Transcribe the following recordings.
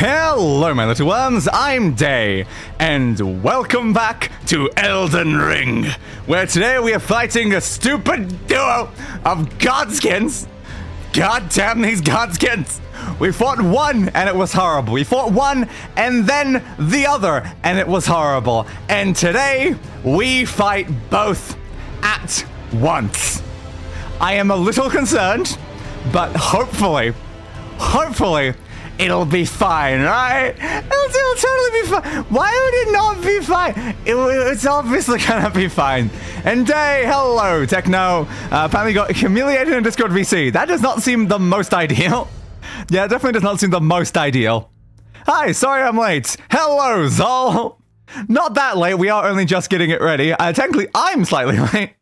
Hello, my little worms, I'm Day, and welcome back to Elden Ring, where today we are fighting a stupid duo of Godskins. God damn these Godskins! We fought one, and it was horrible. We fought one, and then the other, and it was horrible. And today, we fight both at once. I am a little concerned, but hopefully, it'll be fine, right? It'll totally be fine. Why would it not be fine? It's obviously gonna be fine. And Day, hello, Techno. Apparently got humiliated in Discord VC. That does not seem the most ideal. Yeah, it definitely does not seem the most ideal. Hi, sorry I'm late. Hello, Zol. Not that late, we are only just getting it ready. Technically, I'm slightly late.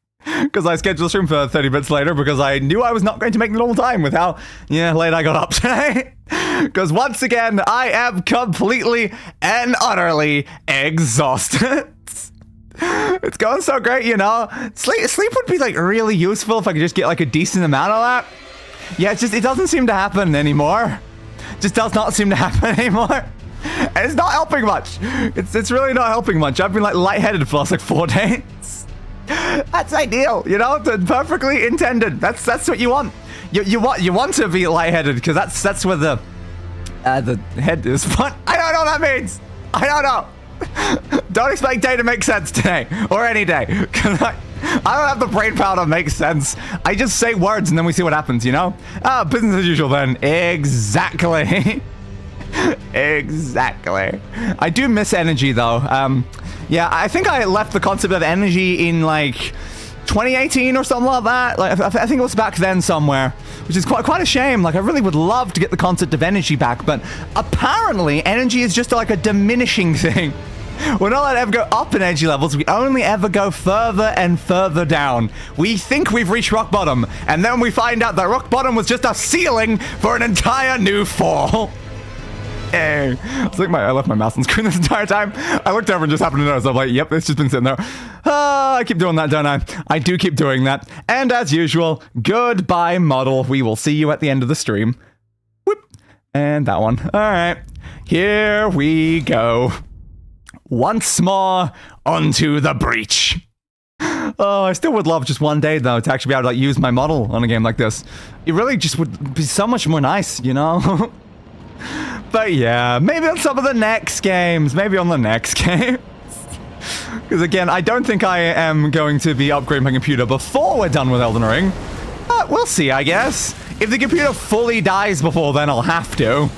Because I scheduled the stream for 30 minutes later because I knew I was not going to make the normal time with how, late I got up today. Because once again, I am completely and utterly exhausted. It's going so great, Sleep would be, really useful if I could just get, a decent amount of that. Yeah, it doesn't seem to happen anymore. Just does not seem to happen anymore. And it's not helping much. It's really not helping much. I've been, lightheaded for the last, 4 days. That's ideal, perfectly intended. That's what you want. You want to be lightheaded because that's where the head is. But I don't know what that means. I don't know. Don't expect Day to make sense today or any day. Cause I don't have the brain power to make sense. I just say words and then we see what happens. Business as usual then. Exactly. Exactly. I do miss energy though. Yeah, I think I left the concept of energy in 2018 or something like that. I think it was back then somewhere, which is quite a shame. I really would love to get the concept of energy back, but apparently energy is just a diminishing thing. We're not allowed to ever go up in energy levels. We only ever go further and further down. We think we've reached rock bottom, and then we find out that rock bottom was just a ceiling for an entire new fall. Hey. It's I left my mouse on screen this entire time. I looked over and just happened to notice. I'm like, yep, it's just been sitting there. I keep doing that, don't I? I do keep doing that. And as usual, goodbye, model. We will see you at the end of the stream. Whoop. And that one. All right. Here we go. Once more onto the breach. Oh, I still would love just one day, though, to actually be able to use my model on a game like this. It really just would be so much more nice, But yeah, maybe on some of the next games. Maybe on the next games. Because again, I don't think I am going to be upgrading my computer before we're done with Elden Ring. We'll see, I guess. If the computer fully dies before then, I'll have to.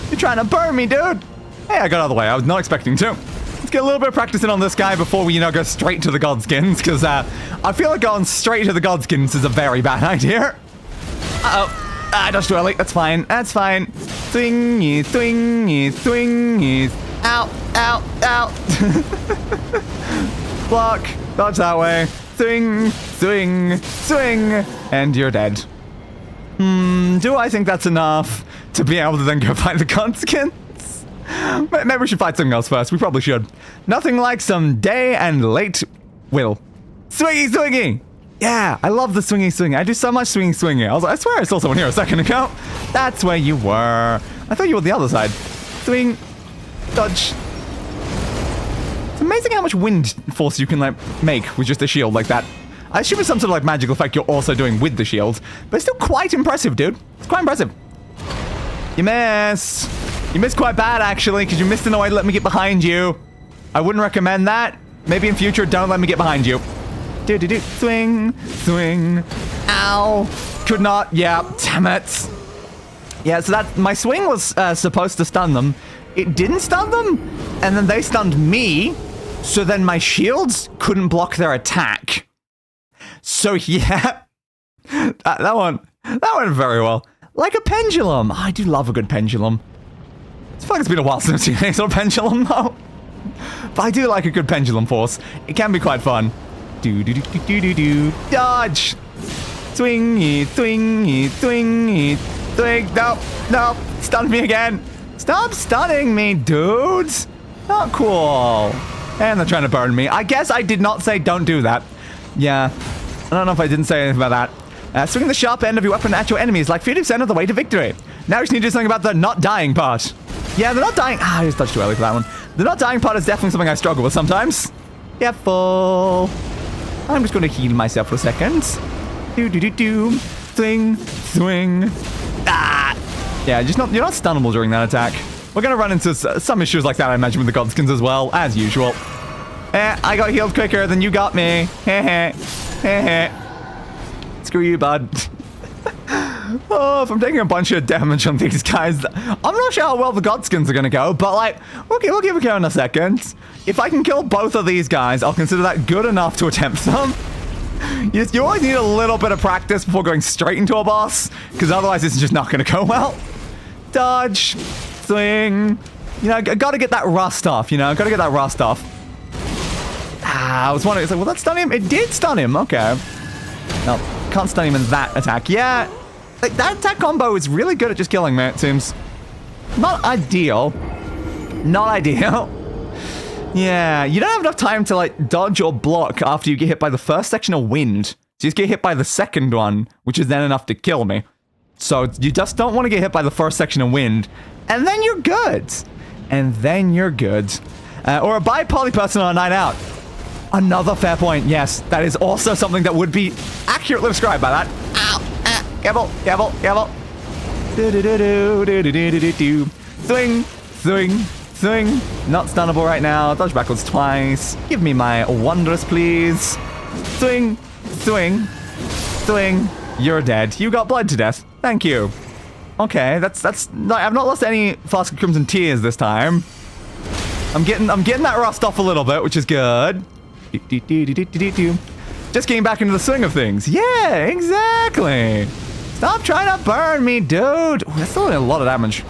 You're trying to burn me, dude. Hey, I got out of the way. I was not expecting to. Let's get a little bit of practice in on this guy before we, go straight to the Godskins. Because I feel like going straight to the Godskins is a very bad idea. Uh-oh. I dodged too early. That's fine. That's fine. Swingy, swingy, swingy. Ow, ow, ow. Block. Dodge that way. Swing, swing, swing. And you're dead. Do I think that's enough to be able to then go fight the Godskins? Maybe we should fight something else first. We probably should. Nothing like some day and late will. Swingy, swingy. Yeah, I love the swingy. I do so much swinging. I swear I saw someone here a second ago. That's where you were. I thought you were the other side. Swing. Dodge. It's amazing how much wind force you can, make with just a shield like that. I assume it's some sort of, magical effect you're also doing with the shield. But it's still quite impressive, dude. It's quite impressive. You missed. You missed quite bad, actually, because you missed in a way to let me get behind you. I wouldn't recommend that. Maybe in future, don't let me get behind you. Do. Swing, swing. Ow. Could not. Yeah, damn it. Yeah, so my swing was supposed to stun them. It didn't stun them, and then they stunned me, so then my shields couldn't block their attack. So yeah, that went very well. Like a pendulum. I do love a good pendulum. I feel like it's been a while since I've seen any sort of pendulum, though. But I do like a good pendulum force. It can be quite fun. Do. Dodge. Swingy, swingy, swingy, swing. No. Stun me again. Stop stunning me, dudes. Not cool. And they're trying to burn me. I guess I did not say don't do that. Yeah. I don't know if I didn't say anything about that. Swinging the sharp end of your weapon at your enemies like 50% of the way to victory. Now we just need to do something about the not dying part. Yeah, they're not dying. I just touched too early for that one. The not dying part is definitely something I struggle with sometimes. Careful. I'm just going to heal myself for a second. Do. Swing. Swing. Ah. Yeah, you're not stunnable during that attack. We're going to run into some issues like that, I imagine, with the Godskins as well, as usual. I got healed quicker than you got me. Screw you, bud. Oh, if I'm taking a bunch of damage on these guys, I'm not sure how well the Godskins are going to go, but, like, we'll give it a go in a second. If I can kill both of these guys, I'll consider that good enough to attempt some. You always need a little bit of practice before going straight into a boss, because otherwise this is just not going to go well. Dodge. Swing. You know, I gotta get that rust off, I was wondering, it's like, will that stun him? It did stun him, okay. No, can't stun him in that attack. Yeah, like, that attack combo is really good at just killing me, it seems. Not ideal. Not ideal. Yeah, you don't have enough time to, like, dodge or block after you get hit by the first section of wind. So you just get hit by the second one, which is then enough to kill me. So you just don't want to get hit by the first section of wind, and then you're good. Or a bi-poly person on a night out. Another fair point, yes. That is also something that would be accurately described by that. Ow! Careful. Swing. Not stunnable right now. Dodge backwards twice. Give me my wondrous, please. Swing. You're dead. You got bled to death. Thank you. Okay, that's I've not lost any Flask of Crimson Tears this time. I'm getting that rust off a little bit, which is good. Just getting back into the swing of things. Yeah, exactly. Stop trying to burn me, dude. Ooh, that's still a lot of damage.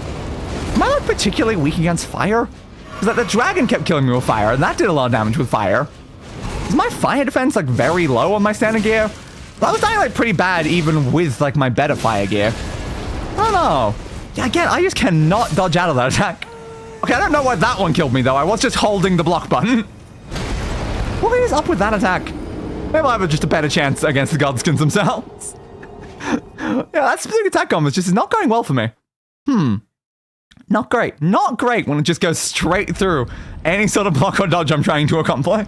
Am I, like, particularly weak against fire? Because, like, the dragon kept killing me with fire, and that did a lot of damage with fire. Is my fire defense, like, very low on my standard gear? Well, I was dying, like, pretty bad even with, like, my better fire gear. I don't know. Yeah, again, I just cannot dodge out of that attack. Okay, I don't know why that one killed me, though. I was just holding the block button. What is up with that attack? Maybe I'll have just a better chance against the Godskins themselves. Yeah, that specific attack combo is just not going well for me. Not great. Not great when it just goes straight through any sort of block or dodge I'm trying to accomplish.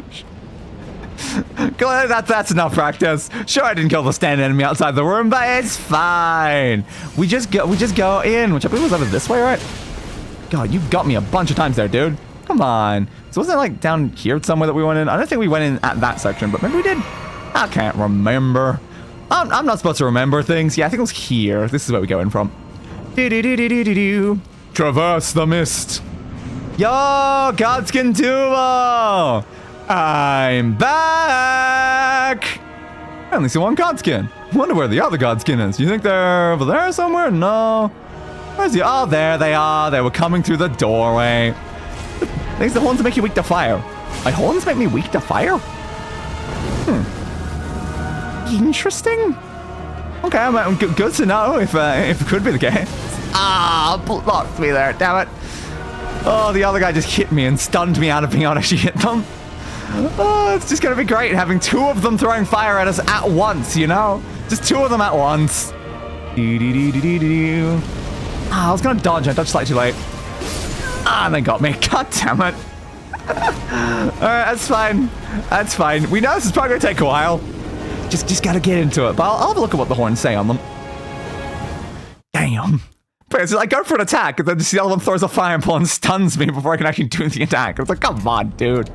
Glad that's enough practice. Sure, I didn't kill the stand enemy outside the room, but it's fine. We just go in, which I believe was over this way, right? God, you got me a bunch of times there, dude. Come on. So wasn't it like down here somewhere that we went in? I don't think we went in at that section, but maybe we did. I can't remember. I'm not supposed to remember things. Yeah, I think it was here. This is where we go in from. Traverse the mist. Yo, Godskin Duo! I'm back! I only see one Godskin. Wonder where the other Godskin is. You think they're over there somewhere? No. Where's the... Oh, there they are. They were coming through the doorway. I think the horns make you weak to fire. My horns make me weak to fire? Interesting. Okay, good to know if it could be the case. Ah, blocked me there, damn it. Oh, the other guy just hit me and stunned me out of being able to actually hit them. Oh, it's just gonna be great having two of them throwing fire at us at once, you know? Just two of them at once. Ah, I was gonna dodge. I dodged slightly too late. Ah, and they got me. God damn it. Alright, that's fine. That's fine. We know this is probably gonna take a while. Just gotta get into it. But I'll have a look at what the horns say on them. Damn. But so I go for an attack, and then the other one throws a fireball and stuns me before I can actually do the attack. It's like, come on, dude.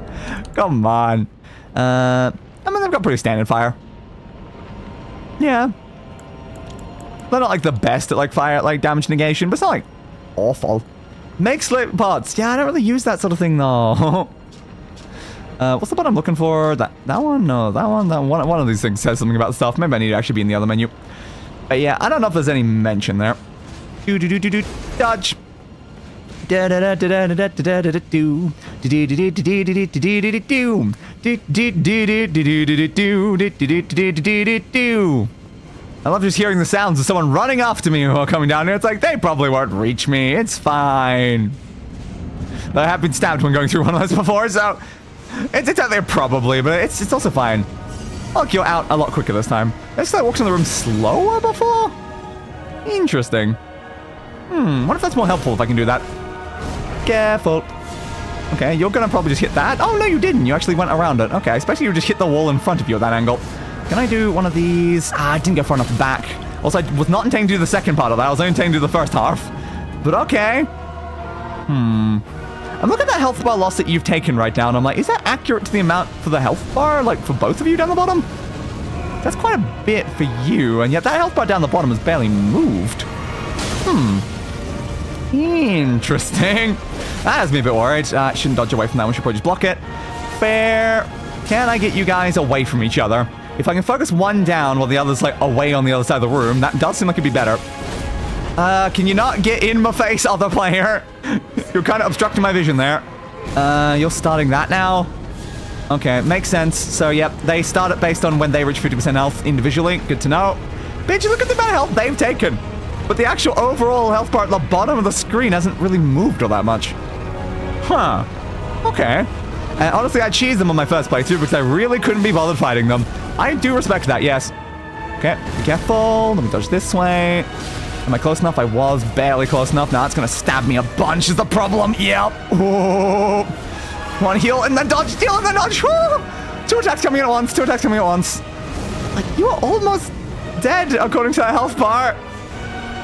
Come on. I mean, they've got pretty standard fire. Yeah. They're not like the best at like fire, like damage negation, but it's not like awful. Make slip pots. Yeah, I don't really use that sort of thing though. What's the button I'm looking for? That one? No, that one. One of these things says something about stuff. Maybe I need to actually be in the other menu. But yeah, I don't know if there's any mention there. Dodge. I love just hearing the sounds of someone running after me while coming down here. It's like, they probably won't reach me. It's fine. I have been stabbed when going through one of those before, so it's out there probably, but it's also fine. I'll kill out a lot quicker this time. I just like walked in the room slower before? Interesting. What if that's more helpful if I can do that? Careful. Okay, you're gonna probably just hit that. Oh, no, you didn't. You actually went around it. Okay, especially you just hit the wall in front of you at that angle. Can I do one of these? I didn't go far enough back. Also, I was not intending to do the second part of that. I was only intending to do the first half. But okay. I'm looking at that health bar loss that you've taken right now, and I'm like, is that accurate to the amount for the health bar? Like, for both of you down the bottom? That's quite a bit for you, and yet that health bar down the bottom has barely moved. Interesting. That has me a bit worried. Shouldn't dodge away from that one. Should probably just block it. Fair. Can I get you guys away from each other? If I can focus one down while the other's, like, away on the other side of the room, that does seem like it'd be better. Can you not get in my face, other player? You're kind of obstructing my vision there. You're starting that now. Okay, makes sense. So, yep, they start it based on when they reach 50% health individually. Good to know. Bitch, look at the amount of health they've taken. But the actual overall health bar at the bottom of the screen hasn't really moved all that much. Huh. Okay. And honestly, I cheesed them on my first playthrough because I really couldn't be bothered fighting them. I do respect that, yes. Okay, be careful. Let me dodge this way. Am I close enough? I was barely close enough. Now it's going to stab me a bunch is the problem. Yep. Whoa. One heal and then dodge, heal and then dodge. Woo! 2 attacks coming in at once. 2 attacks coming at once. Like, you are almost dead according to that health bar.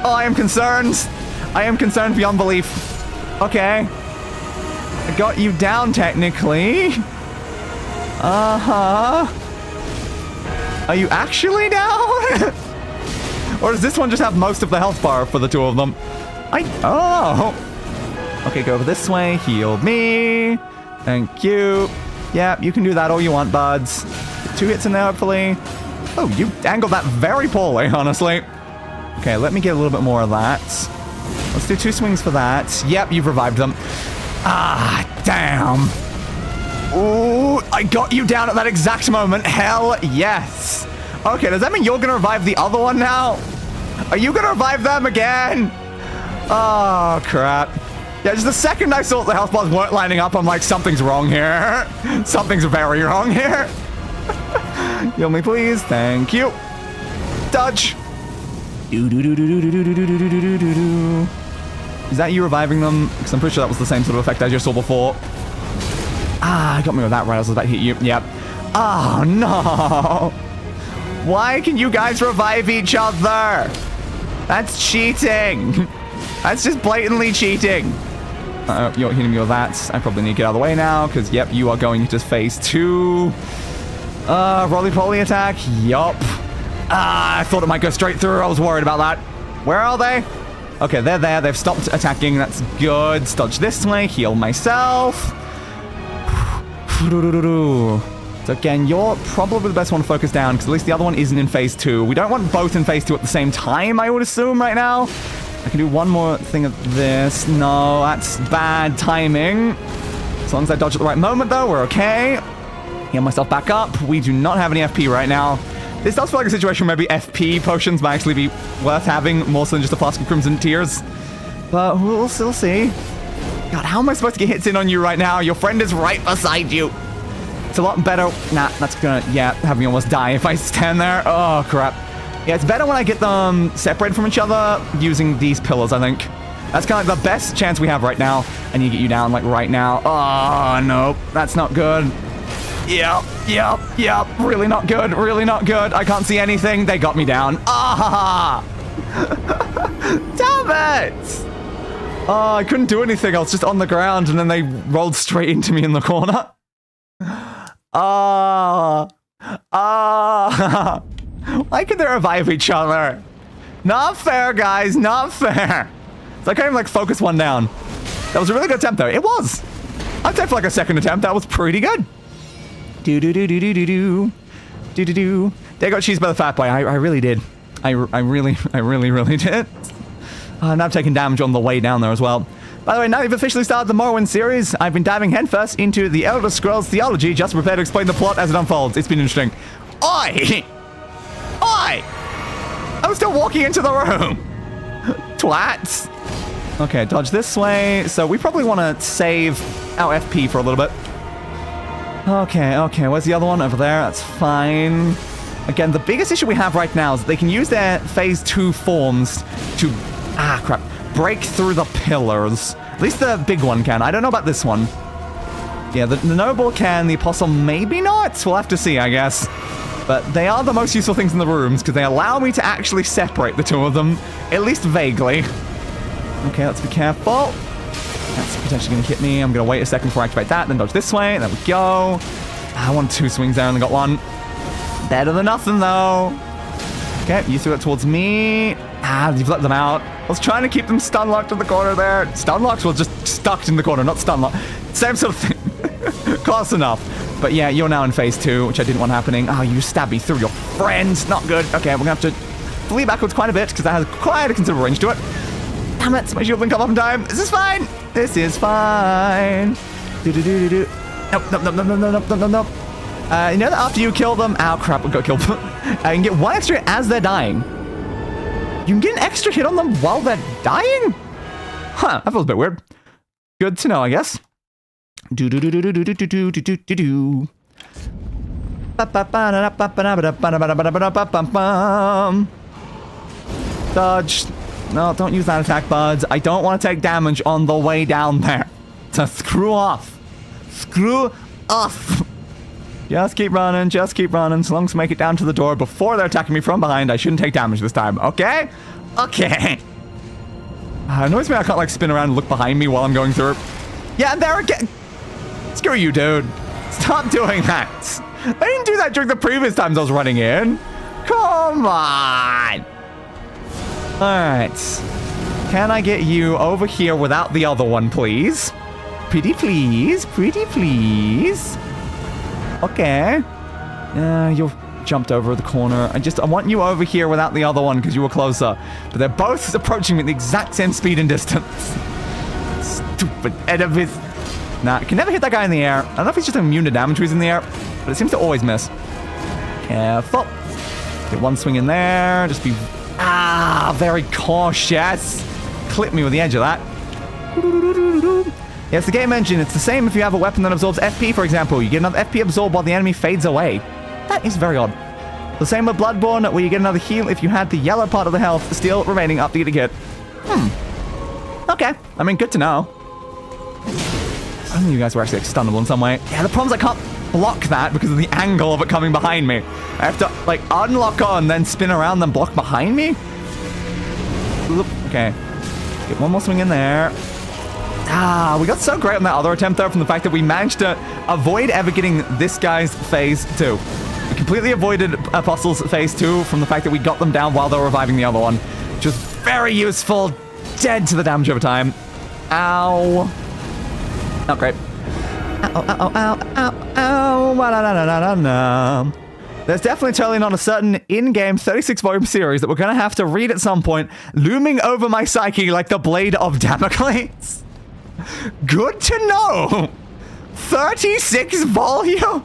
Oh, I am concerned. I am concerned beyond belief. Okay. I got you down technically. Uh-huh. Are you actually down? Or does this one just have most of the health bar for the 2 of them? Oh. Okay, go over this way. Heal me. Thank you. Yeah, you can do that all you want, buds. Get 2 hits in there, hopefully. Oh, you angled that very poorly, honestly. Okay, let me get a little bit more of that. Let's do 2 swings for that. Yep, you've revived them. Ah, damn. Ooh, I got you down at that exact moment. Hell yes. Okay, does that mean you're going to revive the other one now? Are you going to revive them again? Oh, crap. Yeah, just the second I saw the health bars weren't lining up, I'm like, something's wrong here. Something's very wrong here. Heal me, please. Thank you. Dodge. Is that you reviving them? Because I'm pretty sure that was the same sort of effect I just saw before. Ah, got me with that right. I was about to hit you. Yep. Oh, no. Why can you guys revive each other? That's cheating. That's just blatantly cheating. Uh-oh, you're hitting me with that. I probably need to get out of the way now, because, yep, you are going into phase 2. Roly-poly attack. Yup. Ah, I thought it might go straight through. I was worried about that. Where are they? Okay, they're there. They've stopped attacking. That's good. Dodge this way. Heal myself. So again, you're probably the best one to focus down, because at least the other one isn't in phase 2. We don't want both in phase 2 at the same time, I would assume, right now. I can do one more thing of this. No, that's bad timing. As long as I dodge at the right moment, though, we're okay. Heal myself back up. We do not have any FP right now. This does feel like a situation where maybe FP potions might actually be worth having, more so than just a flask of Crimson Tears. But we'll still see. God, how am I supposed to get hits in on you right now? Your friend is right beside you. It's a lot better. Nah, that's gonna, yeah, have me almost die if I stand there. Oh, crap. Yeah, it's better when I get them separated from each other using these pillars, I think. That's kind of like the best chance we have right now. I need to get you down, like, right now. Oh, no. That's not good. Yep. Really not good. Really not good. I can't see anything. They got me down. Ah! Damn it! Oh, I couldn't do anything. I was just on the ground, and then they rolled straight into me in the corner. Ah! Why can they revive each other? Not fair, guys. Not fair. So I can't even, like, focus one down. That was a really good attempt, though. It was. I'd say for, like, a second attempt, that was pretty good. Do-do-do-do-do-do-do. Do-do-do. They got cheesed by the fat boy. I really did. I really did. And I've taken damage on the way down there as well. By the way, now you've officially started the Morrowind series. I've been diving headfirst into the Elder Scrolls theology, just prepared to explain the plot as it unfolds. It's been interesting. Oi! I'm still walking into the room. Twats. Okay, dodge this way. So we probably want to save our FP for a little bit. Okay. Where's the other one? Over there. That's fine. Again, the biggest issue we have right now is they can use their phase 2 forms to... break through the pillars At least the big one can. I don't know about this one. Yeah, the noble can, the apostle maybe not. We'll have to see, I guess. But they are the most useful things in the rooms because they allow me to actually separate the two of them, at least vaguely. Okay, let's be careful. That's potentially going to hit me. I'm going to wait a second before I activate that, then dodge this way. There we go. I want 2 swings there, only got 1. Better than nothing, though. Okay, you threw it towards me. You've let them out. I was trying to keep them stun locked in the corner there. Stun locks were just stuck in the corner, not stun locked. Same sort of thing. Close enough. But yeah, you're now in phase 2, which I didn't want happening. Oh, you stabbed me through your friends. Not good. Okay, we're going to have to flee backwards quite a bit because that has quite a considerable range to it. Damn it, my shield didn't come up in time. This is fine. This is fine. Do-do-do-do-do. Nope. You know that after you kill them... Ow, crap, I got killed. You can get 1 extra as they're dying. You can get an extra hit on them while they're dying? Huh, that feels a bit weird. Good to know, I guess. Do-do-do-do-do-do-do-do-do-do-do. Dodge. No, don't use that attack, buds. I don't want to take damage on the way down there. So screw off. Screw off. Just keep running, just keep running. So long as I make it down to the door before they're attacking me from behind, I shouldn't take damage this time, okay? Okay. Annoys me I can't, like, spin around and look behind me while I'm going through. Yeah, and there again. Screw you, dude. Stop doing that. I didn't do that during the previous times I was running in. Come on. Alright. Can I get you over here without the other one, please? Pretty please. Pretty please. Okay. You jumped over the corner. I want you over here without the other one because you were closer. But they're both approaching me at the exact same speed and distance. Stupid enemies. Nah, I can never hit that guy in the air. I don't know if he's just immune to damage when he's in the air, but it seems to always miss. Careful. Get 1 swing in there. Just be... very cautious. Clip me with the edge of that. Yeah, it's the game engine. It's the same if you have a weapon that absorbs FP, for example. You get another FP absorbed while the enemy fades away. That is very odd. The same with Bloodborne, where you get another heal if you had the yellow part of the health still remaining after getting hit. Okay. I mean, good to know. I knew you guys were actually like, stunnable in some way. Yeah, the problem is I can't block that because of the angle of it coming behind me. I have to, like, unlock on, then spin around, then block behind me. Oop, okay. Get 1 more swing in there. We got so great on that other attempt, though, from the fact that we managed to avoid ever getting this guy's phase 2. We completely avoided Apostle's phase 2 from the fact that we got them down while they were reviving the other one. Which was very useful. Dead to the damage over time. Ow. Not great. Ow. There's definitely totally not a certain in-game 36-volume series that we're going to have to read at some point, looming over my psyche like the blade of Damocles. Good to know. 36 volumes?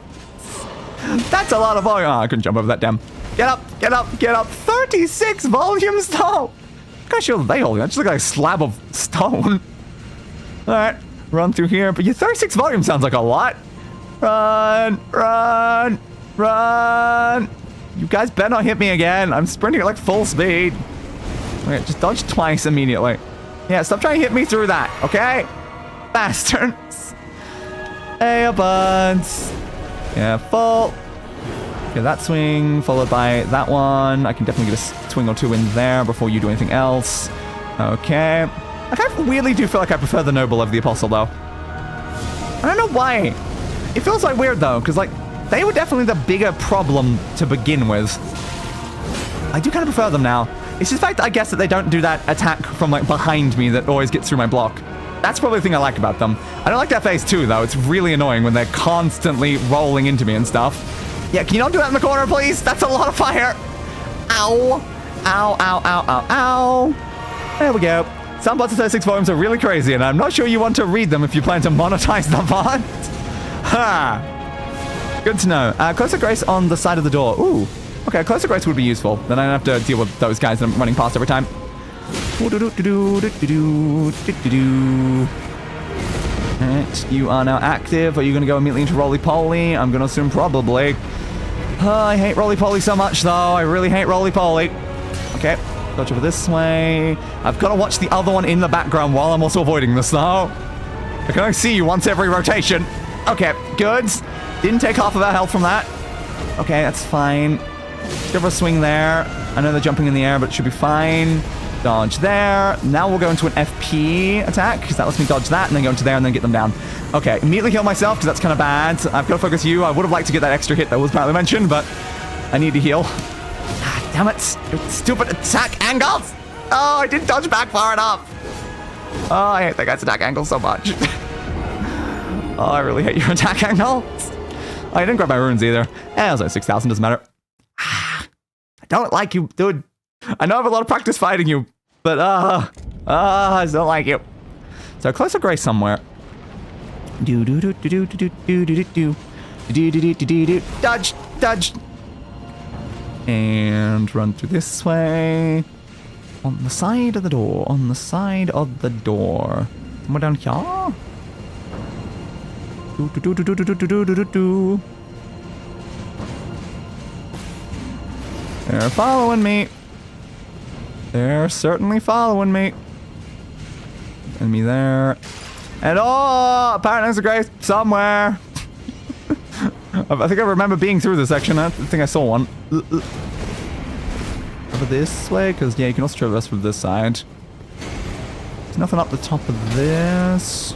That's a lot of volume. I couldn't jump over that, damn. Get up. 36 volumes, though. I'm kind of sure they hold. That just look like a slab of stone. All right. Run through here, but your 36 volume sounds like a lot. Run. You guys better not hit me again. I'm sprinting at like full speed. Okay, just dodge twice immediately. Yeah, stop trying to hit me through that, okay? Bastards. Hey, buds. Yeah, full. Okay, that swing followed by that one. I can definitely get a swing or 2 in there before you do anything else. Okay. I kind of weirdly do feel like I prefer the Noble over the Apostle, though. I don't know why. It feels like weird, though, because, like, they were definitely the bigger problem to begin with. I do kind of prefer them now. It's just the fact, I guess, that they don't do that attack from, like, behind me that always gets through my block. That's probably the thing I like about them. I don't like that phase 2, though. It's really annoying when they're constantly rolling into me and stuff. Yeah, can you not do that in the corner, please? That's a lot of fire. Ow. There we go. Some parts of 36 volumes are really crazy, and I'm not sure you want to read them if you plan to monetize the bot. Ha! Good to know. Closer Grace on the side of the door. Ooh. Okay, Closer Grace would be useful. Then I don't have to deal with those guys that I'm running past every time. Alright, you are now active. Are you going to go immediately into Roly-Poly? I'm going to assume probably. I hate Roly-Poly so much, though. I really hate Roly-Poly. Okay. Dodge over this way. I've got to watch the other one in the background while I'm also avoiding this, though. I can only see you once every rotation. Okay, good. Didn't take half of our health from that. Okay, that's fine. Give her a swing there. I know they're jumping in the air, but it should be fine. Dodge there. Now we'll go into an FP attack, because that lets me dodge that, and then go into there and then get them down. Okay, immediately heal myself, because that's kind of bad. I've got to focus you. I would have liked to get that extra hit that was apparently mentioned, but I need to heal. Ah, damn it. Stupid attack angles. Oh, I didn't dodge back far enough. Oh, I hate that guy's attack angle so much. Oh, I really hate your attack angles. Oh, I didn't grab my runes either. I was like 6,000, doesn't matter. I don't like you, dude. I know I have a lot of practice fighting you, but I just don't like you. So closer grace somewhere. Dodge, dodge. And run through this way. On the side of the door. On the side of the door. Somewhere down here. They're following me. They're certainly following me. Enemy there. And oh, apparently there's a grace somewhere. I think I remember being through this section. I think I saw one. Over this way, because yeah, you can also traverse from this side. There's nothing up the top of this.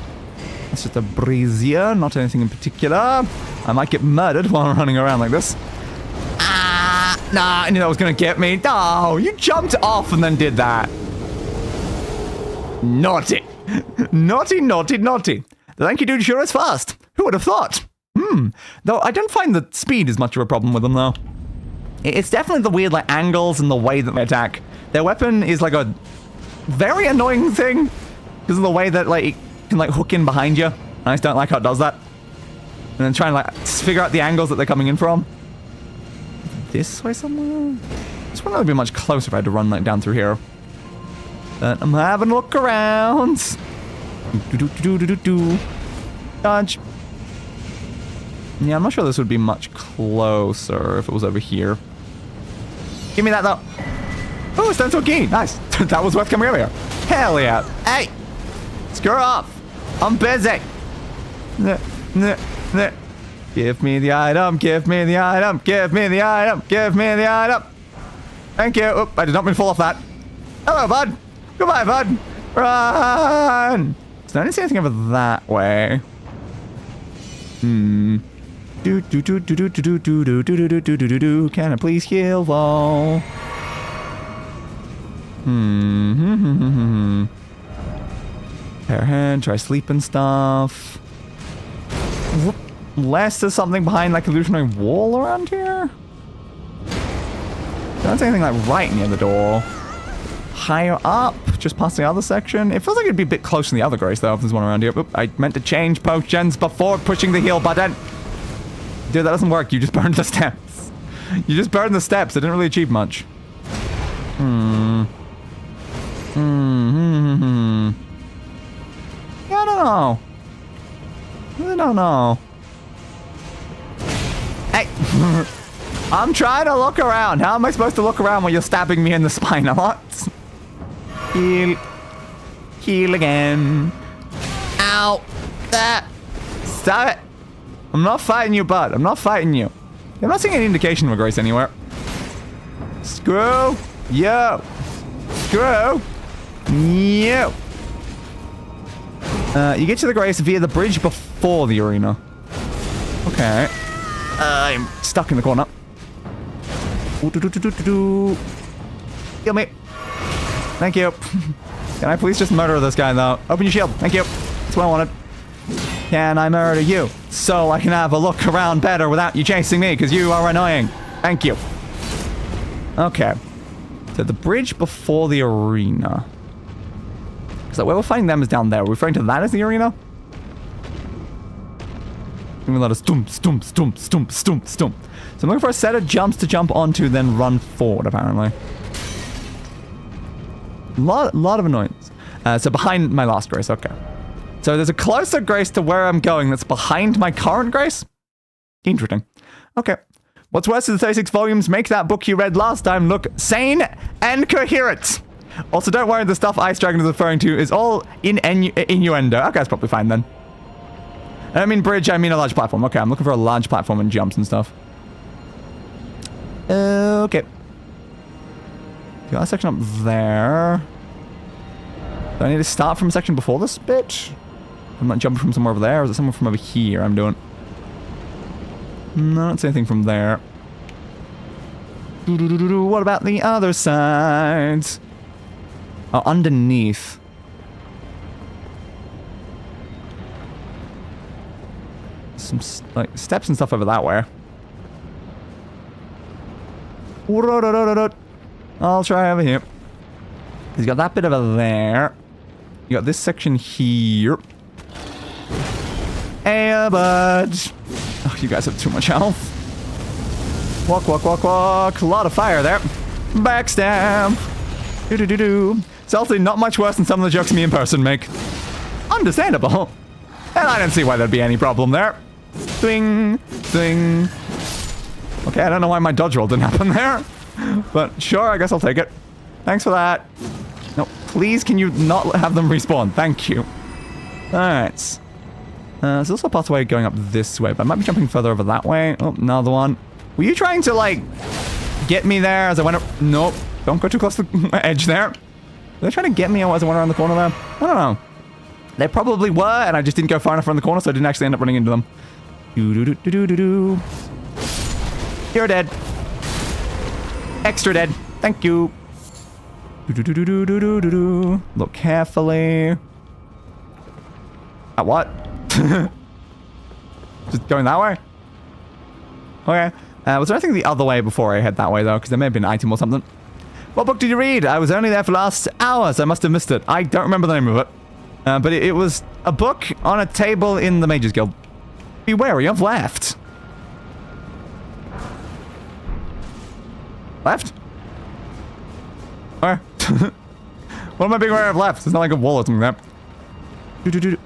It's just a brazier, not anything in particular. I might get murdered while I'm running around like this. Ah, nah, I knew that was gonna get me. No, you jumped off and then did that. Naughty. Naughty, naughty, naughty. The lanky dude sure is fast. Who would have thought? Though I don't find the speed is much of a problem with them, though. It's definitely the weird, like, angles and the way that they attack. Their weapon is, like, a very annoying thing. Because of the way that, like, it can, like, hook in behind you. I just don't like how it does that. And then try and, like, figure out the angles that they're coming in from. This way somewhere? This wouldn't really be much closer if I had to run, like, down through here. But I'm having a look around. Dodge. Yeah, I'm not sure this would be much closer if it was over here. Give me that, though. Oh, stencil key. Nice. That was worth coming over here. Hell yeah. Hey. Screw off. I'm busy. Give me the item. Give me the item. Give me the item. Give me the item. Thank you. Oh, I did not mean to fall off that. Hello, bud. Goodbye, bud. Run. So I didn't see anything over that way. Can I please heal though? Hairhead, try sleep and stuff. Unless there's something behind like illusionary wall around here. Don't see anything like right near the door. Higher up, just past the other section. It feels like it'd be a bit closer than the other grace though if there's one around here. Oop, I meant to change potions before pushing the heal button. Dude, that doesn't work. You just burned the steps. You just burned the steps. It didn't really achieve much. Yeah, I don't know. I don't know. Hey. I'm trying to look around. How am I supposed to look around when you're stabbing me in the spine a lot? Heal. Heal again. Ow. That. Stop it. I'm not fighting you, bud. I'm not fighting you. I'm not seeing any indication of a grace anywhere. Screw you. Screw you. You get to the grace via the bridge before the arena. Okay. I'm stuck in the corner. Kill me. Thank you. Can I please just murder this guy, though? Open your shield. Thank you. That's what I wanted. Can I murder you? So I can have a look around better without you chasing me, because you are annoying. Thank you. Okay. So the bridge before the arena. Because where we're fighting them is down there. We're referring to that as the arena? Even let us stump, stump, stump, stump, stump, stump. So I'm looking for a set of jumps to jump onto, then run forward, apparently. Lot of annoyance. So behind my last grace, okay. So there's a closer grace to where I'm going that's behind my current grace? Interesting. Okay. What's worse is the 36 volumes make that book you read last time look sane and coherent. Also, don't worry, the stuff Ice Dragon is referring to is all in innuendo. Okay, that's probably fine then. I don't mean bridge, I mean a large platform. Okay, I'm looking for a large platform and jumps and stuff. Okay. Got a section up there. Do I need to start from a section before this bit? I'm not jumping from somewhere over there, or is it somewhere from over here I'm doing? No, I don't see anything from there. What about the other side? Oh, underneath. Some like steps and stuff over that way. I'll try over here. He's got that bit over there. You got this section here. Hey, bud. Oh, you guys have too much health. Walk, walk, walk, walk. A lot of fire there. Backstab. Do-do-do-do. It's also not much worse than some of the jokes me in person make. Understandable. And I don't see why there'd be any problem there. Swing, swing. Okay, I don't know why my dodge roll didn't happen there. But sure, I guess I'll take it. Thanks for that. No, please can you not have them respawn? Thank you. Alright. There's also a pathway going up this way, but I might be jumping further over that way. Oh, another one. Were you trying to, like, get me there as I went up? Nope. Don't go too close to the edge there. Were they trying to get me as I went around the corner there? I don't know. They probably were, and I just didn't go far enough around the corner, so I didn't actually end up running into them. Do-do-do-do-do-do. You're dead. Extra dead. Thank you. Do-do-do-do-do-do-do. Look carefully. At what? Just going that way? Okay. Was there anything the other way before I head that way, though? Because there may have been an item or something. What book did you read? I was only there for the last hour, so I must have missed it. I don't remember the name of it. But it was a book on a table in the Mages Guild. Be wary of left. Left? Where? What am I being aware of left? It's not like a wall or something like that.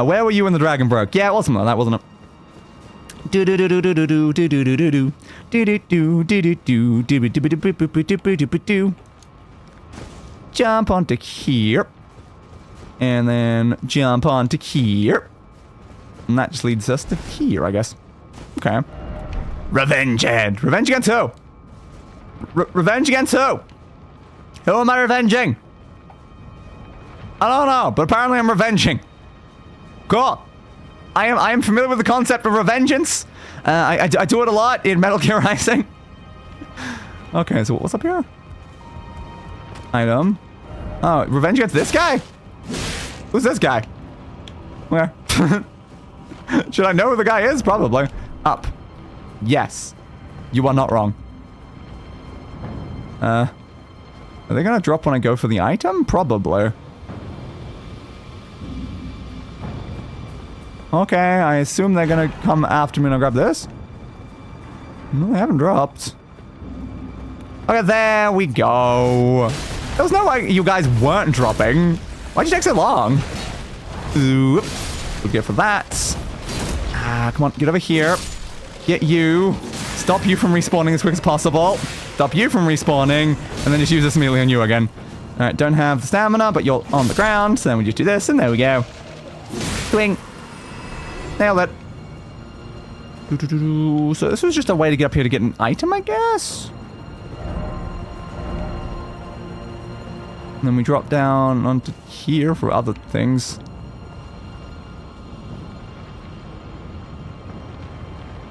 Where were you when the dragon broke? Yeah, it was something like that, wasn't it? Jump onto here. And then jump onto here. And that just leads us to here, I guess. Okay. Revenge, Ed. Revenge against who? Revenge against who? Who am I revenging? I don't know, but apparently I'm revenging. Cool. I am familiar with the concept of revengeance. I do it a lot in Metal Gear Rising. Okay, so what's up here? Item. Oh, revenge against this guy? Who's this guy? Where? Should I know who the guy is? Probably. Up. Yes. You are not wrong. Are they gonna drop when I go for the item? Probably. Okay, I assume they're gonna come after me and I'll grab this. No, they haven't dropped. Okay, there we go. There was no way you guys weren't dropping. Why'd you take so long? Oop. We'll go for that. Ah, come on, get over here. Get you. Stop you from respawning as quick as possible. Stop you from respawning. And then just use this immediately on you again. Alright, don't have the stamina, but you're on the ground. So then we just do this, and there we go. Swing. Nailed it. So this was just a way to get up here to get an item, I guess? And then we drop down onto here for other things.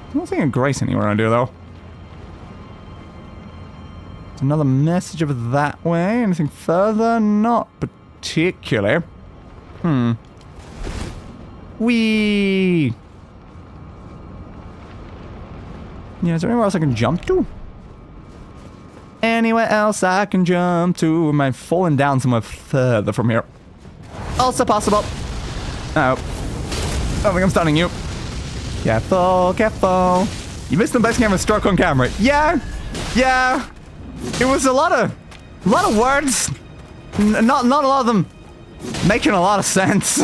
I don't think of Grace anywhere I do, though. There's another message over that way. Anything further? Not particularly. Whee! Yeah, is there anywhere else I can jump to? Anywhere else I can jump to? Am I falling down somewhere further from here? Also possible. Oh. I don't think I'm stunning you. Careful, careful. You missed the best game of stroke on camera. Yeah. Yeah. It was a lot of words. Not a lot of them making a lot of sense.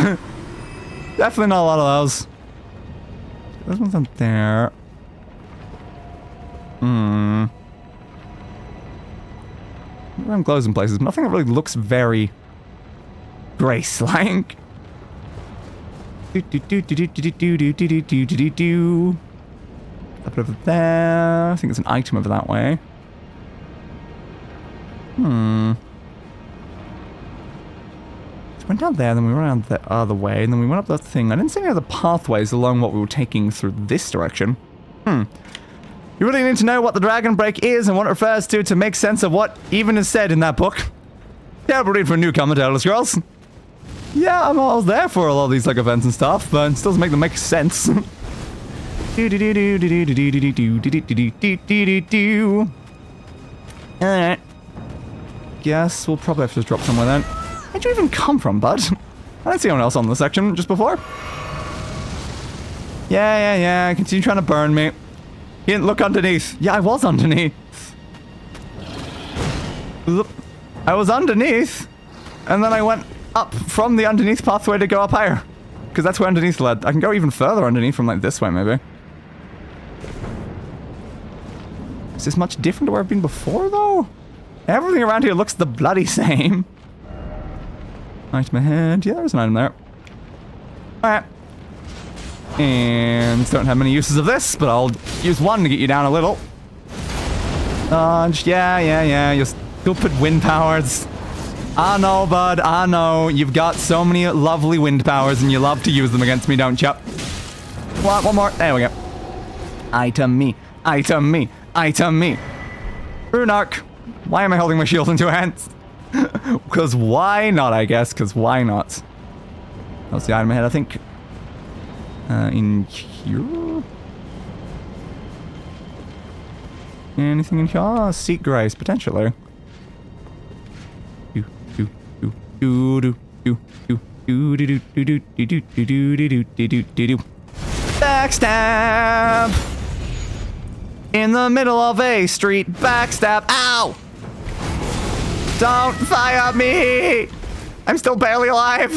Definitely not a lot of those. This one's up there. Around glows in places, but nothing that really looks very Grace-like. Up over there. I think there's an item over that way. So we went down there, then we went around the other way, and then we went up that thing. I didn't see any other pathways along what we were taking through this direction. You really need to know what the Dragon Break is and what it refers to make sense of what even is said in that book. Terrible read for a newcomer to Elder Scrolls. Yeah, I was there for all these like events and stuff, but it still doesn't make them make sense. Alright. Guess we'll probably have to drop somewhere then. Where'd you even come from, bud? I didn't see anyone else on this section just before. Yeah. Continue trying to burn me. He didn't look underneath. Yeah, I was underneath. I was underneath. And then I went up from the underneath pathway to go up higher. Because that's where underneath led. I can go even further underneath from like this way, maybe. Is this much different to where I've been before, though? Everything around here looks the bloody same. Item ahead. Yeah, there's an item there. Alright. And don't have many uses of this, but I'll use one to get you down a little. Yeah. Your stupid wind powers. I know, bud. I know. You've got so many lovely wind powers, and you love to use them against me, don't you? One more. There we go. Item me. Rune arc. Why am I holding my shield in two hands? Because why not, I guess. Because why not? That's the item ahead, I think. In here? Anything in here? Seek grace, potentially. Backstab! In the middle of a street, backstab. Ow! Don't fire me! I'm still barely alive!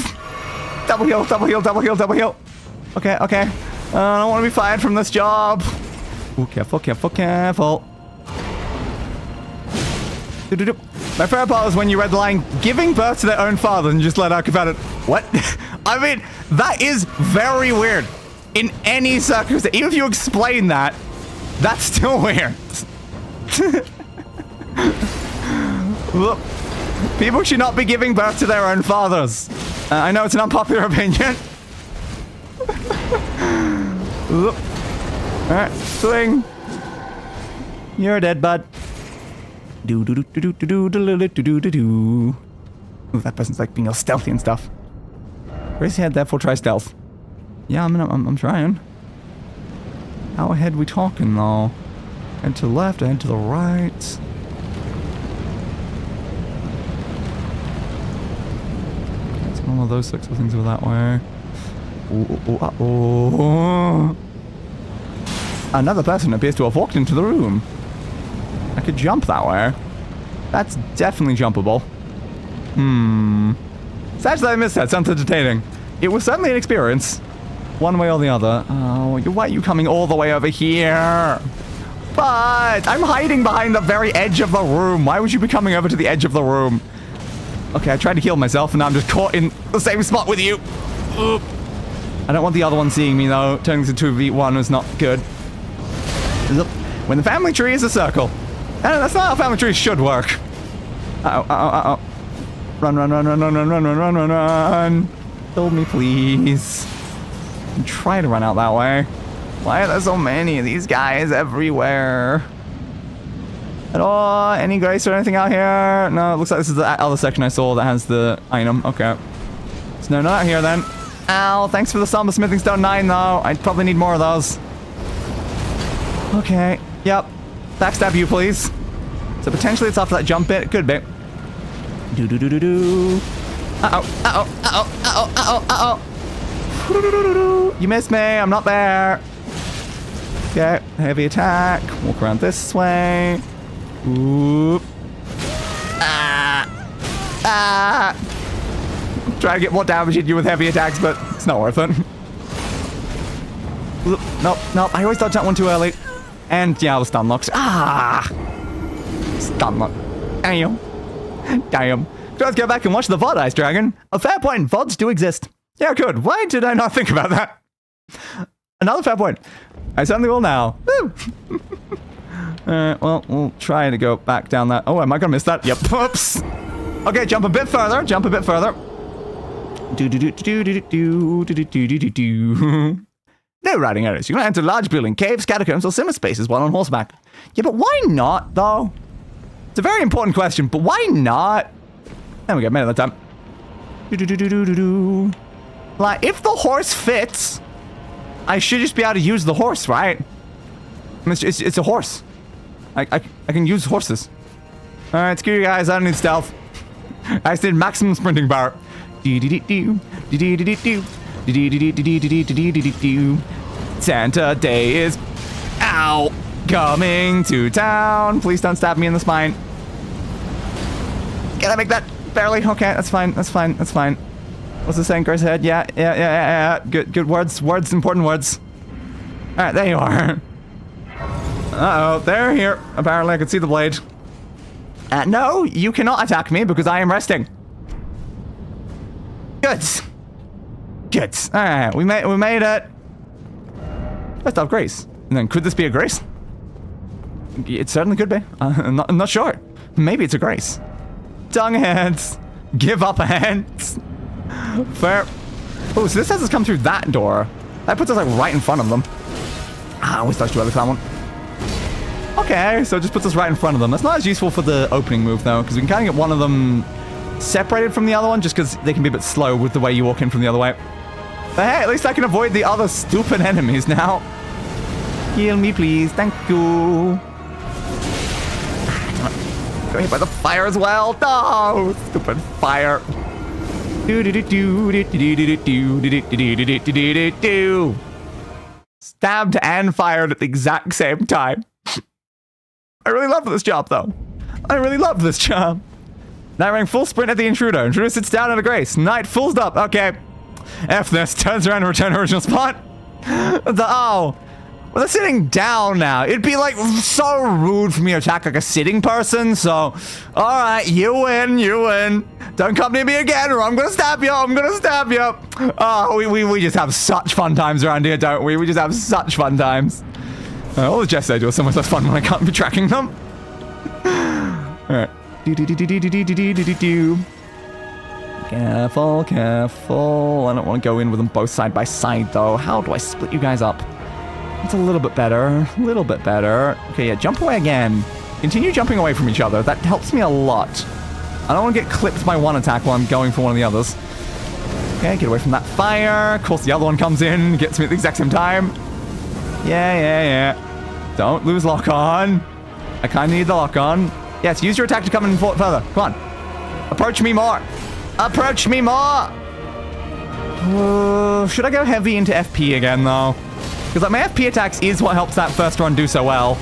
Double heal. Okay. I don't want to be fired from this job. Ooh, careful. My favorite part was when you read the line, giving birth to their own father, and just let out about it. What? I mean, that is very weird. In any circumstance, even if you explain that, that's still weird. Look, people should not be giving birth to their own fathers. I know it's an unpopular opinion. Look. Alright, swing. You're dead, bud. Ooh, that person's like being all stealthy and stuff. Raise your head, therefore try stealth. Yeah, I'm trying. How ahead we talking, though? Head to the left, head to the right. It's one of those six things over that way. Oh. Another person appears to have walked into the room. I could jump that way. That's definitely jumpable. Sad that I missed that. Sounds entertaining. It was certainly an experience. One way or the other. Oh, why are you coming all the way over here? But I'm hiding behind the very edge of the room. Why would you be coming over to the edge of the room? Okay, I tried to heal myself, and now I'm just caught in the same spot with you. Oop. I don't want the other one seeing me, though. Turning to 2v1 is not good. When the family tree is a circle. That's not how family trees should work. Uh-oh. Run. Kill me, please. Try to run out that way. Why are there so many of these guys everywhere? At all? Any grace or anything out here? No, it looks like this is the other section I saw that has the item. Okay. So no, not here then. Ow, thanks for the Somber Smithing Stone 9 though. I'd probably need more of those. Okay. Yep. Backstab you, please. So potentially it's after that jump bit. Good bit. Uh-oh. You missed me. I'm not there. Okay. Heavy attack. Walk around this way. Oop. Try to get more damage at you with heavy attacks, but it's not worth it. Nope. I always dodge that one too early. And yeah, I was stun locked. Ah! Stun locked. Damn. Damn. Let's go back and watch the VOD, Ice Dragon. A fair point. VODs do exist. Yeah, good. Why did I not think about that? Another fair point. I certainly will now. Woo! Well, we'll try to go back down that. Oh, am I gonna miss that? Yep. Oops. Okay, jump a bit further. Jump a bit further. No riding areas. You can enter large building, caves, catacombs, or similar spaces while on horseback. Yeah, but why not, though? It's a very important question, but why not? There we go, made it that time. Like, if the horse fits, I should just be able to use the horse, right? It's a horse. I can use horses. Alright, screw you guys, I don't need stealth. I just need maximum sprinting power. Santa Day is ow coming to town. Please don't stab me in the spine. Can I make that? Barely. Okay, that's fine. That's fine. That's fine. What's the saying? Grace ahead. Yeah. Good words. Words. Important words. All right, there you are. Uh-oh, they're here. Apparently, I can see the blade. No, you cannot attack me because I am resting. Good. Good. All right, we made it. Let's have Grace. And then, could this be a Grace? It certainly could be. I'm not sure. Maybe it's a Grace. Tongue hands. Give up hands. Fair. Oh, so this has us come through that door. That puts us like right in front of them. I always thought you had that one. Okay, so it just puts us right in front of them. That's not as useful for the opening move though, because we can kind of get one of them separated from the other one, just because they can be a bit slow with the way you walk in from the other way. But hey, at least I can avoid the other stupid enemies now. Heal me, please. Thank you. Got hit by the fire as well. No, stupid fire. Stabbed and fired at the exact same time. I really love this job, though. I really love this job. Night rank full sprint at the intruder. Intruder sits down at a Grace. Knight fulls up. Okay. F this. Turns around and return to original spot. Oh. Well, they're sitting down now. It'd be, like, so rude for me to attack, like, a sitting person, so... Alright, you win, you win. Don't come near me again, or I'm gonna stab you, I'm gonna stab you. Oh, we just have such fun times around here, don't we? We just have such fun times. All the Jets I do are so much less fun when I can't be tracking them. Alright. Careful, careful. I don't want to go in with them both side by side, though. How do I split you guys up? It's a little bit better. A little bit better. Okay, yeah, jump away again. Continue jumping away from each other. That helps me a lot. I don't want to get clipped by one attack while I'm going for one of the others. Okay, get away from that fire. Of course, the other one comes in, gets me at the exact same time. Yeah. Don't lose lock on. I kind of need the lock on. Yes, use your attack to come in further. Come on. Approach me more. Approach me more. Should I go heavy into FP again, though? Because like, my FP attacks is what helps that first run do so well.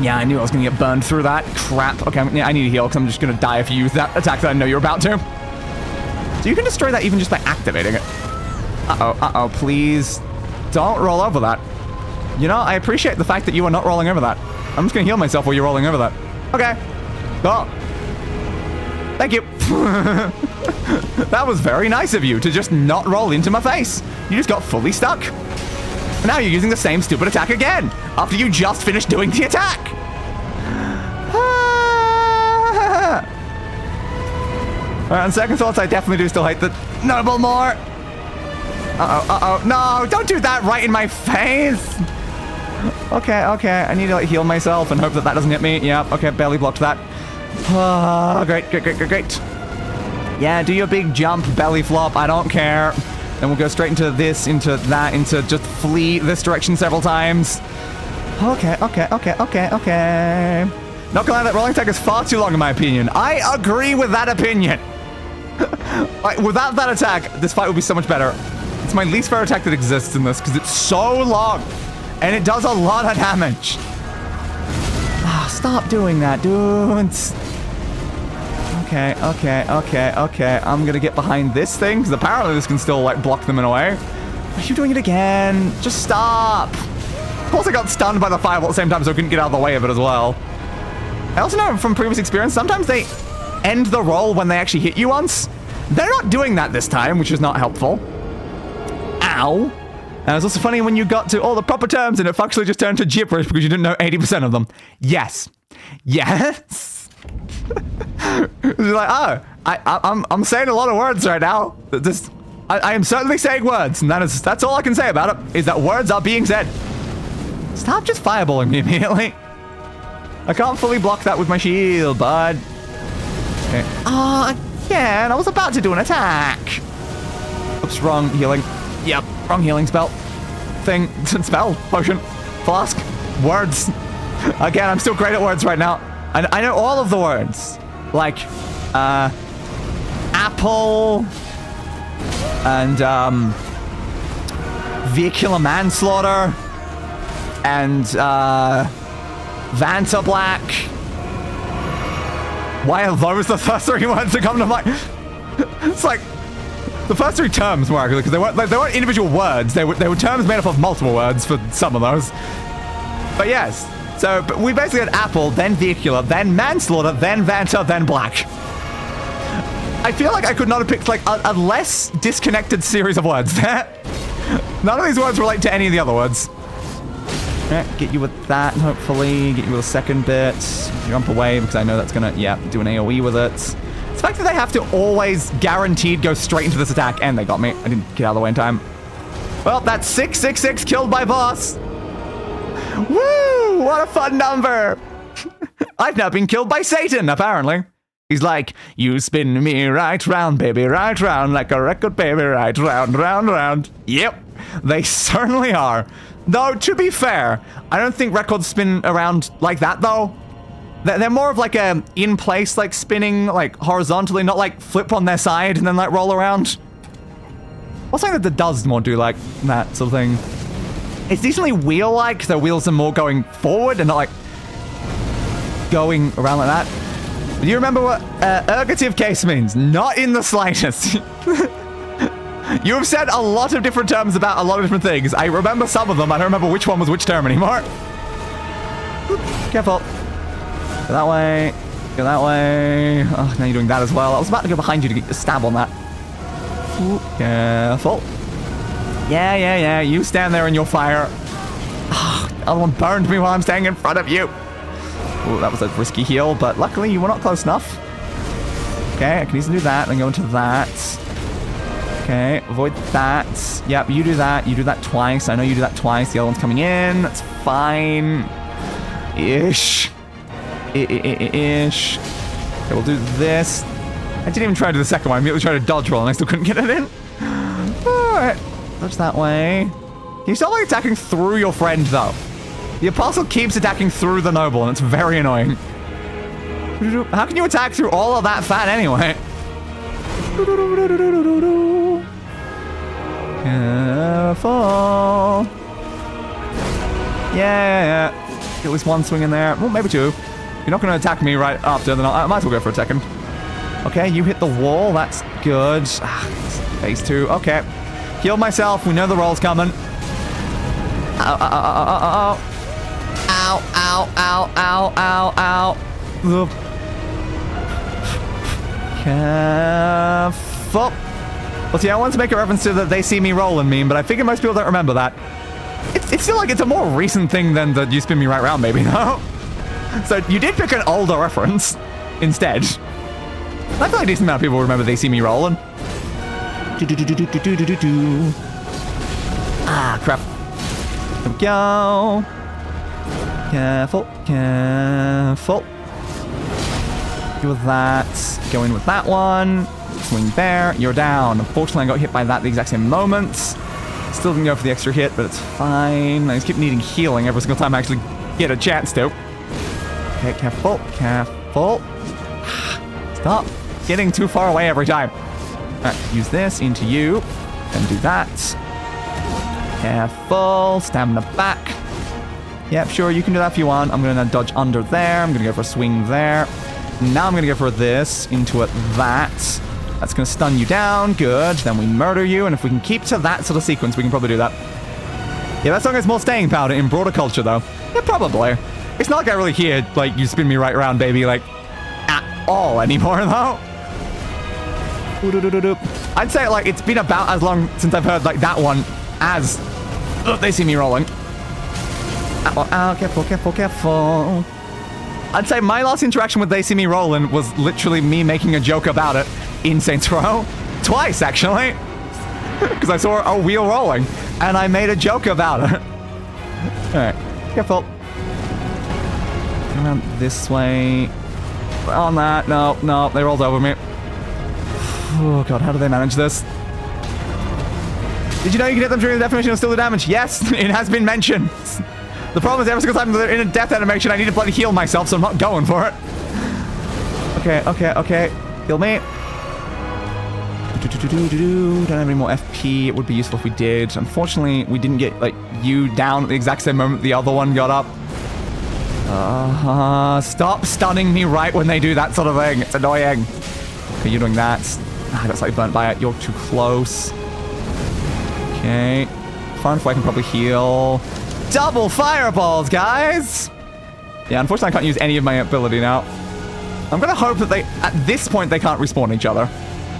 Yeah, I knew I was going to get burned through that. Crap. Okay, I need a heal because I'm just going to die if you use that attack that I know you're about to. So you can destroy that even just by activating it. Uh-oh, please. Don't roll over that. You know, I appreciate the fact that you are not rolling over that. I'm just going to heal myself while you're rolling over that. Okay. Oh. Thank you. That was very nice of you to just not roll into my face. You just got fully stuck. And now you're using the same stupid attack again, after you just finished doing the attack. Alright, on second thoughts, I definitely do still hate the noble more. Uh-oh. No, don't do that right in my face. Okay. I need to like heal myself and hope that that doesn't hit me. Yeah, okay, barely blocked that. Great. Yeah, do your big jump, belly flop, I don't care. Then we'll go straight into this, into that, into just flee this direction several times. Okay. Not gonna lie, that rolling attack is far too long in my opinion. I agree with that opinion. Like, without that attack, this fight would be so much better. It's my least favorite attack that exists in this, because it's so long. And it does a lot of damage. Stop doing that, dudes. Okay. I'm gonna get behind this thing, because apparently this can still, like, block them in a way. Are you doing it again? Just stop. course, I got stunned by the fireball at the same time, so I couldn't get out of the way of it as well. I also know from previous experience, sometimes they end the roll when they actually hit you once. They're not doing that this time, which is not helpful. Ow. And it was also funny when you got to all the proper terms and it functionally just turned to gibberish because you didn't know 80% of them. Yes. Yes. It's like, oh, I'm saying a lot of words right now. I am certainly saying words, and that's all I can say about it, is that words are being said. Stop just fireballing me immediately. I can't fully block that with my shield, bud. Okay. Oh, again, I was about to do an attack. Oops, wrong healing. Yep, wrong healing spell. Thing, spell, potion, flask, words. Again, I'm still great at words right now. I know all of the words. Like, apple, and, vehicular manslaughter, and, Vanta Black. Why are those the first three words that come to mind? It's like, the first three terms were actually, because they weren't individual words. They were terms made up of multiple words for some of those. But yes, but we basically had apple, then vehicular, then manslaughter, then Vanta, then black. I feel like I could not have picked like a less disconnected series of words there. None of these words relate to any of the other words. Alright, get you with that, hopefully. Get you with a second bit. Jump away, because I know that's gonna, yeah, do an AoE with it. It's the fact that they have to always guaranteed go straight into this attack, and they got me. I didn't get out of the way in time. Well, that's 666 killed by boss. Woo! What a fun number! I've now been killed by Satan, apparently. He's like, you spin me right round, baby, right round, like a record, baby, right round, round, round. Yep, they certainly are. Though, to be fair, I don't think records spin around like that, though. They're more of like a in-place, like, spinning, like, horizontally, not like flip on their side and then, like, roll around. What's something that does more do, like, that sort of thing? It's decently wheel-like, the wheels are more going forward and not, like, going around like that. Do you remember what ergative case means? Not in the slightest. You have said a lot of different terms about a lot of different things. I remember some of them. I don't remember which one was which term anymore. Careful. Go that way. Go that way. Oh, now you're doing that as well. I was about to go behind you to get a stab on that. Ooh, careful. Yeah. You stand there in your fire. Oh, the other one burned me while I'm standing in front of you. Ooh, that was a risky heal, but luckily you were not close enough. Okay, I can easily do that, then go into that. Okay, avoid that. Yep, you do that. You do that twice. I know you do that twice. The other one's coming in. That's fine. Ish. Ish. Okay, we'll do this. I didn't even try to do the second one. I immediately tried to dodge roll and I still couldn't get it in. Alright. Dodge that way. You still like attacking through your friend, though. The Apostle keeps attacking through the Noble, and it's very annoying. How can you attack through all of that fat anyway? Careful. Yeah. Get at least one swing in there. Well, maybe two. You're not going to attack me right after, then I might as well go for a second. Okay, you hit the wall. That's good. Phase 2. Okay. Heal myself. We know the roll's coming. Ow. Ugh. Careful. Well, see, I wanted to make a reference to that they see me rolling meme, but I figure most people don't remember that. It's still like it's a more recent thing than the you spin me right round, maybe, no? So you did pick an older reference instead. I feel like a decent amount of people remember they see me rolling. Ah, crap. There we go. Careful. Do with that. Go in with that one. Swing there. You're down. Unfortunately, I got hit by that at the exact same moment. Still didn't go for the extra hit, but it's fine. I just keep needing healing every single time I actually get a chance to. Okay, careful. Stop getting too far away every time. Alright, use this into you. Then do that. Careful. Stamina back. Yep, sure, you can do that if you want. I'm going to dodge under there. I'm going to go for a swing there. Now I'm going to go for this into it, that. That's going to stun you down. Good. Then we murder you. And if we can keep to that sort of sequence, we can probably do that. Yeah, that song has more staying power in broader culture, though. Yeah, probably. It's not like I really hear, like, you spin me right around, baby, like, at all anymore, though. I'd say, like, it's been about as long since I've heard, like, that one as they see me rolling. Oh, careful, careful, careful. I'd say my last interaction with They See Me Rollin' was literally me making a joke about it in Saints Row. Twice, actually. Because I saw a wheel rolling, and I made a joke about it. Alright, careful. Around this way. On that. No, no, they rolled over me. Oh god, how do they manage this? Did you know you can hit them during the definition and still do damage? Yes, it has been mentioned. The problem is every single time they're in a death animation, I need to bloody heal myself, so I'm not going for it. Okay, okay, okay. Heal me. Don't have any more FP. It would be useful if we did. Unfortunately, we didn't get, like, you down at the exact same moment the other one got up. Stop stunning me right when they do that sort of thing. It's annoying. Okay, you're doing that. I got slightly burnt by it. You're too close. Okay. Far enough away I can probably heal. Double fireballs, guys! Yeah, unfortunately I can't use any of my ability now. I'm gonna hope that at this point, they can't respawn each other.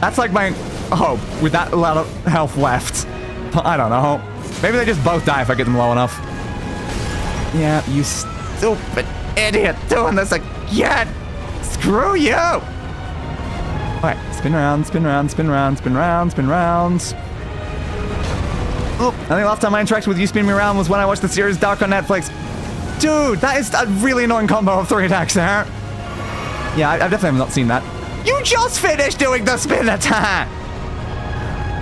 That's like my hope, with that lot of health left. But I don't know. Maybe they just both die if I get them low enough. Yeah, you stupid idiot doing this again! Screw you! Alright, spin around, spin around, spin around, spin around, spin around. Oop, I think last time I interacted with you spinning me around was when I watched the series Dark on Netflix. Dude, that is a really annoying combo of 3 attacks there. Yeah, I've definitely not seen that. You just finished doing the spin attack!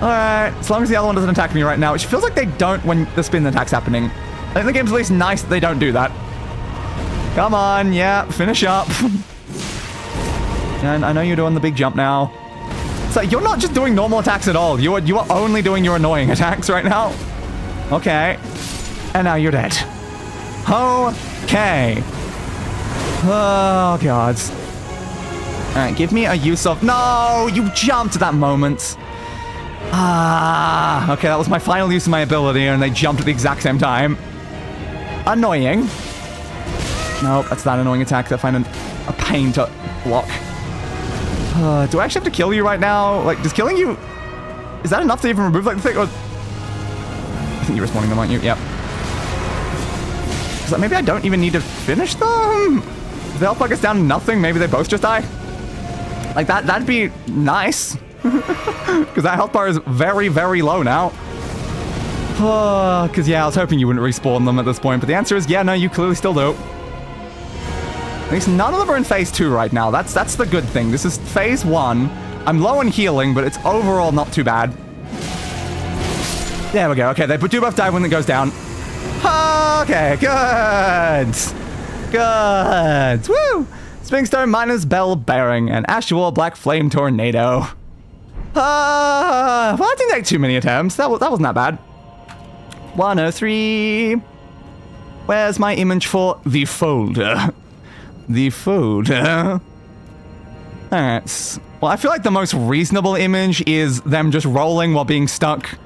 Alright, as long as the other one doesn't attack me right now, which feels like they don't when the spin attack's happening. I think the game's at least nice that they don't do that. Come on, yeah, finish up. And I know you're doing the big jump now. So you're not just doing normal attacks at all. You are only doing your annoying attacks right now. Okay. And now you're dead. Okay. Oh, God. Alright, give me a use of... No! You jumped at that moment. Ah, okay, that was my final use of my ability, and they jumped at the exact same time. Annoying. Nope, that's that annoying attack that I find a pain to block. Do I actually have to kill you right now? Like, does killing you... Is that enough to even remove, like, the thing? Or... I think you're respawning them, aren't you? Yep. So maybe I don't even need to finish them? If the health bar gets down to nothing, maybe they both just die? Like, that'd be nice. Because that health bar is very, very low now. Because, yeah, I was hoping you wouldn't respawn them at this point. But the answer is, yeah, no, you clearly still do. At least none of them are in phase 2 right now. That's the good thing. This is phase 1. I'm low on healing, but it's overall not too bad. There we go. Okay, they do both die when it goes down. Okay, good. Good. Woo! Springstone minus bell bearing and Ashwall black flame tornado. Well, that didn't take too many attempts. That wasn't that bad. 103. Where's my image for the folder? The folder. Alright. Well, I feel like the most reasonable image is them just rolling while being stuck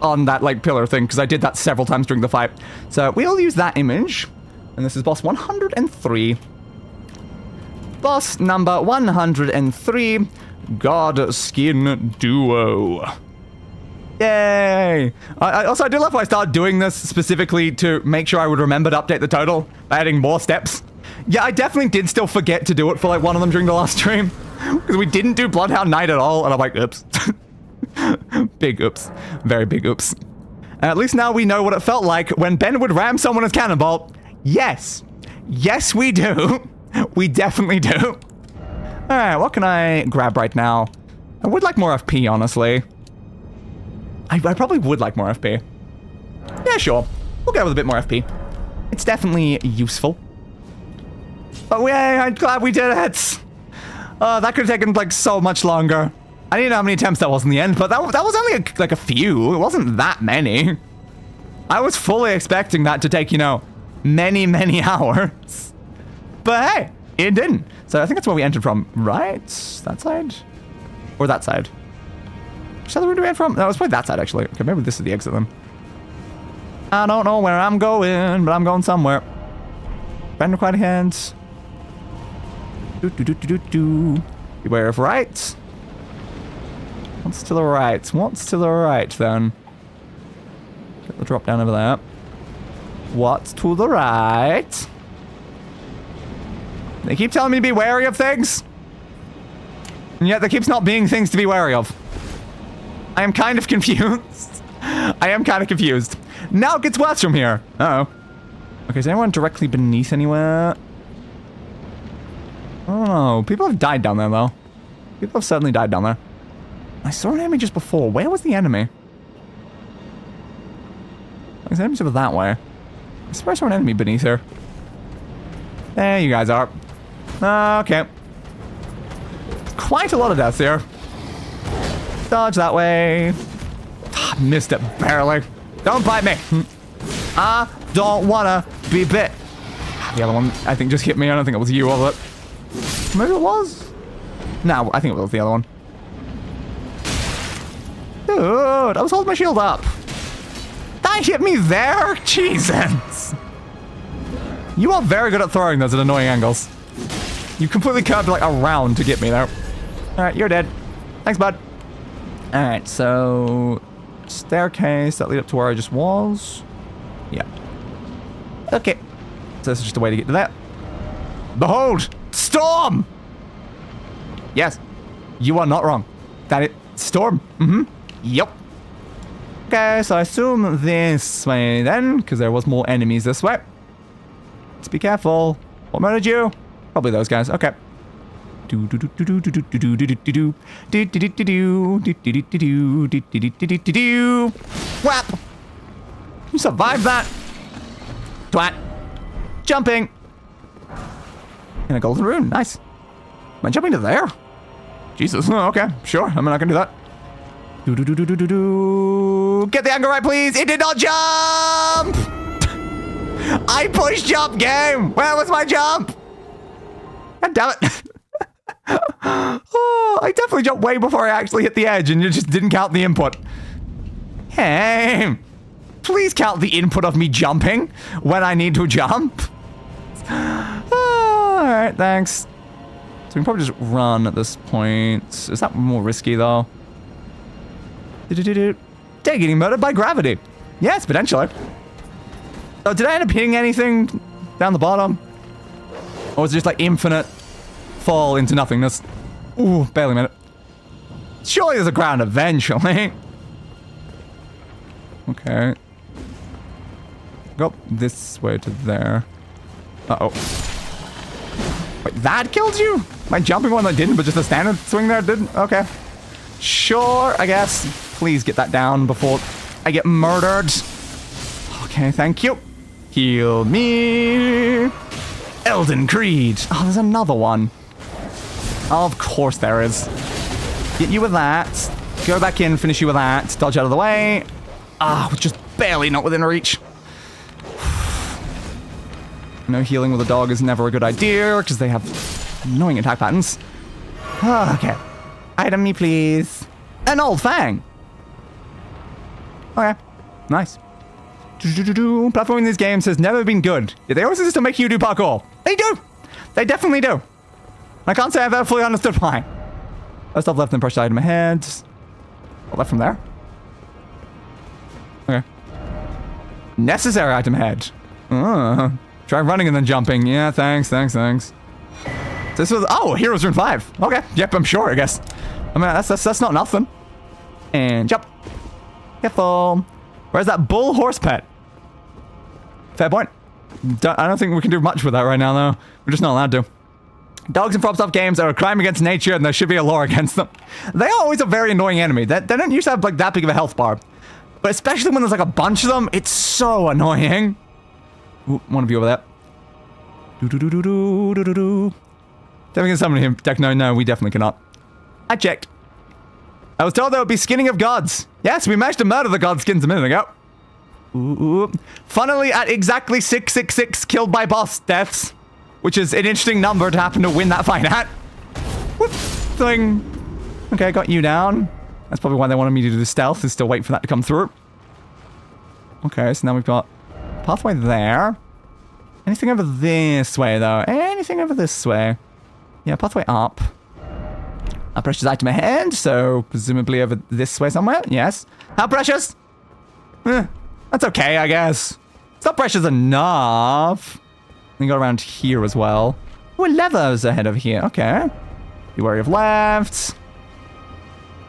on that, like, pillar thing, because I did that several times during the fight. So we'll use that image. And this is boss 103. Boss number 103. Godskin Duo. Yay! I did love how I started doing this specifically to make sure I would remember to update the total by adding more steps. Yeah, I definitely did still forget to do it for, like, one of them during the last stream. Because we didn't do Bloodhound Night at all, and I'm like, oops. Big oops. Very big oops. At least now we know what it felt like when Ben would ram someone with Cannonball. Yes. Yes, we do. We definitely do. Alright, what can I grab right now? I would like more FP, honestly. I probably would like more FP. Yeah, sure. We'll go with a bit more FP. It's definitely useful. But I'm glad we did it. That could have taken, like, so much longer. I didn't know how many attempts that was in the end, but that was only, like, a few. It wasn't that many. I was fully expecting that to take, you know, many, many hours. But hey, it didn't. So I think that's where we entered from, right? That side? Or that side? Which side did we enter from? No, it was probably that side, actually. Okay, maybe this is the exit then. I don't know where I'm going, but I'm going somewhere. Bend required hands. Beware of right. What's to the right? What's to the right, then? Get the drop down over there. What's to the right? They keep telling me to be wary of things. And yet there keeps not being things to be wary of. I am kind of confused. I am kind of confused. Now it gets worse from here. Uh-oh. Okay, is anyone directly beneath anywhere? Oh, people have died down there, though. People have certainly died down there. I saw an enemy just before. Where was the enemy? There's enemies over that way. I swear I saw an enemy beneath here. There you guys are. Okay. Quite a lot of deaths here. Dodge that way. Missed it barely. Don't bite me. I don't wanna be bit. The other one, I think, just hit me. I don't think it was you, was it? Maybe it was? No, I think it was the other one. Dude, I was holding my shield up. That hit me there? Jesus. You are very good at throwing those at annoying angles. You completely curved like around to get me there. Alright, you're dead. Thanks, bud. Alright, so... staircase that lead up to where I just was. Yeah. Okay. So this is just a way to get to that. Behold! Storm! Yes. You are not wrong. That it. Storm. Mm-hmm. Yep. Okay, so I assume this way then, because there was more enemies this way. Let's be careful. What murdered you? Probably those guys. Okay. Whap! You survived that. Twat. Jumping. In a golden rune. Nice. Am I jumping to there? Jesus. Oh, okay. Sure. I mean, I can do that. Get the angle right, please. It did not jump. I pushed jump, game. Where was my jump? God damn it. Oh, I definitely jumped way before I actually hit the edge and you just didn't count the input. Hey, please count the input of me jumping when I need to jump. Oh, alright, thanks. So we can probably just run at this point. Is that more risky though? They're getting murdered by gravity. Yes, potentially. Oh, did I end up hitting anything down the bottom? Or was it just like infinite fall into nothingness? Ooh, barely made it. Surely there's a ground eventually. Okay. Go this way to there. Uh-oh. Wait, that killed you? My jumping one that didn't, but just the standard swing there didn't? Okay. Sure, I guess. Please get that down before I get murdered. Okay, thank you. Heal me. Elden Creed. Oh, there's another one. Of course there is. Get you with that. Go back in, finish you with that. Dodge out of the way. Ah, just barely not within reach. No, healing with a dog is never a good idea because they have annoying attack patterns. Oh, okay. Item me, please. An old fang. Okay. Nice. Platforming in these games has never been good. Yet they always exist to make you do parkour. They do. They definitely do. I can't say I've ever fully understood why. First off, left and pressure item ahead. Oh, left from there. Okay. Necessary item ahead. Try running and then jumping. Yeah, thanks. This was... oh, Heroes Rune 5. Okay. Yep, I'm sure, I guess. I mean, that's not nothing. And jump. Careful. Where's that bull horse pet? Fair point. I don't think we can do much with that right now, though. We're just not allowed to. Dogs in FromSoft games are a crime against nature, and there should be a law against them. They are always a very annoying enemy. They don't usually have like that big of a health bar. But especially when there's like a bunch of them, it's so annoying. Ooh, one of you over there. Definitely can summon him. Techno, no, we definitely cannot. I checked. I was told there would be skinning of gods. Yes, we managed to murder the Godskins a minute ago. Ooh. Funnily, at exactly 666 killed by boss deaths, which is an interesting number to happen to win that fight at. Whoop. Thing. Okay, got you down. That's probably why they wanted me to do the stealth, is still wait for that to come through. Okay, so now we've got pathway there. Anything over this way, though? Anything over this way? Yeah, pathway up. A precious item ahead, so presumably over this way somewhere. Yes. How precious? That's okay, I guess. It's not precious enough. Then go around here as well. Oh, levers ahead of here. Okay. Be wary of left.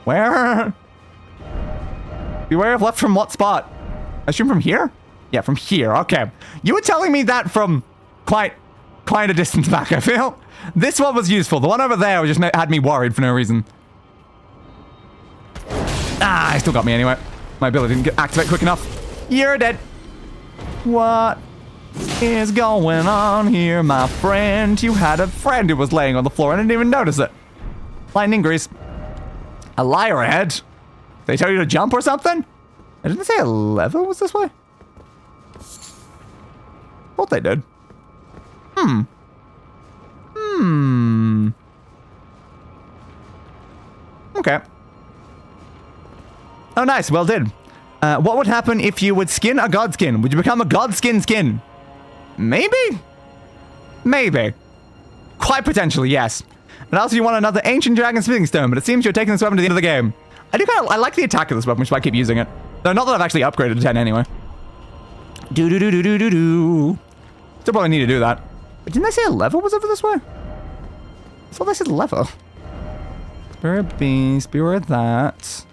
Where? Be wary of left from what spot? I assume from here? Yeah, from here. Okay. You were telling me that from quite a distance back, I feel. This one was useful. The one over there just had me worried for no reason. Ah, it still got me anyway. My ability didn't activate quick enough. You're dead. What is going on here, my friend? You had a friend who was laying on the floor and didn't even notice it. Lightning grease. A liar ahead. Did they tell you to jump or something? I didn't say a level was this way. Thought they did. Okay. Oh, nice. Well did. What would happen if you would skin a Godskin? Would you become a Godskin skin? Maybe? Maybe. Quite potentially, yes. And also you want another Ancient Dragon Smithing Stone, but it seems you're taking this weapon to the end of the game. I like the attack of this weapon, which is why I keep using it. Though not that I've actually upgraded to 10 anyway. Do-do-do-do-do-do-do. Still probably need to do that. But didn't they say a level was over this way? I thought they said level. Spirit Beast, beware of that.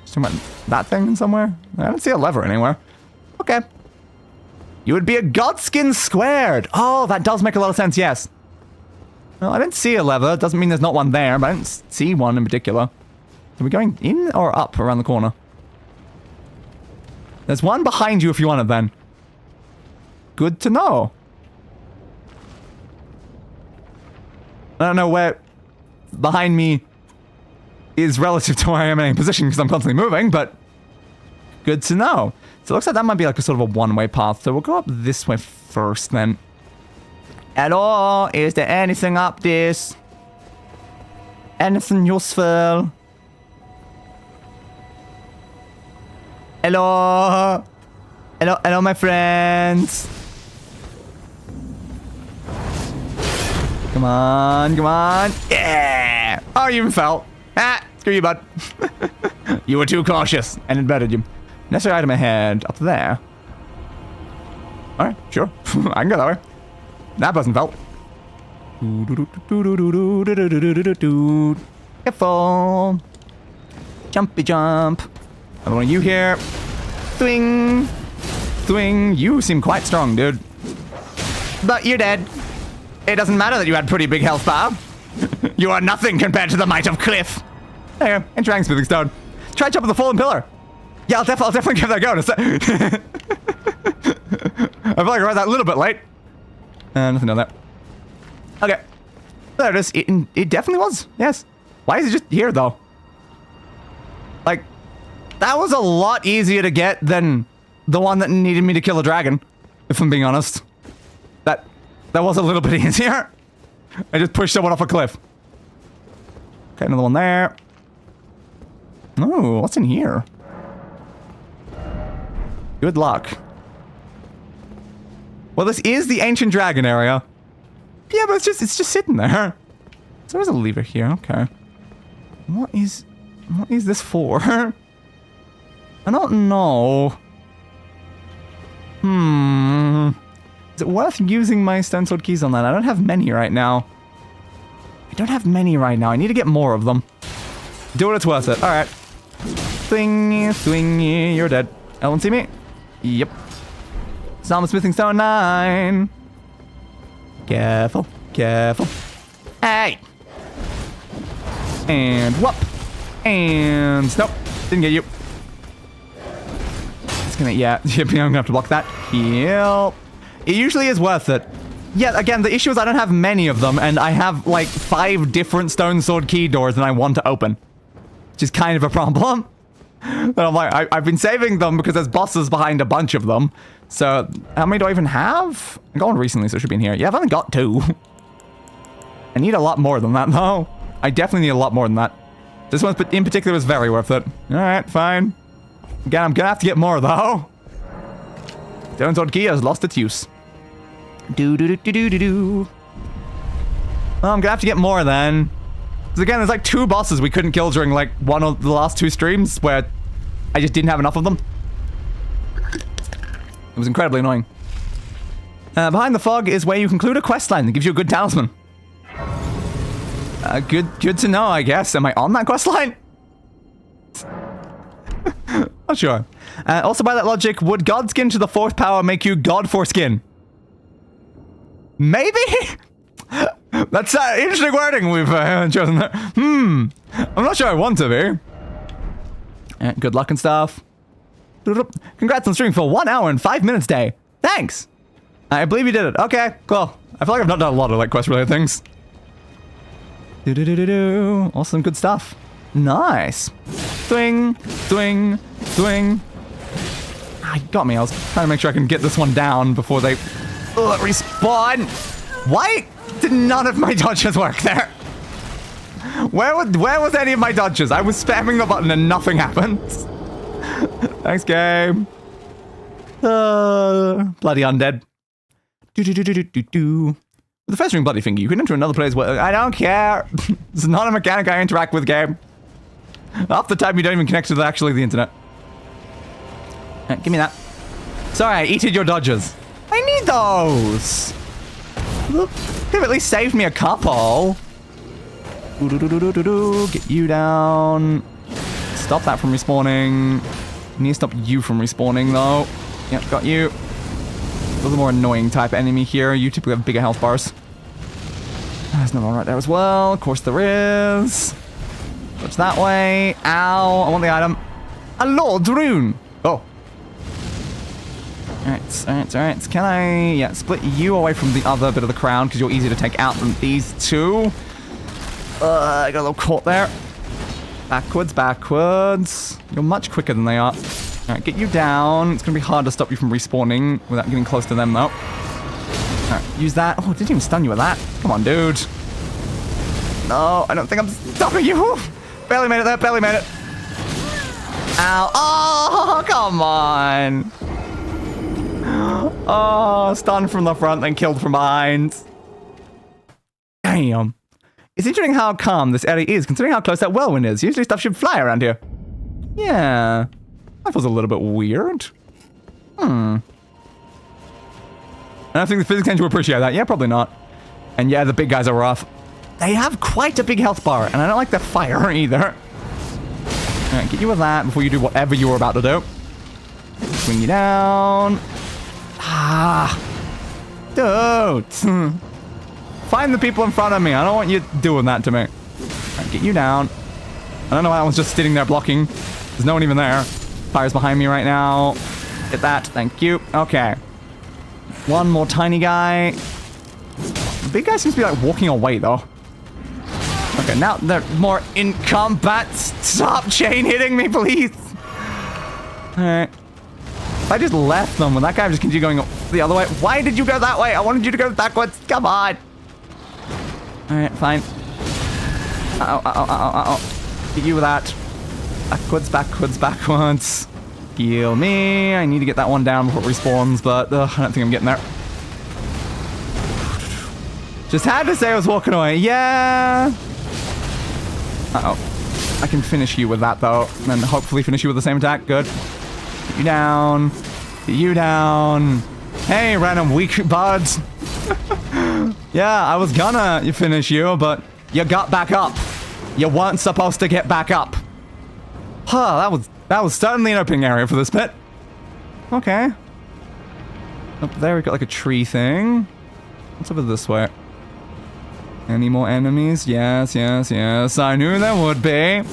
Talking about that thing somewhere? I don't see a lever anywhere. Okay. You would be a Godskin squared. Oh, that does make a lot of sense, yes. Well, I didn't see a lever. Doesn't mean there's not one there, but I didn't see one in particular. Are we going in or up around the corner? There's one behind you if you want it then. Good to know. I don't know where behind me is relative to where I am in any position because I'm constantly moving, but good to know. So it looks like that might be like a sort of a one-way path. So we'll go up this way first then. Hello? Is there anything up this? Anything useful? Hello? Hello, my friends. Come on, come on. Yeah! Oh, you even fell. Ah, screw you, bud. You were too cautious and embedded you. Necessary item ahead. Up there. Alright, sure. I can go that way. That person fell. Careful. Jumpy jump. Another one of you here. Swing. Swing. You seem quite strong, dude. But you're dead. It doesn't matter that you had pretty big health bar. You are nothing compared to the might of Cliff. There you go. And Dragon Smithing Stone. Try jumping the fallen pillar. Yeah, I'll definitely give that a go. I feel like I read that a little bit late. Nothing on that. Okay. There it is. It definitely was. Yes. Why is it just here, though? Like, that was a lot easier to get than the one that needed me to kill a dragon, if I'm being honest. That was a little bit easier. I just pushed someone off a cliff. Okay, another one there. Oh, what's in here? Good luck. Well, this is the Ancient Dragon area. Yeah, but it's just sitting there. So there's a lever here, okay. What is this for? I don't know. Is it worth using my stone sword keys on that? I don't have many right now. I need to get more of them. Do what it's worth it. Alright. Swingy, swingy. You're dead. Anyone see me? Yep. Psalm Smithing Stone 9. Careful. Careful. Hey! And whoop. And nope. Didn't get you. It's gonna, yeah. I'm gonna have to block that. Heal. It usually is worth it. Yeah, again, the issue is I don't have many of them, and I have, like, 5 different stone sword key doors that I want to open. Which is kind of a problem. And I'm like, I've been saving them because there's bosses behind a bunch of them. So, how many do I even have? I got one recently, so it should be in here. Yeah, I've only got 2. I need a lot more than that, though. I definitely need a lot more than that. This one in particular was very worth it. Alright, fine. Again, I'm gonna have to get more, though. Stone Sword Key has lost its use. Do-do-do-do-do-do-do. Well, I'm gonna have to get more, then. Because again, there's like 2 bosses we couldn't kill during, like, one of the last 2 streams where I just didn't have enough of them. It was incredibly annoying. Behind the fog is where you conclude a questline that gives you a good talisman. Good to know, I guess. Am I on that questline? Not sure. Also, by that logic, would Godskin to the 4th power make you God Foreskin? Maybe? That's interesting wording we've chosen there. I'm not sure I want to be. Good luck and stuff. Congrats on streaming for 1 hour and 5 minutes day. Thanks. I believe you did it. Okay, cool. I feel like I've not done a lot of like quest-related things. Awesome, good stuff. Nice. Swing, swing, swing. Ah, you got me. I was trying to make sure I can get this one down before they respawn. Why did none of my dodges work there? Where was any of my dodges? I was spamming the button and nothing happened. Thanks, game. Bloody undead. With the festering bloody finger, you can enter another place where I don't care. It's not a mechanic I interact with, game. Half the time you don't even connect to actually the internet. Give me that. Sorry, I eated your dodges. I need those. Could have at least saved me a couple. Get you down. Stop that from respawning. Need to stop you from respawning, though. Yep, got you. A little more annoying type enemy here. You typically have bigger health bars. There's another one right there as well. Of course there is. Touch that way. Ow. I want the item. A Lord's Rune. Oh. Alright. Can I, split you away from the other bit of the crown because you're easier to take out than these 2. I got a little caught there. Backwards. You're much quicker than they are. Alright, get you down. It's going to be hard to stop you from respawning without getting close to them, though. Alright, use that. Oh, didn't even stun you with that. Come on, dude. No, I don't think I'm stopping you. Barely made it there, barely made it. Ow. Oh, come on. Oh, stunned from the front, then killed from behind. Damn. It's interesting how calm this area is, considering how close that whirlwind is. Usually stuff should fly around here. Yeah. That was a little bit weird. I don't think the physics engine will appreciate that. Yeah, probably not. And yeah, the big guys are rough. They have quite a big health bar, and I don't like their fire either. Alright, get you with that before you do whatever you were about to do. Swing you down. Ah. Dude. Find the people in front of me. I don't want you doing that to me. Alright, get you down. I don't know why I was just sitting there blocking. There's no one even there. Fire's behind me right now. Get that. Thank you. Okay. One more tiny guy. The big guy seems to be like walking away though. Okay, now they're more in combat. Stop chain hitting me, please. Alright. If I just left them, when that guy just continue going the other way. Why did you go that way? I wanted you to go backwards. Come on. Alright, fine. Uh-oh. Get you with that. Backwards. Heal me. I need to get that one down before it respawns, but I don't think I'm getting there. Just had to say I was walking away. Yeah. Uh-oh. I can finish you with that, though. And then hopefully finish you with the same attack. Good. Get you down. Get you down. Hey, random weak buds. Yeah, I was gonna finish you, but you got back up. You weren't supposed to get back up. Huh, that was certainly an opening area for this bit. Okay. Up there we got like a tree thing. What's over this way? Any more enemies? Yes. I knew there would be.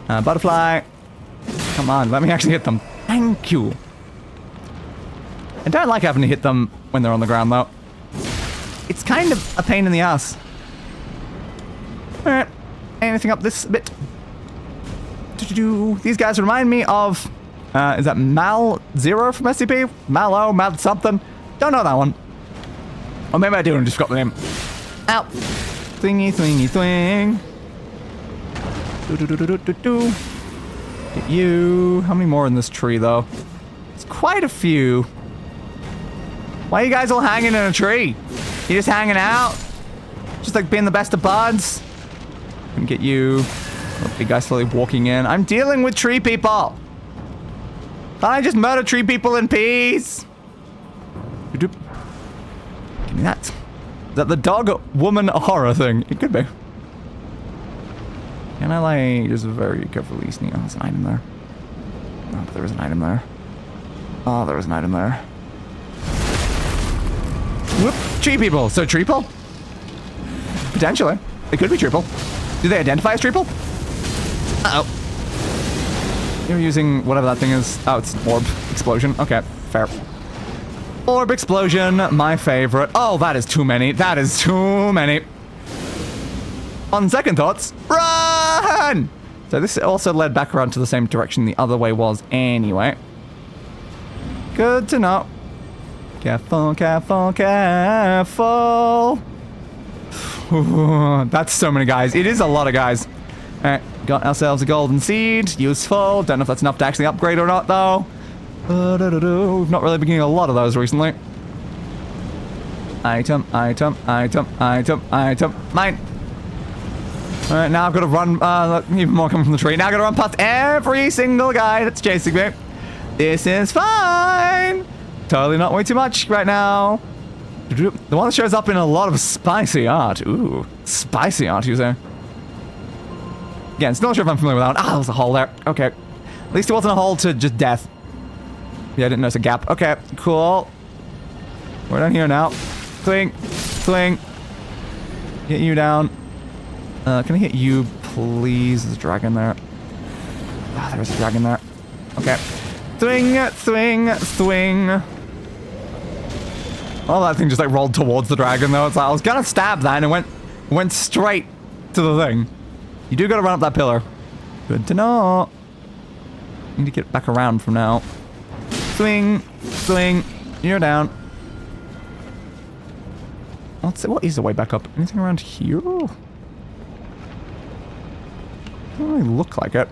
Butterfly. Come on, let me actually hit them. Thank you. I don't like having to hit them when they're on the ground, though. It's kind of a pain in the ass. Alright. Anything up this bit? These guys remind me of... is that Mal Zero from SCP? Malo, Mal something? Don't know that one. Or maybe I do and just forgot the name. Ow. Swingy. Get you. How many more in this tree, though? It's quite a few. Why are you guys all hanging in a tree? You just hanging out? Just like being the best of buds? Can get you. Oh, big guy slowly walking in. I'm dealing with tree people. Can't I just murder tree people in peace? Give me that. Is that the dog woman horror thing? It could be. Can I like just very carefully sneak? Oh, there's an item there. Oh, but there is an item there. Oh, there is an item there. Whoop! Tree people. So tree people? Potentially. They could be tree people. Do they identify as tree people? Uh-oh. You're using whatever that thing is. Oh, it's orb explosion. Okay, fair. Orb explosion, my favorite. Oh, that is too many. That is too many. On second thoughts, run! So this also led back around to the same direction the other way was anyway. Good to know. Careful, careful, careful. That's so many guys. It is a lot of guys. Alright, got ourselves a golden seed. Useful. Don't know if that's enough to actually upgrade or not, though. We've not really been getting a lot of those recently. Item, item, item, item, item. Mine. Alright, now I've got to run. Even more coming from the tree. Now I've got to run past every single guy that's chasing me. This is fine. Totally not way too much right now. The one that shows up in a lot of spicy art. Ooh, spicy art, you say? Again, still not sure if I'm familiar with that one. Ah, there's a hole there. Okay. At least it wasn't a hole to just death. Yeah, I didn't notice a gap. Okay, cool. We're down here now. Swing. Swing. Get you down. Can I hit you, please? There's a dragon there. Ah, there's a dragon there. Okay. Swing, swing, swing. Oh, that thing just like rolled towards the dragon though. It's like, I was gonna stab that and it went straight to the thing. You do gotta run up that pillar. Good to know. Need to get back around from now. Swing, swing. You're down. What is the way back up? Anything around here? Doesn't really look like it.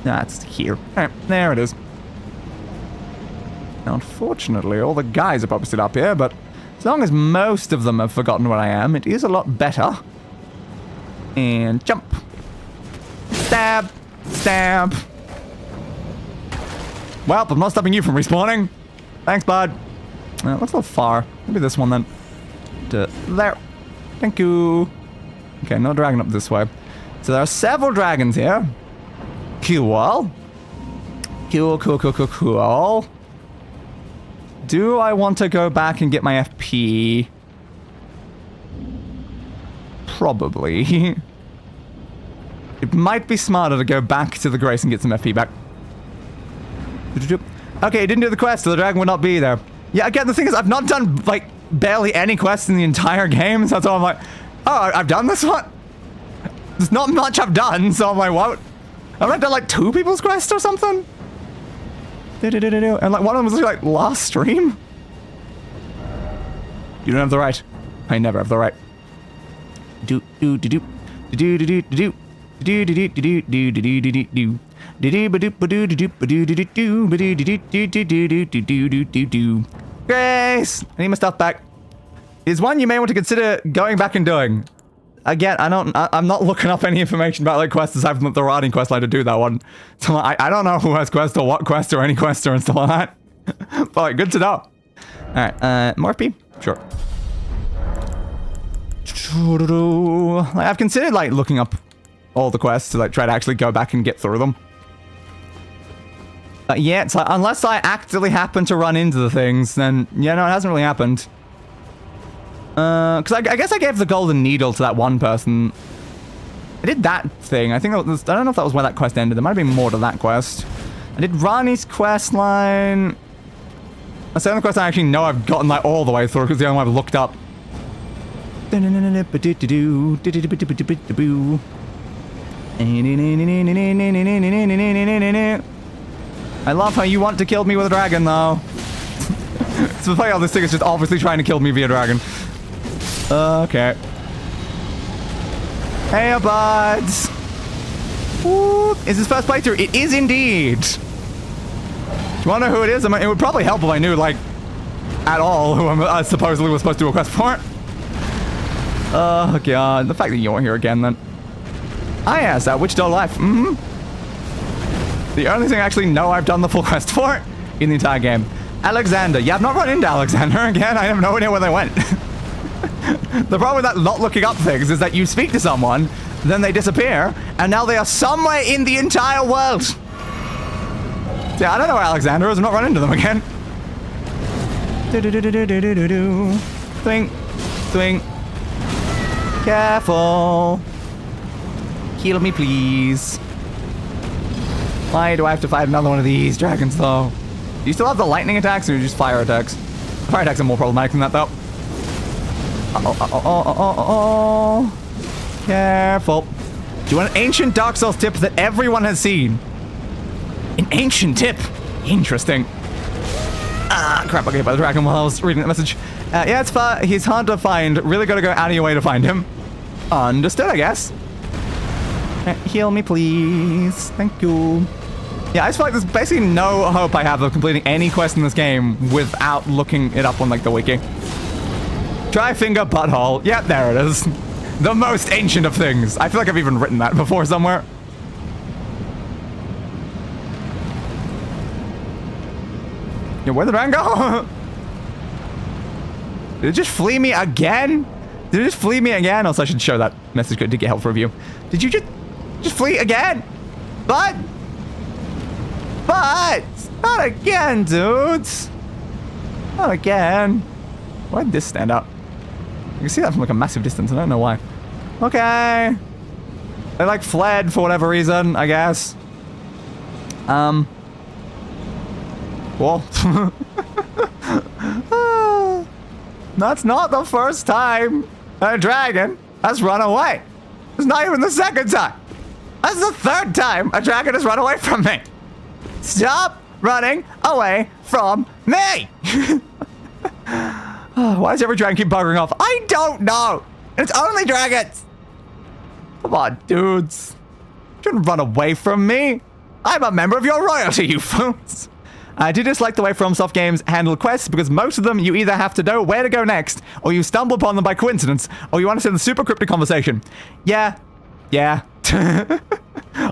Nah, it's here. Alright, there it is. Now, unfortunately, all the guys are posted up here, but as long as most of them have forgotten what I am, it is a lot better. And jump. Stab. Stab. Well, I'm not stopping you from respawning. Thanks, bud. Looks a little far. Maybe this one then. To there. Thank you. Okay, no dragon up this way. So there are several dragons here. Cool. Cool, cool, cool, cool, cool. Do I want to go back and get my FP? Probably. It might be smarter to go back to the Grace and get some FP back. Okay, didn't do the quest, so the dragon would not be there. Yeah, again, the thing is, I've not done, like, barely any quests in the entire game, so that's why I'm like, oh, I've done this one? There's not much I've done, so I'm like, what? Haven't I done, like, 2 people's quests or something? And, like, one of them was, like, last stream? You don't have the right. I never have the right. Grace! I need my stuff back. Is one you may want to consider going back and doing. Again, I'm not looking up any information about like quests aside from the Rotting quest line to do that one. So I don't know who has quest or what quest or any quest or stuff like that. But like, good to know. Alright, more FP? Sure. Like, I've considered like looking up all the quests to like try to actually go back and get through them. But yeah, it's like, unless I actively happen to run into the things, then yeah, no, it hasn't really happened. Because I guess I gave the golden needle to that one person. I did that thing. I think that was, I don't know if that was where that quest ended. There might have been more to that quest. I did Rani's quest line. That's the only quest I actually know I've gotten like all the way through because the only one I've looked up. I love how you want to kill me with a dragon though. It's funny how this thing is just obviously trying to kill me via dragon. Okay. Hey, buds. Ooh, is his first playthrough? It is indeed. Do you want to know who it is? I mean, it would probably help if I knew, like, at all who I supposedly was supposed to do a quest for. Oh, God. The fact that you're here again, then. I asked that Witch Doll Life. Mm-hmm. The only thing I actually know I've done the full quest for in the entire game. Alexander. Yeah, I've not run into Alexander again. I have no idea where they went. The problem with that not looking up things is that you speak to someone, then they disappear, and now they are somewhere in the entire world. Yeah, I don't know where Alexander is. I'm not running into them again. Swing. Swing. Careful. Heal me, please. Why do I have to fight another one of these dragons, though? Do you still have the lightning attacks, or just fire attacks? Fire attacks are more problematic than that, though. Uh-oh. Careful. Do you want an ancient Dark Souls tip that everyone has seen? An ancient tip? Interesting. Ah, crap, I got hit by the dragon while I was reading that message. Yeah, it's far. He's hard to find. Really gotta go out of your way to find him. Understood, I guess. Heal me, please. Thank you. Yeah, I just feel like there's basically no hope I have of completing any quest in this game without looking it up on, like, the wiki. Dry finger butthole. Yep, there it is. The most ancient of things. I feel like I've even written that before somewhere. Yeah, where'd the dragon go? Did it just flee me again? Did it just flee me again? Also, I should show that message to get help for review. Did you just flee again? But not again, dudes. Not again. Why did this stand up? You can see that from like a massive distance. I don't know why. Okay. They like fled for whatever reason, I guess. Well. That's not the first time a dragon has run away. It's not even the second time. That's the third time a dragon has run away from me. Stop running away from me. Why does every dragon keep buggering off? I don't know. It's only dragons. Come on, dudes. You shouldn't run away from me. I'm a member of your royalty, you fools. I do dislike the way FromSoft games handle quests because most of them you either have to know where to go next, or you stumble upon them by coincidence, or you understand the super cryptic conversation. Yeah.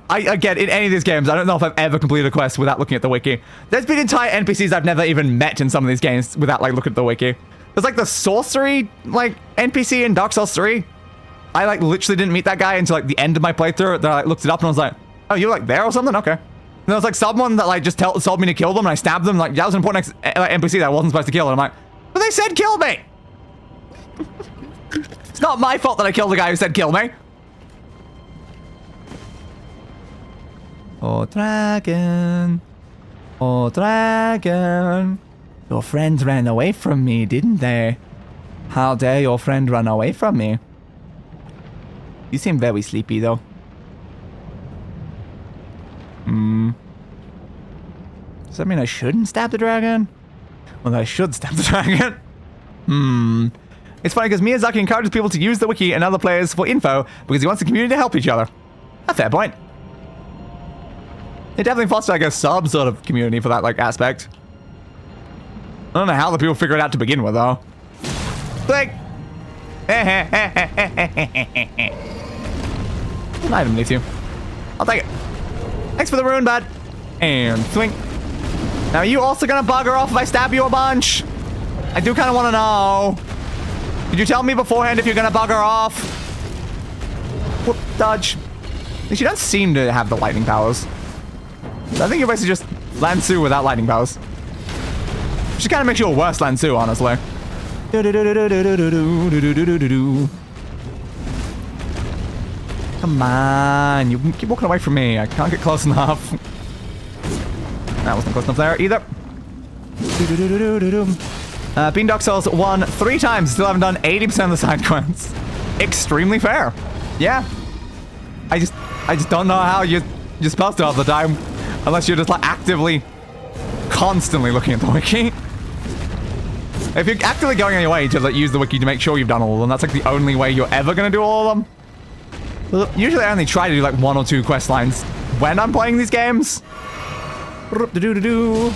Again, in any of these games, I don't know if I've ever completed a quest without looking at the wiki. There's been entire NPCs I've never even met in some of these games without, like, looking at the wiki. There's, like, the sorcery, like, NPC in Dark Souls 3. I, like, literally didn't meet that guy until, like, the end of my playthrough. Then I, like, looked it up and I was like, oh, you're, like, there or something? Okay. And there was, like, someone that, like, just told me to kill them, and I stabbed them. Like, that was an important NPC that I wasn't supposed to kill. And I'm like, but they said kill me! It's not my fault that I killed the guy who said kill me. Oh, dragon. Oh, dragon. Your friends ran away from me, didn't they? How dare your friend run away from me? You seem very sleepy, though. Does that mean I shouldn't stab the dragon? Well, I should stab the dragon. It's funny because Miyazaki encourages people to use the wiki and other players for info because he wants the community to help each other. A fair point. It definitely fosters, like, a some sort of community for that, like, aspect. I don't know how the people figure it out to begin with, though. Click! An item needs you. I'll take it. Thanks for the rune, bud. And swing. Now, are you also gonna bugger off if I stab you a bunch? I do kind of want to know. Did you tell me beforehand if you're gonna bugger off? Whoop, dodge. At least you don't seem to have the lightning powers. I think you're basically just Lansu without lightning powers. Which kind of makes you a worse Lansu, honestly. Come on, you keep walking away from me. I can't get close enough. That wasn't close enough there either. Been Dark Souls 1 3 times, still haven't done 80% of the side quests. Extremely fair. Yeah. I just don't know how you're supposed to all the time. Unless you're just, like, actively, constantly looking at the wiki. If you're actively going on your way to like, use the wiki to make sure you've done all of them, that's like the only way you're ever going to do all of them. Usually I only try to do like 1 or 2 quest lines when I'm playing these games. Because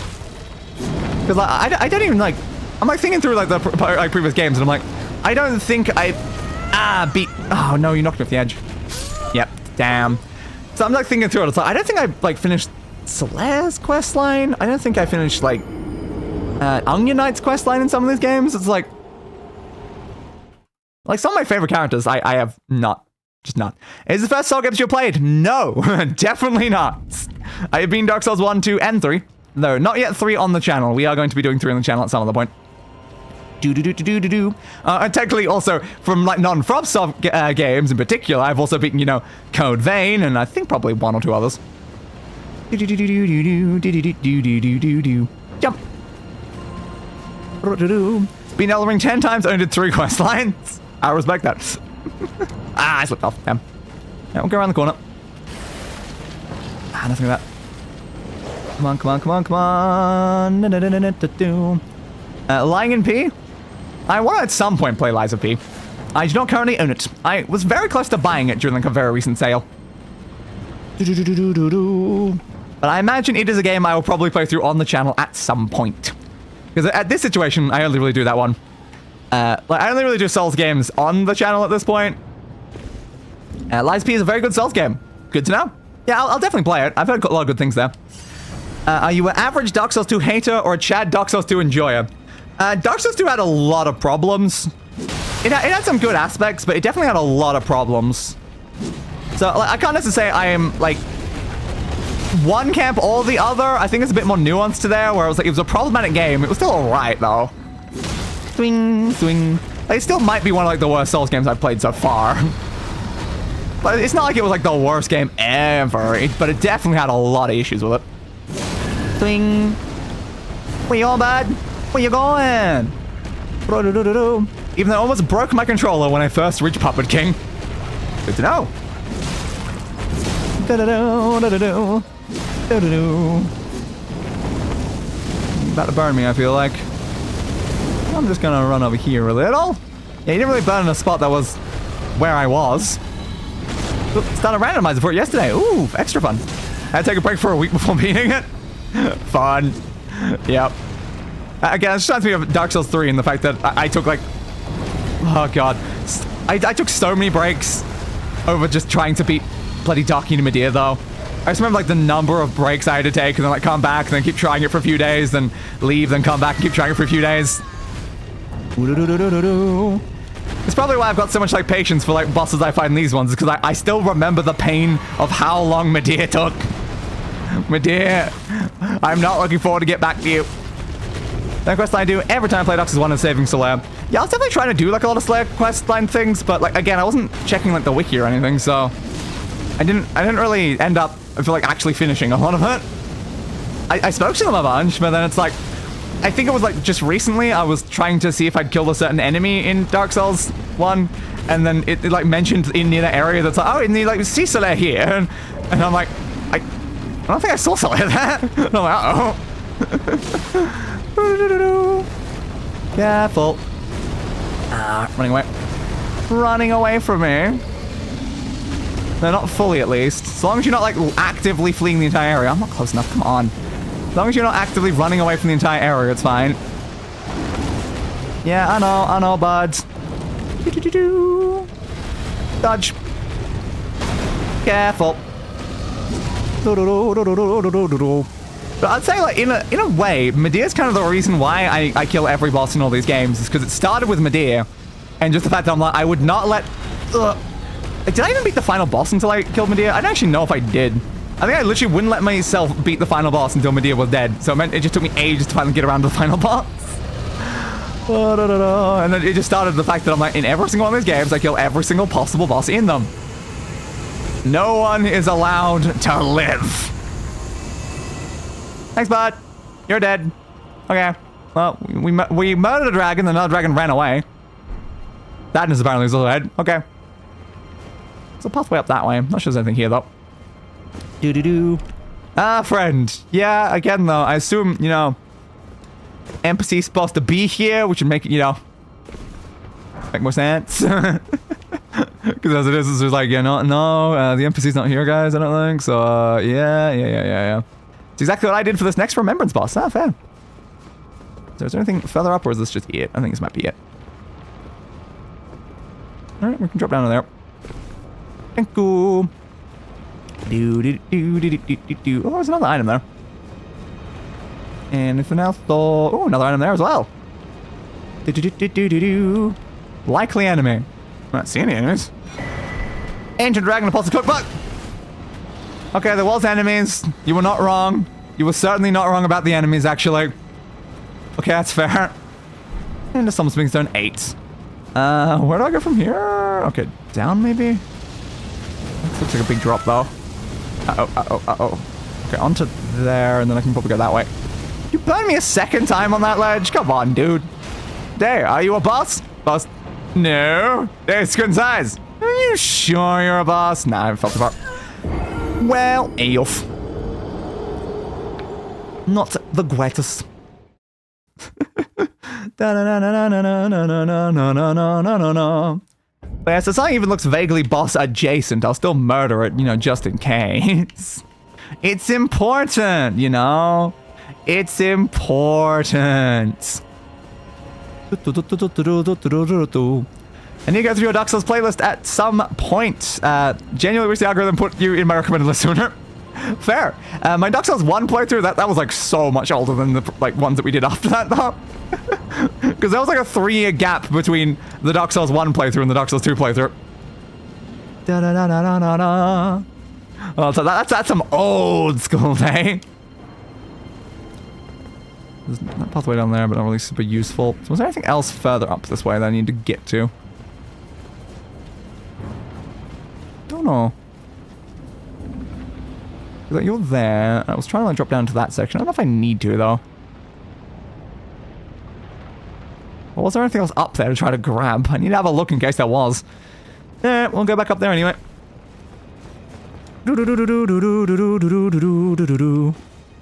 like, I don't even like... I'm like thinking through like the previous games and I'm like, I don't think I... beat... Oh no, you knocked me off the edge. Yep, damn. So I'm like thinking through it. It's like, I don't think I like finished Solare's quest line. I don't think I finished like Onion Knight's quest line in some of these games. It's like some of my favorite characters I have not. Just not. Is the first Soul games you played? No, definitely not. I have been Dark Souls 1, 2, and 3. No, not yet 3 on the channel. We are going to be doing 3 on the channel at some other point. And technically also from like non-FromSoft games in particular, I've also beaten, you know, Code Vein and I think probably 1 or 2 others. Jump. Been Elden Ring 10 times, only did 3 quest lines. I respect that. I slipped off. Damn. Yeah, we'll go around the corner. Nothing like that. Come on, come on, come on, come on. Lying in P? I want to at some point play Lies of P. I do not currently own it. I was very close to buying it during like a very recent sale. But I imagine it is a game I will probably play through on the channel at some point. Because at this situation, I only really do that one. Like I only really do Souls games on the channel at this point. Lies P is a very good Souls game. Good to know. Yeah, I'll definitely play it. I've heard a lot of good things there. Are you an average Dark Souls 2 hater or a Chad Dark Souls 2 enjoyer? Dark Souls 2 had a lot of problems. It had some good aspects, but it definitely had a lot of problems. So like, I can't necessarily say I am like one camp or the other. I think it's a bit more nuanced to there, where it was like it was a problematic game. It was still alright though. Swing, swing. Like, it still might be one of like the worst Souls games I've played so far. But it's not like it was like the worst game ever. But it definitely had a lot of issues with it. Swing. Where you going, bud? Where you going? Even though I almost broke my controller when I first reached Puppet King. Good to know. About to burn me, I feel like. I'm just gonna run over here a little. Yeah, you didn't really burn in a spot that was where I was. Started randomizer for it yesterday. Ooh, extra fun. I had to take a break for a week before beating it. Fun. Yep. Again, it just reminds me of Dark Souls 3 and the fact that I took like... Oh god. I took so many breaks over just trying to beat bloody Dark Medea though. I just remember like the number of breaks I had to take and then like come back and then keep trying it for a few days, then leave, then come back and keep trying it for a few days. It's probably why I've got so much like patience for like bosses I find in these ones, because I still remember the pain of how long Medea took. Medea, I'm not looking forward to get back to you. That quest line I do every time I play Dark Souls 1 and saving Solaire. Yeah, I was definitely trying to do like a lot of Solaire quest line things, but like again, I wasn't checking like the wiki or anything, so I didn't really end up, I feel like, actually finishing a lot of it. I spoke to them a bunch, but then it's like, I think it was like just recently I was trying to see if I'd killed a certain enemy in Dark Souls 1, and then it like mentioned in near that area that's like, oh, and you like see Solaire here, and I'm like, I don't think I saw Solaire there. And I'm like, uh-oh. Careful. Running away. Running away from me. No, not fully at least. As long as you're not like actively fleeing the entire area. I'm not close enough, come on. As long as you're not actively running away from the entire area, it's fine. Yeah, I know, buds. Dodge. Careful. But I'd say, like, in a way, Medea's kind of the reason why I kill every boss in all these games, is because it started with Medea, and just the fact that I'm like, I would not let... Did I even beat the final boss until I killed Medea? I don't actually know if I did. I think I literally wouldn't let myself beat the final boss until Medea was dead. So it just took me ages to finally get around to the final boss. And then it just started the fact that I'm like, in every single one of these games, I kill every single possible boss in them. No one is allowed to live. Thanks, bud. You're dead. Okay. Well, we murdered a dragon, then another dragon ran away. That is apparently still dead. Okay. There's a pathway up that way. Not sure there's anything here, though. Friend. Yeah, again, though, I assume, you know, NPC's supposed to be here, which would make it, you know, make more sense. Because as it is, it's just like, yeah, the NPC's not here, guys, I don't think. So, yeah. It's exactly what I did for this next Remembrance boss. Ah, fair. So is there anything further up, or is this just it? I think this might be it. Alright, we can drop down to there. Thank you. Oh, there's another item there. Anything else? Oh, another item there as well. Likely enemy. I'm not seeing any enemies. Ancient Dragon Pulse Cookbook. Okay, there was enemies. You were not wrong. You were certainly not wrong about the enemies, actually. Okay, that's fair. And the Summon Swing Stone 8. Where do I go from here? Okay, down maybe? This looks like a big drop, though. Uh-oh. Okay, onto there, and then I can probably go that way. You burned me a second time on that ledge? Come on, dude. There, are you a boss? Boss? No. Hey, Squint Eyes. Are you sure you're a boss? Nah, I felt the part. Well, Eof. Not the greatest. But yeah, so something even looks vaguely boss adjacent. I'll still murder it, you know, just in case. It's important, you know? It's important. I need to go through your Dark Souls playlist at some point. Genuinely wish the algorithm put you in my recommended list sooner. Fair. My Dark Souls 1 playthrough, that was like so much older than the like ones that we did after that, though. Because there was like a 3-year gap between the Dark Souls 1 playthrough and the Dark Souls 2 playthrough. Oh, so that's some old school, eh? There's that pathway down there, but not really super useful. So was there anything else further up this way that I need to get to? Don't know. Like, you're there. I was trying to like drop down to that section. I don't know if I need to, though. Or was there anything else up there to try to grab? I need to have a look in case there was. We'll go back up there anyway. No,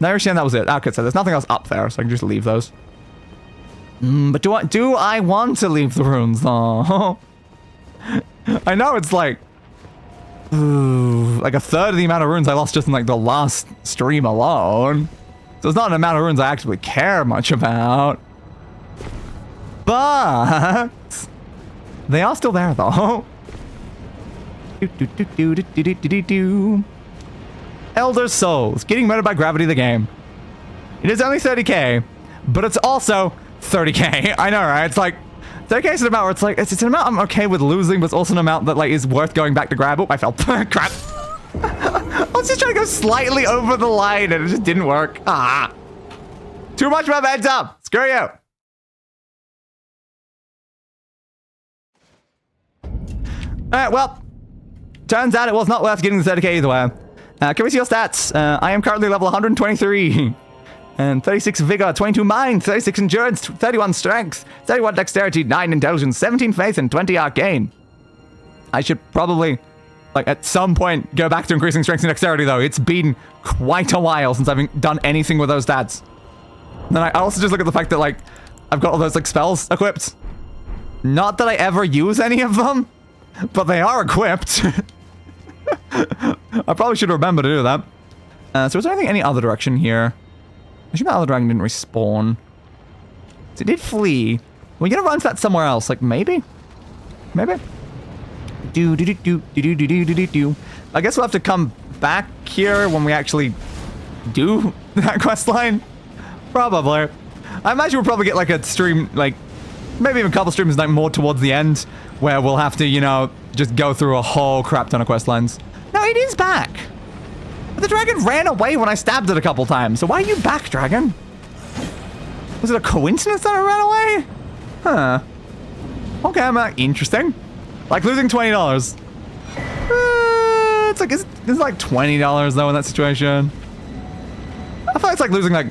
you're saying that was it. Okay, so there's nothing else up there, so I can just leave those. But do I want to leave the runes, though? I know it's like... like a third of the amount of runes I lost just in like the last stream alone. So it's not an amount of runes I actually care much about. But... they are still there, though. Elder Souls, getting murdered by gravity the game. It is only 30k, but it's also 30k. I know, right? It's like 30k is an amount where it's like it's an amount I'm okay with losing, but it's also an amount that like is worth going back to grab. Oh, I fell. Crap. I was just trying to go slightly over the line and it just didn't work. Ah. Too much of a heads up. Screw you. Alright, well, turns out it was not worth getting the 30k either way. Can we see your stats? I am currently level 123. And 36 vigor, 22 mind, 36 endurance, 31 strength, 31 dexterity, 9 intelligence, 17 faith, and 20 arcane. I should probably, like, at some point go back to increasing strength and dexterity, though. It's been quite a while since I've done anything with those stats. And then I also just look at the fact that, like, I've got all those, like, spells equipped. Not that I ever use any of them, but they are equipped. I probably should remember to do that. So is there anything any other direction here? I assume that other dragon didn't respawn. So it did flee. We're gonna run to that somewhere else. Like, maybe? Maybe? I guess we'll have to come back here when we actually do that quest line. Probably. I imagine we'll probably get like a stream, like, maybe even a couple streams like more towards the end, where we'll have to, you know, just go through a whole crap ton of quest lines. No, it is back. But the dragon ran away when I stabbed it a couple times. So why are you back, dragon? Was it a coincidence that it ran away? Huh. Okay, I'm interesting. Like losing $20. It's like $20 though in that situation. I thought it's like losing like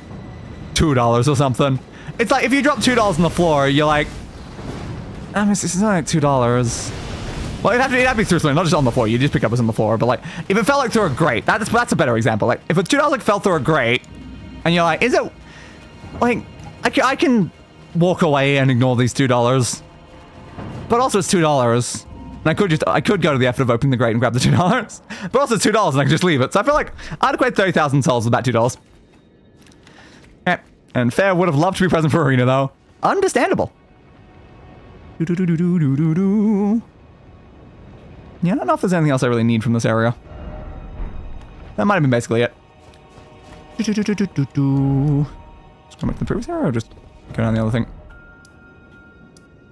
$2 or something. It's like if you drop $2 on the floor, you're like, I mean, it's not like $2. Well, it'd have to be through something, not just on the floor. You just pick up what's on the floor. But like, if it fell like through a grate, that's a better example. Like, if a $2 like fell through a grate, and you're like, is it like I can walk away and ignore these $2. But also it's $2. And I could go to the effort of opening the grate and grab the $2. But also it's $2 and I can just leave it. So I feel like I'd equate 30,000 souls with about $2. Okay. And Fair would have loved to be present for Arena though. Understandable. Yeah, I don't know if there's anything else I really need from this area. That might have been basically it. Just gonna make the previous area or just go down the other thing?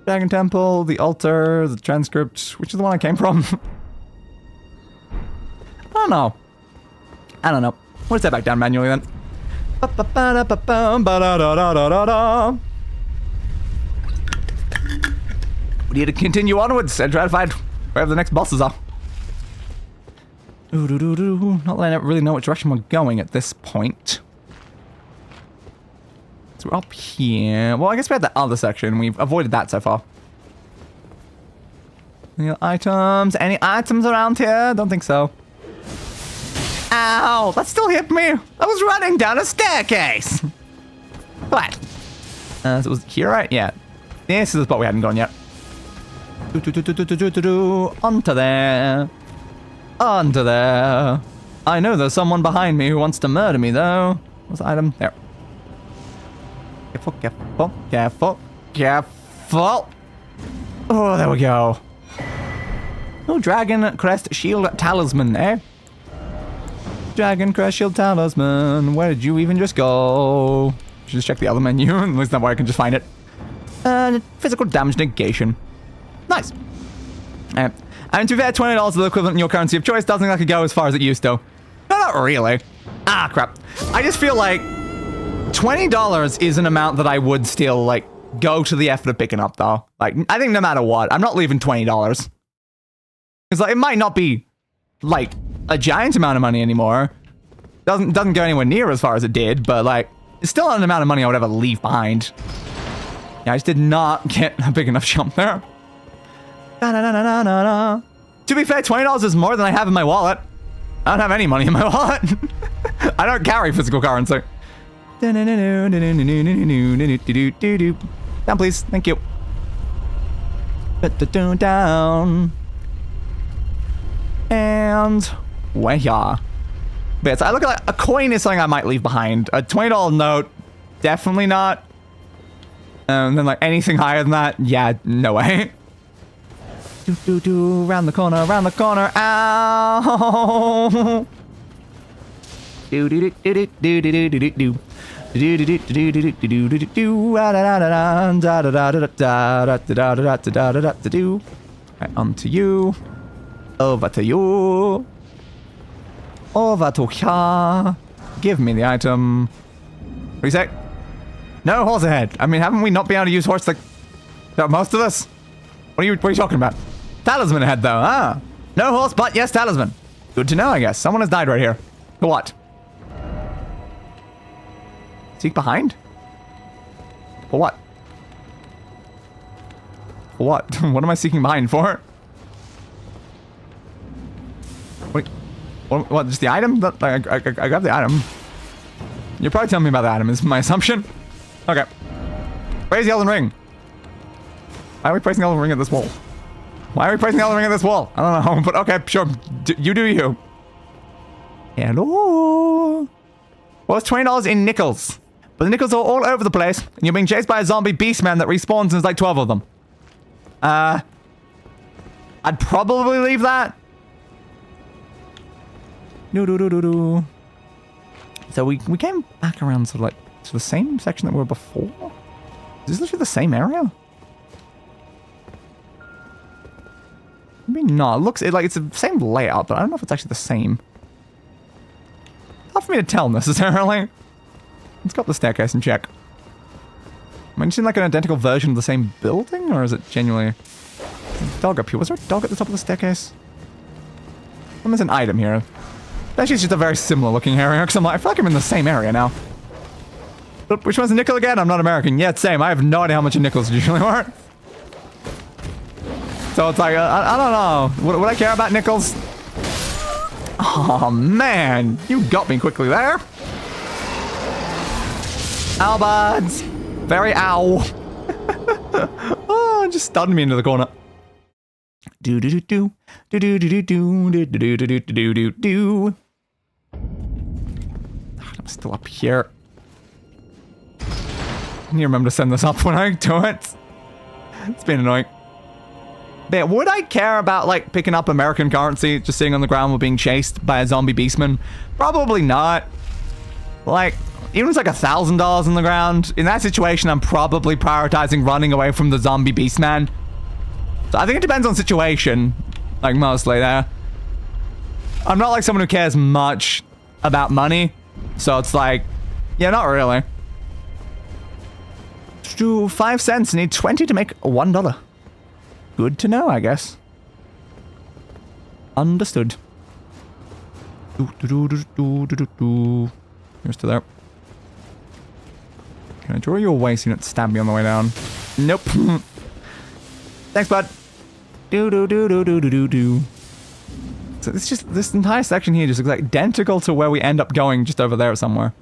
Dragon Temple, the altar, the transcript, which is the one I came from. I don't know. We'll step back down manually then. We need to continue onwards and try to find wherever the next bosses are. Not letting it really know which direction we're going at this point. So we're up here. Well, I guess we had the other section. We've avoided that so far. Any items? Any items around here? Don't think so. Ow! That still hit me! I was running down a staircase! What? So it was here, right? Yeah. This is the spot we hadn't gone yet. Onto there. Onto there. I know there's someone behind me who wants to murder me, though. What's the item? There. Careful, careful, careful, careful. Oh, there we go. Oh, Dragon Crest Shield Talisman, eh? Dragon Crest Shield Talisman. Where did you even just go? Should just check the other menu. At least that way I can just find it. Physical damage negation. Nice. And to be fair, $20 is the equivalent in your currency of choice. Doesn't like it go as far as it used to. No, not really. Ah, crap. I just feel like $20 is an amount that I would still, like, go to the effort of picking up, though. Like, I think no matter what, I'm not leaving $20. Because, like, it might not be, like, a giant amount of money anymore. Doesn't go anywhere near as far as it did, but, like, it's still not an amount of money I would ever leave behind. Yeah, I just did not get a big enough jump there. To be fair, $20 is more than I have in my wallet. I don't have any money in my wallet. I don't carry physical currency. Down, please. Thank you. Down. And we're here. But I look at like a coin is something I might leave behind. A $20 note, definitely not. And then like anything higher than that, yeah, no way. Round the corner, round the corner. Ow! Right, onto you. Over to you. Over to here. Give me the item. What do you say? No horse ahead. I mean, haven't we not been able to use horse like most of this? What are you talking about? Talisman ahead though. Ah. No horse, but yes, talisman. Good to know, I guess. Someone has died right here. For what? Seek behind? For what? For what? What am I seeking behind for? Wait. What? Just the item? I grabbed the item. You're probably telling me about the item, is my assumption. Okay. Raise the Elden Ring. Why are we placing the Elden Ring at this wall? Why are we placing the Elden Ring at this wall? I don't know, but okay, sure. You do you. Hello. Well, it's $20 in nickels. But the nickels are all over the place, and you're being chased by a zombie beast man that respawns and there's like 12 of them. I'd probably leave that. So we came back around to like to the same section that we were before. Is this literally the same area? Maybe not. It looks like it's the same layout, but I don't know if it's actually the same. Hard for me to tell necessarily. Let's go up the staircase and check. Am I just in like an identical version of the same building, or is it genuinely dog up here? Was there a dog at the top of the staircase? There's an item here. Actually, it's just a very similar looking area, because I feel like I'm in the same area now. But which one's a nickel again? I'm not American. Yeah, it's same. I have no idea how much a nickel's usually worth. So it's like, I don't know. Would I care about nickels? Oh, man. You got me quickly there. Ow, buds. Very ow. Oh, it just stunned me into the corner. Do do do do do do do do do do do do do do do. I'm still up here. I need to remember to send this up when I do it. It's been annoying. But would I care about, like, picking up American currency just sitting on the ground while being chased by a zombie beastman? Probably not. Like, even if it's like $1,000 on the ground, in that situation, I'm probably prioritizing running away from the zombie beastman. So I think it depends on situation, like, mostly there. I'm not like someone who cares much about money, so it's like, yeah, not really. Do 5 cents, need 20 to make $1. Good to know, I guess. Understood. You're still there. Can I draw you away so you don't stab me on the way down? Nope. Thanks, bud. Do. So it's just, this entire section here just looks like identical to where we end up going just over there somewhere.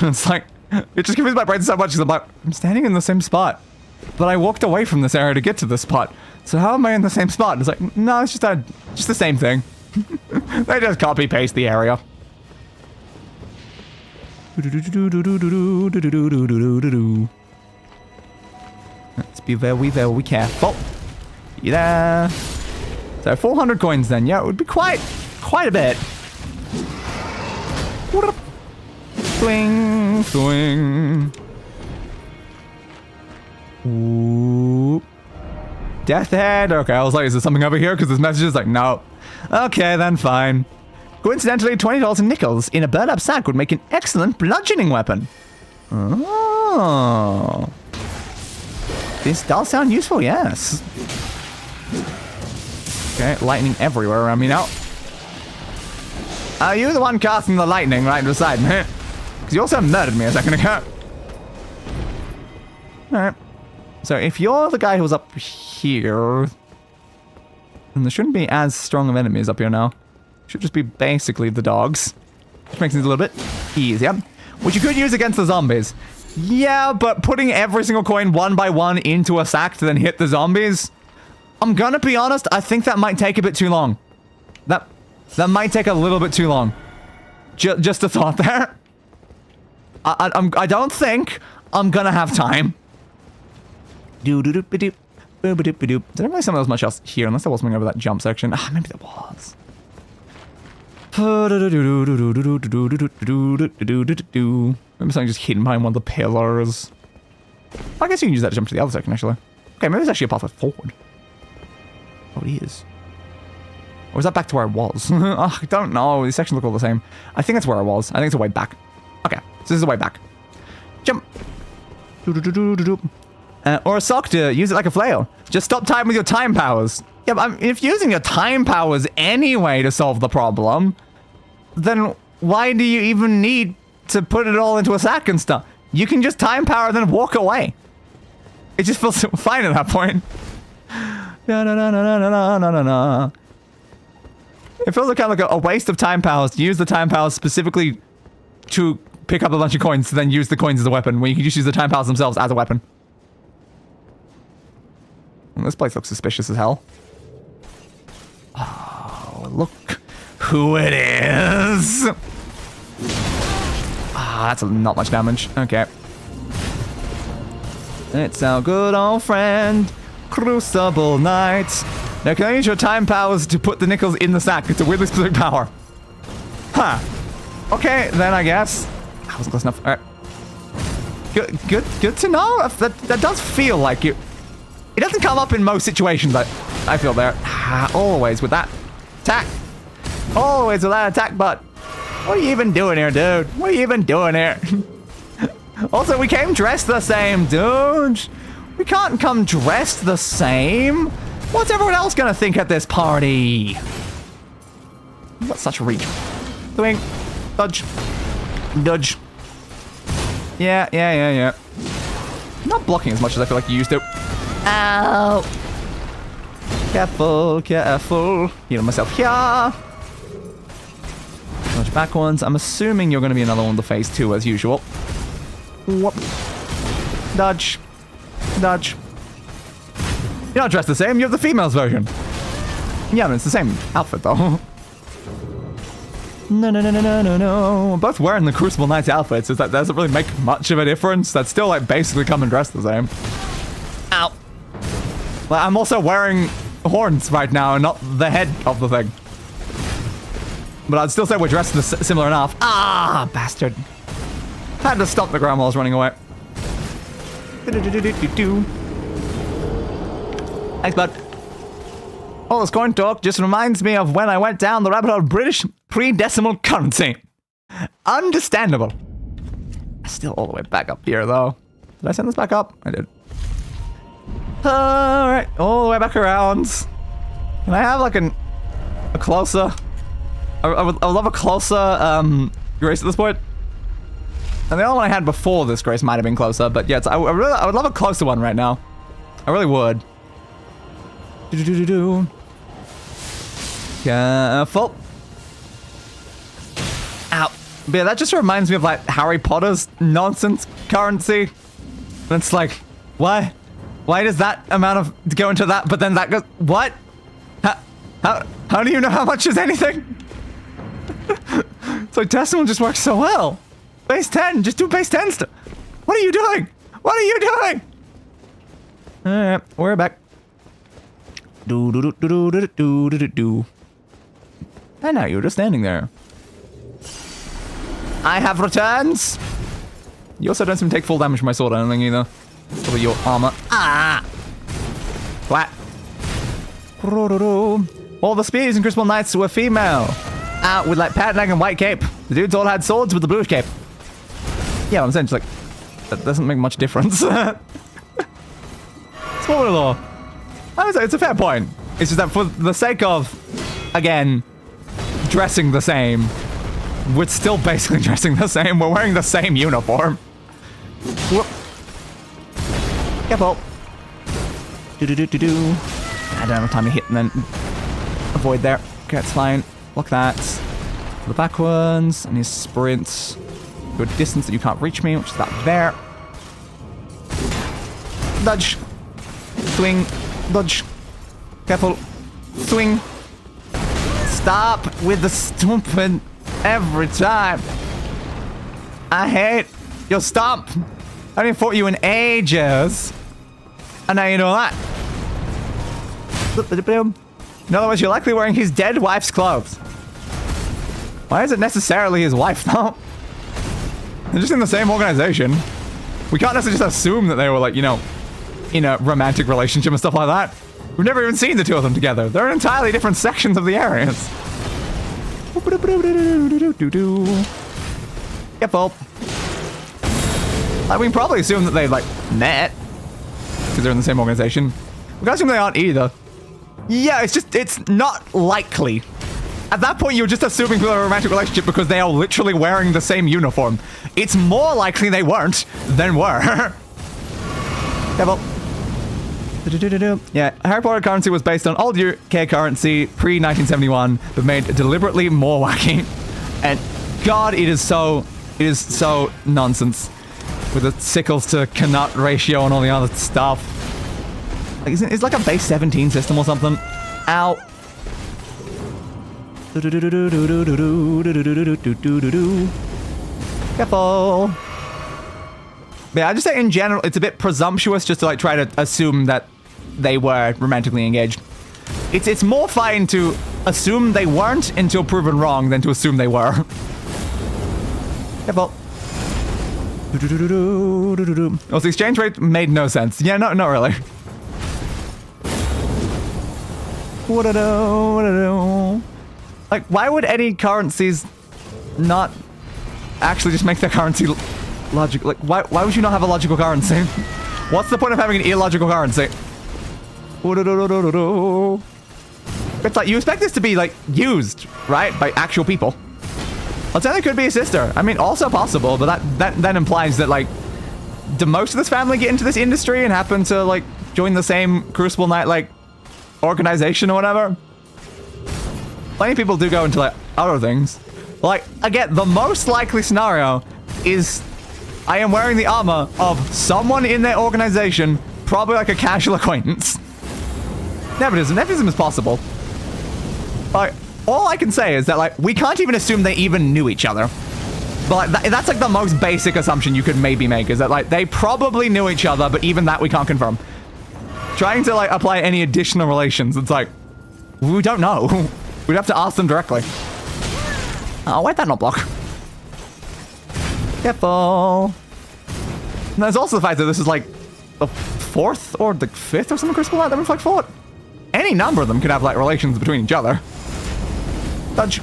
It's like, it just confuses my brain so much because I'm like, I'm standing in the same spot, but I walked away from this area to get to this spot. So how am I in the same spot? And it's like, no, it's just the same thing. They just copy paste the area. Let's be very, very careful. Yeah. So 400 coins then. Yeah, it would be quite a bit. Swing, swing. Ooh. Death head. Okay, I was like, is there something over here? Because this message is like, no. Okay, then fine. Coincidentally, $20 in nickels in a burn-up sack would make an excellent bludgeoning weapon. Oh. This does sound useful, yes. Okay, lightning everywhere around me now. Are you the one casting the lightning right beside me? Because you also murdered me a second ago. Alright. So if you're the guy who was up here, then there shouldn't be as strong of enemies up here now. Should just be basically the dogs. Which makes it a little bit easier. Which you could use against the zombies. Yeah, but putting every single coin one by one into a sack to then hit the zombies, I'm gonna be honest, I think that might take a bit too long. That might take a little bit too long. Just a thought there. I don't think I'm gonna have time. Did I really summon much else here? Unless there was something over that jump section. Ah, maybe there was. Maybe something just hidden behind one of the pillars. I guess you can use that to jump to the other section, actually. Okay, maybe there's actually a pathway forward. Oh, it is. Or is that back to where I was? Oh, I don't know. These sections look all the same. I think that's where I was. I think it's a way back. Okay, so this is a way back. Jump. Or a sock to use it like a flail. Just stop time with your time powers. Yeah, but if using your time powers anyway to solve the problem, then why do you even need to put it all into a sack and stuff? You can just time power and then walk away. It just feels fine at that point. It feels like kind of like a waste of time powers to use the time powers specifically to pick up a bunch of coins to then use the coins as a weapon, when you can just use the time powers themselves as a weapon. And this place looks suspicious as hell. Oh, look who it is. Ah, that's not much damage. Okay. It's our good old friend, Crucible Knight. Now, can I use your time powers to put the nickels in the sack? It's a weirdly specific power. Huh. Okay, then I guess. That wasn't close enough. All right. Good to know. That does feel like it. It doesn't come up in most situations, but I feel there. Always with that attack. Always with that attack, but what are you even doing here, dude? What are you even doing here? Also, we came dressed the same, dude. We can't come dressed the same. What's everyone else gonna think at this party? What's such a reach? Doing. Dodge. Dodge. Yeah. Not blocking as much as I feel like you used to. Ow. Careful. Heal myself here. Dodge backwards. I'm assuming you're gonna be another one to phase 2 as usual. Whoop. Dodge. Dodge. You're not dressed the same, you have the females version. Yeah, but it's the same outfit though. No. Both wearing the Crucible Knights outfits, is that doesn't really make much of a difference. That's still like basically come and dressed the same. Ow. Well, I'm also wearing horns right now and not the head of the thing. But I'd still say we're dressed similar enough. Ah, bastard. Had to stomp the ground while I was running away. Thanks, bud. All this coin talk just reminds me of when I went down the rabbit hole of British pre-decimal currency. Understandable. Still all the way back up here, though. Did I send this back up? I did. Alright, all the way back around. Can I have, like, a closer... I would love a closer, grace at this point. And the other one I had before this grace might have been closer, but yeah, I would love a closer one right now. I really would. Careful. Ow. But yeah, that just reminds me of like Harry Potter's nonsense currency. And it's like, why? Why does that amount of go into that, but then that goes, what? How do you know how much is anything? So decimal just works so well. Base 10, just do base 10 stuff. What are you doing? What are you doing? Alright, we're back. And now you're just standing there. I have returns. You also don't seem to take full damage from my sword, I don't think either. Probably your armor. Ah! Flat. All the spears in Crucible Knights were female. Out with like pat neck and white cape. The dudes all had swords with the bluish cape. Yeah, I'm saying it's like that doesn't make much difference. Spoiler law. I would say it's a fair point. It's just that for the sake of, again, dressing the same, we're still basically dressing the same. We're wearing the same uniform. Whoop. Careful. I don't have time to hit and then avoid there. Okay, that's fine. Block that. The back ones. I need to sprint to a distance that you can't reach me, which is that there. Dodge. Swing. Dodge. Careful. Swing. Stop with the stomping every time. I hate your stomp. I haven't fought you in ages. And now you know that. In other words, you're likely wearing his dead wife's clothes. Why is it necessarily his wife, though? They're just in the same organization. We can't necessarily just assume that they were, like, you know, in a romantic relationship and stuff like that. We've never even seen the two of them together. They're in entirely different sections of the areas. Careful. Like, we can probably assume that they, like, met. Because they're in the same organization. We can't assume they aren't either. Yeah, it's not likely. At that point, you're just assuming they're a romantic relationship because they are literally wearing the same uniform. It's more likely they weren't than were. Careful. Yeah, Harry Potter currency was based on old UK currency pre-1971, but made deliberately more wacky. And God, it is so nonsense. With the sickles to Knut ratio and all the other stuff. Like, it's like a base 17 system or something. Ow. Careful. But yeah, I just say in general, it's a bit presumptuous just to like try to assume that they were romantically engaged. It's more fine to assume they weren't until proven wrong than to assume they were. Careful. Oh, the exchange rate made no sense. Yeah, not really. Like, why would any currencies not actually just make their currency logical? Like, why would you not have a logical currency? What's the point of having an illogical currency? It's like, you expect this to be, like, used, right? By actual people. Let's say they could be a sister. I mean, also possible, but that then implies that, like, do most of this family get into this industry and happen to, like, join the same Crucible Knight, like, organization or whatever? Plenty of people do go into, like, other things. Like, again, the most likely scenario is I am wearing the armor of someone in their organization, probably like a casual acquaintance. Nepotism. Nepotism is possible. But all I can say is that, like, we can't even assume they even knew each other. But like, that's like the most basic assumption you could maybe make, is that like they probably knew each other, but even that we can't confirm. Trying to like apply any additional relations, it's like, we don't know. We'd have to ask them directly. Oh, why'd that not block? Careful. And there's also the fact that this is like the 4th or the 5th or something Crucible Knight that reflect forward. Any number of them could have like relations between each other. Dodge.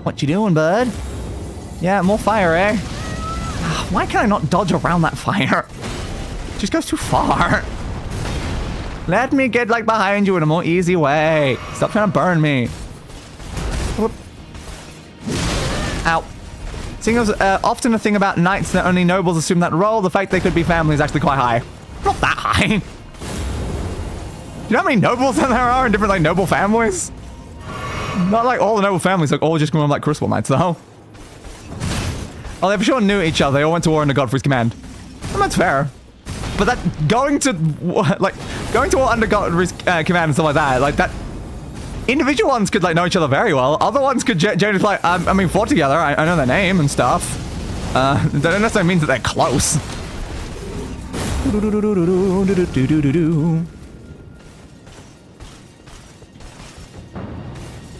What you doing, bud? Yeah, more fire, eh? Why can I not dodge around that fire? It just goes too far. Let me get like behind you in a more easy way. Stop trying to burn me. Whoop. Ow. Seeing as often a thing about knights that only nobles assume that role, the fact they could be family is actually quite high. Not that high. Do you know how many nobles there are in different like noble families? Not like all the noble families like all just come on like Crucible Knights though. Oh, they for sure knew each other. They all went to war under Godfrey's command. And that's fair. But that going to war under Godfrey's command and stuff like that, individual ones could like know each other very well. Other ones could generally like, I mean, fought together. I know their name and stuff. That don't necessarily mean that they're close.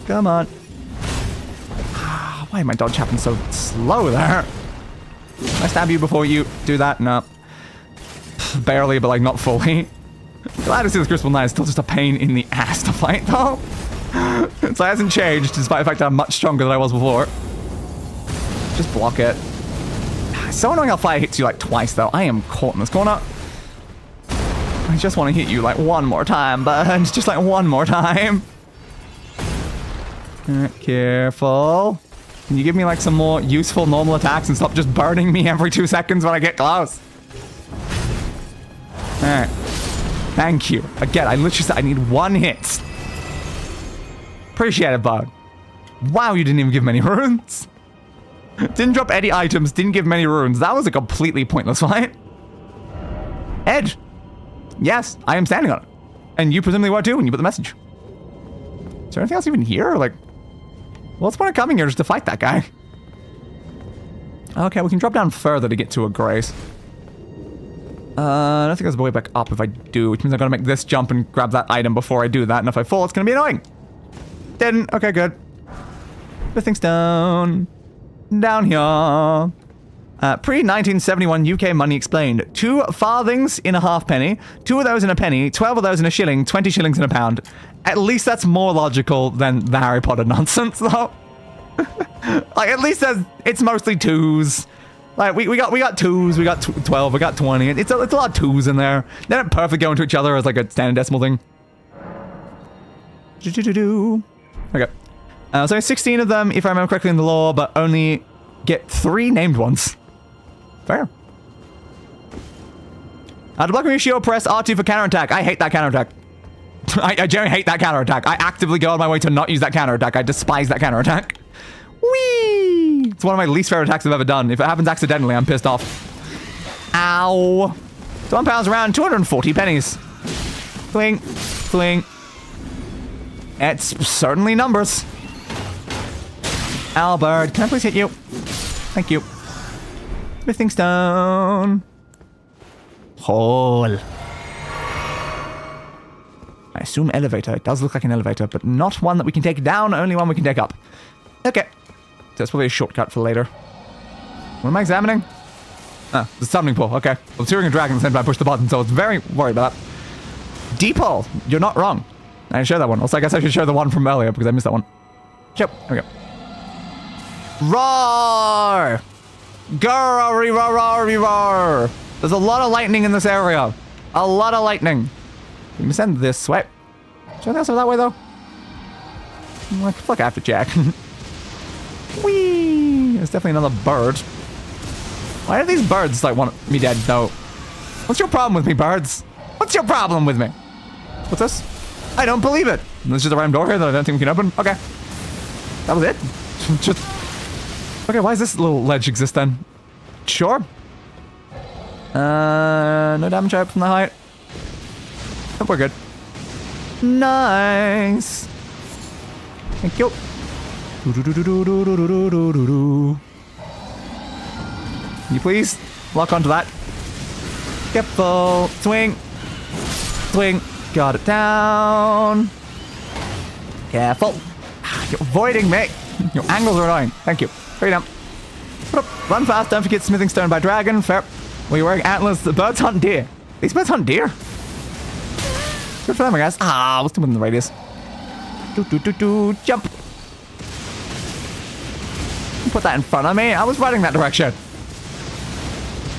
Come on. Why my dodge happened so slow there? Can I stab you before you do that? No. Barely, but like not fully. Glad to see this Crucible Knight is still just a pain in the ass to fight though. So it hasn't changed, despite the fact that I'm much stronger than I was before. Just block it. It's so annoying how fire hits you like twice though. I am caught in this corner. I just want to hit you like one more time, but just like one more time. Careful. Can you give me like some more useful normal attacks and stop just burning me every 2 seconds when I get close? Alright. Thank you. Again, I literally said I need one hit. Appreciate it, bud. Wow, you didn't even give many runes. Didn't drop any items, didn't give many runes. That was a completely pointless fight. Ed. Yes, I am standing on it. And you presumably were too when you put the message. Is there anything else even here? Like, what's the point of coming here just to fight that guy? Okay, we can drop down further to get to a grace. I don't think there's a way back up if I do, which means I'm gonna make this jump and grab that item before I do that, and if I fall, it's gonna be annoying. Didn't. Okay, good. Smithing stone. Down here. Pre-1971 UK money explained. 2 farthings in a halfpenny, 2 of those in a penny, 12 of those in a shilling, 20 shillings in a pound. At least that's more logical than the Harry Potter nonsense, though. Like, at least it's mostly 2s. Like, we got 2s, we got 12, we got 20. It's a lot of 2s in there. They don't perfectly go into each other as like a standard decimal thing. Okay. So 16 of them, if I remember correctly in the lore, but only get 3 named ones. Fair. To block me, shield press R2 for counterattack. I hate that counterattack. I generally hate that counterattack. I actively go on my way to not use that counterattack. I despise that counterattack. Whee! It's one of my least favorite attacks I've ever done. If it happens accidentally, I'm pissed off. Ow. So 1 pound's around 240 pennies. Fling. Fling. It's certainly numbers. Albert, can I please hit you? Thank you. Smithing stone. Hole. I assume elevator. It does look like an elevator, but not one that we can take down, only one we can take up. Okay. That's probably a shortcut for later. What am I examining? Ah, the summoning pool. Okay. I was hearing a dragon the same time I pushed the button, so I was very worried about that. Deep hole. You're not wrong. I didn't share that one. Also, I guess I should share the one from earlier because I missed that one. Yep. There we go. Roar! Roar! There's a lot of lightning in this area. A lot of lightning. We can send this way. Is there anything else over that way, though? Fuck after Jack. Whee! There's definitely another bird. Why are these birds like want me dead, though? What's your problem with me, birds? What's your problem with me? What's this? I don't believe it. There's just a random door here that I don't think we can open. Okay. That was it. Just... Okay, why does this little ledge exist then? Sure. No damage out from the height. Oh, we're good. Nice. Thank you. Can you please lock onto that? Careful. Swing. Swing. Got it down. Careful. You're avoiding me. Your angles are annoying. Thank you. Bring it down. Run fast. Don't forget smithing stone by dragon. Fair. Well, you're wearing antlers. The birds hunt deer. These birds hunt deer. Good for them, I guess. Ah, what's within the radius? Jump. Put that in front of me. I was running that direction.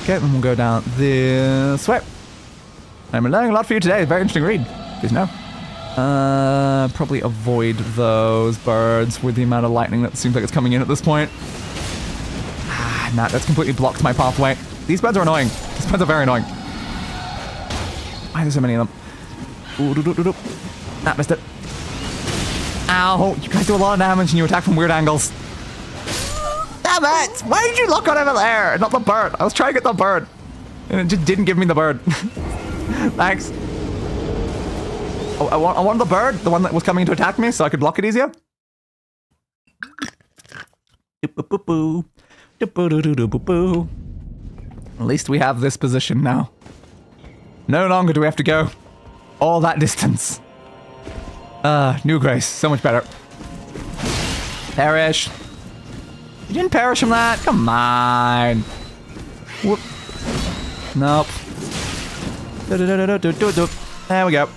Okay, then we'll go down this way. I'm learning a lot for you today. Very interesting read. Please know. Probably avoid those birds with the amount of lightning that seems like it's coming in at this point. Ah, nah, that's completely blocked my pathway. These birds are annoying. These birds are very annoying. Why are there so many of them? Ooh, ah, missed it. Ow, you guys do a lot of damage and you attack from weird angles. Damn it! Why did you lock on over there? Not the bird. I was trying to get the bird. And it just didn't give me the bird. Thanks. Oh, I want the bird, the one that was coming to attack me, so I could block it easier. At least we have this position now. No longer do we have to go all that distance. New Grace, so much better. Perish. You didn't perish from that? Come on. Whoop. Nope. There we go.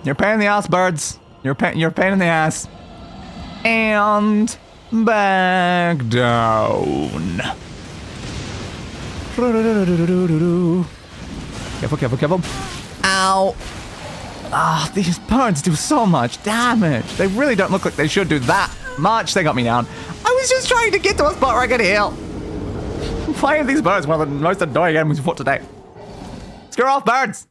You're a pain in the ass, birds. You're a pain in the ass. And back down. Careful, careful, careful. Ow. Ah, these birds do so much damage. They really don't look like they should do that much. They got me down. I was just trying to get to a spot where I could heal. Why are these birds one of the most annoying enemies we fought today? Screw off, birds!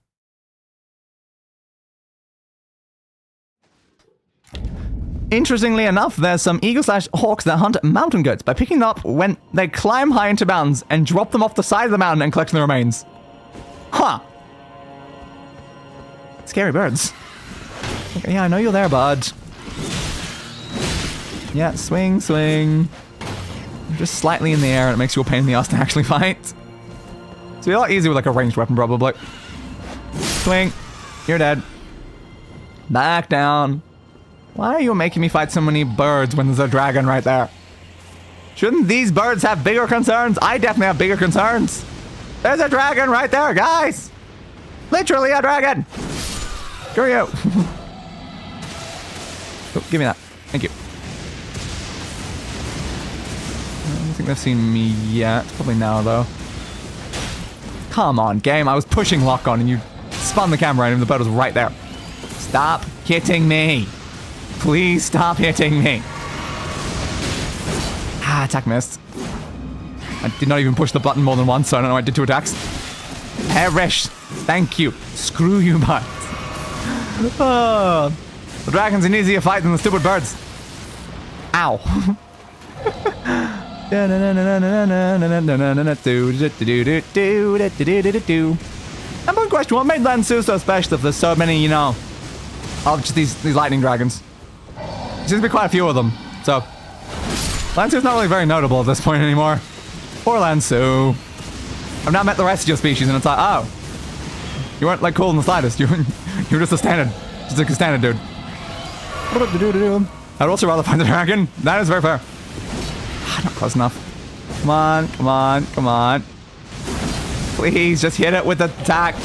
Interestingly enough, there's some eagle/hawks that hunt mountain goats by picking them up when they climb high into mountains and drop them off the side of the mountain and collecting the remains. Huh. Scary birds. Okay, yeah, I know you're there, bud. Yeah, swing, swing. You're just slightly in the air and it makes you a pain in the ass to actually fight. It's a lot easier with like a ranged weapon, probably. Swing. You're dead. Back down. Why are you making me fight so many birds when there's a dragon right there? Shouldn't these birds have bigger concerns? I definitely have bigger concerns. There's a dragon right there, guys. Literally a dragon. Screw you. Oh, give me that. Thank you. I don't think they've seen me yet. Probably now, though. Come on, game. I was pushing lock on and you spun the camera and the bird was right there. Stop hitting me. Please stop hitting me. Ah, attack missed. I did not even push the button more than once, so I don't know I did 2 attacks. Perish. Thank you. Screw you, bud. Oh, the dragon's an easier fight than the stupid birds. Ow. Number one question, what made Lansu so special if there's so many, you know, of just these lightning dragons? There seems to be quite a few of them, so Lansu's not really very notable at this point anymore. Poor Lansu. I've not met the rest of your species and it's like, oh, you weren't like cool in the slightest. You were just a standard dude. I'd also rather find the dragon. That is very fair. Not close enough. Come on, come on, come on. Please, just hit it with the attack.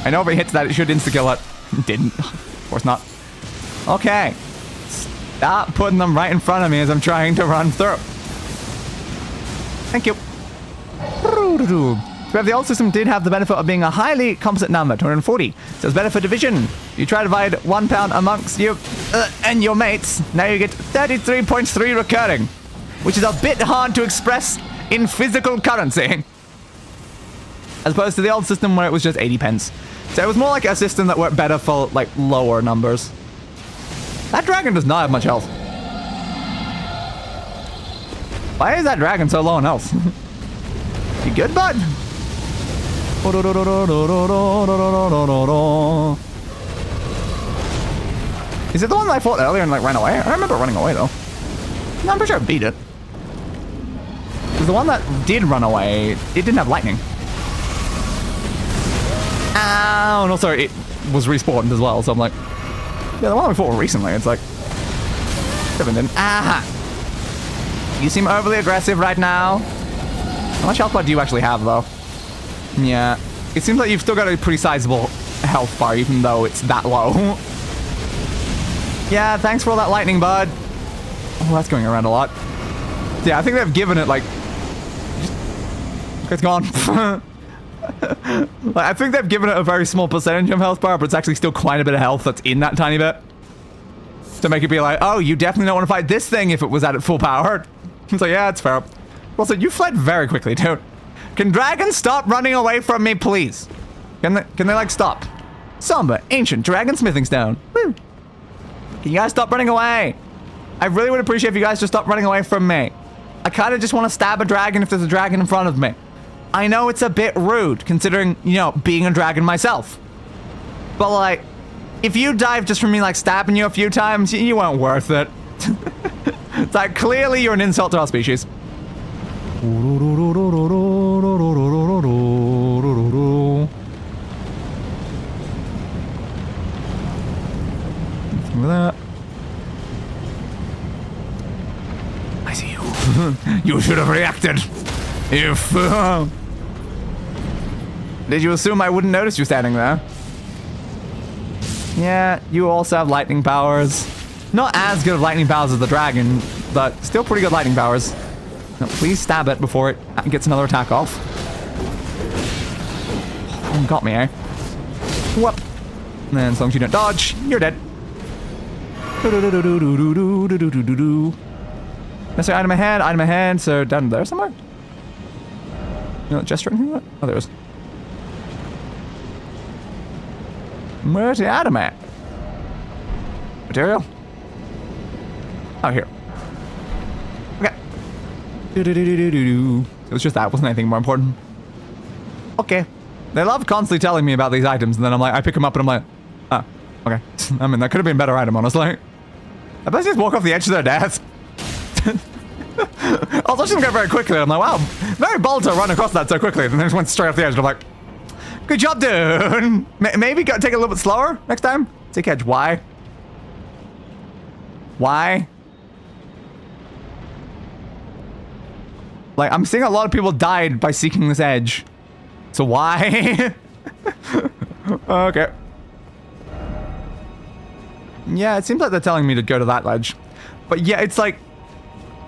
I know if it hits that, it should insta-kill it. It didn't. Of course not. Okay. Stop putting them right in front of me as I'm trying to run through. Thank you. The old system did have the benefit of being a highly composite number, 240. So it's better for division. You try to divide 1 pound amongst you and your mates. Now you get 33.3 recurring, which is a bit hard to express in physical currency. As opposed to the old system where it was just 80 pence. So it was more like a system that worked better for like lower numbers. That dragon does not have much health. Why is that dragon so low on health? You good, bud? Is it the one that I fought earlier and like ran away? I don't remember running away though. No, I'm pretty sure I beat it. Because the one that did run away, it didn't have lightning. Ow! And also it was respawned as well, so I'm like, yeah, the one we fought recently, it's like, aha! You seem overly aggressive right now. How much health bar do you actually have though? Yeah, it seems like you've still got a pretty sizable health bar even though it's that low. Yeah, thanks for all that lightning, bud. Oh, that's going around a lot. Yeah, I think they've given it like... It's gone. Like, I think they've given it a very small percentage of health bar, but it's actually still quite a bit of health that's in that tiny bit. To make it be like, oh, you definitely don't want to fight this thing if it was at full power. It's like, yeah, it's fair. Also, you fled very quickly, dude. Can dragons stop running away from me, please? Can they like, stop? Somber, ancient dragon smithing stone. Woo. Can you guys stop running away? I really would appreciate if you guys just stop running away from me. I kind of just want to stab a dragon if there's a dragon in front of me. I know it's a bit rude, considering, you know, being a dragon myself. But, like, if you dive just from me, like, stabbing you a few times, you weren't worth it. It's like, clearly you're an insult to our species. Nothing with that. I see you. You should have reacted. If... Did you assume I wouldn't notice you standing there? Yeah, you also have lightning powers. Not as good of lightning powers as the dragon, but still pretty good lightning powers. Now, please stab it before it gets another attack off. Oh, got me, eh? Whoop. And then as long as you don't dodge, you're dead. Necessary item ahead, so down there somewhere? You know, gesture or anything like that? Oh, there it is. Where's the item at? Material? Oh, here. Okay. It was just that, wasn't anything more important. Okay. They love constantly telling me about these items, and then I'm like, I pick them up and I'm like, oh, okay. I mean, that could have been a better item, honestly. I bet just walk off the edge of their death. I was watching them go very quickly, and I'm like, wow, very bold to run across that so quickly, and then just went straight off the edge, and I'm like, good job, dude. Maybe take it a little bit slower next time. Take edge. Why? Why? Like, I'm seeing a lot of people died by seeking this edge. So why? Okay. Yeah, it seems like they're telling me to go to that ledge. But yeah, it's like,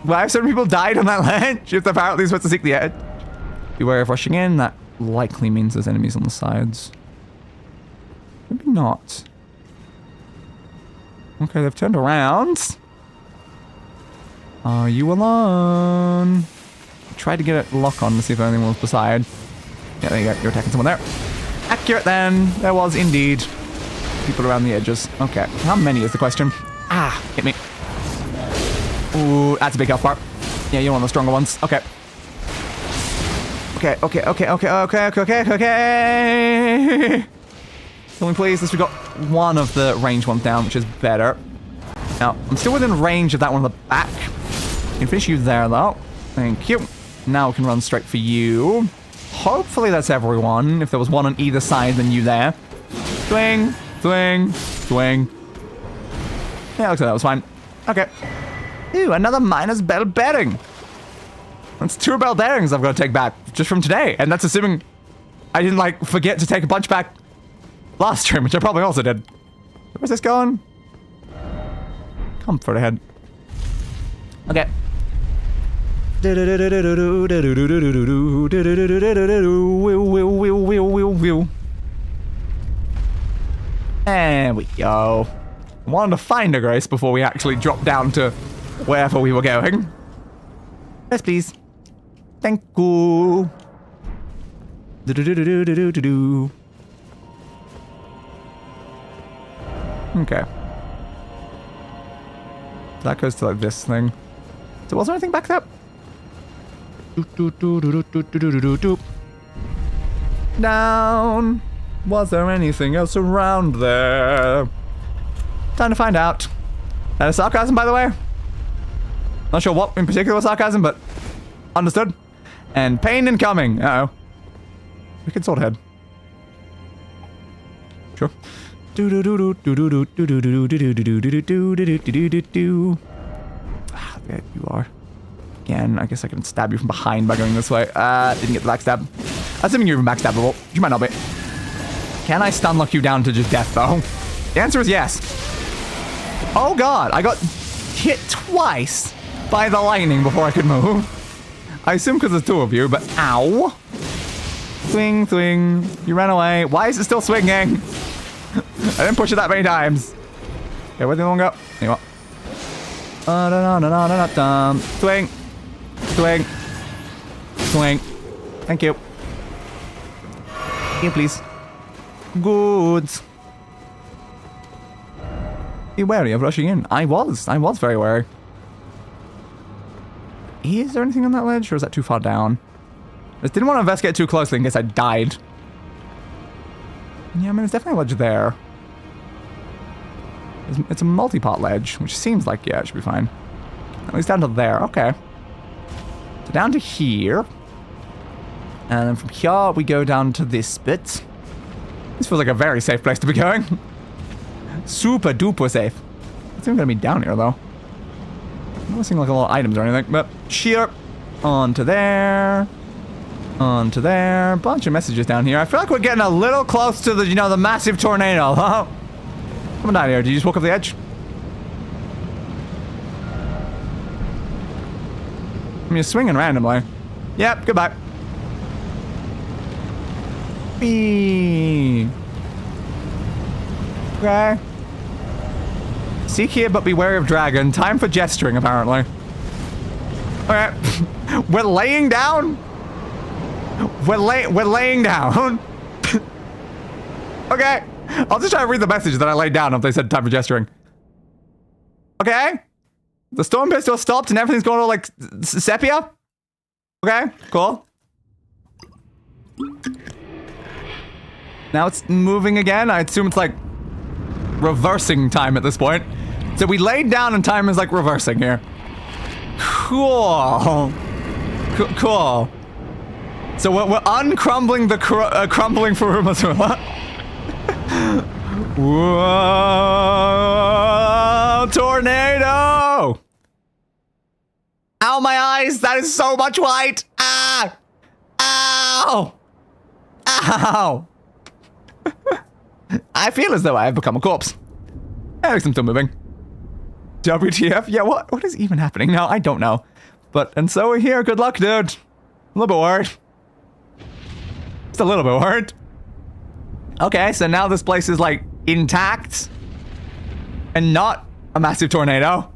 why have certain people died on that ledge if they're apparently supposed to seek the edge? Beware of rushing in. That likely means there's enemies on the sides. Maybe not. Okay, they've turned around. Are you alone? I tried to get a lock on to see if anything was beside. Yeah, there you go. You're attacking someone there. Accurate then. There was indeed people around the edges. Okay. How many is the question? Ah, hit me. Ooh, that's a big health bar. Yeah, you're one of the stronger ones. Okay. Okay. Kill me, please. At least we got one of the ranged ones down, which is better. Now, I'm still within range of that one on the back. Can finish you there, though. Thank you. Now we can run straight for you. Hopefully that's everyone. If there was one on either side, then you there. Swing, swing, swing. Yeah, looks like that was fine. Okay. Ooh, another minus bell bearing. That's 2 bell bearings I've got to take back just from today. And that's assuming I didn't, like, forget to take a bunch back last stream, which I probably also did. Where's this going? Comfort ahead. Okay. There we go. I wanted to find a grace before we actually dropped down to wherever we were going. Yes, please. Thank you. Okay. That goes to like this thing. So was there anything back there? Down. Was there anything else around there? Time to find out. That is sarcasm, by the way. Not sure what in particular was sarcasm, but understood. And pain incoming. Uh-oh. Wicked sword head. Sure. Ah, there you are. Again, I guess I can stab you from behind by going this way. Didn't get the backstab. Assuming you're even backstabbable. You might not be. Can I stun lock you down to just death, though? The answer is yes. Oh god, I got hit twice by the lightning before I could move. I assume because there's two of you, but ow. Swing, swing. You ran away. Why is it still swinging? I didn't push it that many times. Okay, where'd the other one go? There you are. Swing. Swing. Swing. Thank you. Here, please. Good. Be wary of rushing in. I was very wary. Is there anything on that ledge, or is that too far down? I just didn't want to investigate too closely in case I died. Yeah, I mean, there's definitely a ledge there. It's a multi-part ledge, which seems like, yeah, it should be fine. At least down to there. Okay. So down to here. And then from here, we go down to this bit. This feels like a very safe place to be going. Super duper safe. It's even gonna be down here, though. I'm not seeing like a lot of items or anything, but sheer onto there. Onto there. Bunch of messages down here. I feel like we're getting a little close to the, you know, the massive tornado. Huh? Come on down here. Did you just walk off the edge? I mean, you're swinging randomly. Yep, goodbye. Bee. Okay. Seek here, but beware of dragon. Time for gesturing, apparently. Okay. We're laying down? We're laying down. Okay. I'll just try to read the message that I laid down if they said time for gesturing. Okay. The storm pistol stopped and everything's going all like sepia. Okay, cool. Now it's moving again. I assume it's like reversing time at this point. So we laid down and time is like reversing here. Cool. Cool. So we're uncrumbling the Crumbling Farum Azula. Whoa! Tornado! Ow, my eyes! That is so much white! Ah! Ow! Ow! I feel as though I have become a corpse. At least I'm still moving. WTF? Yeah, what is even happening now? I don't know. And so we're here. Good luck, dude. A little bit worried. Just a little bit worried. Okay, so now this place is like intact and not a massive tornado.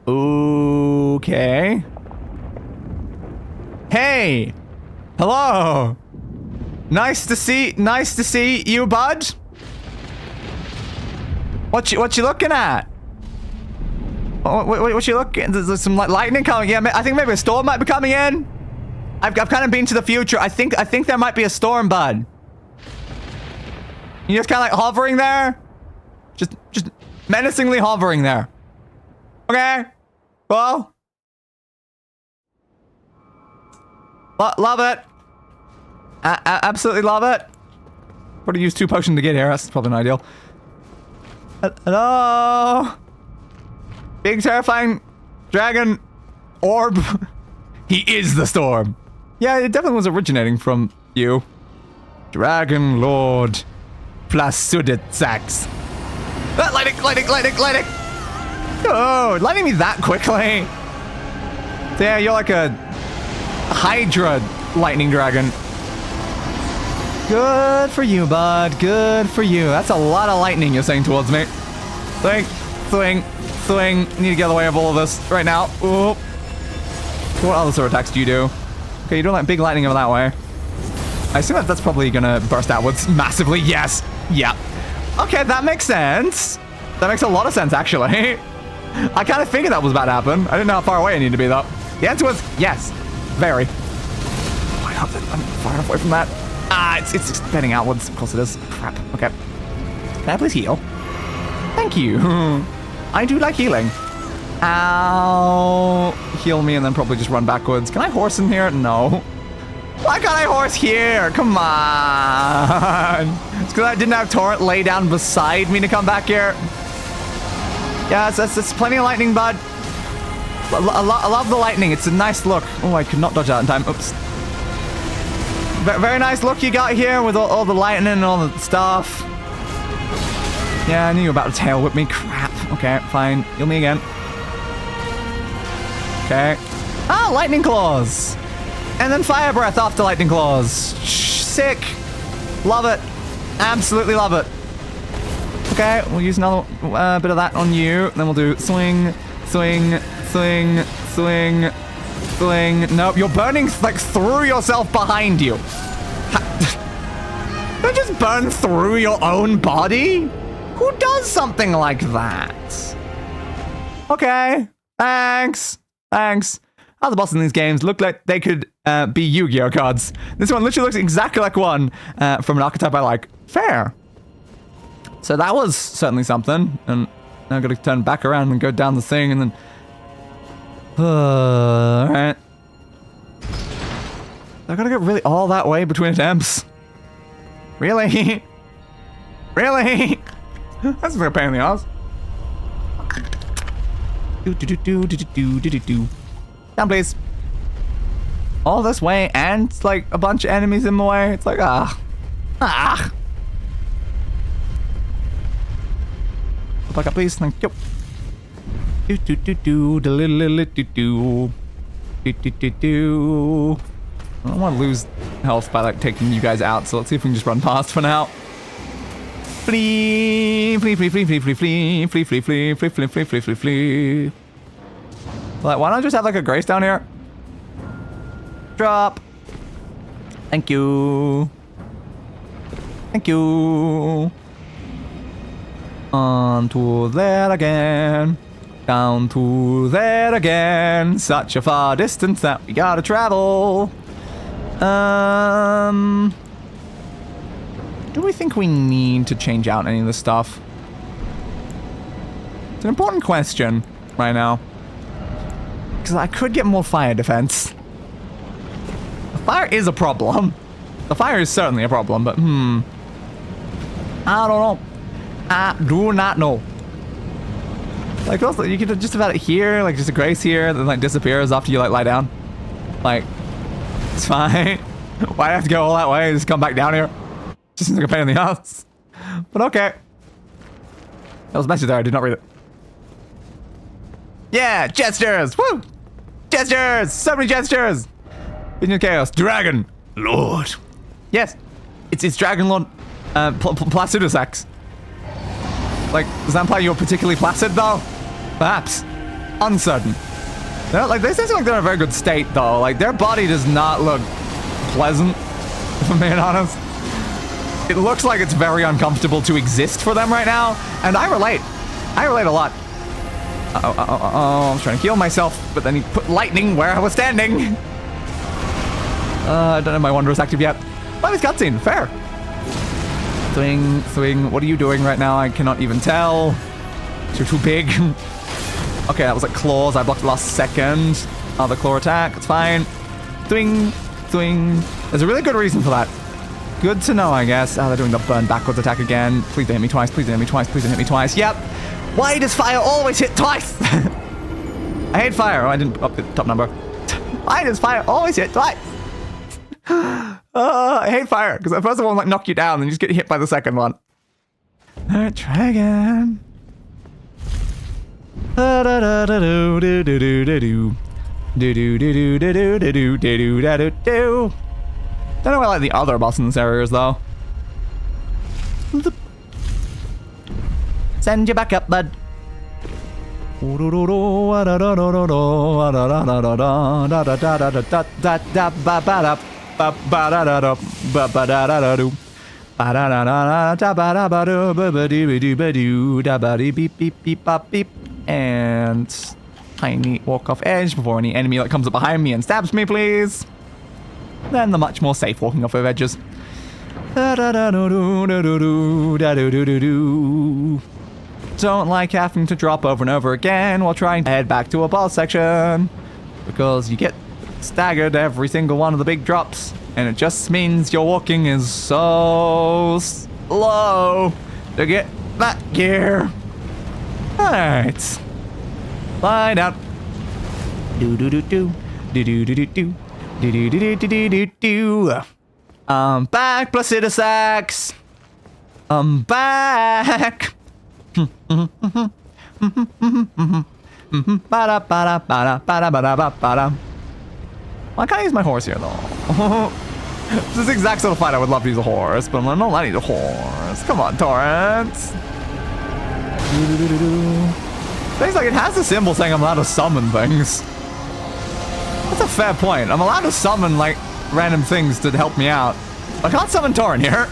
Okay. Hey. Hello. Nice to see you, bud. What you looking at? What you looking? There's some lightning coming. Yeah, I think maybe a storm might be coming in. I've kind of been to the future. I think there might be a storm, bud. You just kind of like hovering there, just menacingly hovering there. Okay, cool. Love it. Absolutely love it. Would have used 2 potions to get here. That's probably not ideal. Hello. Big terrifying dragon orb. He is the storm. Yeah, it definitely was originating from you. Dragonlord. Plasuditsax. Lightning. Oh, lightning me that quickly. Yeah, you're like a Hydra lightning dragon. Good for you, bud. Good for you. That's a lot of lightning you're saying towards me. Swing, swing, swing. Need to get out of the way of all of this right now. Ooh. What other sort of attacks do you do? Okay, you're doing that big lightning over that way. I assume that's probably gonna burst outwards massively. Yes. Yeah. Okay, that makes sense. That makes a lot of sense, actually. I kind of figured that was about to happen. I didn't know how far away I need to be, though. The answer was yes. Very. Why not? I'm far enough away from that. Ah, it's expanding outwards. Of course it is. Crap. Okay. Can I please heal? Thank you. I do like healing. Ow. Heal me and then probably just run backwards. Can I horse in here? No. Why can't I horse here? Come on. It's because I didn't have Torrent lay down beside me to come back here. Yeah, it's plenty of lightning, bud. I love the lightning. It's a nice look. Oh, I could not dodge that in time. Oops. Very nice look you got here with all the lightning and all the stuff. Yeah, I knew you were about to tail whip me. Crap. Okay, fine. Heal me again. Okay. Ah, lightning claws. And then fire breath after lightning claws. Sick. Love it. Absolutely love it. Okay, we'll use another bit of that on you. Then we'll do swing, swing, swing, swing, swing. Nope, you're burning like through yourself behind you. Don't just burn through your own body. Who does something like that? Okay, thanks. Thanks. How the bosses in these games look like they could be Yu-Gi-Oh cards. This one literally looks exactly like one from an archetype I like. Fair. So that was certainly something. And now I've got to turn back around and go down the thing and then... Alright. I gotta get really all that way between attempts. Really? Really? That's a pain in the ass. Down, please. All this way and like a bunch of enemies in the way. It's like, ah. Back up, please. Thank you. I don't want to lose health by like taking you guys out, so let's see if we can just run past for now. Flee, flee, flee, flee, flee, flee, flee, flee, flee, flee, flee, flee, flee, flee, flee, flee. Like, why not just have like a grace down here? Drop. Thank you. Thank you. On to there again. Down to there again. Such a far distance that we gotta travel. Do we think we need to change out any of this stuff? It's an important question right now. Because I could get more fire defense. The fire is a problem. The fire is certainly a problem, but I don't know. I do not know. Like, also, you could just about it here, like just a grace here, then like disappears after you like lie down. Like, it's fine. Why do I have to go all that way and just come back down here? Just seems like a pain in the ass. But okay. That was a message there, I did not read it. Yeah, gestures! Woo! Gestures! So many gestures! Vision Chaos, Dragon Lord. Yes, it's Dragonlord Placidusax. Like, does that imply you're particularly placid though? Perhaps. Uncertain. Like, they seem like they're in a very good state though. Like, their body does not look pleasant, if I'm being honest. It looks like it's very uncomfortable to exist for them right now, and I relate. I relate a lot. I was trying to heal myself, but then he put lightning where I was standing. I don't have my Wanderers active yet. But it's cutscene, fair. Swing, swing. What are you doing right now? I cannot even tell. You're too big. Okay, that was like claws. I blocked the last second. Other claw attack. It's fine. Swing, swing. There's a really good reason for that. Good to know, I guess. Oh, they're doing the burn backwards attack again. Please don't hit me twice. Please don't hit me twice. Please don't hit me twice. Yep. Why does fire always hit twice? I hate fire. Oh, I didn't up the top number. Why does fire always hit twice? I hate fire, because the first one like knock you down, and you just get hit by the second one. Alright, try again. Don't know if I like the other boss in this area though. Send you back up, bud. And tiny walk-off edge before any enemy that comes up behind me and stabs me, please. Then the much more safe walking off of edges. Don't like having to drop over and over again while trying to head back to a boss section, because you get staggered every single one of the big drops, and it just means your walking is so slow to get that gear. Alright. Lie down. Do-do-do-do. Do-do-do-do-do. Do-do-do-do-do-do-do. I'm back, Placidus Axe. I'm back. Why can't I use my horse here, though? This is the exact sort of fight I would love to use a horse, but I'm like, no, I need a horse. Come on, Torrance. Things like it has a symbol saying I'm allowed to summon things. That's a fair point. I'm allowed to summon, like, random things to help me out. I can't summon Torrent here.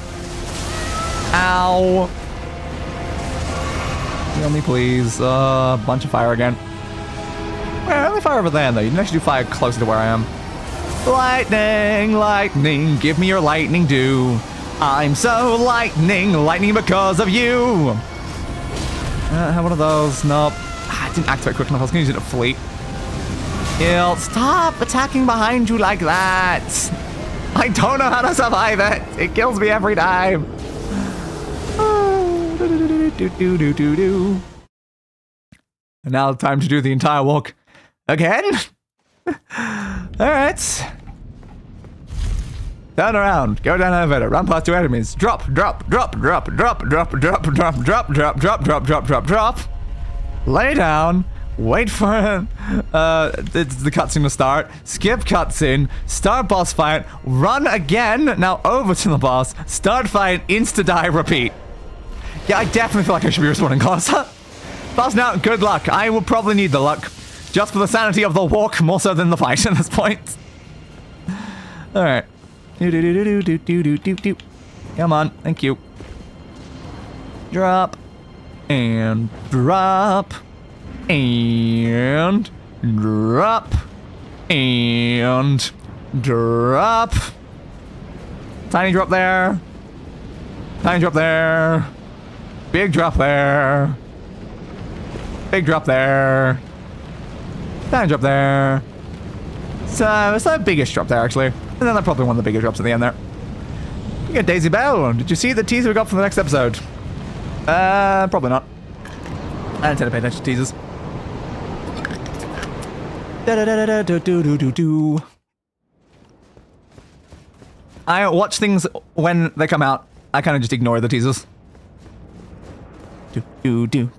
Ow. Heal me, please. Bunch of fire again. Well, only fire over there, though. You can actually do fire closer to where I am. Lightning, lightning, give me your lightning dew. I'm so lightning because of you. Have one of those. Nope. I didn't activate quick enough. I was going to use it to fleet. Heal. Stop attacking behind you like that. I don't know how to survive it. It kills me every time. And now time to do the entire walk again. Alright. Turn around. Go down elevator. Run past two enemies. Drop. Lay down. Wait for the cutscene to start. Skip cutscene. Start boss fight. Run again. Now over to the boss. Start fight. Insta-die. Repeat. Yeah, I definitely feel like I should be respawning closer. Boss now, good luck. I will probably need the luck. Just for the sanity of the walk, more so than the fight at this point. Alright. Come on, thank you. Drop. And drop. And drop. And drop. Tiny drop there. Tiny drop there. Big drop there. Big drop there. Tiny drop there. So it's the biggest drop there, actually. And then probably one of the bigger drops at the end there. You get Daisy Bell. Did you see the teaser we got for the next episode? Probably not. I didn't tend to pay attention to teasers. I watch things when they come out. I kind of just ignore the teasers. I think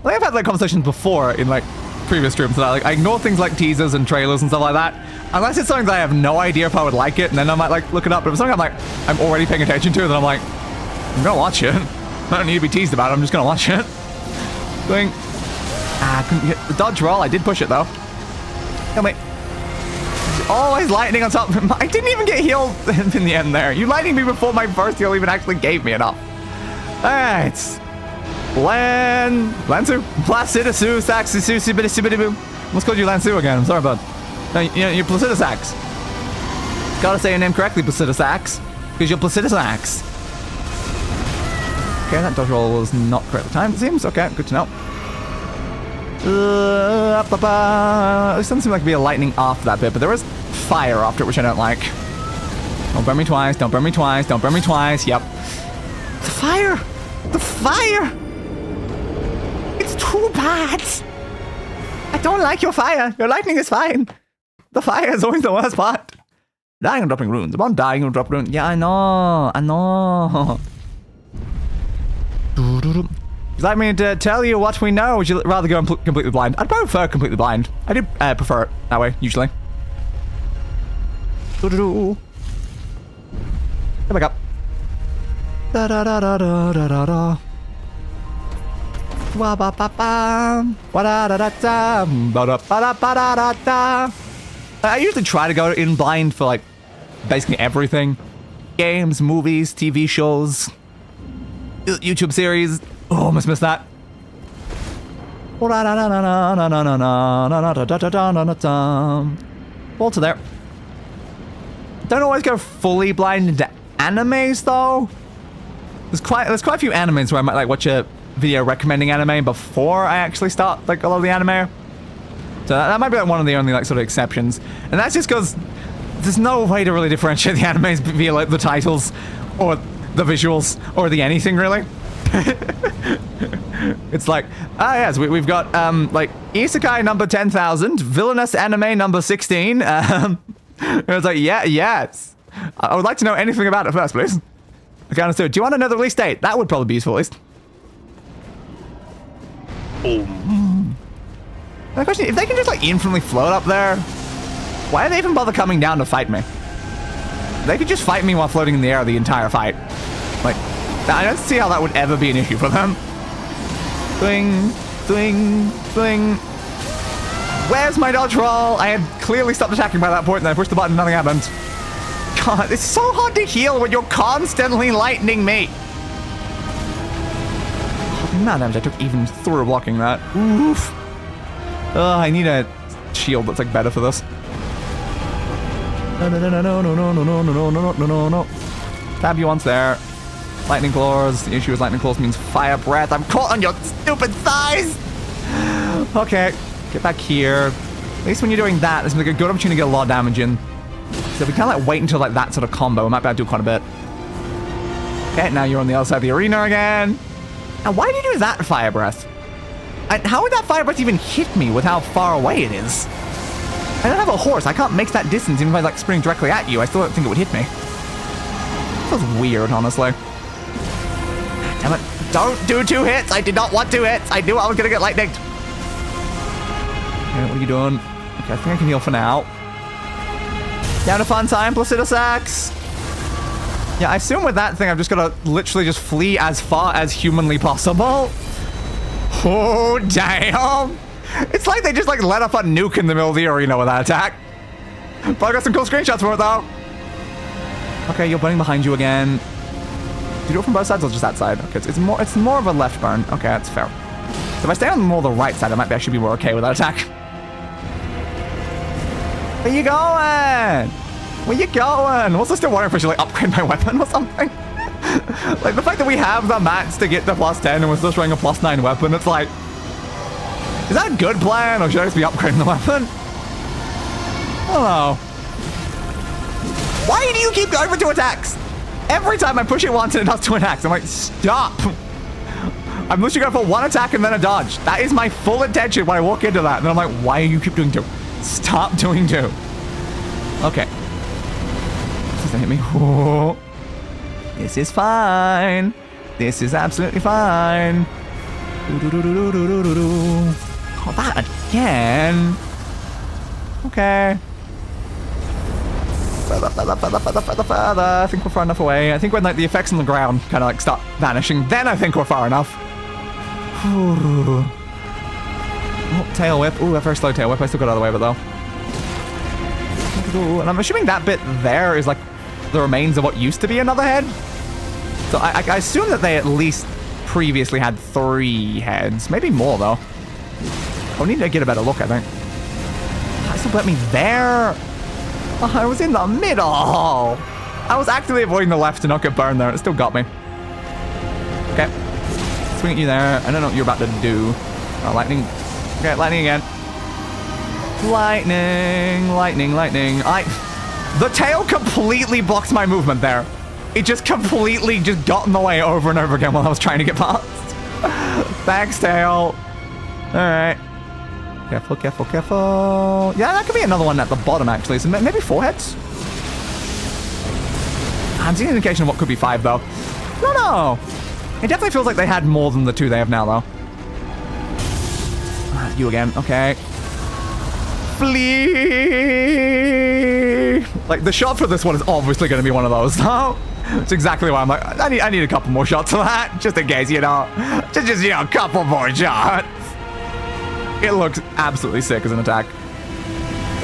I've had like conversations before in like previous streams that I ignore things like teasers and trailers and stuff like that, unless it's something that I have no idea if I would like it, and then I might like look it up. But if it's something I'm already paying attention to, then I'm like, I'm gonna watch it. I don't need to be teased about it. I'm just gonna watch it. Going, I couldn't get the dodge roll. I did push it though. Help me. Always lightning on top. I didn't even get healed in the end there. You lightning me before my first heal even actually gave me enough. Alright. Lansu. Placidusu, Saxisu, Sibidibidiboo. Let's call you Lansu again. I'm sorry, bud. No, you're Placidus Axe. Gotta say your name correctly, Placidus Axe. Because you're Placidus Axe. Okay, that dodge roll was not correctly timed, it seems. Okay, good to know. It doesn't seem like to be a lightning after that bit, but there is fire after it, which I don't like. Don't burn me twice, don't burn me twice, don't burn me twice. Yep. The fire! The fire! It's too bad! I don't like your fire. Your lightning is fine. The fire is always the worst part. Dying and dropping runes. I'm on dying and dropping runes. Yeah, I know. I know. Would you like me to tell you what we know, or would you rather go completely blind? I'd prefer completely blind. I do prefer it that way, usually. Get back up. Da-da-da-da-da-da-da. I usually try to go in blind for, like, basically everything. Games, movies, TV shows, YouTube series, Oh, almost missed that. Ball to there. Don't always go fully blind into animes though. There's quite a few animes where I might like watch a video recommending anime before I actually start like a lot of the anime. So that might be like one of the only like sort of exceptions. And that's just because there's no way to really differentiate the animes via like the titles or the visuals or the anything really. It's like, yes, we've got like Isekai number 10,000, villainous anime number 16. It was like, yes. I would like to know anything about it first, please. Okay, understood. Do you want to know the release date? That would probably be useful, at least. The question, if they can just like infinitely float up there, why do they even bother coming down to fight me? They could just fight me while floating in the air the entire fight. Like, I don't see how that would ever be an issue for them. Swing, swing, swing. Where's my dodge roll? I had clearly stopped attacking by that point, and then I pushed the button and nothing happened. God, it's so hard to heal when you're constantly lightning me. The amount of damage I took even through blocking that. Oof. I need a shield that's like better for this. No. Stab you once there. Lightning claws. The issue with lightning claws means fire breath. I'm caught on your stupid thighs. Okay, get back here. At least when you're doing that, this is like a good opportunity to get a lot of damage in. So if we kind of like wait until like that sort of combo, we might be able to do quite a bit. Okay, now you're on the other side of the arena again. Now, why did you do that fire breath? And how would that fire breath even hit me with how far away it is? I don't have a horse. I can't make that distance even if I like spring directly at you. I still don't think it would hit me. It feels weird, honestly. Damn it. Don't do 2 hits. I did not want 2 hits. I knew I was going to get lightninged. Okay, what are you doing? Okay, I think I can heal for now. Down to fun time, Placidus Axe. Yeah, I assume with that thing, I've just got to literally just flee as far as humanly possible. Oh, damn. It's like they just like let off a nuke in the middle of the arena with that attack. But I got some cool screenshots for it though. Okay, you're burning behind you again. Do you do it from both sides or just that side? Okay, it's more of a left burn. Okay, that's fair. So if I stay on more the right side, I might actually be more okay with that attack. Where you going? Where you going? What's I still wondering if I should like upgrade my weapon or something? Like the fact that we have the mats to get to +10 and we're still showing a +9 weapon, it's like, is that a good plan or should I just be upgrading the weapon? I don't know. Why do you keep going for 2 attacks? Every time I push it once and it does 2 attacks. I'm like, stop. I'm literally going for 1 attack and then a dodge. That is my full intention when I walk into that. And then I'm like, why do you keep doing 2? Stop doing 2. Okay. Doesn't hit me. Oh. This is fine. This is absolutely fine. Oh, that again. Okay. Further. I think we're far enough away. I think when like the effects on the ground kind of like start vanishing, then I think we're far enough. Oh, tail whip. Ooh, a very slow tail whip. I still got out of the way of it though. And I'm assuming that bit there is like the remains of what used to be another head. So I assume that they at least previously had 3 heads. Maybe more though. I'll need to get a better look, I think. I still put me there. Oh, I was in the middle. I was actively avoiding the left to not get burned there. It still got me. Okay. Swing at you there. I don't know what you're about to do. Oh, lightning. Okay, lightning again. Lightning. The tail completely blocks my movement there. It just completely just got in the way over and over again while I was trying to get past. Thanks, tail. Alright. Careful. Yeah, that could be another one at the bottom, actually. So maybe 4 heads? I'm seeing an indication of what could be 5, though. No. It definitely feels like they had more than the 2 they have now, though. You again. Okay. Flee! Like, the shot for this one is obviously going to be one of those, though. That's exactly why I'm like, I need a couple more shots of that, just in case, you know. Just you know, a couple more shots. It looks absolutely sick as an attack.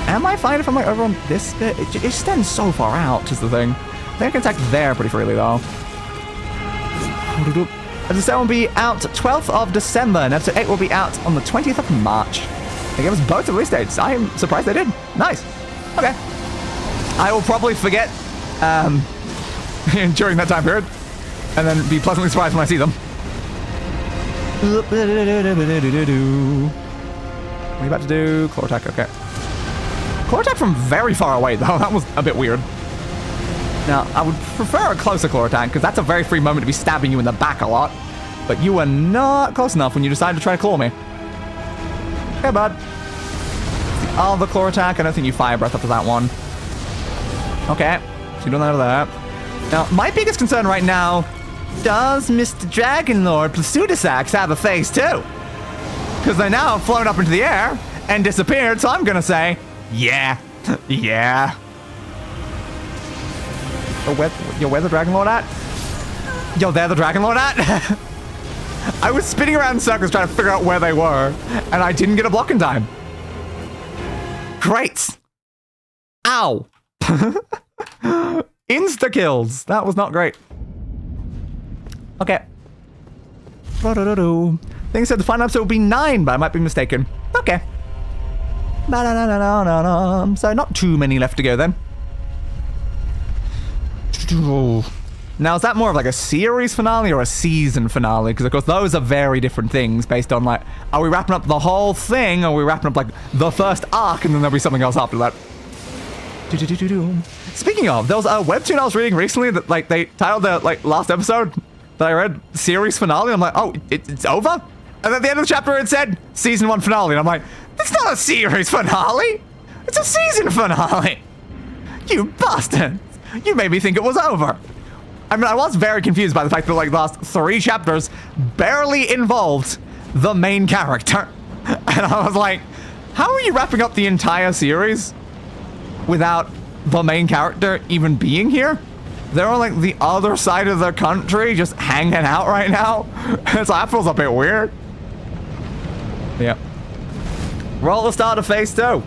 Am I fine if I'm like over on this bit? It extends so far out, is the thing. I think I can attack there pretty freely, though. Episode 7 will be out 12th of December, and episode 8 will be out on the 20th of March. They gave us both the release dates. I am surprised they did. Nice. Okay. I will probably forget during that time period, and then be pleasantly surprised when I see them. What are you about to do? Claw attack, okay. Claw attack from very far away, though. That was a bit weird. Now, I would prefer a closer claw attack, because that's a very free moment to be stabbing you in the back a lot. But you were not close enough when you decided to try to claw me. Okay, bud. The other claw attack, I don't think you fire breath after that one. Okay, so you're doing that over there. Now, my biggest concern right now, does Mr. Dragonlord Plasudasax have a face too? Because they now have flown up into the air and disappeared, so I'm gonna say, yeah. Yeah. Oh, where's the Dragonlord at? Yo, there the Dragonlord at? I was spinning around in circles trying to figure out where they were, and I didn't get a block in time. Great. Ow. Insta-kills. That was not great. Okay. Thing said the final episode will be 9, but I might be mistaken. Okay. So not too many left to go then. Now, is that more of like a series finale or a season finale? Because, of course, those are very different things based on, like, are we wrapping up the whole thing, or are we wrapping up, like, the first arc, and then there'll be something else after that? Speaking of, there was a webtoon I was reading recently that, like, they titled the, like, last episode that I read, series finale. I'm like, oh, it's over? And at the end of the chapter, it said season 1 finale. And I'm like, it's not a series finale. It's a season finale. You bastards. You made me think it was over. I mean, I was very confused by the fact that, like, the last 3 chapters barely involved the main character. And I was like, how are you wrapping up the entire series without the main character even being here? They're on, like, the other side of the country just hanging out right now. So that feels a bit weird. Yeah. Roll the start of phase 2.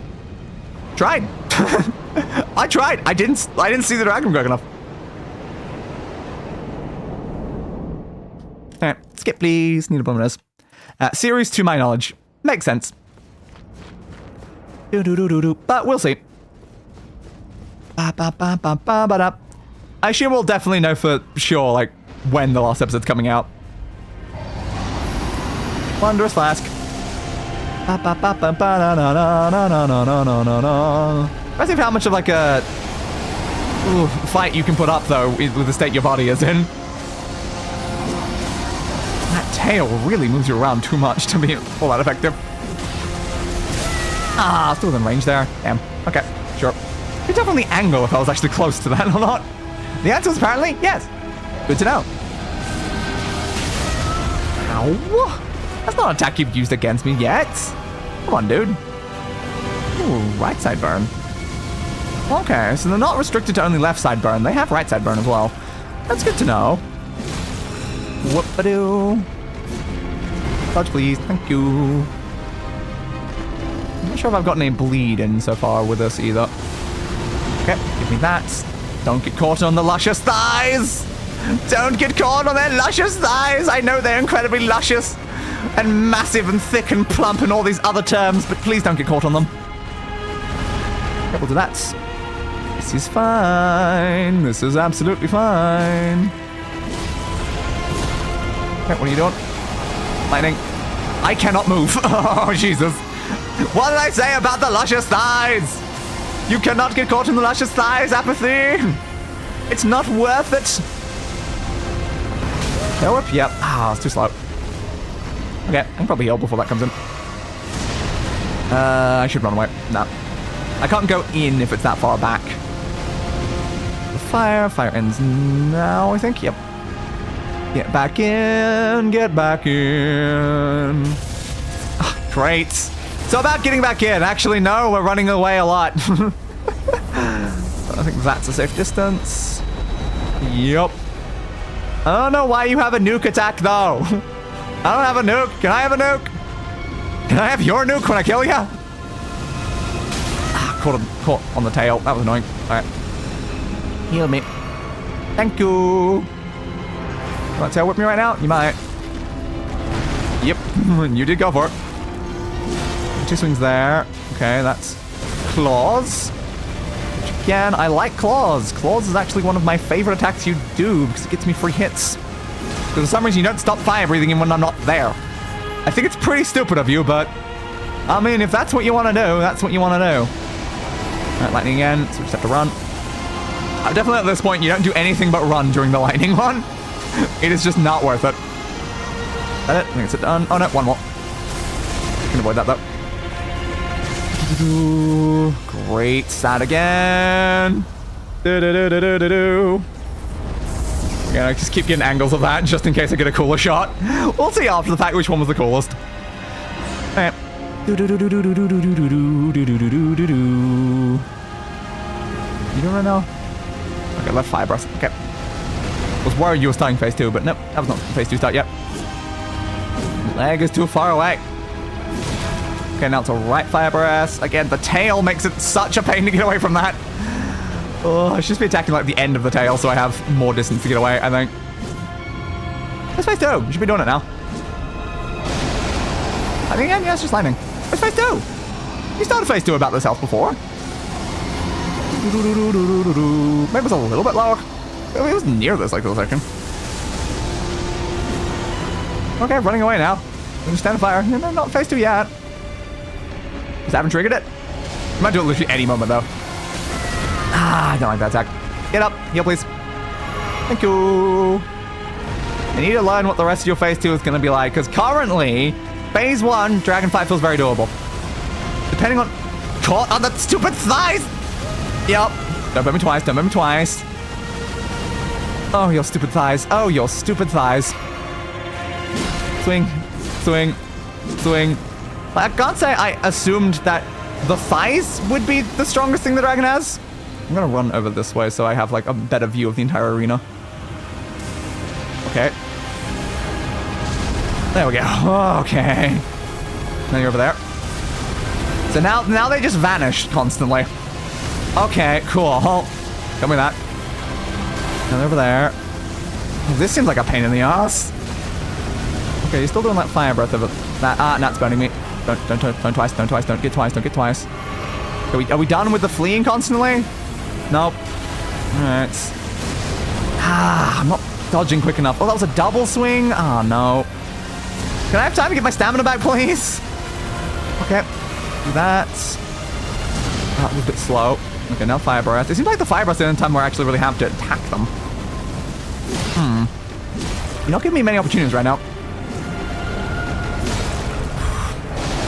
Tried. I tried. I didn't see the dragon quick enough. Alright, skip please. Need a bonus. Series to my knowledge. Makes sense. But we'll see. I assume we'll definitely know for sure, like, when the last episode's coming out. Wondrous Flask. Imagine how much of, like, a fight you can put up, though, with the state your body is in. That tail really moves you around too much to be all that effective. Ah, still within range there. Damn. Okay, sure. Could tell from the angle if I was actually close to that or not. The answer is apparently yes. Good to know. Ow. That's not an attack you've used against me yet. Come on, dude. Ooh, right side burn. Okay, so they're not restricted to only left side burn. They have right side burn as well. That's good to know. Whoop-a-doo. Dodge, please. Thank you. I'm not sure if I've gotten any bleed in so far with this either. Okay, give me that. Don't get caught on the luscious thighs. Don't get caught on their luscious thighs. I know they're incredibly luscious and massive and thick and plump and all these other terms, but please don't get caught on them. Okay, we'll do that. This is fine. This is absolutely fine. Okay, what are you doing? Lightning. I cannot move. Oh, Jesus. What did I say about the luscious thighs? You cannot get caught in the luscious thighs, apathy. It's not worth it. Go up, yep. Ah, it's too slow. Okay, I can probably heal before that comes in. I should run away. No. I can't go in if it's that far back. The fire ends now, I think. Yep. Get back in, get back in. Oh, great. So about getting back in. Actually, no, we're running away a lot. I think that's a safe distance. Yup. I don't know why you have a nuke attack, though. I don't have a nuke. Can I have a nuke? Can I have your nuke when I kill you? Ah, caught on the tail. That was annoying. All right. Heal me. Thank you. You want to tail whip me right now? You might. Yep, you did go for it. 2 swings there. Okay, that's claws. Which again, I like claws. Claws is actually one of my favorite attacks you do because it gets me free hits. Because for some reason you don't stop fire breathing even when I'm not there. I think it's pretty stupid of you, but I mean, if that's what you want to do, that's what you want to do. Alright, lightning again, so we just have to run. Definitely at this point, you don't do anything but run during the lightning one. It is just not worth it. Is that it? I think it's done. Oh no, one more. Can avoid that though. Great, sad again. Yeah, I just keep getting angles of that just in case I get a cooler shot. We'll see after the fact which one was the coolest. Alright. You doing right now? Okay, left fire breath. Okay. I was worried you were starting phase 2, but nope, that was not phase 2 start yet. Leg is too far away. Okay, now it's a right fire breath. Again, the tail makes it such a pain to get away from that. Oh, I should just be attacking like the end of the tail so I have more distance to get away, I think. That's phase 2. You should be doing it now. I think, yeah, it's just lightning. It's phase 2. You started phase 2 about this health before. Maybe it was a little bit lower. It was near this like for a second. Okay, running away now. Just stand fire. No, not phase 2 yet. Just haven't triggered it. You might do it literally any moment though. Ah, I don't like that attack. Get up. Heal, please. Thank you. I need to learn what the rest of your phase 2 is going to be like, because currently, phase 1, Dragon Fight feels very doable. Depending on... Caught on the stupid thighs! Yep. Don't bite me twice, don't bite me twice. Oh, your stupid thighs. Oh, your stupid thighs. Swing. Swing. Swing. I can't say I assumed that the thighs would be the strongest thing the dragon has. I'm gonna run over this way so I have like a better view of the entire arena. Okay. There we go. Okay. Now you're over there. So now they just vanish constantly. Okay, cool. Got me that. Now they're over there. Oh, this seems like a pain in the ass. Okay, you're still doing that fire breath of it. That that's burning me. Don't twice, don't twice, don't get twice, don't get twice. Are we done with the fleeing constantly? Nope. Alright. Ah, I'm not dodging quick enough. Oh, that was a double swing? Oh, no. Can I have time to get my stamina back, please? Okay. Do that. That was a bit slow. Okay, now fire breath. It seems like the fire breath is the only time where I actually really have to attack them. You're not giving me many opportunities right now.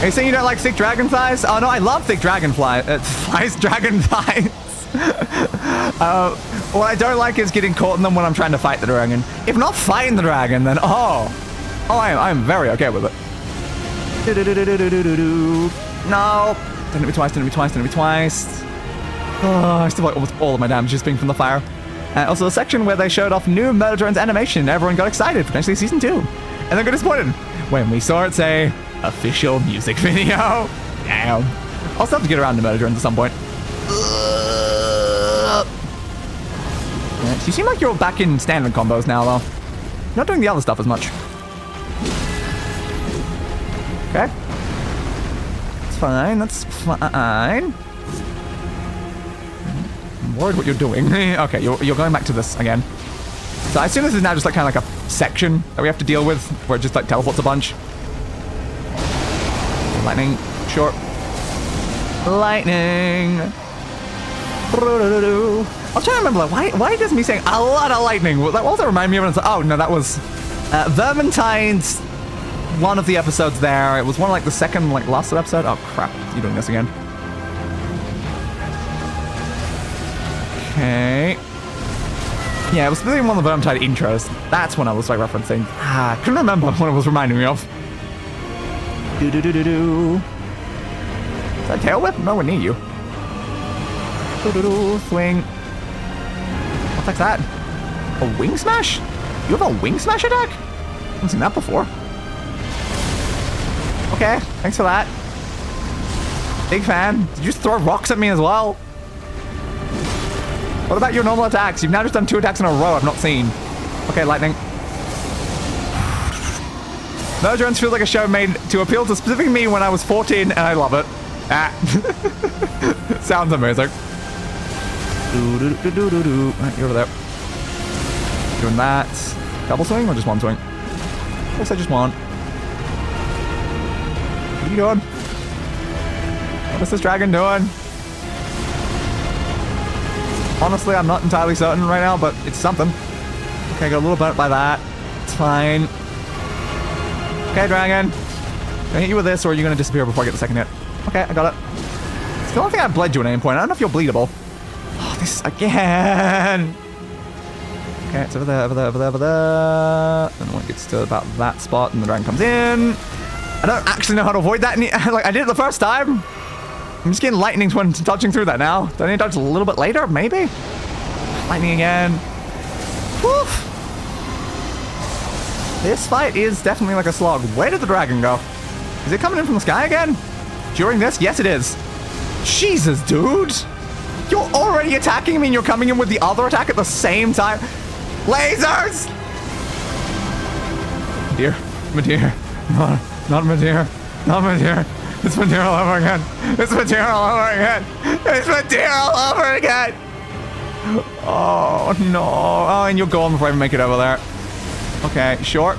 Are you saying you don't like thick dragon thighs? Oh no, I love thick dragon dragon thighs. What I don't like is getting caught in them when I'm trying to fight the dragon. If not fighting the dragon, then I'm very okay with it. No. Don't hit me twice, don't hit me twice, don't hit me twice. Oh, I still like almost all of my damage just being from the fire. Also a section where they showed off new Murder Drones animation. Everyone got excited, potentially season 2. And then got disappointed when we saw it say official music video. Damn. I'll still have to get around to Murder Drones at some point. You seem like you're back in standard combos now, though. Not doing the other stuff as much. Okay. That's fine, that's fine. I'm worried what you're doing. Okay, you're going back to this again. So I assume this is now just like kind of like a section that we have to deal with, where it just like teleports a bunch. Lightning, short. Lightning. I'm trying to remember, like, why does me saying a lot of lightning? What does that remind me of? Oh, no, that was Vermintide's one of the episodes there. It was one of, like, the second, like, last episode. Oh, crap. You're doing this again. Okay. Yeah, it was really one of the Vermintide intros. That's when I was, like, referencing. I couldn't remember what it was reminding me of. Do-do-do-do-do. Is that a tail whip? Nowhere near you. Swing. What's that? A wing smash? You have a wing smash attack? I haven't seen that before. Okay, thanks for that. Big fan. Did you just throw rocks at me as well? What about your normal attacks? You've now just done 2 attacks in a row I've not seen. Okay, lightning. Those Runs feels like a show made to appeal to specific me when I was 14, and I love it. Ah. Sounds amazing. Right, you're over there. Doing that. Double swing or just one swing? I guess I just one. What are you doing? What is this dragon doing? Honestly, I'm not entirely certain right now, but it's something. Okay, I got a little burnt by that. It's fine. Okay, dragon. Can I hit you with this, or are you going to disappear before I get the second hit? Okay, I got it. Still don't think I bled you at any point. I don't know if you're bleedable. Oh, this again. Okay, it's over there, over there, over there, over there. And when it gets to about that spot, and the dragon comes in. I don't actually know how to avoid that. Like, I did it the first time. I'm just getting lightning when dodging through that now. Do I need to dodge a little bit later? Maybe? Lightning again. Woof. This fight is definitely like a slog. Where did the dragon go? Is it coming in from the sky again? During this? Yes, it is. Jesus, dude. You're already attacking me and you're coming in with the other attack at the same time. Lasers! Dear. Madeir. Not Madeir. Not Madeir. It's Madeir all over again. It's Madeir all over again. It's Madeir all over again. Oh, no. Oh, and you're gone before I even make it over there. Okay, short.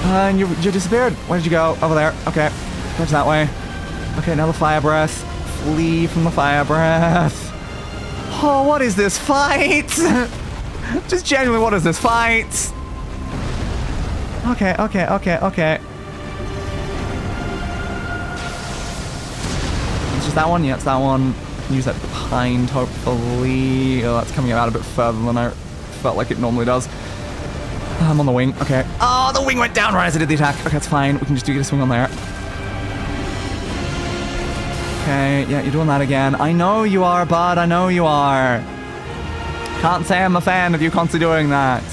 And you disappeared. Where did you go? Over there. Okay. Dodge that way. Okay, now the fire breath. Flee from the fire breath. Oh, what is this fight? Just genuinely, what is this fight? Okay, okay, okay, okay. It's just that one? Yeah, it's that one. I can use that behind, hopefully. Oh, that's coming out a bit further than I felt like it normally does. I'm on the wing. Okay. Oh, the wing went down right as I did the attack. Okay, that's fine. We can just do a swing on there. Okay, yeah, you're doing that again. I know you are, bud. I know you are. Can't say I'm a fan of you constantly doing that.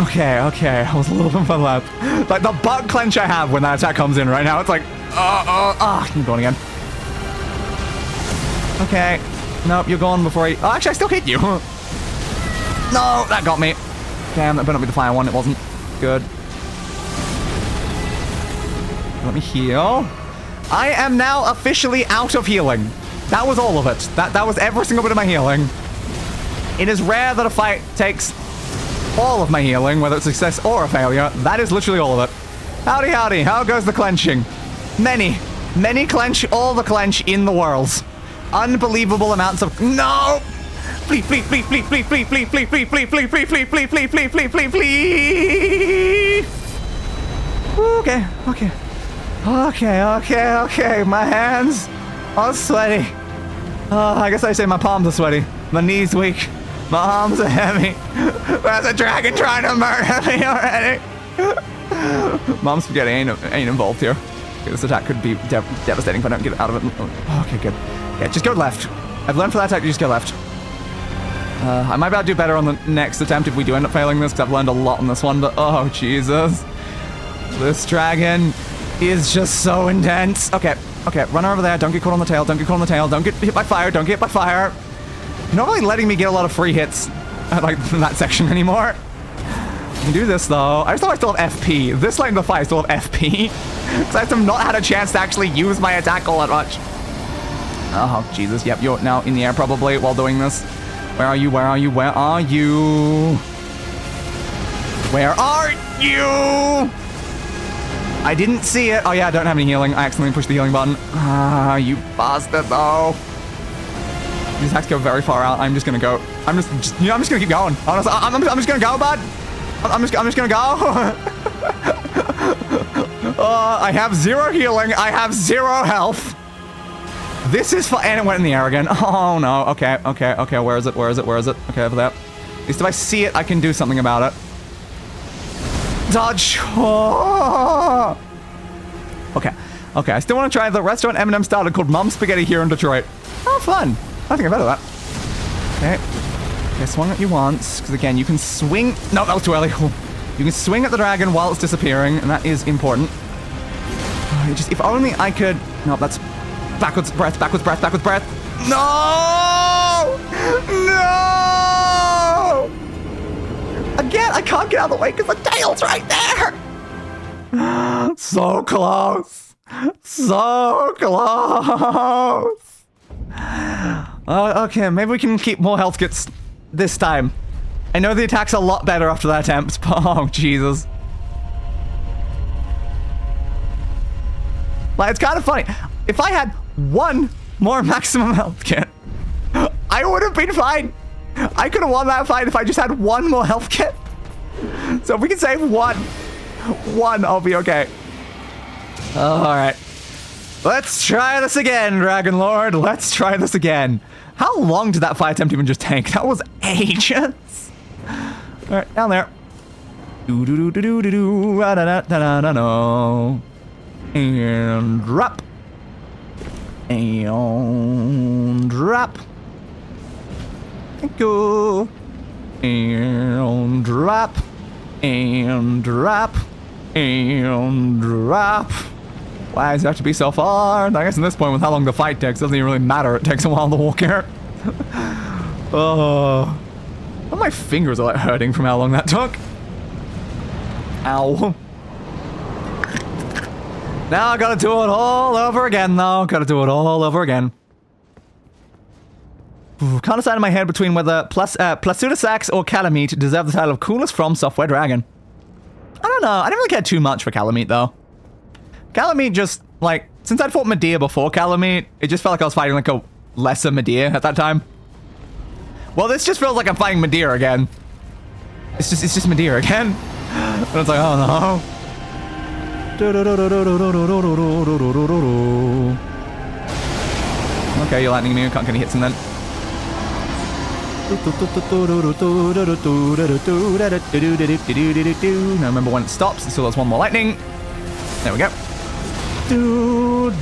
Okay, okay. I was a little bit further up. Like, the butt clench I have when that attack comes in right now, it's like, you're going again. Okay. Nope, you're gone before I... Oh, actually, I still hit you. No, that got me. Damn, that better not be the fire one. It wasn't. Good. Let me heal. I am now officially out of healing. That was all of it. That was every single bit of my healing. It is rare that a fight takes all of my healing, whether it's a success or a failure. That is literally all of it. Howdy, howdy. How goes the clenching? Many clench, all the clench in the world. Unbelievable amounts of... No! Flee, flee, flee, flee, flee, flee, flee, flee, flee, flee, flee, flee, flee, flee, flee, flee, flee, flee, flee. Okay, okay. Okay, okay, okay. My hands are sweaty. I guess I say my palms are sweaty. My knees weak. My arms are heavy. There's a dragon trying to murder me already. Mom spaghetti ain't involved here. Okay, this attack could be devastating if I don't get out of it. Okay, good. Yeah, just go left. I've learned for that attack, you just go left. I might be able to do better on the next attempt if we do end up failing this, because I've learned a lot on this one, but oh, Jesus. This dragon is just so intense. Okay, okay, run over there. Don't get caught on the tail. Don't get caught on the tail. Don't get hit by fire. Don't get hit by fire. You're not really letting me get a lot of free hits at, like, that section anymore. I can do this, though. I just thought I still have FP. This lane of the fight, I still have FP. Because I have not had a chance to actually use my attack all that much. Oh, Jesus. Yep, you're now in the air probably while doing this. Where are you? Where are you? Where are you? Where are you? I didn't see it. Oh, yeah, I don't have any healing. I accidentally pushed the healing button. Ah, you bastard, though. These attacks go very far out. I'm just gonna go. I'm just you know, I'm just gonna keep going. Honestly, I'm just gonna go, bud. I'm just gonna go. I have 0 healing. I have 0 health. This is fun. And it went in the air again. Oh, no. Okay, okay, okay. Where is it? Where is it? Where is it? Okay, over there. At least if I see it, I can do something about it. Dodge. Oh. Okay. Okay, I still want to try the restaurant M&M started called Mom Spaghetti here in Detroit. Oh, fun. I think I've heard of that. Okay. Okay, swung at you once. Because, again, you can swing... No, that was too early. You can swing at the dragon while it's disappearing, and that is important. Just, if only I could... No, that's... Backwards breath, backwards breath, backwards breath. No! No! Again, I can't get out of the way because the tail's right there. So close. So close. Okay, maybe we can keep more health kits this time. I know the attack's a lot better after that attempt, but oh, Jesus. Like, it's kind of funny. If I had one more maximum health kit, I would have been fine. I could have won that fight if I just had one more health kit. So if we can save one, I'll be okay. All right. Let's try this again, Dragonlord. Let's try this again. How long did that fight attempt even just take? That was ages. All right, down there. And drop. And drop. Thank you. And drop. And drop. And drop. Why does it have to be so far? I guess at this point, with how long the fight takes, doesn't even really matter. It takes a while to walk here. Oh. Well, my fingers are like hurting from how long that took. Ow. Now I gotta do it all over again, though. Gotta do it all over again. Can't decide in my head between whether Plasuda Sax or Calamite deserve the title of coolest From Software Dragon. I don't know. I didn't really care too much for Calamite, though. Calamite just, like, since I'd fought Medea before Calamite, it just felt like I was fighting, like, a lesser Medea at that time. Well, this just feels like I'm fighting Medea again. It's just Medea again. And it's like, oh no. Okay, you're lightning me. I can't get any hits in then. Now remember when it stops, so there's one more lightning. There we go. Oh,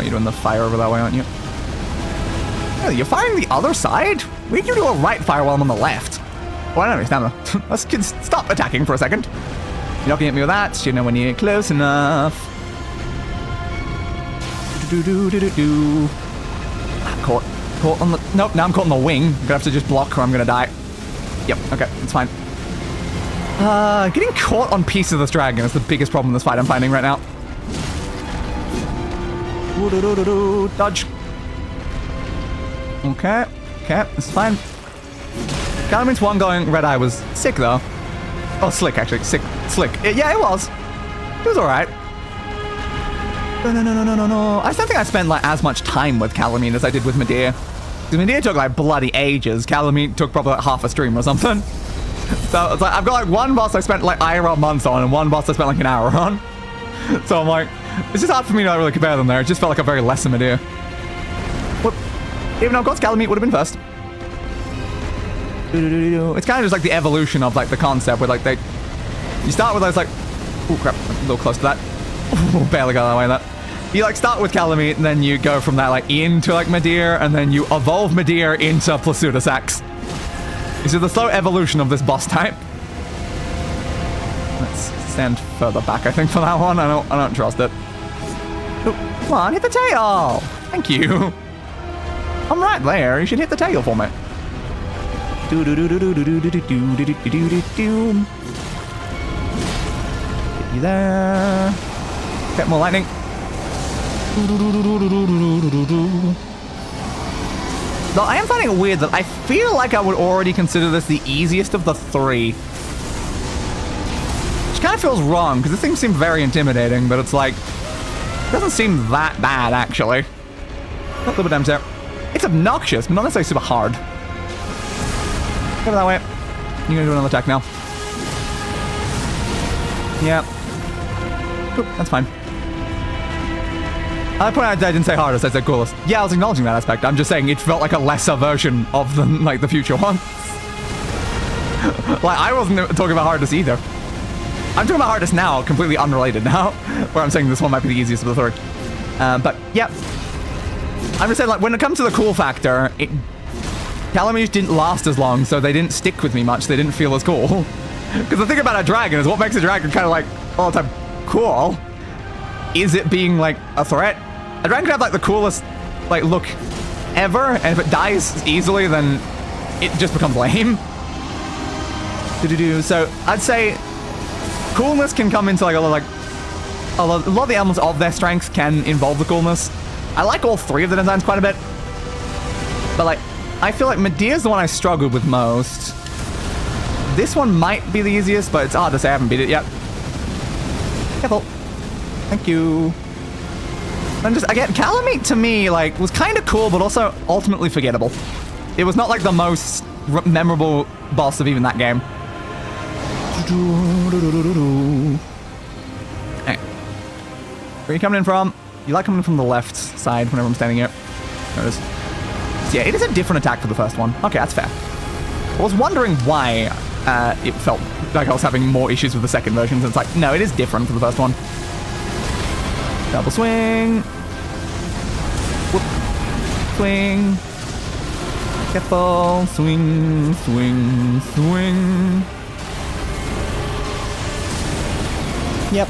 you're doing the fire over that way, aren't you? Yeah, you're firing the other side? We can do a right fire while I'm on the left. Oh, I don't understand that. Let's just stop attacking for a second. You're not gonna hit me with that. You know when you're close enough. Caught on the... Nope, now I'm caught on the wing. I'm gonna have to just block or I'm gonna die. Yep, okay, it's fine. Getting caught on pieces of this dragon is the biggest problem in this fight I'm finding right now. Dodge. Okay, this is fine. Calamite's one going red eye was sick though. Oh, slick actually, slick. Yeah, it was. It was alright. No. I don't think I spent like as much time with Calamite as I did with Medea. Because Medea took like bloody ages. Calamite took probably like half a stream or something. So it's like I've got like one boss I spent like IRL months on and one boss I spent like an hour on. So I'm like, it's just hard for me to really compare them there. It just felt like a very lesser Medea. Whoop. Even though of course Calamite would have been first. It's kind of just like the evolution of like the concept where like you start with those like, oh crap, I'm a little close to that. Ooh, barely got that way that. You like start with Calamite and then you go from that like into like Medea and then you evolve Medea into Plasuda Sax. This is the slow evolution of this boss type. Let's stand further back I think for that one. I don't trust it. Ooh, come on, hit the tail. Thank you. I'm right there. You should hit the tail for me. Get you there. Get more lightning. Though I am finding it weird that I feel like I would already consider this the easiest of the three. Which kind of feels wrong, because this thing seems very intimidating, but it's like... It doesn't seem that bad, actually. Not the damn there. It's obnoxious, but not necessarily super hard. Go that way. You're gonna do another attack now. Yeah. Oop, that's fine. I point out I didn't say hardest, I said coolest. Yeah, I was acknowledging that aspect. I'm just saying it felt like a lesser version of the, like, the future ones. Like, I wasn't talking about hardest either. I'm talking about hardest now, completely unrelated now, where I'm saying this one might be the easiest of the three. But, yeah. I'm just saying, like, when it comes to the cool factor, Calamite didn't last as long, so they didn't stick with me much. They didn't feel as cool. Because the thing about a dragon is what makes a dragon kind of, like, all the time cool is it being, like, a threat. A dragon can have, like, the coolest, like, look ever, and if it dies easily, then it just becomes lame. So I'd say coolness can come into like a lot of the elements of their strengths can involve the coolness. I like all three of the designs quite a bit, but like I feel like Medea's the one I struggled with most. This one might be the easiest, but it's hard to say. I haven't beat it yet. Careful. Thank you. And just again, Calamite to me like was kind of cool, but also ultimately forgettable. It was not like the most memorable boss of even that game. Hey. Where are you coming in from? You like coming in from the left side whenever I'm standing here. There it is. So yeah, it is a different attack for the first one. Okay, that's fair. I was wondering why it felt like I was having more issues with the second version. So it's like, no, it is different for the first one. Double swing. Whoop. Swing. Careful. Swing, swing, swing. Yep.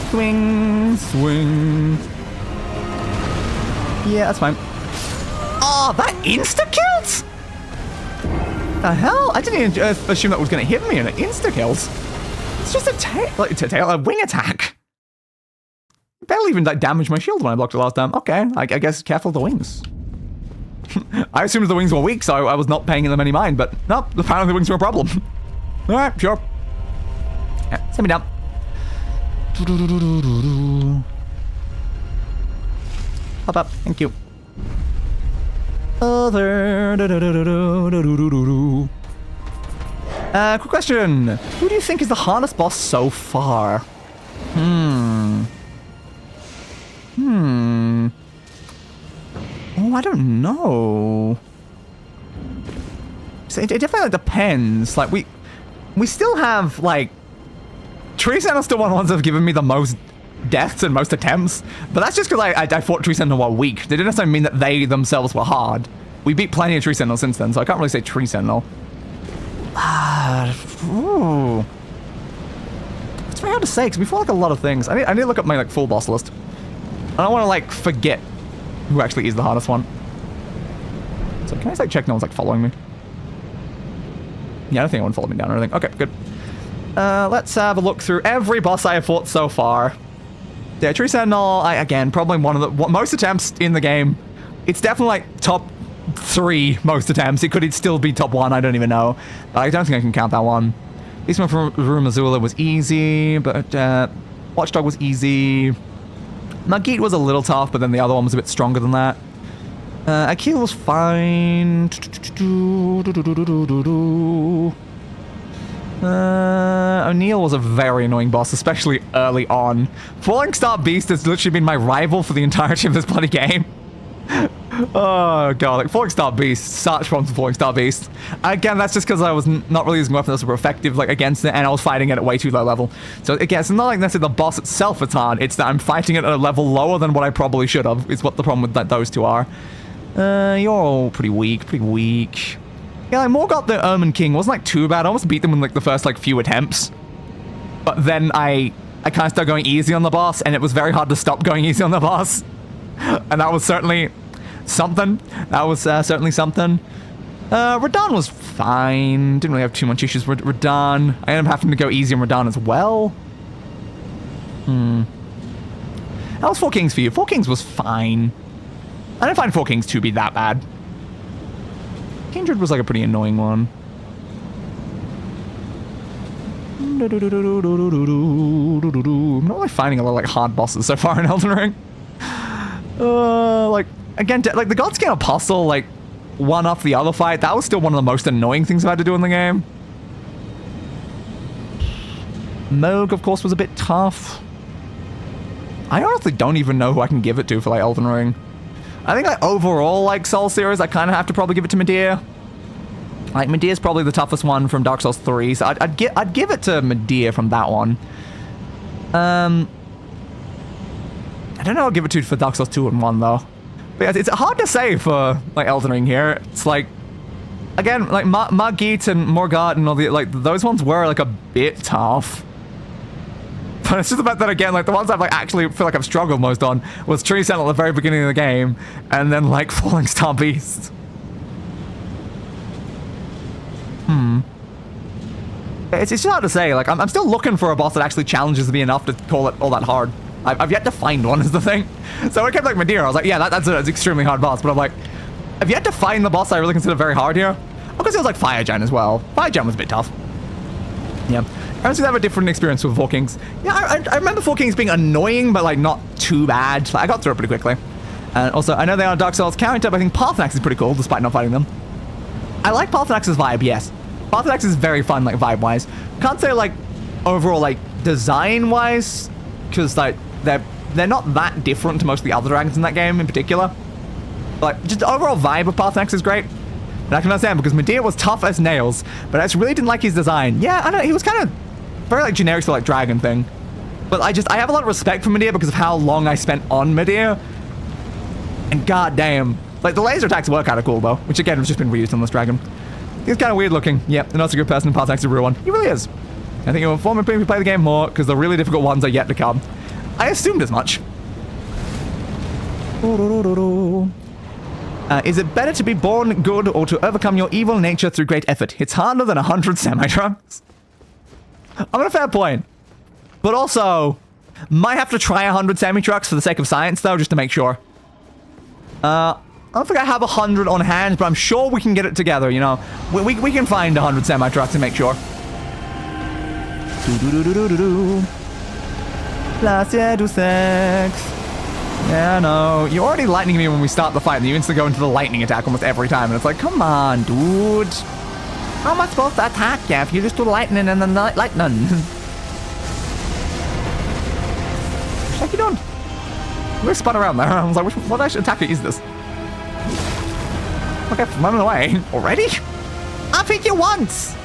Swing, swing. Yeah, that's fine. Oh, that insta-killed? The hell? I didn't even assume that was going to hit me and it insta-kills. It's just a wing attack. Barely even like, damaged my shield when I blocked it last time. Okay, I guess careful of the wings. I assumed the wings were weak, so I was not paying them any mind, but nope, apparently the wings were a problem. Alright, sure. Yeah, send me down. Hop up, thank you. Quick question. Who do you think is the hardest boss so far? Oh, I don't know. So it definitely depends. Like, we still have, like... Tree Sentinel's still one of the ones that have given me the most deaths and most attempts. But that's just because I fought Tree Sentinel were weak. They didn't necessarily mean that they themselves were hard. We beat plenty of Tree Sentinel since then, so I can't really say Tree Sentinel. Ooh. It's very hard to say, because we fought like a lot of things. I need to look up my like full boss list. I don't want to like forget who actually is the hardest one. So can I just like check no one's like following me? Yeah, I don't think anyone followed me down or anything. Okay, good. Let's have a look through every boss I have fought so far. Yeah, Tree Sentinel, again, probably one of the most attempts in the game. It's definitely like top 3 most attempts. It could still be top 1, I don't even know. I don't think I can count that one. This one from Farum Azula was easy, but Watchdog was easy. Maliketh was a little tough, but then the other one was a bit stronger than that. Akil was fine. O'Neill was a very annoying boss, especially early on. Falling Star Beast has literally been my rival for the entirety of this bloody game. Oh god, like Falling Star Beast, such problems with Falling Star Beast. Again, that's just because I was not really using weapons that were effective like against it, and I was fighting it at way too low level. So again, it's not like necessarily the boss itself that's hard, it's that I'm fighting it at a level lower than what I probably should have, is what the problem with those two are. You're all pretty weak, Yeah, like Morgoth the Ermine King wasn't like too bad. I almost beat them in like the first like few attempts. But then I kind of started going easy on the boss, and it was very hard to stop going easy on the boss. And that was certainly something. Radahn was fine. Didn't really have too much issues with Radahn. I ended up having to go easy on Radahn as well. How was Four Kings for you? Four Kings was fine. I didn't find Four Kings to be that bad. Kindred was like a pretty annoying one. I'm not really finding a lot of like hard bosses so far in Elden Ring. Like again, like the Godskin Apostle, like one off the other fight. That was still one of the most annoying things I've had to do in the game. Moog, of course, was a bit tough. I honestly don't even know who I can give it to for like Elden Ring. I think like overall, like Soul series, I kind of have to probably give it to Medea. Like Medea's probably the toughest one from Dark Souls 3, so I'd give it to Medea from that one. I don't know. I'll give it to for Dark Souls 2 and 1 though. But yeah, it's hard to say for like Elden Ring here. It's like again, like Maliketh and Morgoth and all the like those ones were like a bit tough. But it's just about that again, like the ones I've like actually feel like I've struggled most on was Tree Sentinel at the very beginning of the game, and then like Falling Star Beast. It's just hard to say. Like, I'm still looking for a boss that actually challenges me enough to call it all that hard. I've yet to find one, is the thing. So when I kept like Medea, I was like, yeah, that's an extremely hard boss. But I'm like, I've yet to find the boss I really consider very hard here. Of course, it was like Fire Gen as well. Fire Gen was a bit tough. Yeah. I honestly have a different experience with Four Kings. Yeah, I remember Four Kings being annoying, but like not too bad. Like, I got through it pretty quickly. And also, I know they are Dark Souls counter, but I think Parthenax is pretty cool, despite not fighting them. I like Parthenax's vibe, yes. Parthenax is very fun, like, vibe-wise. Can't say, like, overall, like, design-wise, because, like, they're not that different to most of the other dragons in that game in particular. But just the overall vibe of Parthenax is great. And I can understand, because Medea was tough as nails, but I just really didn't like his design. Yeah, I don't know, he was kind of very, like, generic to, like, dragon thing. But I have a lot of respect for Medea because of how long I spent on Medea. And goddamn, like, the laser attacks were kind of cool, though, which, again, has just been reused on this dragon. He's kind of weird looking. Yep, and also a good person in Parthenax is a real one. He really is. I think it will inform me if we play the game more, because the really difficult ones are yet to come. I assumed as much. Is it better to be born good or to overcome your evil nature through great effort? It's harder than 100 semi-trucks. I'm on a fair point. But also, might have to try 100 semi-trucks for the sake of science, though, just to make sure. I don't think I have 100 on hand, but I'm sure we can get it together, you know. We can find 100 semi-trucks and make sure. Yeah, no. You're already lightning me when we start the fight, and you instantly go into the lightning attack almost every time, and it's like, come on, dude. How am I supposed to attack you if you just do lightning and then lightning? What you doing? We spun around there. I was like, what attacker is this? Okay, I'm running away. Already? I've hit you once!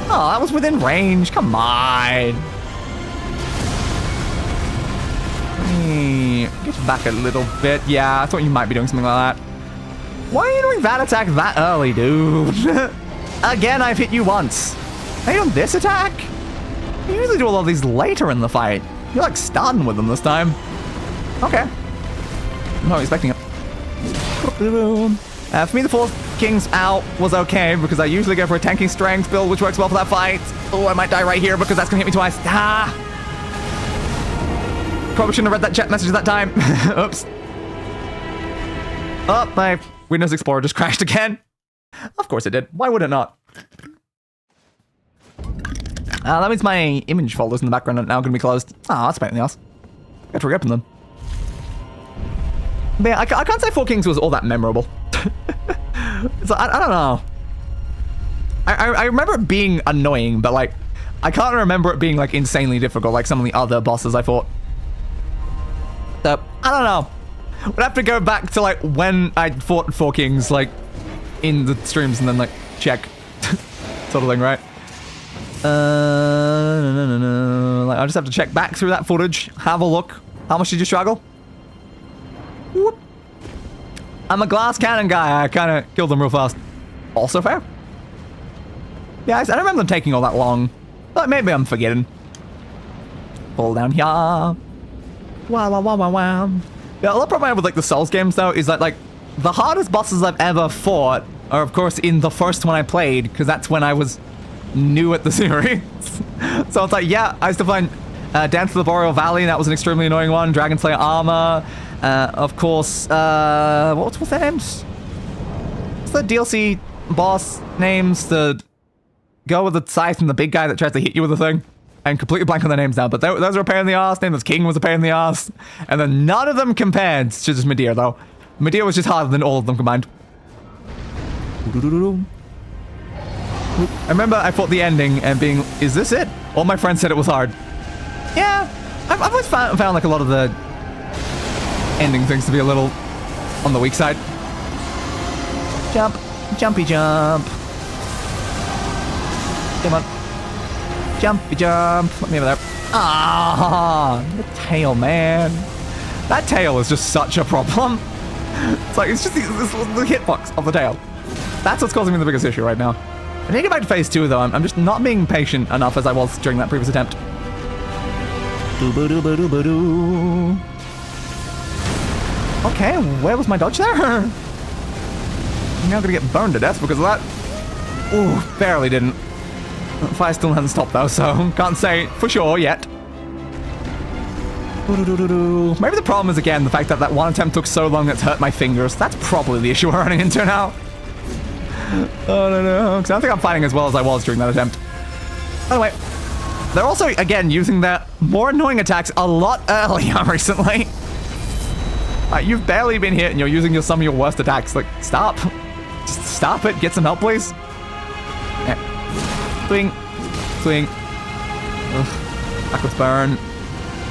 Oh, that was within range. Come on. Get back a little bit. Yeah, I thought you might be doing something like that. Why are you doing that attack that early, dude? Again, I've hit you once. Are you doing this attack? You usually do all of these later in the fight. You're like starting with them this time. Okay. I'm not expecting it. For me, the Four Kings out was okay because I usually go for a tanking strength build, which works well for that fight. Oh, I might die right here because that's going to hit me twice. Ah! Probably shouldn't have read that chat message at that time. Oops. Oh, my Windows Explorer just crashed again. Of course it did. Why would it not? That means my image folders in the background are now going to be closed. Oh, that's a pain in the ass. I have to reopen them. But yeah, I can't say Four Kings was all that memorable. It's like, I don't know. I remember it being annoying, but like, I can't remember it being like insanely difficult like some of the other bosses I fought. So, I don't know. We'd have to go back to like when I fought Four Kings like in the streams and then like check sort of thing, right? Like, I just have to check back through that footage, have a look. How much did you struggle? Whoop. I'm a glass cannon guy. I kind of killed them real fast. Also fair. Yeah, I don't remember them taking all that long. But maybe I'm forgetting. Fall down here. Wow, wow, wow, wow, wow. Yeah, a lot of problem I have with like the Souls games though is that like the hardest bosses I've ever fought are of course in the first one I played because that's when I was new at the series. So it's like, yeah, I used to find Dance to the Boreal Valley. That was an extremely annoying one. Dragon Slayer Armor. Of course, what's their names? What's the DLC boss names? The go with the scythe and the big guy that tries to hit you with the thing. And completely blank on their names now, but those are a pain in the ass. Nameless King was a pain in the ass. And then none of them compared to just Medea, though. Medea was just harder than all of them combined. I remember I fought the ending and being, is this it? All my friends said it was hard. Yeah, I've always found like a lot of the ending things to be a little on the weak side. Jump, jumpy jump. Come on. Jumpy jump. Let me over there. Ah, the tail, man. That tail is just such a problem. It's like, it's just the hitbox of the tail. That's what's causing me the biggest issue right now. I need to get back to phase 2, though. I'm just not being patient enough as I was during that previous attempt. Okay, where was my dodge there? I'm now gonna get burned to death because of that. Ooh, barely didn't. Fire still hasn't stopped though, so can't say for sure yet. Maybe the problem is, again, the fact that that one attempt took so long it's hurt my fingers. That's probably the issue we're running into now. Oh, no, because I don't think I'm fighting as well as I was during that attempt. Anyway, they're also, again, using their more annoying attacks a lot earlier recently. You've barely been hit and you're using some of your worst attacks. Like, stop. Just stop it. Get some help, please. Yeah. Swing. Swing. Ugh. Backwards burn.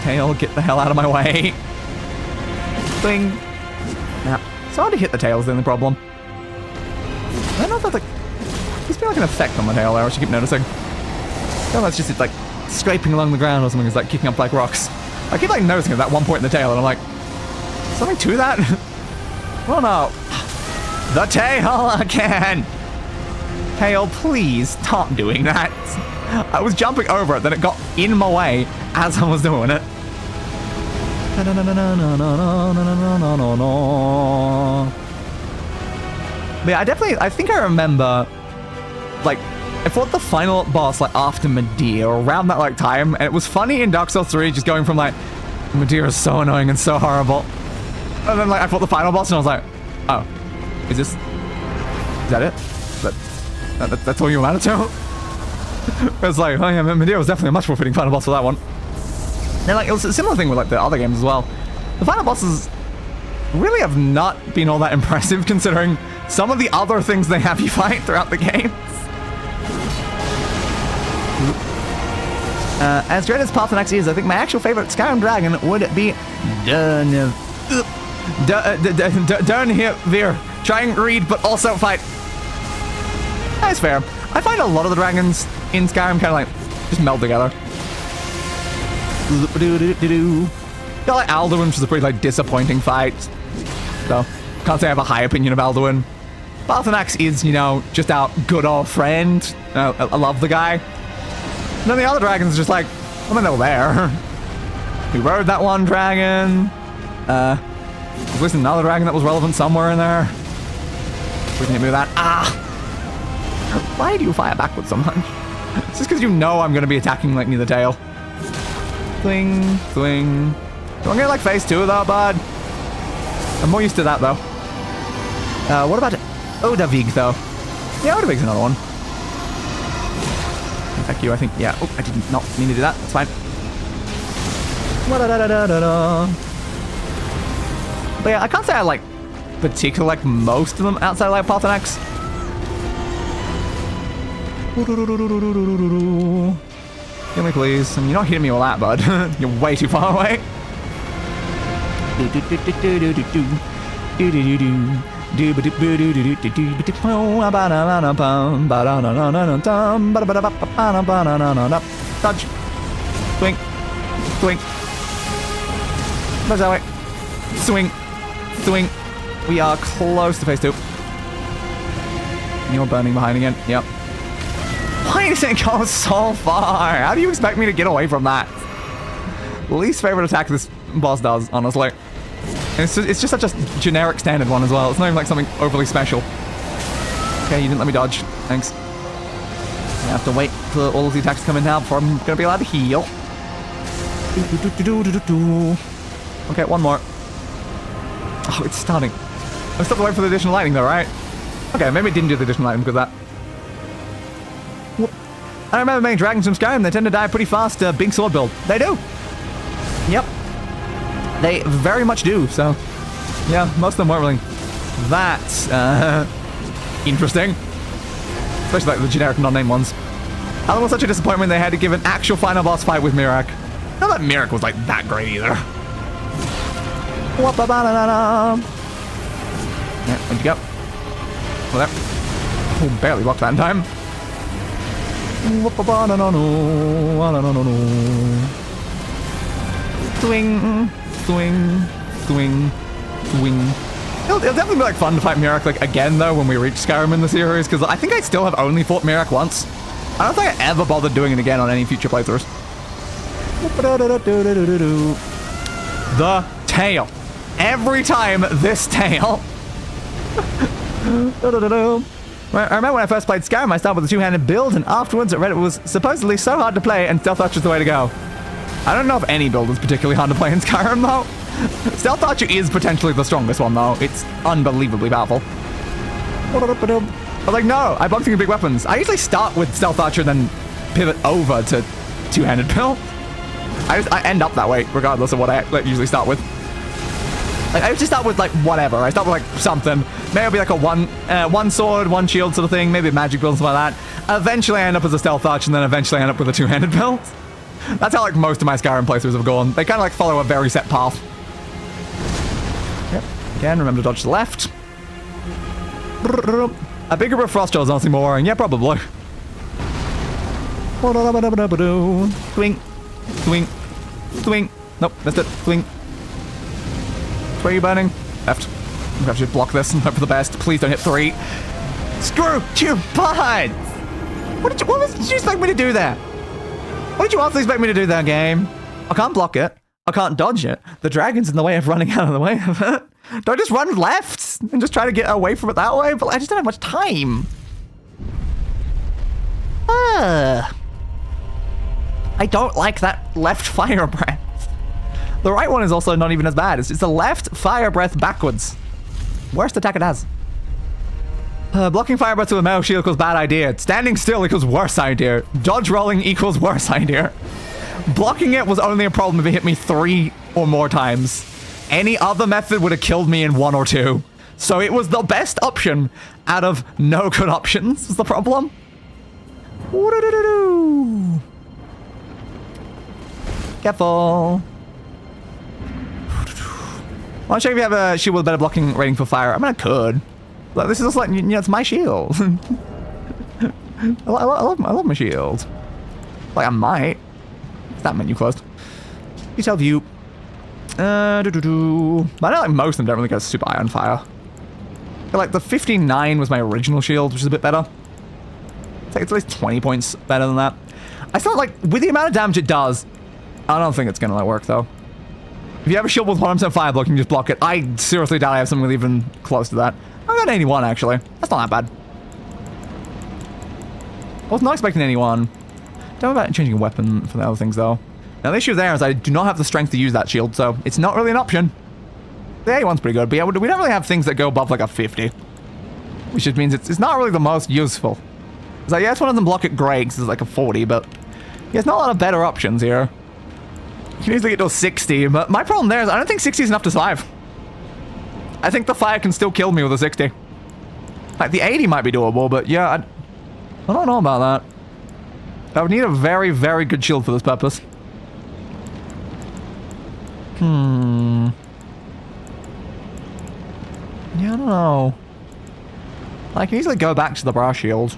Tail, get the hell out of my way. Swing. Now, it's hard to hit the tail is the only problem. I don't know if that's like... There's been like an effect on the tail there, I should keep noticing. I don't know, it's just like scraping along the ground or something. It's like kicking up like rocks. I keep like noticing at that one point in the tail and I'm like, something to that? Oh no. The tail again! Tail, please stop doing that. I was jumping over it, then it got in my way as I was doing it. But yeah, I think I remember, like, I fought the final boss, like, after Medea, or around that, like, time, and it was funny in Dark Souls 3, just going from, like, Medea is so annoying and so horrible. And then, like, I fought the final boss, and I was like, oh, is that it? That's all you amounted to? It's like, oh yeah, Medea was definitely a much more fitting final boss for that one. And, like, it was a similar thing with, like, the other games as well. The final bosses really have not been all that impressive, considering some of the other things they have you fight throughout the games. As great as Pathanax is, I think my actual favorite Skyrim dragon would be Durnhir. Try and read, but also fight. That's fair. I find a lot of the dragons in Skyrim kind of like just meld together. Got like Alduin, which is a pretty like disappointing fight. So can't say I have a high opinion of Alduin. Pathanax is, you know, just our good old friend. I love the guy. And then the other dragons are just like, I mean, they were there. We rode that one dragon. There's at least another dragon that was relevant somewhere in there. We can do that. Ah! Why do you fire backwards so much? It's just because you know I'm going to be attacking like near the tail. Swing, swing. Do I get like phase 2 though, bud? I'm more used to that though. What about Odavig though? Yeah, Odavig's another one. Attack you, I think. Yeah. Oh, I did not mean to do that. That's fine. But yeah, I can't say I like particularly like most of them outside of like Pathanax. Hit me, please. I mean, you're not hitting me all that, bud. You're way too far away. Dodge. Swing. Swing. Dodge that way. Swing. Swing. We are close to phase 2. You're burning behind again. Yep. Why does it go so far? How do you expect me to get away from that? Least favorite attack this boss does, honestly. And it's just such a generic standard one as well. It's not even like something overly special. Okay, you didn't let me dodge. Thanks. I have to wait for all of the attacks to come in now before I'm gonna be allowed to heal. Okay, one more. Oh, it's starting. I still have to wait for the additional lightning though, right? Okay, maybe it didn't do the additional lightning because of that. Whoop. I remember many dragons from Skyrim, they tend to die pretty fast, big sword build. They do! Yep. They very much do, so... Yeah, most of them weren't really that, interesting. Especially like the generic non-name ones. That was such a disappointment they had to give an actual final boss fight with Mirak. Not that Mirak was like that great either. Yeah, where'd you go? Oh, there. Oh, barely blocked that in time. Swing, swing, swing, swing. It'll definitely be like fun to fight Mirak like again though when we reach Skyrim in the series, because I think I still have only fought Mirak once. I don't think I ever bothered doing it again on any future playthroughs. The tail. Every time this tail. I remember when I first played Skyrim, I started with a two-handed build, and afterwards I read it was supposedly so hard to play, and Stealth Archer is the way to go. I don't know if any build is particularly hard to play in Skyrim, though. Stealth Archer is potentially the strongest one, though. It's unbelievably powerful. I was like, no, I block thinking big weapons. I usually start with Stealth Archer, then pivot over to two-handed build. I end up that way, regardless of what I usually start with. Like, I usually start with, like, whatever. I start with, like, something. Maybe it'll be, like, a one sword, one shield sort of thing. Maybe a magic build, something like that. Eventually, I end up as a Stealth Archer, and then eventually I end up with a two-handed build. That's how, like, most of my Skyrim playthroughs have gone. They kind of, like, follow a very set path. Yep. Again, remember to dodge to the left. A bigger Frost Jaw is honestly more worrying. Yeah, probably. Swing. Swing. Swing. Nope, missed it. Swing. Where are you burning? Left. I'm gonna have to block this and hope for the best. Please don't hit 3. Screw you, bud! What did you expect me to do there? What did you also expect me to do there, game? I can't block it. I can't dodge it. The dragon's in the way of running out of the way of it. Do I just run left and just try to get away from it that way? But I just don't have much time. I don't like that left fire breath. The right one is also not even as bad. It's the left fire breath backwards. Worst attack it has. Blocking fire breath with a metal shield equals bad idea. Standing still equals worse idea. Dodge rolling equals worse idea. Blocking it was only a problem if it hit me 3 or more times. Any other method would have killed me in 1 or 2. So it was the best option out of no good options, is the problem. Careful. I want to check if you have a shield with better blocking rating for fire. I mean, I could. But this is just like, you know, it's my shield. I love my shield. Like, I might. It's that menu closed. Detail view. But I know like most of them don't really go super high on fire. But, like, the 59 was my original shield, which is a bit better. It's at least 20 points better than that. I still, like, with the amount of damage it does, I don't think it's gonna, like, work, though. If you have a shield with 100% fire block, you can just block it. I seriously doubt I have something even close to that. I got 81, actually. That's not that bad. I was not expecting 81. Don't know about changing a weapon for the other things, though. Now, the issue there is I do not have the strength to use that shield, so it's not really an option. The 81's pretty good, but yeah, we don't really have things that go above, like, a 50. Which just means it's not really the most useful. It's like, yeah, it's one of them block it great, because it's like a 40, but... yeah, there's not a lot of better options here. You can easily get to a 60, but my problem there is I don't think 60 is enough to survive. I think the fire can still kill me with a 60. Like, the 80 might be doable, but yeah, I don't know about that. I would need a very, very good shield for this purpose. Yeah, I don't know. I can easily go back to the brass shield.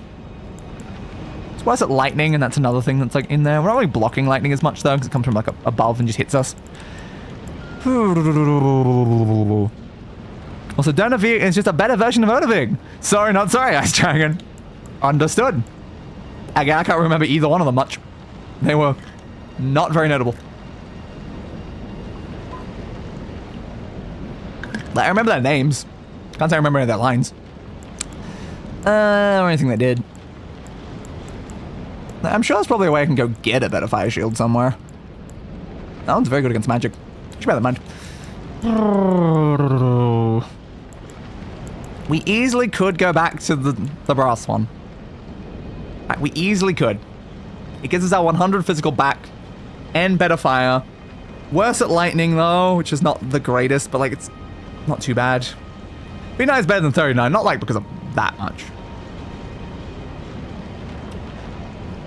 It's worse at lightning, and that's another thing that's, like, in there. We're not really blocking lightning as much, though, because it comes from, like, above and just hits us. Also, Donavig is just a better version of Odavig. Sorry, not sorry, Ice Dragon. Understood. Again, I can't remember either one of them much. They were not very notable. Like, I remember their names. Can't say I remember any of their lines. Or anything they did. I'm sure there's probably a way I can go get a better fire shield somewhere. That one's very good against magic. Should bear that in mind. We easily could go back to the brass one. Like, we easily could. It gives us our 100 physical back and better fire. Worse at lightning, though, which is not the greatest, but, like, it's not too bad. 59 is better than 39, not, like, because of that much.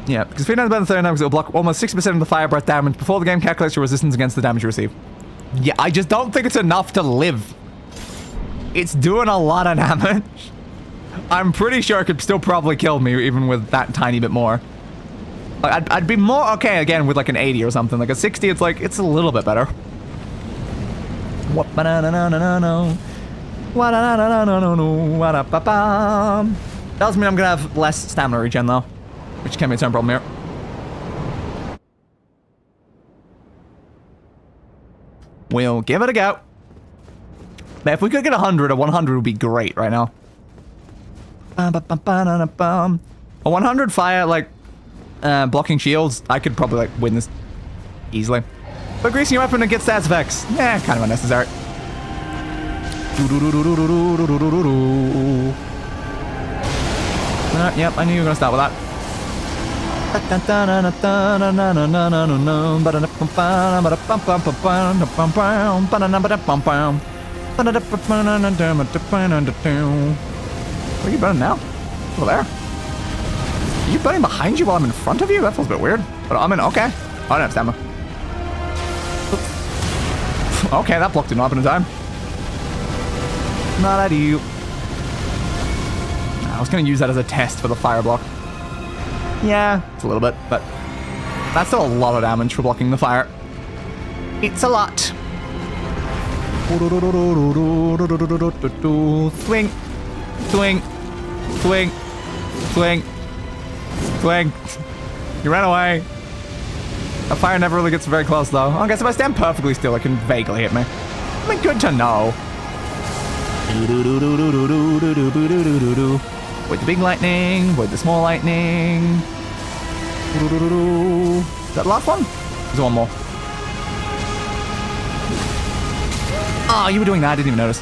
Yeah, because 59 is better than 39 because it'll block almost 60% of the fire breath damage before the game calculates your resistance against the damage you receive. Yeah, I just don't think it's enough to live. It's doing a lot of damage. I'm pretty sure it could still probably kill me even with that tiny bit more. Like, I'd be more okay again with like an 80 or something. Like a 60, it's like, it's a little bit better. Does mean I'm gonna have less stamina regen though, which can be a turn problem here. We'll give it a go. Man, if we could get 100, a 100 would be great right now. A 100 fire, like, blocking shields, I could probably, like, win this easily. But greasing your weapon and get stats effects, yeah, kind of unnecessary. Yep, I knew you were gonna start with that. Where are you burning now? Over there. Are you burning behind you while I'm in front of you? That feels a bit weird. But I'm in, okay. I don't have stamina. Okay, that block didn't happen in time. Not at you. I was going to use that as a test for the fire block. Yeah, it's a little bit, but that's still a lot of damage for blocking the fire. It's a lot. Swing. Swing. Swing. Swing. Swing. You ran away. The fire never really gets very close, though. I guess if I stand perfectly still, it can vaguely hit me. I mean, good to know. Avoid the big lightning. Avoid the small lightning. Is that the last one? There's one more. Oh, you were doing that. I didn't even notice.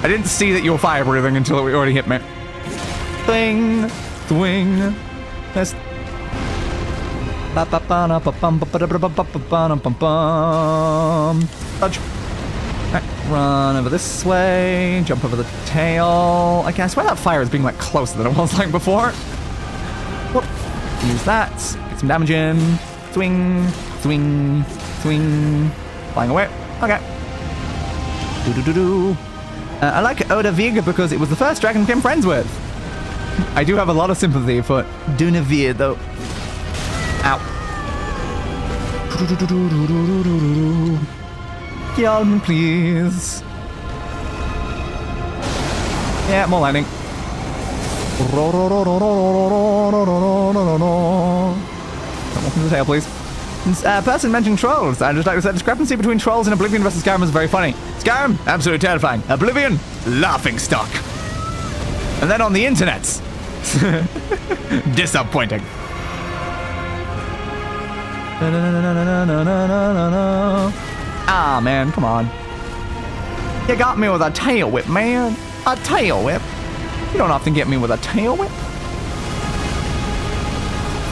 I didn't see that you were fire breathing until it already hit me. Swing. Swing. Let's... Dodge. Right, run over this way. Jump over the tail. Okay, I swear that fire is being like closer than it was like before. Whoop. Use that. Get some damage in. Swing. Swing. Swing. Flying away. Okay. I like Oda Vig because it was the first dragon I became friends with. I do have a lot of sympathy for Dunavir, though. Ow. Kill me, please. Yeah, more lightning. Come on, the tail, please. Person mentioned trolls. I just like to say the discrepancy between trolls in Oblivion versus Skyrim is very funny. Skyrim, absolutely terrifying. Oblivion, laughing stock. And then on the internet, disappointing. Ah, man, come on. You got me with a tail whip, man. A tail whip. You don't often get me with a tail whip.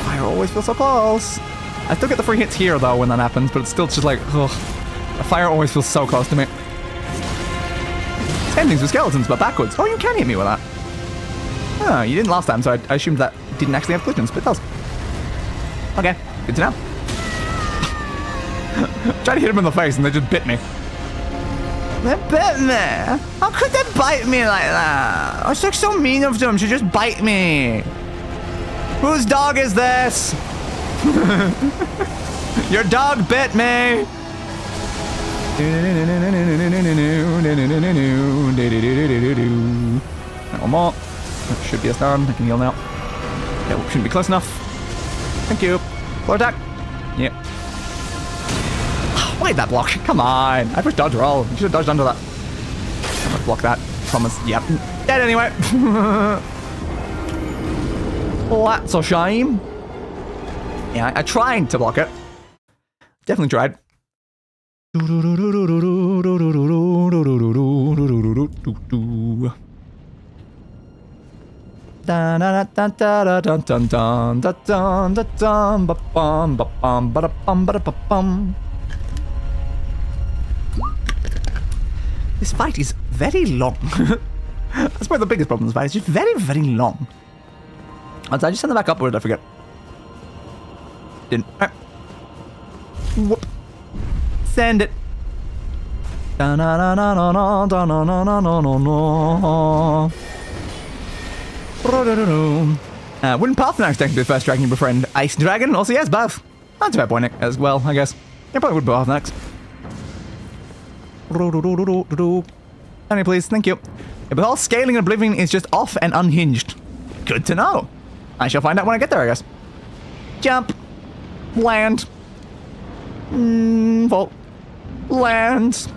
Fire always feels so close. I still get the free hits here, though, when that happens, but it's still just like, ugh. The fire always feels so close to me. Same things with skeletons, but backwards. Oh, you can hit me with that. Oh, you didn't last time, so I assumed that didn't actually have collisions, but it does. Okay, good to know. Tried to hit him in the face, and they just bit me. They bit me? How could they bite me like that? It's like so mean of them to just bite me. Whose dog is this? Your dog bit me. One more. That should be a stun. I can heal now. Yeah, well, shouldn't be close enough. Thank you. Floor attack. Yep. Wait, that block. Come on. I pushed dodge roll. You should have dodged under that. I'm gonna block that. Promise. Yep. Dead anyway. Oh, that's a shame. Yeah, I tried to block it. Definitely tried. This fight is very long. That's probably the biggest problem with this fight. It's just very, very long. Did I just send them back up or did I forget? Didn't. Whoop. Send it. Wouldn't Pathnax technically be the first dragon you befriend? Ice Dragon? Also, yes, both. That's about point as well, I guess. Yeah, probably would be Pathnax. Honey, please, thank you. Yeah, but all scaling in Oblivion is just off and unhinged. Good to know. I shall find out when I get there, I guess. Jump. Land. Vault. Land.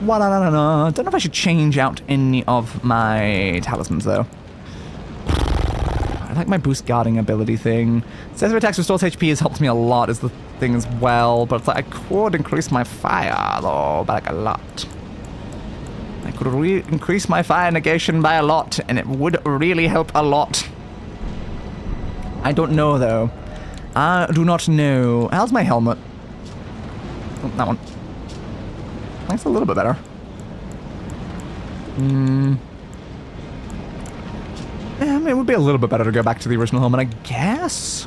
Don't know if I should change out any of my talismans, though. I like my boost guarding ability thing. Sensitive attacks restores HP has helped me a lot is the thing as well, but it's like I could increase my fire, though, by like a lot. I could increase my fire negation by a lot, and it would really help a lot. I don't know, though. I do not know. How's my helmet? Oh, that one. That's a little bit better. Yeah, I mean, it would be a little bit better to go back to the original helmet, I guess.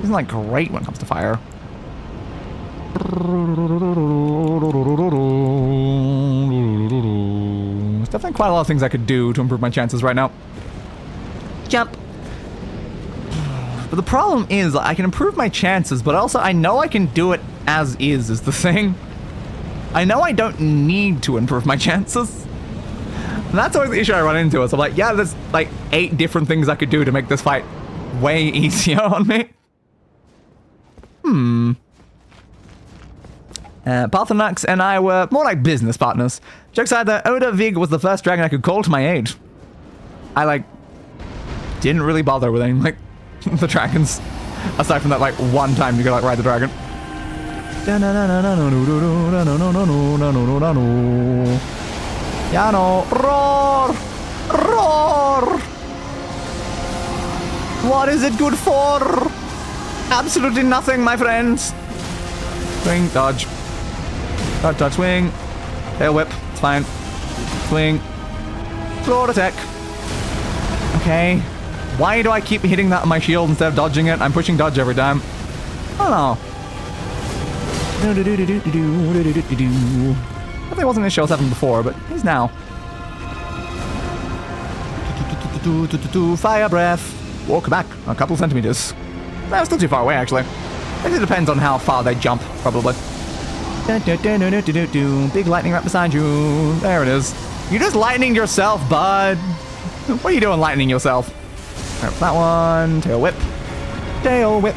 Isn't like great when it comes to fire. There's definitely quite a lot of things I could do to improve my chances right now. Jump. But the problem is, I can improve my chances, but also I know I can do it as is the thing. I know I don't need to improve my chances. And that's always the issue I run into. So I'm like, yeah, there's like 8 different things I could do to make this fight way easier on me. Parthenax and I were more like business partners. Jokes aside, the Oda Vig was the first dragon I could call to my aid. I like didn't really bother with any like the dragons, aside from that like one time you could like ride the dragon. Yano, roar, roar. What is it good for? Absolutely nothing, my friends. Swing, dodge. Dodge, dodge, swing. Tail whip, it's fine. Swing. Sword attack. Okay. Why do I keep hitting that on my shield instead of dodging it? I'm pushing dodge every time. Oh no. Definitely wasn't in Show 7 before, but he's now. Fire breath. Walk back a couple centimeters. No, still too far away, actually. I guess it depends on how far they jump, probably. Big lightning right beside you. There it is. You're just lightning yourself, bud. What are you doing lightning yourself? Right, that one. Tail whip. Tail whip.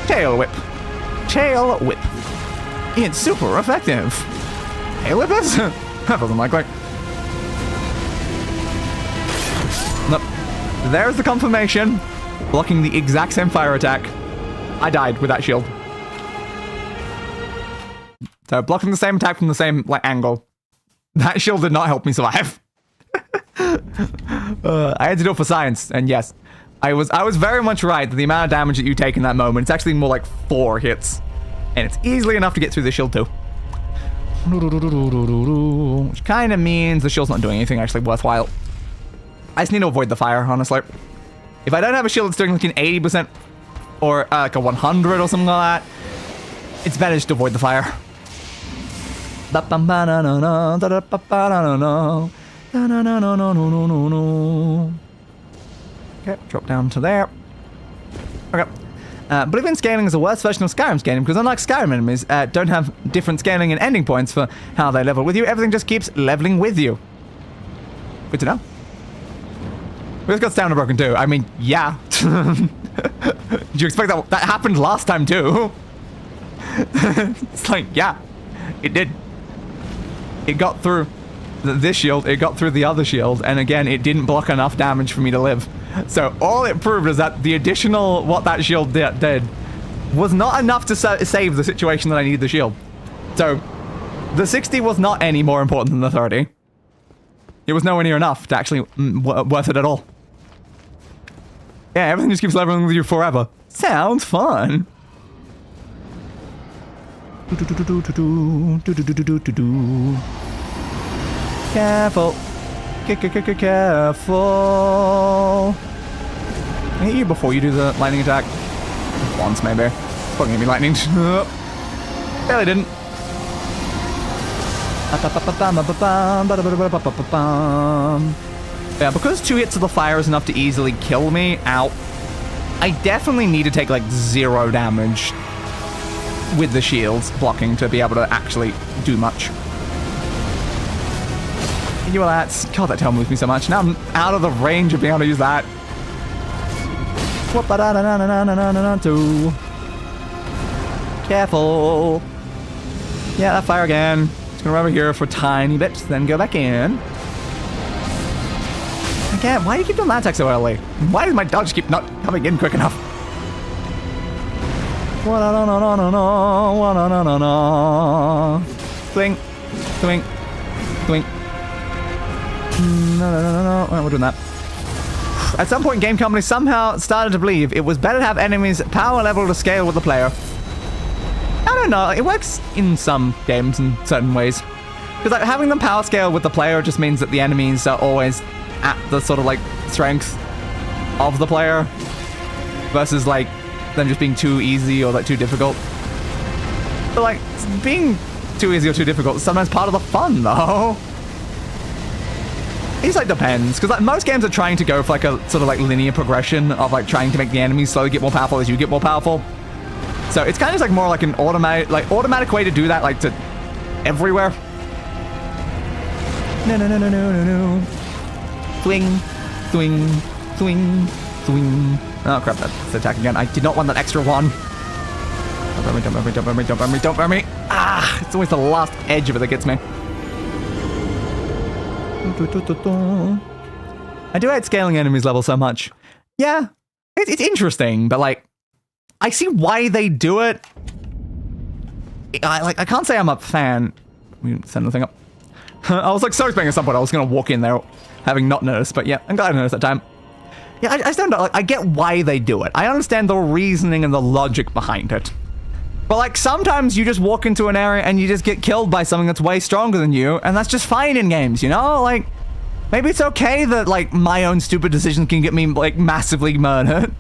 Tail whip. Tail whip. It's super effective. Tail whip is? That doesn't look like. Nope. There's the confirmation. Blocking the exact same fire attack. I died with that shield. So blocking the same attack from the same like angle. That shield did not help me survive. I had to do it for science, and yes, I was very much right that the amount of damage that you take in that moment, it's actually more like 4 hits. And it's easily enough to get through the shield too. Which kind of means the shield's not doing anything actually worthwhile. I just need to avoid the fire, honestly. If I don't have a shield that's doing like an 80% or like a 100 or something like that, it's better just to avoid the fire. Okay, drop down to there. Okay. Oblivion scaling is a worse version of Skyrim scaling because unlike Skyrim enemies don't have different scaling and ending points for how they level with you, everything just keeps leveling with you. Good to know. We just got stamina broken too. I mean, yeah. Did you expect that? That happened last time too. It's like, yeah, it did. It got through this shield, it got through the other shield, and again, it didn't block enough damage for me to live. So all it proved is that the additional, what that shield did, was not enough to save the situation that I needed the shield. So the 60 was not any more important than the 30. It was nowhere near enough to actually worth it at all. Yeah, everything just keeps leveling with you forever. Sounds fun. Careful. Careful. I hit you before you do the lightning attack. Once, maybe. It's probably gonna be lightning. Barely didn't. Yeah, because 2 hits of the fire is enough to easily kill me, ow, I definitely need to take like 0 damage with the shields blocking to be able to actually do much. You will that. God, that tail moves me so much. Now I'm out of the range of being able to use that. Careful. Yeah, that fire again. Just gonna run over here for a tiny bit, then go back in. Again, why do you keep doing that attack so early? Why does my dodge keep not coming in quick enough? Swing, swing, swing. No. We're doing that. At some point, game company somehow started to believe it was better to have enemies power level to scale with the player. I don't know. It works in some games in certain ways. Because like, having them power scale with the player just means that the enemies are always at the sort of like strength of the player versus like them just being too easy or like too difficult. But like being too easy or too difficult is sometimes part of the fun though. It just like depends, because like most games are trying to go for like a sort of like linear progression of like trying to make the enemies slowly get more powerful as you get more powerful. So it's kind of just like more like an automatic way to do that, like to everywhere. No. Swing, swing, swing, swing. Oh crap, that's the attack again. I did not want that extra one. Don't burn me. Ah, it's always the last edge of it that gets me. I do hate scaling enemies level so much. Yeah, it's interesting, but like, I see why they do it. I can't say I'm a fan. We send the thing up. I was like so expecting at some point I was gonna walk in there, having not noticed, but yeah, I'm glad I noticed that time. Yeah, I just don't know. Like, I get why they do it. I understand the reasoning and the logic behind it. But like sometimes you just walk into an area and you just get killed by something that's way stronger than you, and that's just fine in games, you know? Like, maybe it's okay that like my own stupid decisions can get me like massively murdered.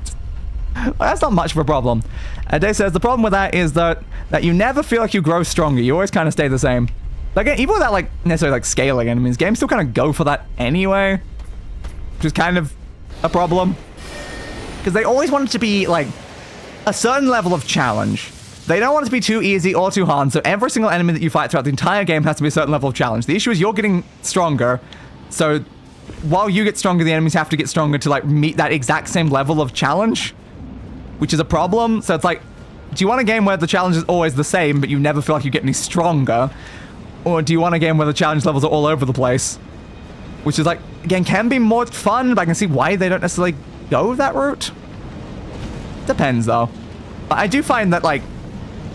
Well, that's not much of a problem. Day says the problem with that is that you never feel like you grow stronger. You always kind of stay the same. Like even without like necessarily like scaling enemies, games still kind of go for that anyway, which is kind of a problem because they always want it to be like a certain level of challenge. They don't want it to be too easy or too hard, so every single enemy that you fight throughout the entire game has to be a certain level of challenge. The issue is you're getting stronger, so while you get stronger, the enemies have to get stronger to like meet that exact same level of challenge, which is a problem. So it's like, do you want a game where the challenge is always the same, but you never feel like you get any stronger? Or do you want a game where the challenge levels are all over the place? Which is like, again, can be more fun, but I can see why they don't necessarily go that route. Depends though. But I do find that like,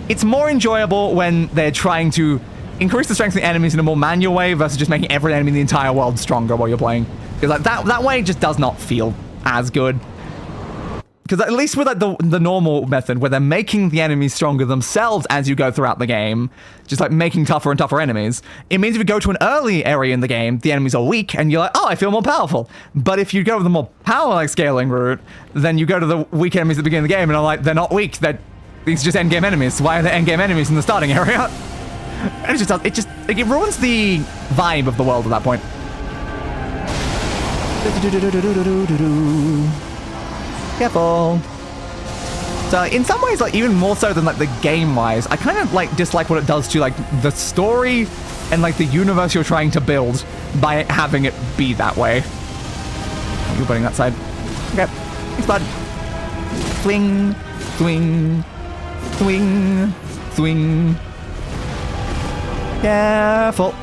it's more enjoyable when they're trying to increase the strength of the enemies in a more manual way versus just making every enemy in the entire world stronger while you're playing. Because like that way just does not feel as good. Because at least with like the normal method where they're making the enemies stronger themselves as you go throughout the game, just like making tougher and tougher enemies, it means if you go to an early area in the game, the enemies are weak and you're like, oh, I feel more powerful. But if you go with the more power like scaling route, then you go to the weak enemies at the beginning of the game and are like, they're not weak, these are just endgame enemies. Why are they endgame enemies in the starting area? And it ruins the vibe of the world at that point. Careful. So in some ways, like even more so than like the game wise, I kind of like dislike what it does to like the story and like the universe you're trying to build by having it be that way. Oh, you're putting that side. Okay. Thanks, bud. Swing, swing, swing, swing. Careful.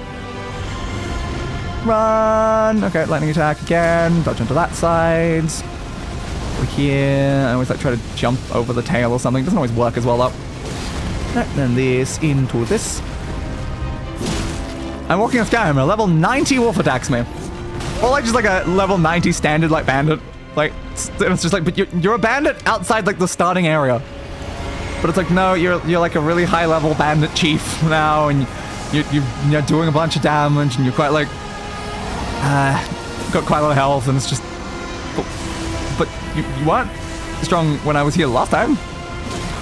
Run. Okay, lightning attack again. Dodge onto that side. Over here. I always like try to jump over the tail or something. Doesn't always work as well though. Then this into this. I'm walking on Skyrim. A level 90 wolf attacks me. Or like just like a level 90 standard like bandit. Like it's just like, but you're a bandit outside like the starting area. But it's like, no, you're like a really high level bandit chief now, and you're doing a bunch of damage, and you're quite like got quite a lot of health, and it's just. But you weren't strong when I was here last time.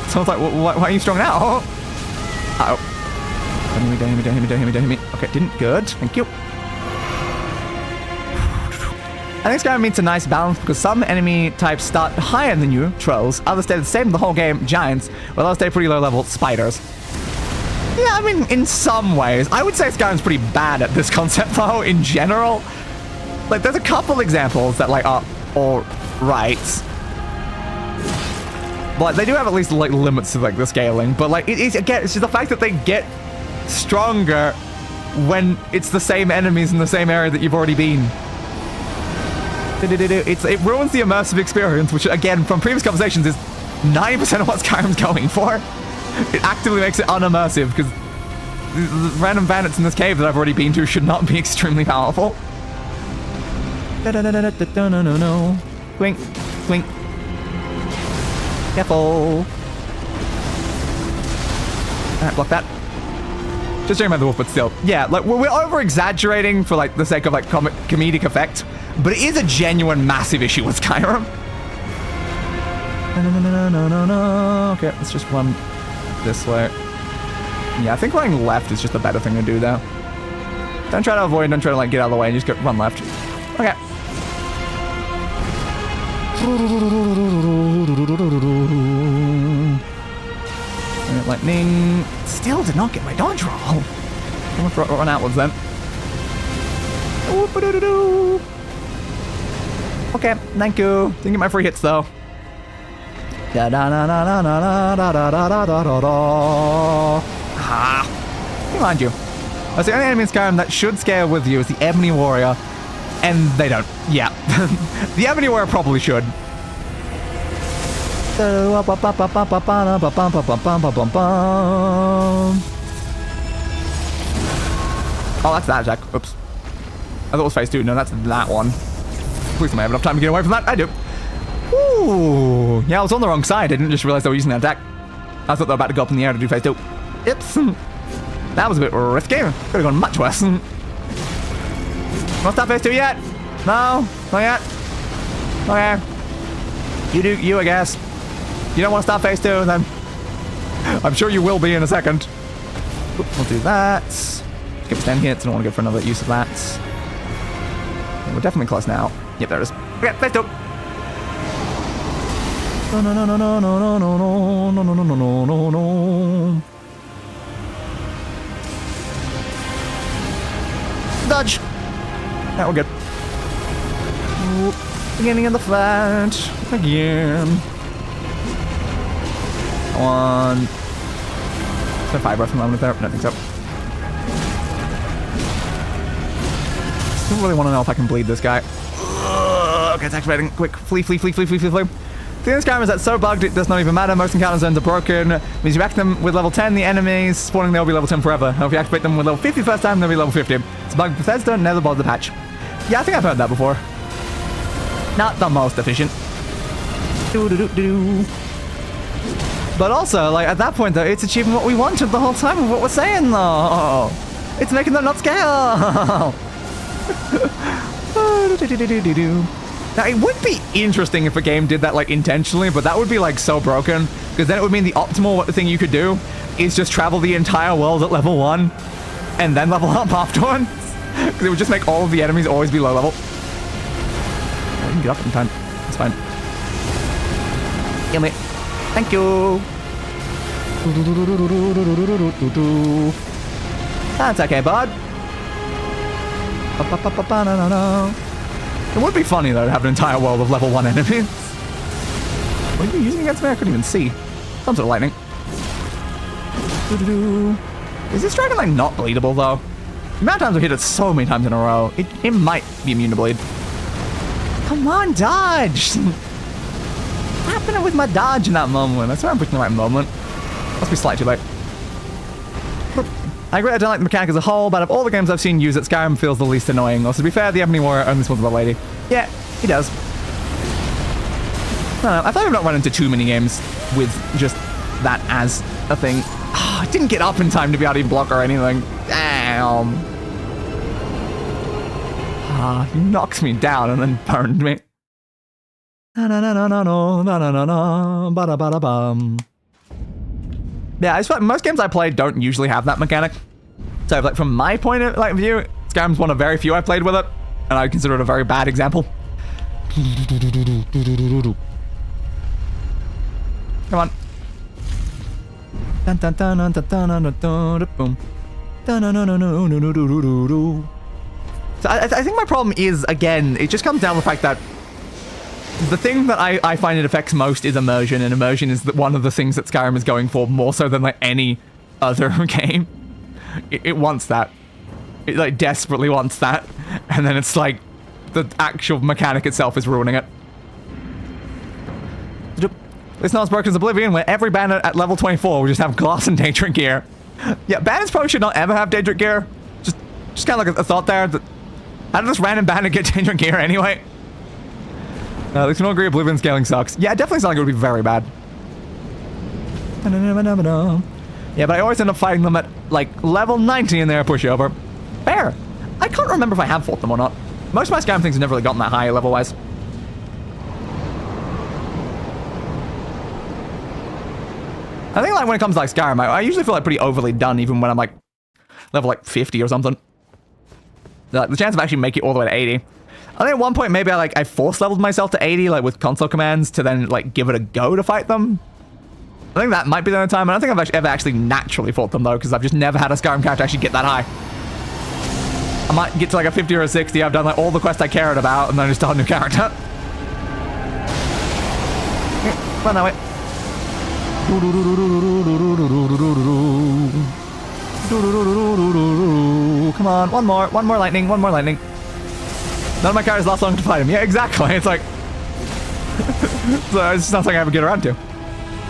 So I was like, why are you strong now? Uh-oh. Don't hit me. Okay, didn't. Good. Thank you. I think Skyrim meets a nice balance because some enemy types start higher than you, trolls, others stay the same the whole game, giants, while others stay pretty low level, spiders. Yeah, I mean, in some ways. I would say Skyrim's pretty bad at this concept though, in general. Like, there's a couple examples that like are alright. But they do have at least like limits to like the scaling, but like it's just the fact that they get stronger when it's the same enemies in the same area that you've already been. It ruins the immersive experience, which, again, from previous conversations, is 90% of what Skyrim's going for. It actively makes it unimmersive, because the random bandits in this cave that I've already been to should not be extremely powerful. No. Twink. Twink. Careful. Alright, block that. Just showing by the wolf, but still. Yeah, like, we're over-exaggerating for, like, the sake of, like, comedic effect, but it is a genuine massive issue with Skyrim. No. Okay, let's just run this way. Yeah, I think running left is just a better thing to do, though. Don't try to avoid, don't try to, like, get out of the way, and just run left. Okay. Lightning. Still did not get my dodge roll. I'm gonna run outwards then. Okay, thank you. Didn't get my free hits though. Ah, remind you. That's the only enemy in Skyrim that should scale with you is the Ebony Warrior, and they don't. Yeah, the Ebony Warrior probably should. Oh, that's that attack. Oops. I thought it was phase 2. No, that's that one. Please, I have enough time to get away from that. I do. Ooh. Yeah, I was on the wrong side. I didn't just realize they were using that attack. I thought they were about to go up in the air to do phase 2. Oops. That was a bit risky. Could have gone much worse. Not start phase 2 yet? No? Not yet? Okay. You do you, I guess. You don't want to start phase 2, then I'm sure you will be in a second. Oop, we'll do that. Skip 10 hits. I don't want to go for another use of that. Yeah, we're definitely close now. Yep, there it is. Okay, phase 2. No. Dodge. Now we're good. Oop. Beginning of the fight. Again. One. Is there 5 breath from the moment there? I don't think so. Still really want to know if I can bleed this guy. Okay, it's activating. Quick, flee. The thing with Skyrim is that so bugged it does not even matter. Most encounter zones are broken. It means you act them with level 10, the enemies spawning they'll be level 10 forever. And if you activate them with level 50 first time, they'll be level 50. It's a bug Bethesda, never bother the patch. Yeah, I think I've heard that before. Not the most efficient. But also, like, at that point, though, it's achieving what we wanted the whole time of what we're saying, though. It's making them not scale. Now, it would be interesting if a game did that, like, intentionally, but that would be, like, so broken, because then it would mean the optimal thing you could do is just travel the entire world at level 1, and then level up afterwards, because it would just make all of the enemies always be low level. I can get up in time. That's fine. Kill me. Thank you. That's okay, bud. It would be funny, though, to have an entire world of level 1 enemies. What are you using against me? I couldn't even see. Some sort of lightning. Is this dragon, like, not bleedable, though? The amount of times I hit it so many times in a row, it might be immune to bleed. Come on, dodge! What's happening with my dodge in that moment? I swear I'm pushing the right moment. Must be slightly too late. I agree I don't like the mechanic as a whole, but of all the games I've seen use it, Skyrim feels the least annoying. Also, to be fair, the Ebony Warrior only spawns with a lady. Yeah, he does. I don't know, I thought I've not run into too many games with just that as a thing. Oh, I didn't get up in time to be able to even block or anything. Damn. Ah, he knocks me down and then burned me. Yeah, I swear, most games I play don't usually have that mechanic. So, like, from my point of view, Skyrim's one of very few I've played with it, and I consider it a very bad example. Come on. So I think my problem is, again, it just comes down to the fact that the thing that I find it affects most is immersion, and immersion is one of the things that Skyrim is going for more so than like any other game. It wants that. It like desperately wants that. And then it's like the actual mechanic itself is ruining it. It's not as broken as Oblivion, where every bandit at level 24 will just have glass and Daedric gear. Yeah, bandits probably should not ever have Daedric gear. Just kind of like a thought there. That, how did this random bandit get Daedric gear anyway? At least we don't agree Oblivion scaling sucks. Yeah, it definitely sounds like it would be very bad. Yeah, but I always end up fighting them at, like, level 90 in their pushover. Fair. I can't remember if I have fought them or not. Most of my Skyrim things have never really gotten that high level-wise. I think, like, when it comes to, like, Skyrim, I usually feel, like, pretty overly done, even when I'm, like, level, like, 50 or something. The chance of actually making it all the way to 80. I think at one point, maybe I force leveled myself to 80, like, with console commands to then, like, give it a go to fight them. I think that might be the only time. I don't think I've ever actually naturally fought them, though, because I've just never had a Skyrim character actually get that high. I might get to, like, a 50 or a 60. I've done, like, all the quests I cared about, and then I just start a new character. Run that way. Come on, one more lightning, one more lightning. None of my characters last long to fight him. Yeah, exactly. It's like... so it's not something I ever get around to.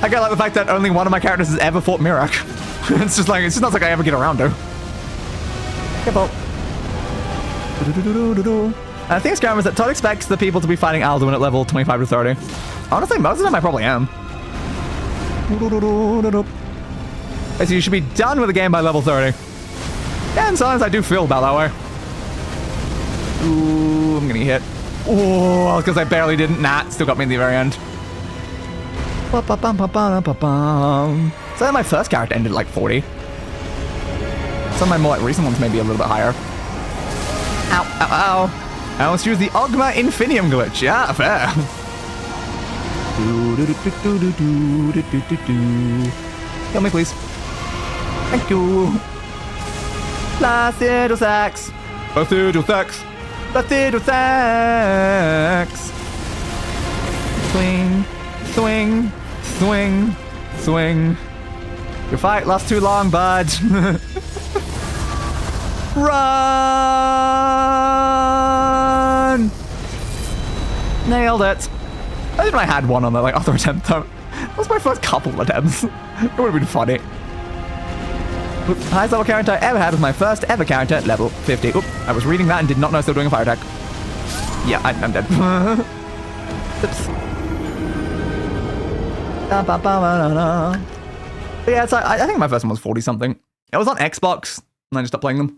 I get like the fact that only one of my characters has ever fought Mirak. It's just not something I ever get around to. Careful. I think Skyrim is that Todd expects the people to be fighting Alduin at level 25 to 30. Honestly, most of them I probably am. So you should be done with the game by level 30. Yeah, and sometimes I do feel about that way. Ooh, I'm gonna get hit. Oh, because I barely didn't. Nah, still got me in the very end. So then my first character ended at like 40. Some of my more like recent ones may be a little bit higher. Ow, ow, ow. I almost used the Ogma Infinium glitch. Yeah, fair. Kill me, please. Thank you. Blasted with axe. Blasted with axe. Blasted with axe. Swing, swing, swing, swing. Your fight lasts too long, bud. Run! Nailed it. I think I had one on the like other attempt though. That was my first couple attempts. It would have been funny. The highest level character I ever had was my first ever character at level 50. Oop, I was reading that and did not know I was still doing a fire attack. Yeah, I'm dead. Oops. But yeah, it's like, I think my first one was 40 something. It was on Xbox, and I just stopped playing them.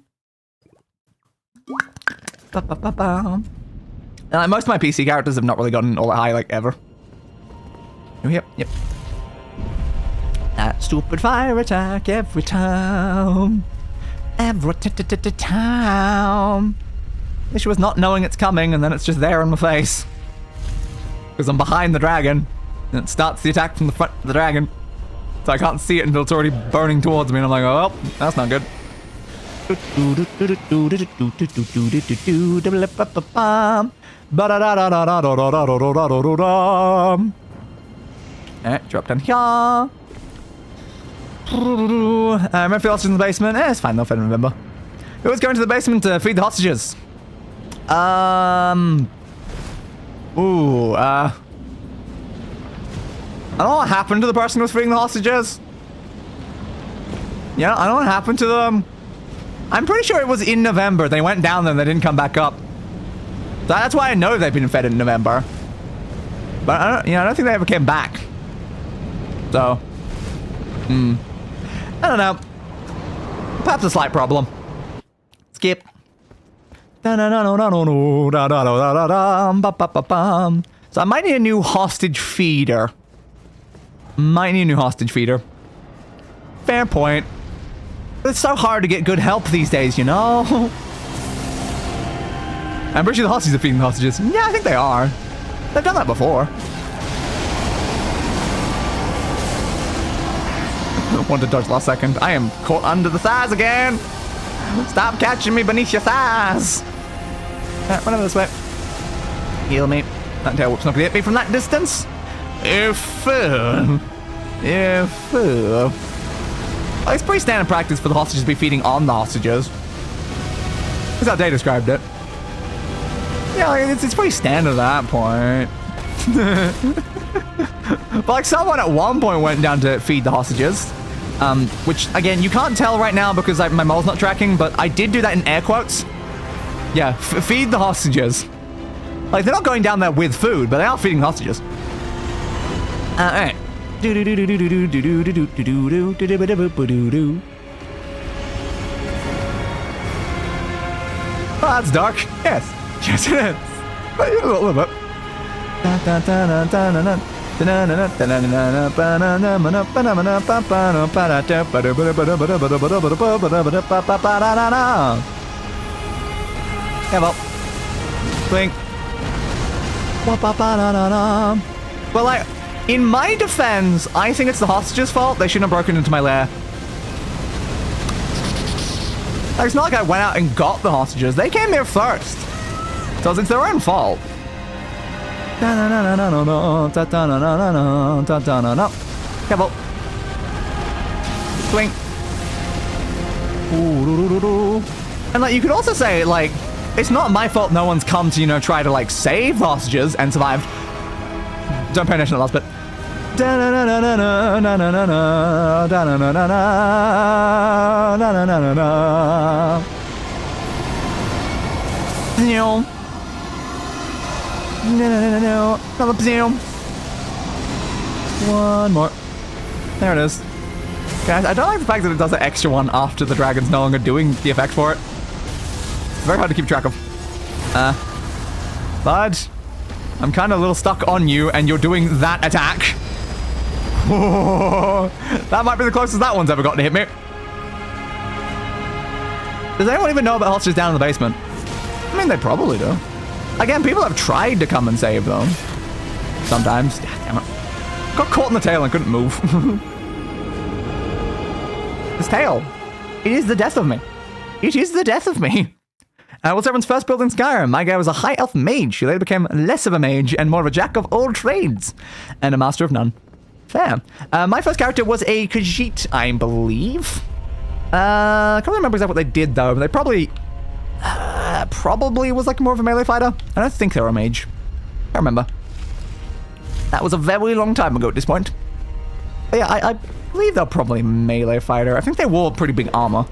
Most of my PC characters have not really gotten all that high, like, ever. Oh, yep. That stupid fire attack every time. Every time. The issue was not knowing it's coming, and then it's just there in my face. Because I'm behind the dragon, and it starts the attack from the front of the dragon. So I can't see it until it's already burning towards me, and I'm like, oh, well, that's not good. Alright, drop down here. Remember the hostages in the basement? It's fine though if I don't remember. Who was going to the basement to feed the hostages? I don't know what happened to the person who was feeding the hostages. Yeah, I don't know what happened to them. I'm pretty sure it was in November. They went down there and they didn't come back up. So that's why I know they've been fed in November. But I don't think they ever came back. So, I don't know. Perhaps a slight problem. Skip. So I might need a new hostage feeder. Fair point. But it's so hard to get good help these days, you know? I'm pretty sure the hostages are feeding the hostages. Yeah, I think they are. They've done that before. Wanted to dodge last second. I am caught under the thighs again. Stop catching me beneath your thighs. Run over this way. Heal me. That tailwhip's not gonna hit me from that distance. Like, it's pretty standard practice for the hostages to be feeding on the hostages. That's how they described it. Yeah, like, it's pretty standard at that point. But like someone at one point went down to feed the hostages. Which, again, you can't tell right now because like, my mole's not tracking, but I did do that in air quotes. Yeah, feed the hostages. Like, they're not going down there with food, but they are feeding the hostages. Alright. Oh, that's dark. Yes. Yes, it is. But a little bit. Yeah, well. Blink. Well, like, in my defense, I think it's the hostages' fault. They shouldn't have broken into my lair. Like, it's not like I went out and got the hostages. They came here first. So it's their own fault. Careful. Swing. And like, you could also say, like, it's not my fault no one's come to, you know, try to, like, save the hostages and survived. Don't pay attention to the last bit. One more. There it is. Guys, I don't like the fact that it does the extra one after the dragon's no longer doing the effect for it. It's very hard to keep track of. Bud, I'm kind of a little stuck on you, and you're doing that attack. That might be the closest that one's ever gotten to hit me. Does anyone even know about hostages down in the basement? I mean, they probably do. Again, people have tried to come and save them. Sometimes. Damn it. Got caught in the tail and couldn't move. This tail. It is the death of me. It is the death of me. Was everyone's first build in Skyrim? My guy was a high elf mage. He later became less of a mage and more of a jack of all trades. And a master of none. Fair. My first character was a Khajiit, I believe. I can't remember exactly what they did, though. But they probably was like more of a melee fighter. I don't think they were a mage. I remember. That was a very long time ago at this point. But yeah, I believe they're probably a melee fighter. I think they wore pretty big armor.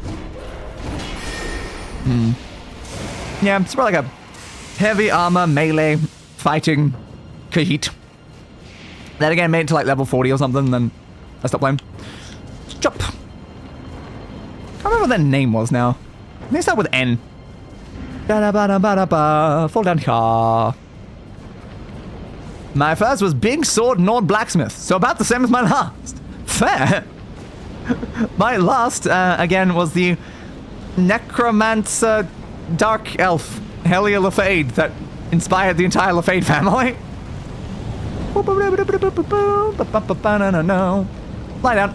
Yeah, it's probably like a heavy armor, melee, fighting Khajiit. Then again, made it to like level 40 or something, then I stopped playing. Jump. Can't remember what their name was now. They start with N. Fall down here. My first was Big Sword Nord Blacksmith, so about the same as my last. Fair. My last, again, was the Necromancer Dark Elf, Helia Lafade, that inspired the entire Lafade family. Lie down.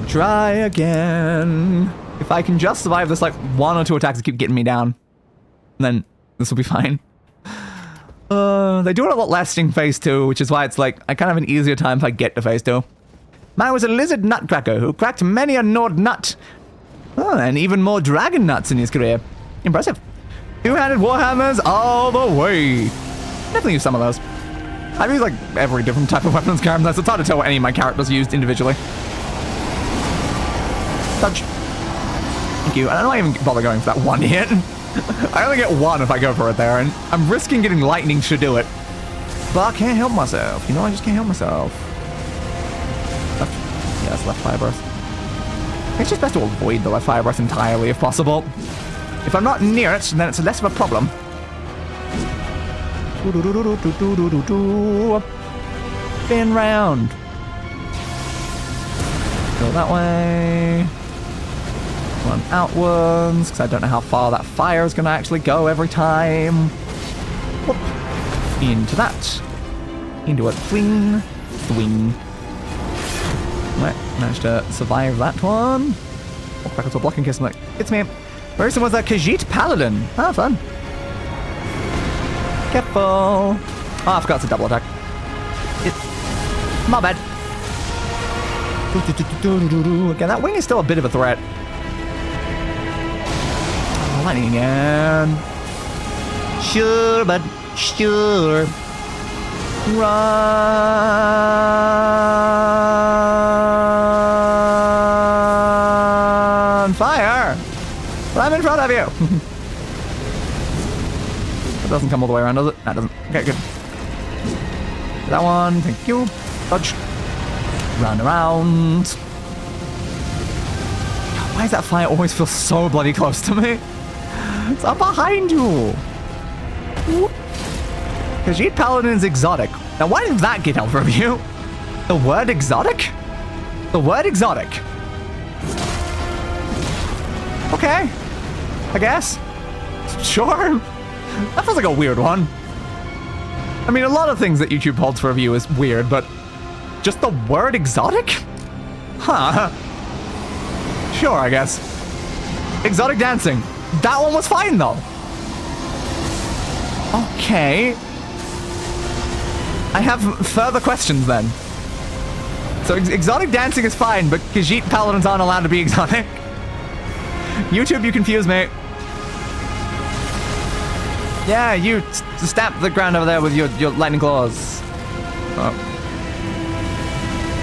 Try again. If I can just survive this, like, one or two attacks that keep getting me down, then this will be fine. They do it a lot less in phase 2, which is why it's like, I kind of have an easier time if I get to phase 2. Man was a lizard nutcracker who cracked many a Nord nut. Oh, and even more dragon nuts in his career. Impressive. Two-handed warhammers all the way. Definitely use some of those. I've used like every different type of weapons Skyrim, so it's hard to tell what any of my characters used individually. Dodge. Thank you. I don't even bother going for that one hit. I only get one if I go for it there, and I'm risking getting lightning to do it. But I can't help myself. You know, I just can't help myself. Left. Yes, left fire breath. It's just best to avoid the left fire breath entirely if possible. If I'm not near it, then it's less of a problem. Spin round. Go that way. Run outwards, because I don't know how far that fire is going to actually go every time. Whoop. Into that. Into a swing. Swing. Right, managed to survive that one. Walk back into a blocking kiss and like, it's me. Person was a Khajiit Paladin. Ah, fun. Careful. Oh, I forgot it's a double attack. My bad. Again, that wing is still a bit of a threat. Lightning again. Sure, but sure. Run! Fire! But I'm in front of you! That doesn't come all the way around, does it? That doesn't. Okay, good. That one, thank you. Dodge. Run around. God, why does that fire always feel so bloody close to me? It's up behind you! Khajiit Paladin's exotic. Now, why did that get out of you? The word exotic? The word exotic. Okay. I guess. Sure. That feels like a weird one. I mean, a lot of things that YouTube holds for review is weird, but just the word exotic? Huh. Sure, I guess. Exotic dancing. That one was fine, though. Okay. I have further questions, then. So, exotic dancing is fine, but Khajiit Paladins aren't allowed to be exotic. YouTube, you confuse me. Yeah, you stamp the ground over there with your lightning claws. Oh.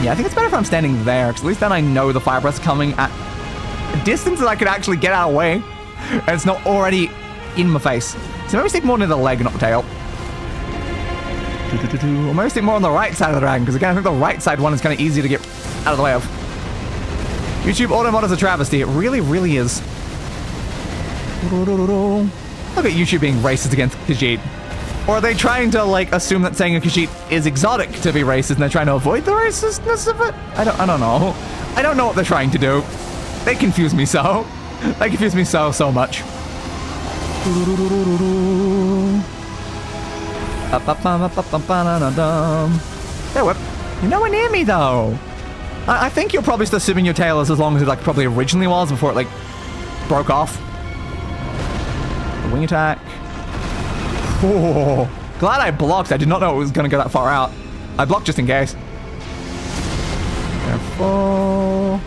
Yeah, I think it's better if I'm standing there, because at least then I know the fire breath's coming at a distance that I could actually get out of the way, and it's not already in my face. So maybe stick more near the leg, not the tail. Or maybe stick more on the right side of the dragon, because again, I think the right side one is kind of easy to get out of the way of. YouTube auto mod is a travesty. It really, really is. Look at YouTube being racist against Khajiit. Or are they trying to, like, assume that saying a Khajiit is exotic to be racist and they're trying to avoid the racistness of it? I don't know. I don't know what they're trying to do. They confuse me so. They confuse me so much. Hey, whip. You're nowhere near me, though. I think you're probably still sipping your tail as long as it, like, probably originally was before it, like, broke off. The wing attack. Oh, glad I blocked. I did not know it was going to go that far out. I blocked just in case. Careful.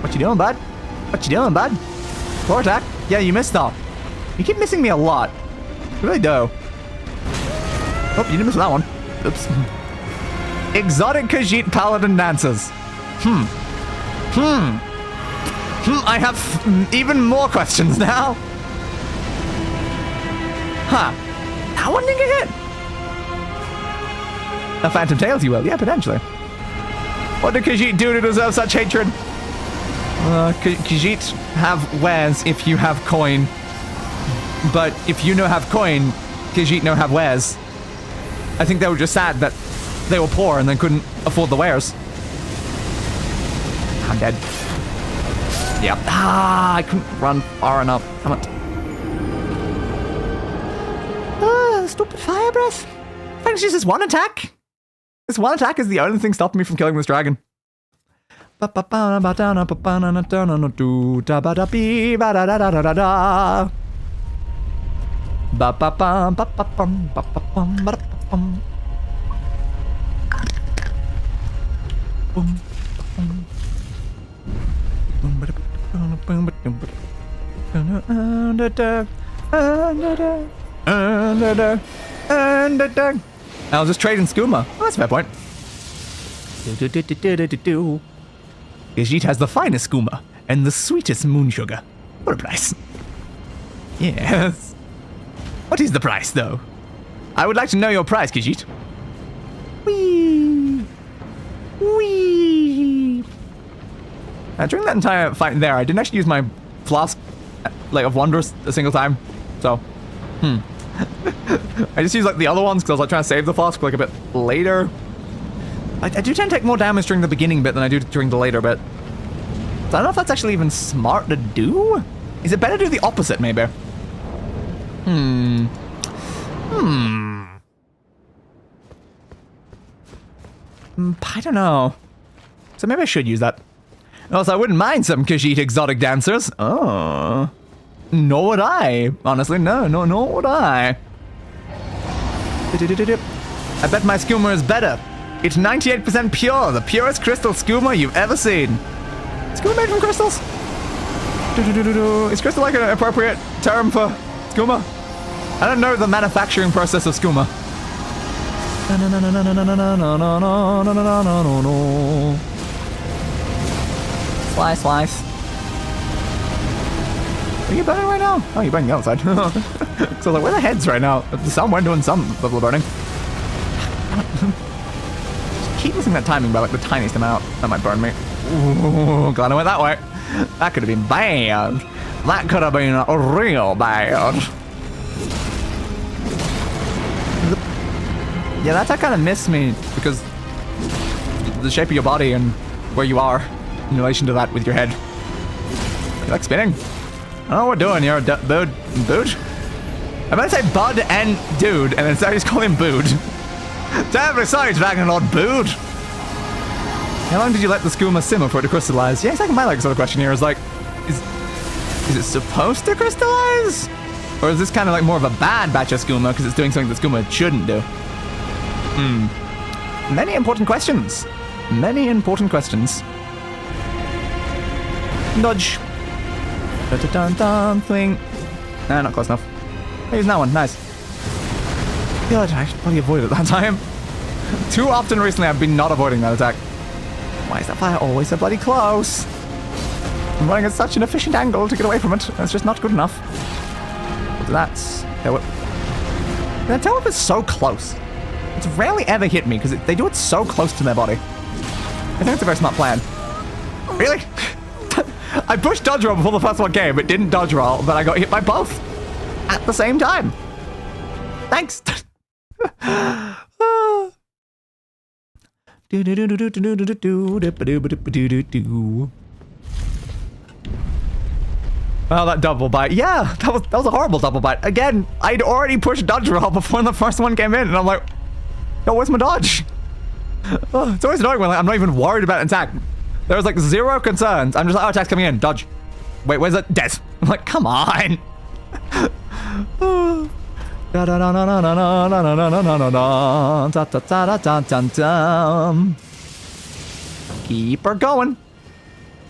What you doing, bud? What you doing, bud? Floor attack? Yeah, you missed though. You keep missing me a lot. You really do. Oh, you didn't miss that one. Oops. Exotic Khajiit Paladin dances. I have even more questions now. Huh. That one didn't get hit. A Phantom Tails, you will. Yeah, potentially. What did Khajiit do to deserve such hatred? Khajiit have wares if you have coin. But if you no have coin, Khajiit no have wares. I think they were just sad that they were poor and they couldn't afford the wares. I'm dead. Yep. Ah, I couldn't run far enough. Damn it. Stupid fire breath. I think it's just this one attack. This one attack is the only thing stopping me from killing this dragon. I'll just trade in skooma. Oh, that's a fair point. Khajiit has the finest skooma and the sweetest moon sugar. What a price. Yes. What is the price, though? I would like to know your price, Khajiit. Whee! Whee! During that entire fight there, I didn't actually use my flask, like, of wonders a single time. So, I just used, like, the other ones because I was, like, trying to save the flask, like, a bit later. I do tend to take more damage during the beginning bit than I do during the later bit. So I don't know if that's actually even smart to do. Is it better to do the opposite, maybe? I don't know. So maybe I should use that. Also, I wouldn't mind some Khajiit exotic dancers. Oh. Nor would I. Honestly, nor would I. I bet my skooma is better. It's 98% pure, the purest crystal skooma you've ever seen. Skooma made from crystals? Is crystal like an appropriate term for skooma? I don't know the manufacturing process of skooma. Slice, slice. Are you burning right now? Oh, you're burning the other side. So like, where are the heads right now? Somewhere doing some level of burning. Just keep missing that timing by like the tiniest amount. That might burn me. Ooh, glad I went that way. That could have been bad. That could have been real bad. Yeah, that attack kind of missed me because the shape of your body and where you are in relation to that with your head. You like spinning? I don't know what we're doing here, Bood. I'm about to say Bud and Dude, and then I just call him Bood. Terribly sorry, Dragonlord Bood. How long did you let the skooma simmer for it to crystallize? Yeah, exactly my like sort of question here is like, is it supposed to crystallize? Or is this kind of like more of a bad batch of skooma because it's doing something that skooma shouldn't do? Many important questions. Many important questions. Dodge. Dun-dun-dun, thing. Nah, not close enough. Here's that one, nice. God, I probably avoided it that time. Too often recently I've been not avoiding that attack. Why is that fire always so bloody close? I'm running at such an efficient angle to get away from it. That's just not good enough. That's... That tail whip is so close. It's rarely ever hit me because they do it so close to their body. I think it's a very smart plan. Really? I pushed dodge roll before the first one came. It didn't dodge roll, but I got hit by both at the same time. Thanks. Oh, that double bite. Yeah, that was a horrible double bite. Again, I'd already pushed dodge roll before the first one came in, and I'm like, yo, where's my dodge? Oh, it's always annoying when like, I'm not even worried about an attack. There's like zero concerns. I'm just like, oh, attack's coming in. Dodge. Wait, where's that? Des. I'm like, come on. Keep her going.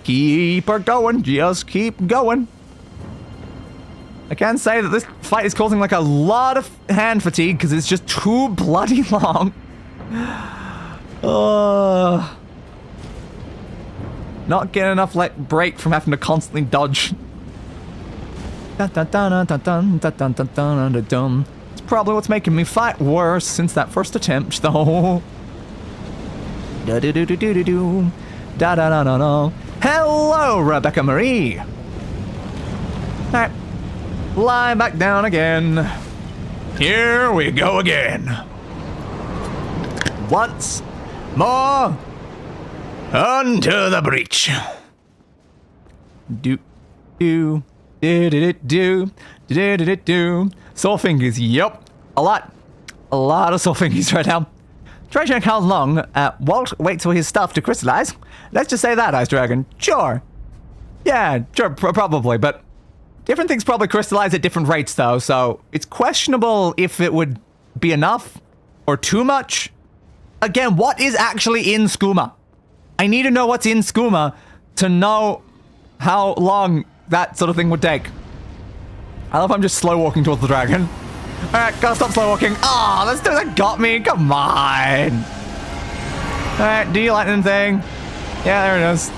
Keep her going. Just keep going. I can say that this fight is causing like a lot of hand fatigue because it's just too bloody long. Not getting enough like break from having to constantly dodge. It's probably what's making me fight worse since that first attempt, though. Hello, Rebecca Marie. Alright, lie back down again. Here we go again. Once more. Unto the breach. Do. Sore fingers, yup. A lot of sore fingers right now. Try check how long Walt waits for his stuff to crystallize. Let's just say that, Ice Dragon. Sure. Yeah, sure, probably, but different things probably crystallize at different rates, though, so it's questionable if it would be enough or too much. Again, what is actually in skooma? I need to know what's in skooma to know how long that sort of thing would take. I love I'm just slow walking towards the dragon. Alright, gotta stop slow walking. Ah, that's that got me. Come on. Alright, do your lightning thing. Yeah, there it is.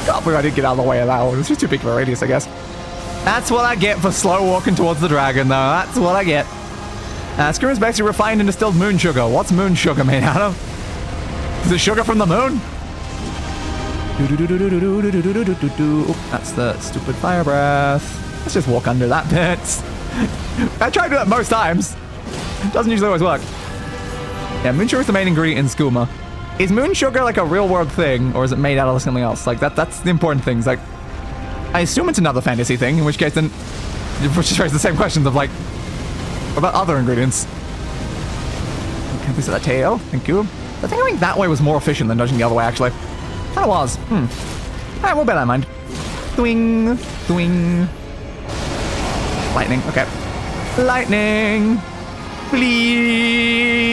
God, I did get out of the way of that one. It's just too big of a radius, I guess. That's what I get for slow walking towards the dragon, though. That's what I get. Screw is basically refined and distilled moon sugar. What's moon sugar made out of? Is it sugar from the moon? Oh, that's the stupid fire breath. Let's just walk under that bit. I try to do that most times. Doesn't usually always work. Yeah, moon sugar is the main ingredient in skooma. Is moon sugar like a real world thing, or is it made out of something else? Like that's the important things. Like, I assume it's another fantasy thing, in which case then, which just raises the same questions of like, what about other ingredients? Okay, this is that tail. Thank you. I think going that way was more efficient than dodging the other way, actually. Kinda was. Alright, we'll bear that in mind. Thwing. Thwing. Lightning. Okay. Lightning. Please.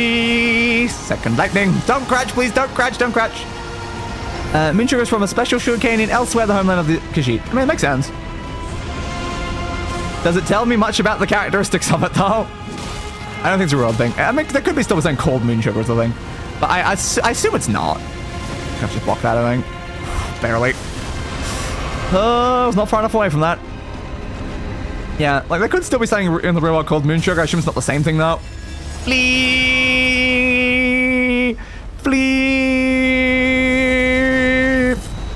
Second lightning. Don't crouch, please. Don't crouch. Don't crouch. Moon sugar is from a special sugarcane in elsewhere, the homeland of the Khajiit. I mean, it makes sense. Does it tell me much about the characteristics of it, though? I don't think it's a real thing. I mean, there could be still something called moon sugar or something. But I assume it's not. I have to just block that, I think. Barely. Oh, I was not far enough away from that. Yeah, like, there could still be something in the real world called moon sugar. I assume it's not the same thing, though. Flee! Flee!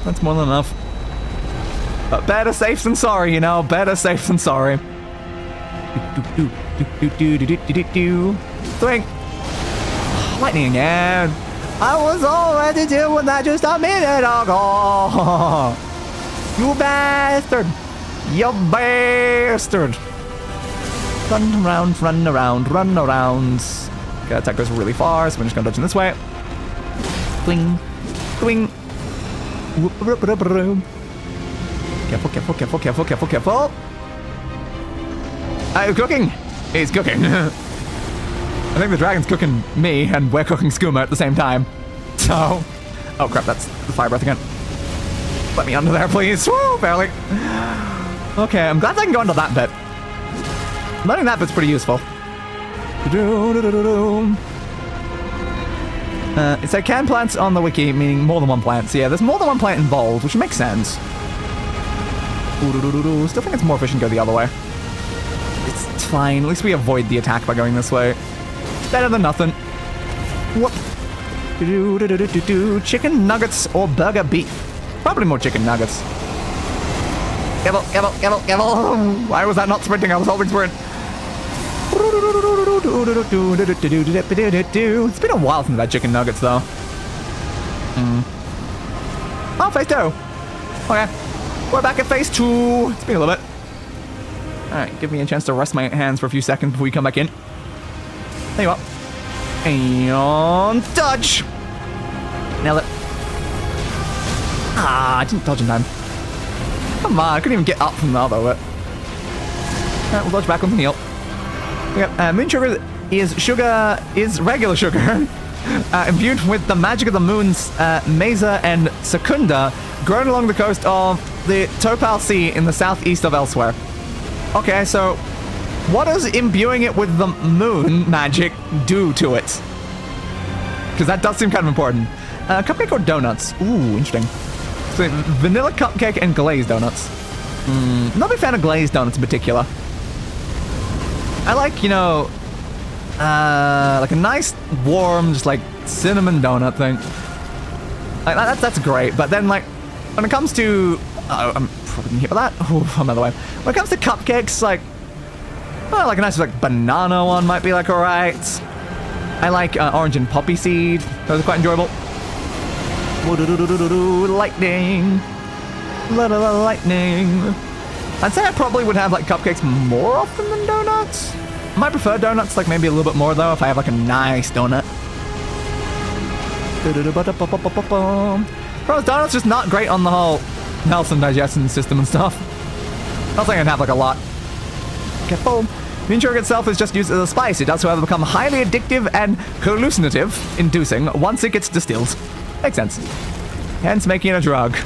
That's more than enough. But better safe than sorry, you know? Better safe than sorry. Swing! Lightning again! I was already doing that just a minute ago! You bastard! You bastard! Run around, run around, run around. Okay, that attack goes really far, so we're just gonna dodge in this way. Swing! Swing! Careful, careful, careful, careful, careful, careful! Cooking! He's cooking. I think the dragon's cooking me, and we're cooking Skooma at the same time. So... Oh crap, that's the fire breath again. Let me under there, please. Woo, barely. Okay, I'm glad I can go under that bit. Learning that bit's pretty useful. It said can plants on the wiki, meaning more than one plant. So yeah, there's more than one plant involved, which makes sense. Still think it's more efficient to go the other way. It's fine. At least we avoid the attack by going this way. It's better than nothing. Whoop. Chicken nuggets or burger beef? Probably more chicken nuggets. Gibble, gibble, gibble, gibble. Why was that not sprinting? I was holding sprint. It's been a while since I've had chicken nuggets, though. Oh, phase 2. Okay. We're back at phase 2. It's been a little bit. Alright, give me a chance to rest my hands for a few seconds before we come back in. There you are. And dodge! Nailed it. Ah, I didn't dodge in time. Come on, I couldn't even get up from the other bit. Alright, we'll dodge back on the kneel. Okay, moon sugar is regular sugar. Imbued with the magic of the moons, Mesa and Secunda, grown along the coast of the Topal Sea in the southeast of Elsewhere. Okay, so what does imbuing it with the moon magic do to it? Because that does seem kind of important. Cupcake or donuts? Ooh, interesting. So vanilla cupcake and glazed donuts. Not a big fan of glazed donuts in particular. I like, you know, like a nice, warm, just like cinnamon donut thing. Like that's great. But then, like, when it comes to, I'm probably gonna hear that. Oh, I'm out of the way. When it comes to cupcakes, like, well, like a nice like banana one might be like alright. I like orange and poppy seed. Those are quite enjoyable. Lightning, lightning. I'd say I probably would have like cupcakes more often than donuts. I might prefer donuts like maybe a little bit more though if I have like a nice donut. Bro, donuts just not great on the whole health and digestion system and stuff. Not saying I'd have like a lot. Careful. Moon sugar itself is just used as a spice. It does, however, become highly addictive and hallucinative inducing once it gets distilled. Makes sense. Hence making it a drug.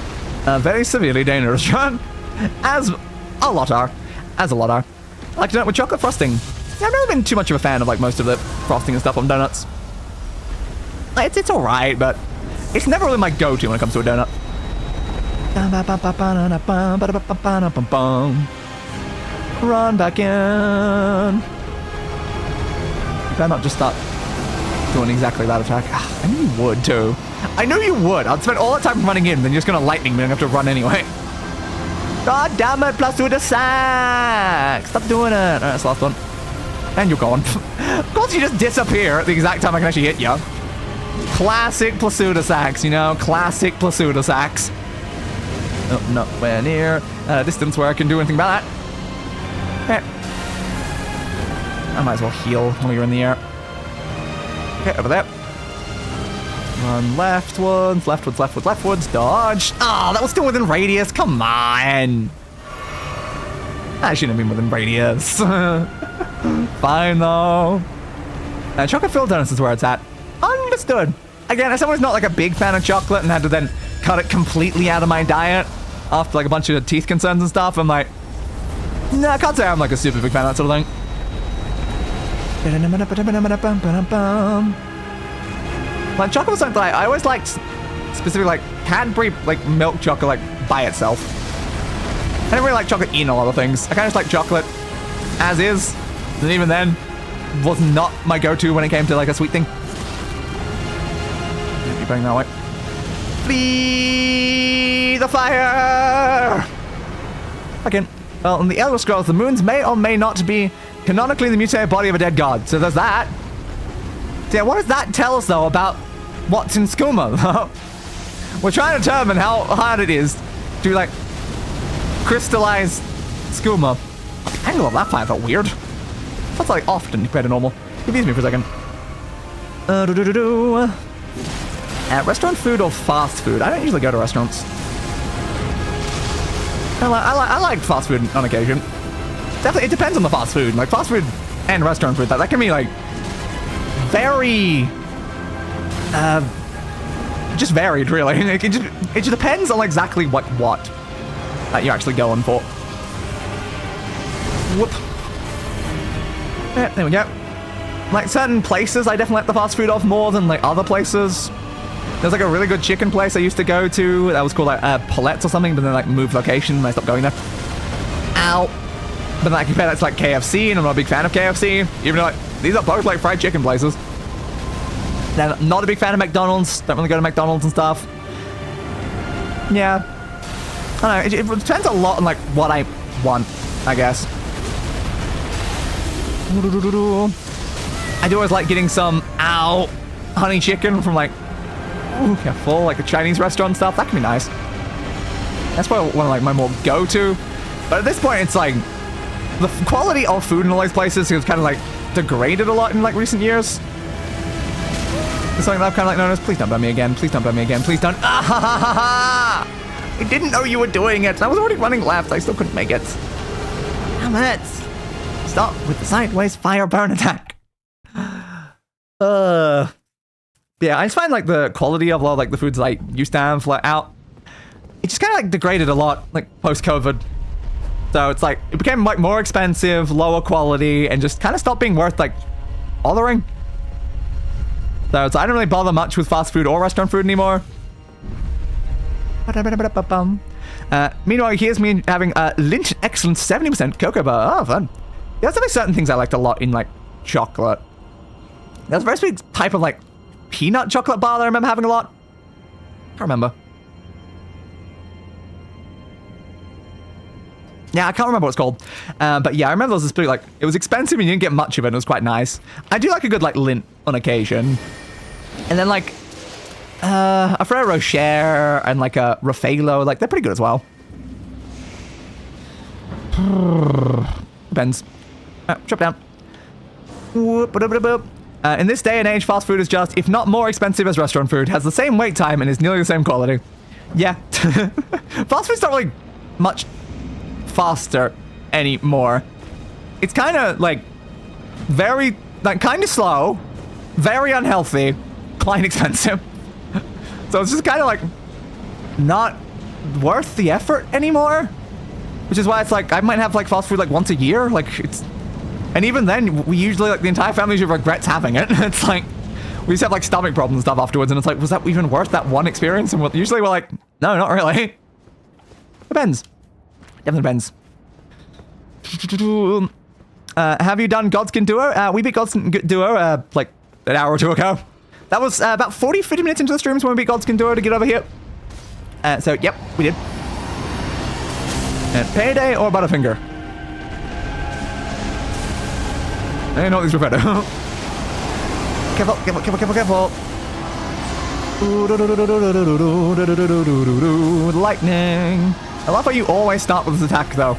A very severely dangerous drug. As a lot are. I like donut with chocolate frosting. Yeah, I've never been too much of a fan of like most of the frosting and stuff on donuts. It's alright, but it's never really my go-to when it comes to a donut. Run back in. You better not just start doing exactly that attack. I knew you would too. I knew you would. I'd spend all the time running in, then you're just gonna lightning me and I have to run anyway. God damn it, Plasuda sack! Stop doing it. Alright, that's the last one. And you're gone. Of course you just disappear at the exact time I can actually hit you. Classic Plasuda sacks, you know? Classic Plasuda sacks. Oh, nowhere near a distance where I can do anything about that. Okay. I might as well heal while you're in the air. Okay, over there. Run leftwards, leftwards, leftwards, leftwards. Dodge. Ah, that was still within radius. Come on. I shouldn't have been within radius. Fine, though. Chocolate filled donuts is where it's at. understood. Again, as someone who's not like a big fan of chocolate and had to then cut it completely out of my diet after like a bunch of teeth concerns and stuff, I'm like, nah, I can't say I'm like a super big fan of that sort of thing. Like chocolate was something I always liked, specifically like Cadbury like milk chocolate like by itself. I don't really like chocolate in a lot of things. I kind of just like chocolate as is, and even then was not my go-to when it came to like a sweet thing. Keep going that way. Flee the fire! Again, well, in the Elder Scrolls, the moons may or may not be canonically the mutated body of a dead god. So there's that. So yeah, what does that tell us, though, about what's in skooma? We're trying to determine how hard it is to, like, crystallize skooma. The angle of that fire felt weird. That's, like, often compared to normal. Confuse me for a second. Restaurant food or fast food? I don't usually go to restaurants. I like fast food on occasion. Definitely, it depends on the fast food. Like, fast food and restaurant food, that can be, like, very... just varied, really. It just depends on exactly what that you're actually going for. Whoop. Yeah, there we go. Like, certain places I definitely like the fast food of more than, like, other places. There's, like, a really good chicken place I used to go to that was called, like, Paulette's or something, but then, like, moved location and I stopped going there. Ow. But then I compare that to, like, KFC, and I'm not a big fan of KFC, even though, like, these are both, like, fried chicken places. Then, not a big fan of McDonald's. Don't really go to McDonald's and stuff. Yeah. I don't know. It depends a lot on, like, what I want, I guess. I do always like getting some, honey chicken from, like, ooh, careful, like a Chinese restaurant stuff. That can be nice. That's probably one of, like, my more go-to. But at this point, it's, like, the quality of food in all these places has kind of, like, degraded a lot in, like, recent years. It's something that I've kind of, like, known as, please don't burn me again, please don't burn me again, please don't. Ah, ha, ha, ha, ha. I didn't know you were doing it. I was already running left. I still couldn't make it. Damn it. Stop with the sideways fire burn attack. Yeah, I just find, like, the quality of a lot of, like, the foods I used to have, like, out. It just kind of, like, degraded a lot, like, post-COVID. So it's, like, it became, like, more expensive, lower quality, and just kind of stopped being worth, like, bothering. So it's, I don't really bother much with fast food or restaurant food anymore. Meanwhile, here's me having a Lynch Excellent 70% cocoa bar. Oh, fun. There's like certain things I liked a lot in, like, chocolate. There's a very sweet type of, like, peanut chocolate bar that I remember having a lot. I can't remember. Yeah, I can't remember what it's called. But yeah, I remember there was this, like, it was expensive and you didn't get much of it. It was quite nice. I do like a good, like, Lindt on occasion. And then, like, a Ferrero Rocher and, like, a Raffaello. Like, they're pretty good as well. Depends. Drop down. In this day and age, fast food is just, if not more expensive as restaurant food, has the same wait time and is nearly the same quality. Yeah. Fast food's not really much faster anymore. It's kind of, like, very, like, kind of slow, very unhealthy, quite expensive. So it's just kind of, like, not worth the effort anymore. Which is why it's, like, I might have, like, fast food, like, once a year. Like, it's... And even then, we usually, like, the entire family usually regrets having it. It's like, we just have, like, stomach problems and stuff afterwards, and it's like, was that even worth that one experience? And usually we're like, no, not really. Depends. Definitely depends. Have you done Godskin Duo? We beat Godskin Duo, like, an hour or two ago. That was about 40-50 minutes into the streams when we beat Godskin Duo to get over here. So, yep, we did. Payday or Butterfinger? I know what these refer to. Careful, careful, careful, careful, careful. Lightning. I love how you always start with this attack, though.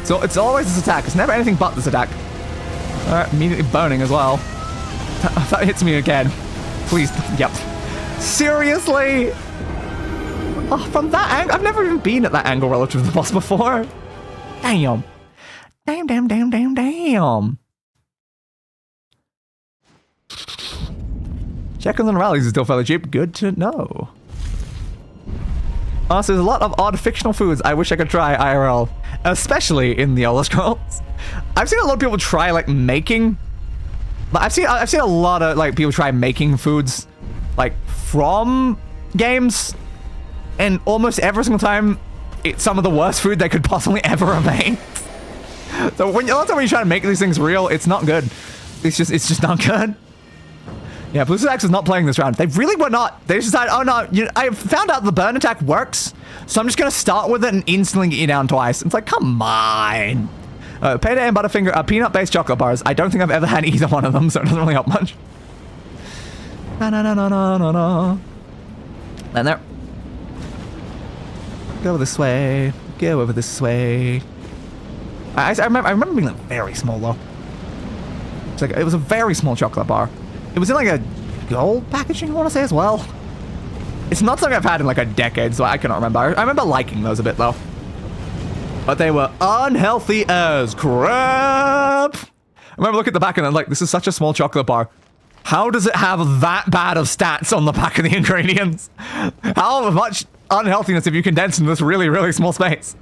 So it's always this attack. It's never anything but this attack. Alright, immediately burning as well. That hits me again. Please, yep. Seriously? Oh, from that angle? I've never even been at that angle relative to the boss before. Damn. Damn, damn, damn, damn, damn. Check-ins and rallies is still fairly cheap. Good to know. Also, there's a lot of odd fictional foods I wish I could try IRL, especially in the Elder Scrolls. I've seen a lot of people try like making. I've seen a lot of like people try making foods like from games, and almost every single time it's some of the worst food they could possibly ever have made. So when you try to make these things real, it's not good. It's just not good. Yeah, Blue Axe is not playing this round. They really were not. They just decided, oh no, I found out the burn attack works, so I'm just gonna start with it and instantly get you down twice. It's like, come on. Payday and Butterfinger are peanut-based chocolate bars. I don't think I've ever had either one of them, so it doesn't really help much. No. And there. Go this way. Go over this way. I remember being like very small though. It was a very small chocolate bar. It was in like a gold packaging, I want to say as well. It's not something I've had in like a decade, so I cannot remember. I remember liking those a bit though. But they were unhealthy as crap. I remember looking at the back and I'm like, this is such a small chocolate bar. How does it have that bad of stats on the back of the ingredients? How much unhealthiness have you condensed in this really, really small space?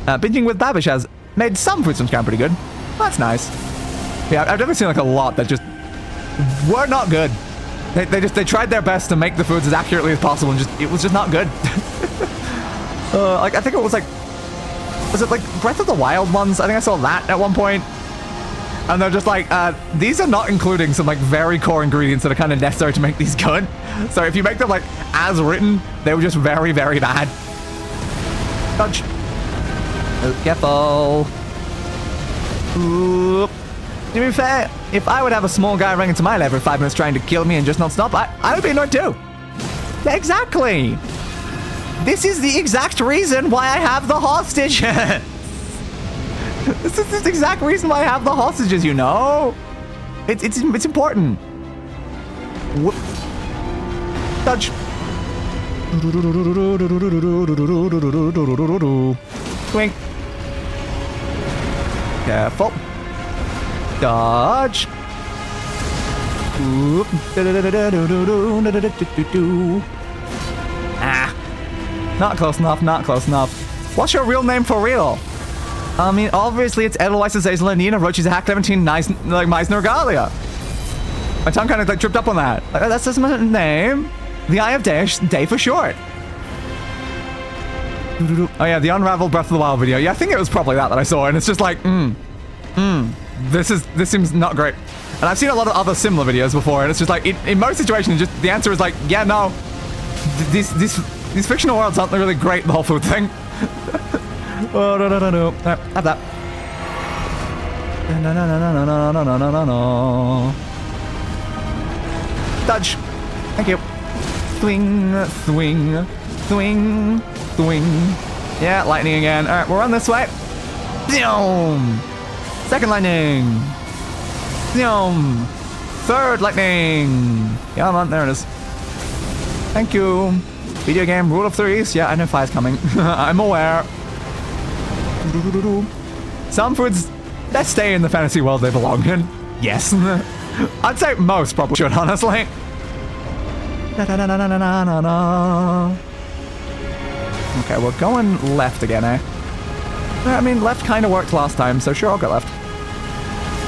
Binging with Babish has made some food count pretty good. That's nice. Yeah, I've never seen like a lot that just were not good. They tried their best to make the foods as accurately as possible, and it was just not good. Like I think it was like, was it like Breath of the Wild ones? I think I saw that at one point, and they're just like, these are not including some like very core ingredients that are kind of necessary to make these good. So if you make them like as written, they were just very, very bad. Dodge. Oh, careful. Oop. To be fair, if I would have a small guy running into my level every 5 minutes trying to kill me and just not stop, I would be annoyed too. Exactly. This is the exact reason why I have the hostages. This is the exact reason why I have the hostages, you know? It's important. Whoop. Dodge. Twink. Careful. Dodge. Oop. Ah. Not close enough, not close enough. What's your real name for real? I mean, obviously it's Edelweiss, Azazel, Nina, Rochi's a Hack, Clementine, nice, like Meisner, Galia. My tongue kind of like tripped up on that. Like, that's just my name. The Eye of Day for short. Oh yeah, the Unraveled Breath of the Wild video. Yeah, I think it was probably that I saw, and it's just like, this seems not great. And I've seen a lot of other similar videos before, and it's just like, in most situations, just the answer is like, yeah, no. These fictional worlds aren't really great, the whole food thing. Oh, no. Have that. No. Dodge. Thank you. Swing. Yeah, lightning again. Alright, we're on this way. Boom. Second lightning. Boom. Third lightning. Yeah, I'm on. There it is. Thank you. Video game rule of threes. Yeah, I know fire's coming. I'm aware. Some foods, let's stay in the fantasy world they belong in. Yes. I'd say most probably should, honestly. Okay, we're going left again, eh? I mean, left kind of worked last time, so sure, I'll go left.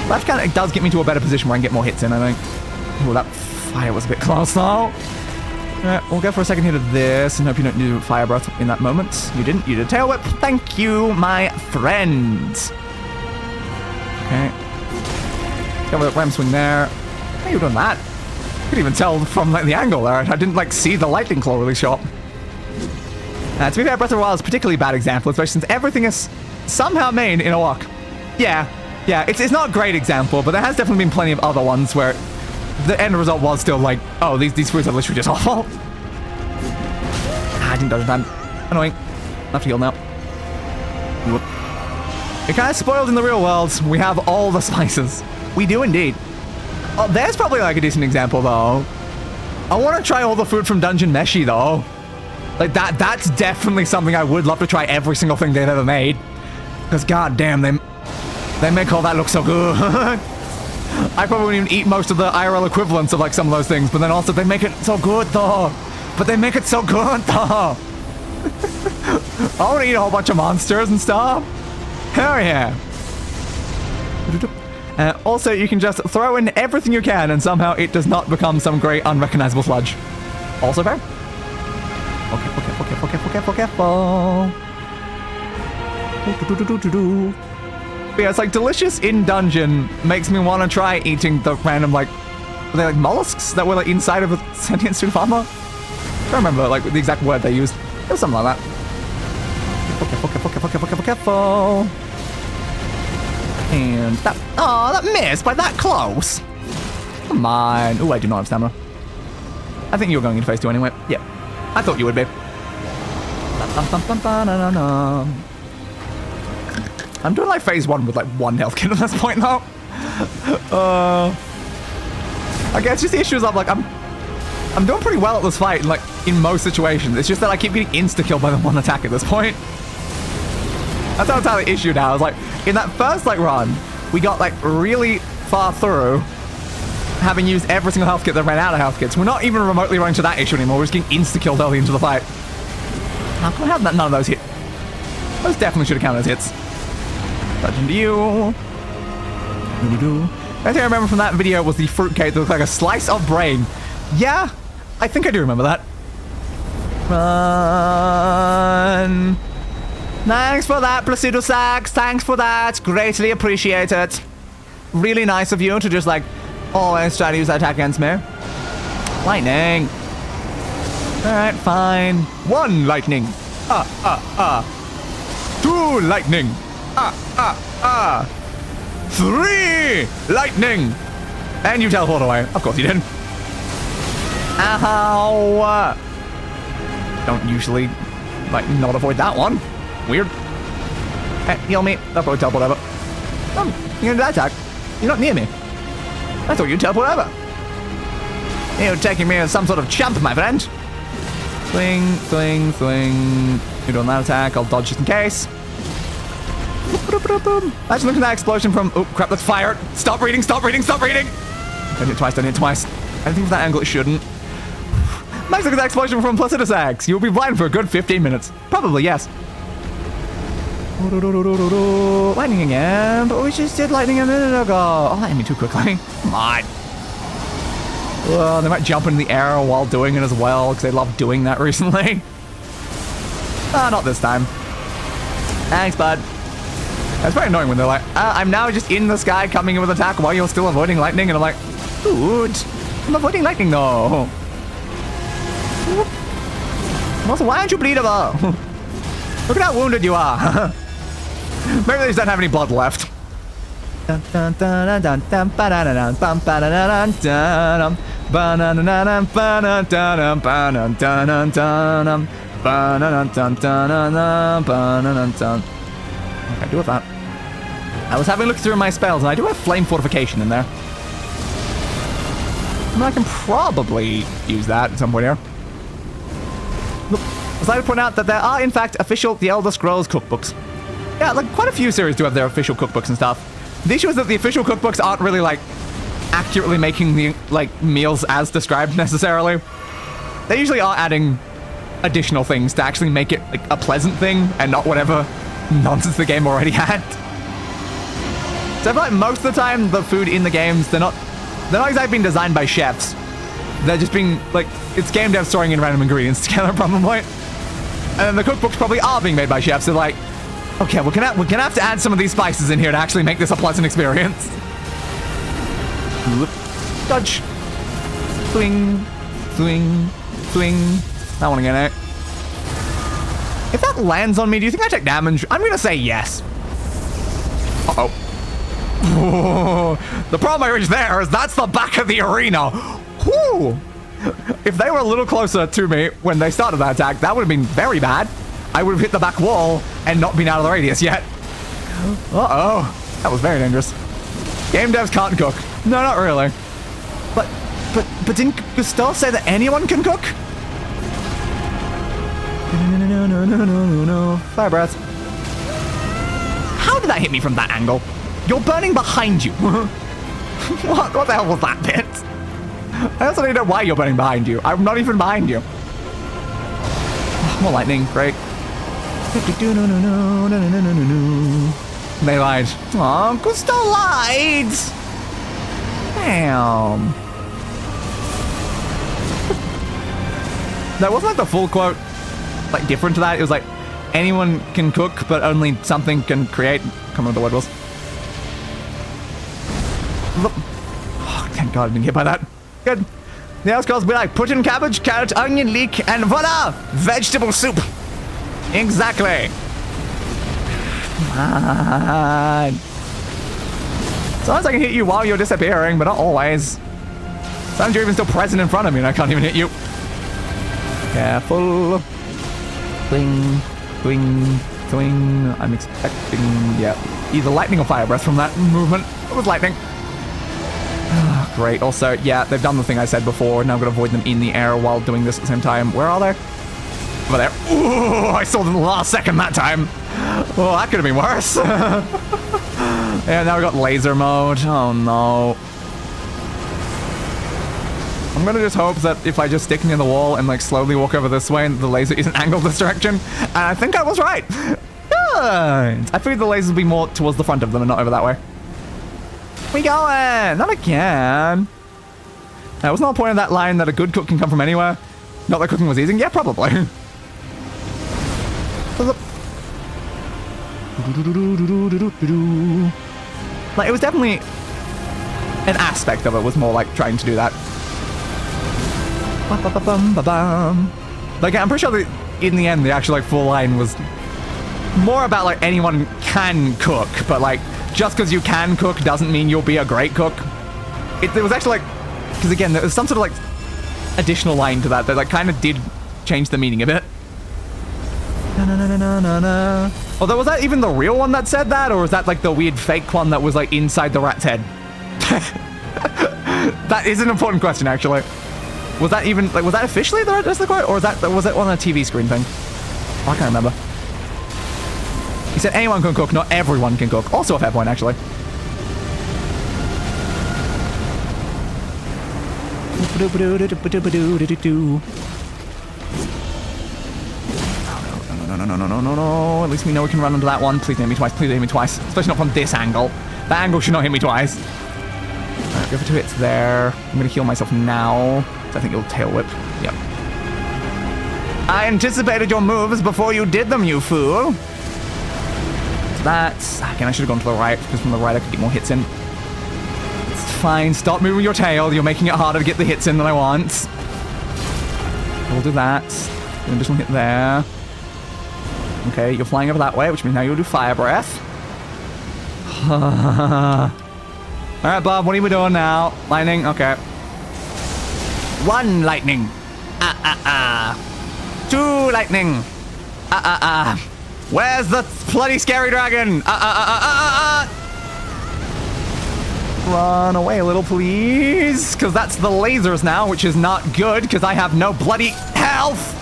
Left kind of does get me to a better position where I can get more hits in, I think. Oh, that fire was a bit close, though. Alright, we'll go for a second hit of this, and hope you don't do fire breath in that moment. You didn't. You did tail whip. Thank you, my friend. Okay. Go with a ram swing there. How you doing that? I couldn't even tell from like the angle there. I didn't like see the lightning claw really sharp. To be fair, Breath of the Wild is a particularly bad example, especially since everything is somehow made in a walk. Yeah, it's not a great example, but there has definitely been plenty of other ones where the end result was still like, oh, these foods are literally just awful. I didn't dodge in time. Annoying. Have to heal now. Whoop. You're kind of spoiled in the real world. We have all the spices. We do indeed. Oh, there's probably like a decent example though. I want to try all the food from Dungeon Meshi though. Like that's definitely something I would love to try every single thing they've ever made. Because goddamn, they make all that look so good. I probably wouldn't even eat most of the IRL equivalents of like some of those things, but then also they make it so good though. But they make it so good though. I want to eat a whole bunch of monsters and stuff. Hell yeah. Also, you can just throw in everything you can and somehow it does not become some great unrecognizable sludge. Also fair. Careful. But yeah, it's like delicious in dungeon makes me want to try eating the random like, were they like mollusks that were like inside of a sentient suit of armor? I don't remember like the exact word they used. It was something like that. Careful. And that, oh, that missed by that close. Come on. Oh, I do not have stamina. I think you were going into phase 2 anyway. Yeah, I thought you would be. I'm doing like phase 1 with like 1 health kit at this point though. I guess just the issue is I'm like, I'm doing pretty well at this fight, like in most situations. It's just that I keep getting insta-killed by the one attack at this point. That's how it's the issue now. I was like, in that first like run, we got like really far through, having used every single health kit that ran out of health kits. We're not even remotely running to that issue anymore. We're just getting insta-killed early into the fight. How come I have none of those hit? Those definitely should have counted as hits. Legend to you. The only thing I remember from that video was the fruitcake that looked like a slice of brain. Yeah, I think I do remember that. Run. Thanks for that, Placido Sax. Thanks for that. Greatly appreciate it. Really nice of you to just like always try to use that attack against me. Lightning. Alright, fine. 1 lightning. 2 lightning. 3 lightning. And you teleport away. Of course you did. Ow. Don't usually like not avoid that one. Weird. Hey, heal me. That's probably teleport over. You're gonna attack. You're not near me. I thought you'd teleport over. You're taking me as some sort of champ, my friend. Swing, swing, swing. You're doing that attack. I'll dodge just in case. Imagine looking at that explosion from... Oh, crap, that's fire. Stop reading, stop reading, stop reading. Don't hit it twice, don't hit it twice. I think from that angle it shouldn't. Imagine looking at that explosion from Placidus Axe. You'll be blind for a good 15 minutes. Probably, yes. Lightning again, but we just did lightning a minute ago. Oh, that hit me too quickly. Come on. Well, they might jump in the air while doing it as well, because they love doing that recently. Not this time. Thanks, bud. It's very annoying when they're like, I'm now just in the sky coming in with attack while you're still avoiding lightning, and I'm like, dude, I'm avoiding lightning though. And also, why aren't you bleedable? Look at how wounded you are. Maybe they just don't have any blood left. What can I do with that? I was having a look through my spells, and I do have Flame Fortification in there. I mean, I can probably use that at some point here. Look, I'd like to point out that there are, in fact, official The Elder Scrolls cookbooks. Yeah, like, quite a few series do have their official cookbooks and stuff. The issue is that the official cookbooks aren't really, like, accurately making the, like, meals as described, necessarily. They usually are adding additional things to actually make it, like, a pleasant thing, and not whatever nonsense the game already had. So I feel like most of the time, the food in the games, they're not exactly being designed by chefs. They're just being, like, it's game devs throwing in random ingredients together, probably. And then the cookbooks probably are being made by chefs. They're like, okay, we're gonna have to add some of these spices in here to actually make this a pleasant experience. Dodge. Swing. Swing. Swing. I want to get it. If that lands on me, do you think I take damage? I'm gonna say yes. Uh-oh. The problem I reached there is that's the back of the arena. Whew. If they were a little closer to me when they started that attack, that would have been very bad. I would have hit the back wall and not been out of the radius yet. Uh-oh. That was very dangerous. Game devs can't cook. No, not really. But didn't Gustav say that anyone can cook? No. Fire breath. How did that hit me from that angle? You're burning behind you. What the hell was that bit? I also don't know why you're burning behind you. I'm not even behind you. More lightning, great. They lied. Aw, Gusto lied! Damn. That wasn't like the full quote, like different to that. It was like, anyone can cook, but only something can create. I can't remember what the word was. Oh, thank God I didn't get by that. Good. The house calls be like, put in cabbage, carrot, onion, leek, and voila! Vegetable soup! Exactly! Come on. Sometimes I can hit you while you're disappearing, but not always. Sometimes you're even still present in front of me and I can't even hit you. Careful. Swing, swing, swing. I'm expecting, yeah, either lightning or fire breath from that movement. It was lightning. Great. Also, yeah, they've done the thing I said before. Now I'm going to avoid them in the air while doing this at the same time. Where are they? Over there. Ooh, I saw them the last second that time. Oh, that could have been worse. Yeah, now we got laser mode. Oh, no. I'm going to just hope that if I just stick near the wall and, like, slowly walk over this way, the laser isn't angled this direction. And I think I was right. Good. I figured the laser would be more towards the front of them and not over that way. We going! Not again. Now, wasn't the point of that line that a good cook can come from anywhere? Not that cooking was easy? Yeah, probably. Like, it was definitely an aspect of it was more like trying to do that. Like, I'm pretty sure that in the end, the actual, like, full line was more about, like, anyone can cook, but, like, just because you can cook doesn't mean you'll be a great cook. It was actually, like, because, again, there was some sort of, like, additional line to that like, kind of did change the meaning a bit. No. Although, was that even the real one that said that, or was that, like, the weird fake one that was, like, inside the rat's head? That is an important question, actually. Was that even, like, was that officially the rest of the quote, or was it on a TV screen thing? Oh, I can't remember. He said anyone can cook, not everyone can cook. Also a fair point, actually. No. At least we know we can run into that one. Please hit me twice. Please hit me twice. Especially not from this angle. That angle should not hit me twice. Alright, go for 2 hits there. I'm going to heal myself now. So I think it'll tail whip. Yep. I anticipated your moves before you did them, you fool. So that's... Again, I should have gone to the right, because from the right I could get more hits in. It's fine. Stop moving your tail. You're making it harder to get the hits in than I want. We'll do that. An additional hit there. Okay, you're flying over that way, which means now you'll do fire breath. Alright, Bob, what are we doing now? Lightning? Okay. 1 lightning. 2 lightning. Where's the bloody scary dragon? Run away a little, please. Because that's the lasers now, which is not good, because I have no bloody health.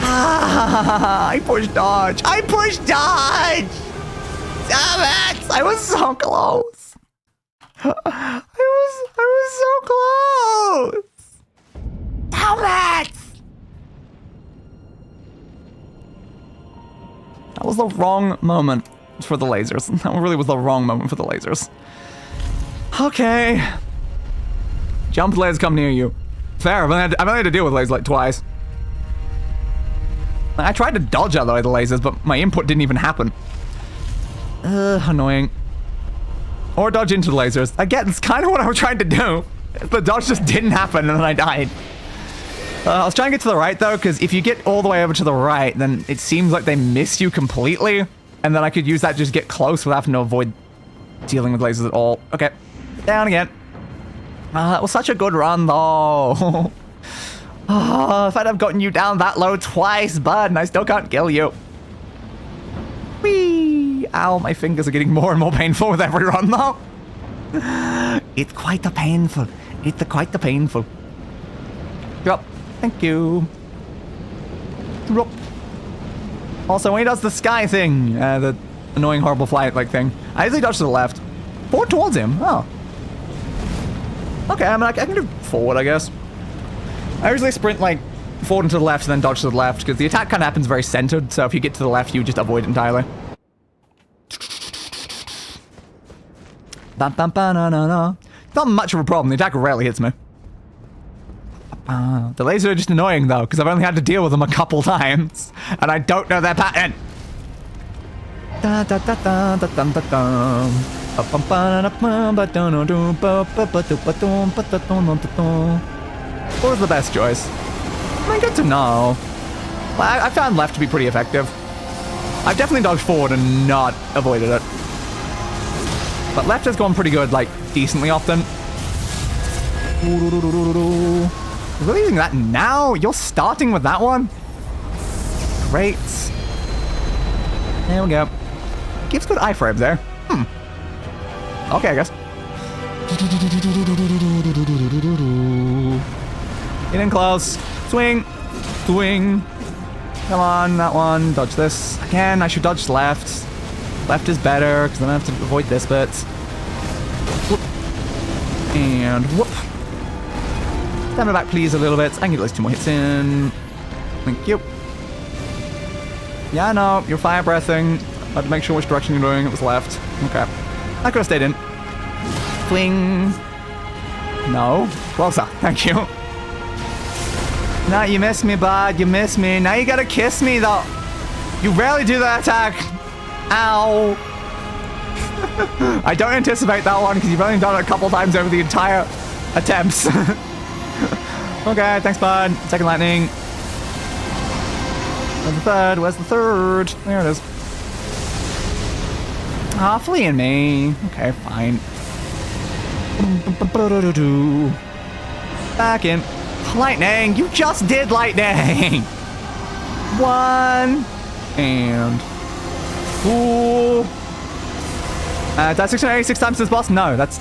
I pushed dodge. I pushed dodge. Damn it. I was so close. I was so close. Damn it. That was the wrong moment for the lasers. That really was the wrong moment for the lasers. Okay. Jump lasers come near you. Fair, I've only had to deal with lasers like twice. I tried to dodge out the lasers, but my input didn't even happen. Annoying. Or dodge into the lasers. Again, it's kind of what I was trying to do. The dodge just didn't happen and then I died. I was trying to get to the right though, because if you get all the way over to the right, then it seems like they miss you completely. And then I could use that to just get close without having to avoid dealing with lasers at all. Okay, down again. That was such a good run though. Oh, if I'd have gotten you down that low twice, bud, and I still can't kill you. Whee! Ow, my fingers are getting more and more painful with every run though. It's quite the painful. It's quite the painful. Drop. Thank you. Drop. Also, when he does the sky thing, the annoying, horrible flight-like thing, I usually dodge to the left. Forward towards him. Oh. Okay, I mean, I can do forward, I guess. I usually sprint, like, forward and to the left and then dodge to the left, because the attack kind of happens very centered, so if you get to the left, you just avoid it entirely. Not much of a problem. The attack rarely hits me. The lasers are just annoying, though, because I've only had to deal with them a couple times, and I don't know their pattern. What was the best choice? I mean, good to know. Well, I found left to be pretty effective. I've definitely dodged forward and not avoided it. But left has gone pretty good, like, decently often. We're really using that now? You're starting with that one? Great. There we go. Gives good iframes there. Okay, I guess. Get in close. Swing. Swing. Come on, that one. Dodge this. Again, I should dodge left. Left is better, because then I have to avoid this bit. Whoop. And whoop. Stand back, please, a little bit. I can get those 2 more hits in. Thank you. Yeah, no, you're fire breathing. I had to make sure which direction you're doing. It was left. Okay. I could have stayed in. Fling. No. Closer. Thank you. Nah, you missed me, bud. You missed me. Now you gotta kiss me, though. You rarely do that attack. Ow. I don't anticipate that one because you've only done it a couple times over the entire attempts. Okay, thanks, bud. Second lightning. Where's the third? Where's the third? There it is. Ah, fleeing me. Okay, fine. Back in. Lightning! You just did lightning! 1. And... Ooh. That's 686 times this boss? No, that's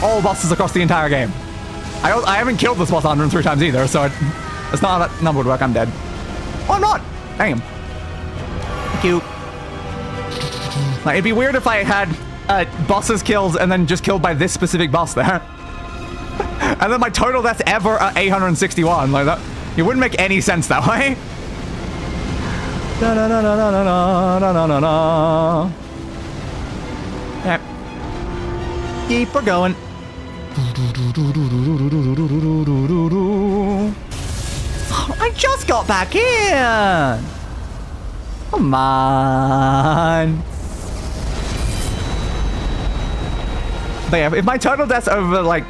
all bosses across the entire game. I haven't killed this boss 103 times either, so that's not how that number would work. I'm dead. Oh, I'm not! Damn. Thank you. Like, it'd be weird if I had bosses killed and then just killed by this specific boss there. And then my total deaths ever are 861. Like that, it wouldn't make any sense that way. Yep. Keep her going. Oh, I just got back in. Come on. But yeah, if my total deaths over like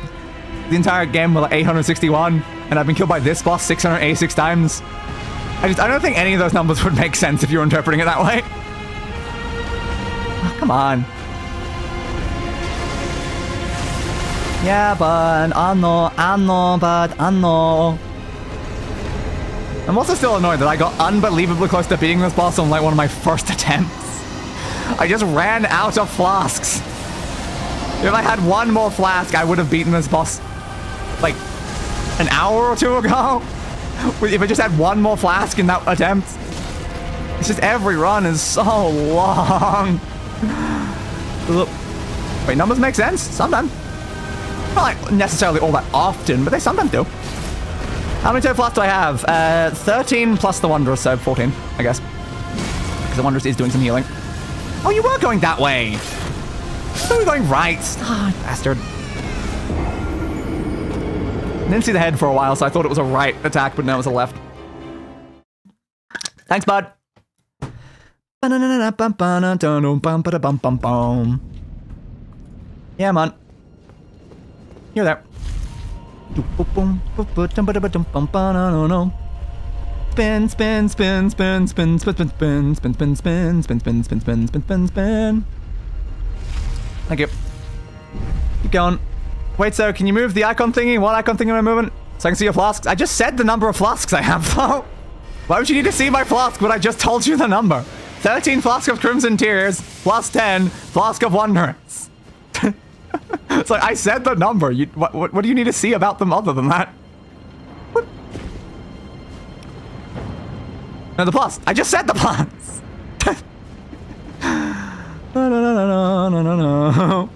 the entire game were like 861, and I've been killed by this boss 686 times, I don't think any of those numbers would make sense if you're interpreting it that way. Oh, come on. Yeah, but I know, but I know. I'm also still annoyed that I got unbelievably close to beating this boss on like one of my first attempts. I just ran out of flasks. If I had one more flask, I would have beaten this boss like an hour or 2 ago. If I just had one more flask in that attempt. It's just every run is so long. Wait, numbers make sense? Sometimes. Not like necessarily all that often, but they sometimes do. How many total flasks do I have? 13 plus the Wanderers, so 14, I guess. Because the Wanderers is doing some healing. Oh, you were going that way. You were going right. Ah, bastard. Didn't see the head for a while, so I thought it was a right attack, but no, it was a left. Thanks, bud. Yeah, man. You're there. Spin, spin, spin, spin, spin, spin, spin, spin, spin, spin, spin, spin, spin, spin, spin, spin, spin, spin. Thank you. Keep going. Wait, so can you move the icon thingy? What icon thingy am I moving? So I can see your flasks. I just said the number of flasks I have, though. Why would you need to see my flask when I just told you the number? 13 flask of Crimson Tears, plus 10 flask of Wanderers. It's like, I said the number. What do you need to see about them other than that? What? No, the plus. I just said the plus. No.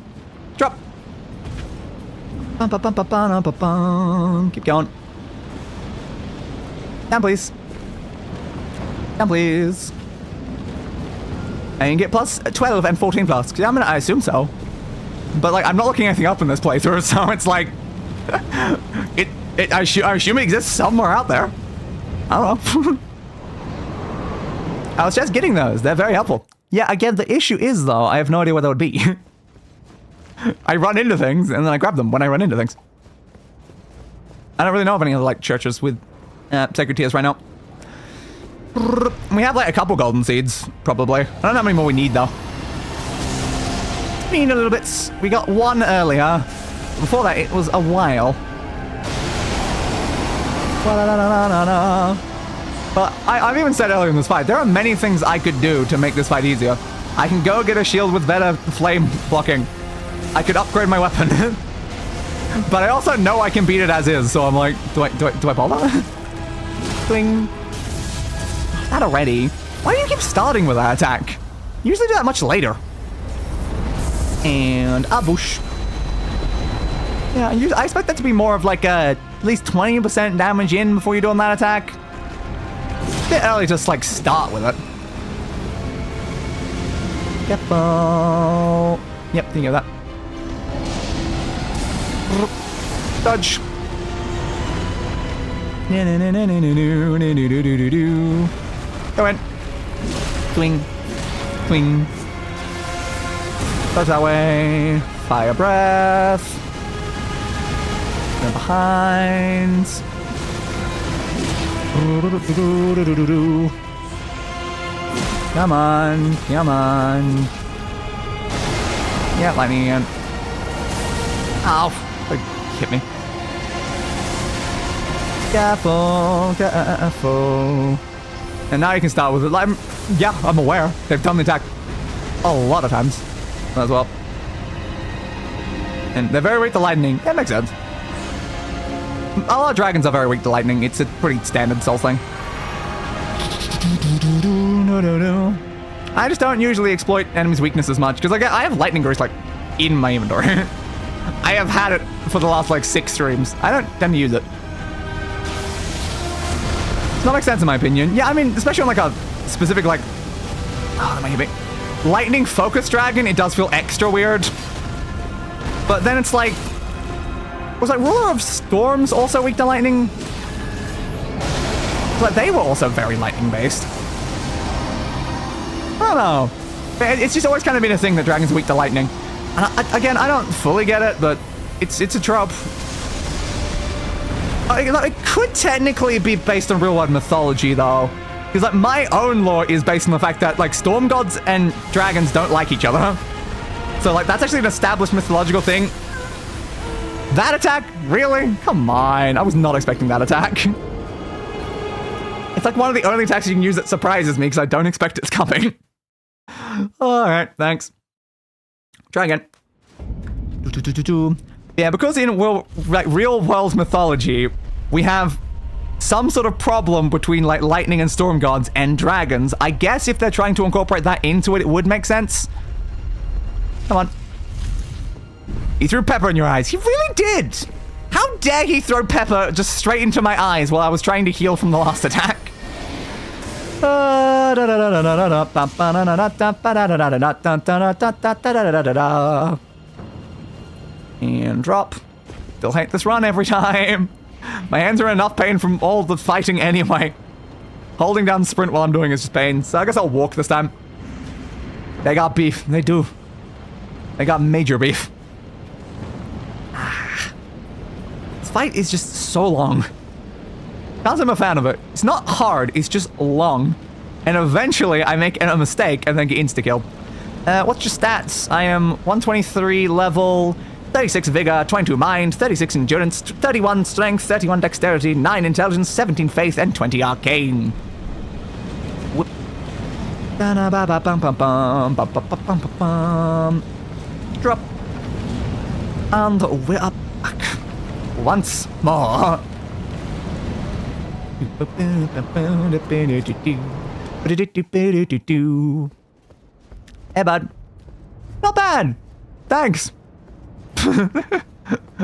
Drop. Keep going. Down, please. Down, please. And you get plus 12 and 14 plus. Cause I assume so. But like, I'm not looking anything up in this playthrough, so it's like, I assume it exists somewhere out there. I don't know. I was just getting those. They're very helpful. Yeah, again, the issue is though, I have no idea what that would be. I run into things and then I grab them when I run into things. I don't really know of any other like churches with sacred tears right now. We have like a couple golden seeds, probably. I don't know how many more we need though. We need a little bit. We got one earlier. Before that, it was a while. But I've even said earlier in this fight, there are many things I could do to make this fight easier. I can go get a shield with better flame blocking. I could upgrade my weapon. But I also know I can beat it as is, so I'm like, do I bother? Ding. That already. Why do you keep starting with that attack? You usually do that much later. And a bush. Yeah, I expect that to be more of like a at least 20% damage in before you're doing that attack. It's a bit early to just like start with it. Careful. Yep, think of that. Dodge. Go in. Swing. Swing. Dodge that way. Fire breath. Go behind. Come on. Come on. Yeah, lightning again. Ow. Hit me. Careful, careful. And now you can start with it. Like, yeah, I'm aware. They've done the attack a lot of times as well. And they're very weak to lightning. That makes sense. A lot of dragons are very weak to lightning. It's a pretty standard soul thing. I just don't usually exploit enemies' weaknesses much because like, I have lightning grease like in my inventory. I have had it for the last like 6 streams. I don't tend to use it. Does not make sense in my opinion. Yeah, I mean, especially on like a specific like, oh, that might hit me. Lightning focus dragon, it does feel extra weird. But then it's like, was like Ruler of Storms also weak to lightning? But they were also very lightning based. I don't know. It's just always kind of been a thing that dragons are weak to lightning. And again, I don't fully get it, but it's a trope. It could technically be based on real-world mythology, though. Because, like, my own lore is based on the fact that, like, storm gods and dragons don't like each other. So, like, that's actually an established mythological thing. That attack? Really? Come on. I was not expecting that attack. It's like one of the only attacks you can use that surprises me because I don't expect it's coming. Alright, thanks. Try again. Yeah, because in real world mythology, we have some sort of problem between like lightning and storm gods and dragons. I guess if they're trying to incorporate that into it, it would make sense. Come on. He threw pepper in your eyes. He really did. How dare he throw pepper just straight into my eyes while I was trying to heal from the last attack? And drop. Still hate this run every time. My hands are in enough pain from all the fighting anyway. Holding down sprint while I'm doing is just pain, so I guess I'll walk this time. They got beef. They do. They got major beef. This fight is just so long. Not that I'm a fan of it. It's not hard, it's just long. And eventually I make a mistake and then get insta-killed. What's your stats? I am 123 level, 36 vigor, 22 mind, 36 endurance, 31 strength, 31 dexterity, 9 intelligence, 17 faith, and 20 arcane. Whoop. Drop. And we're up back. Once more. Hey, bud. Not bad. Thanks.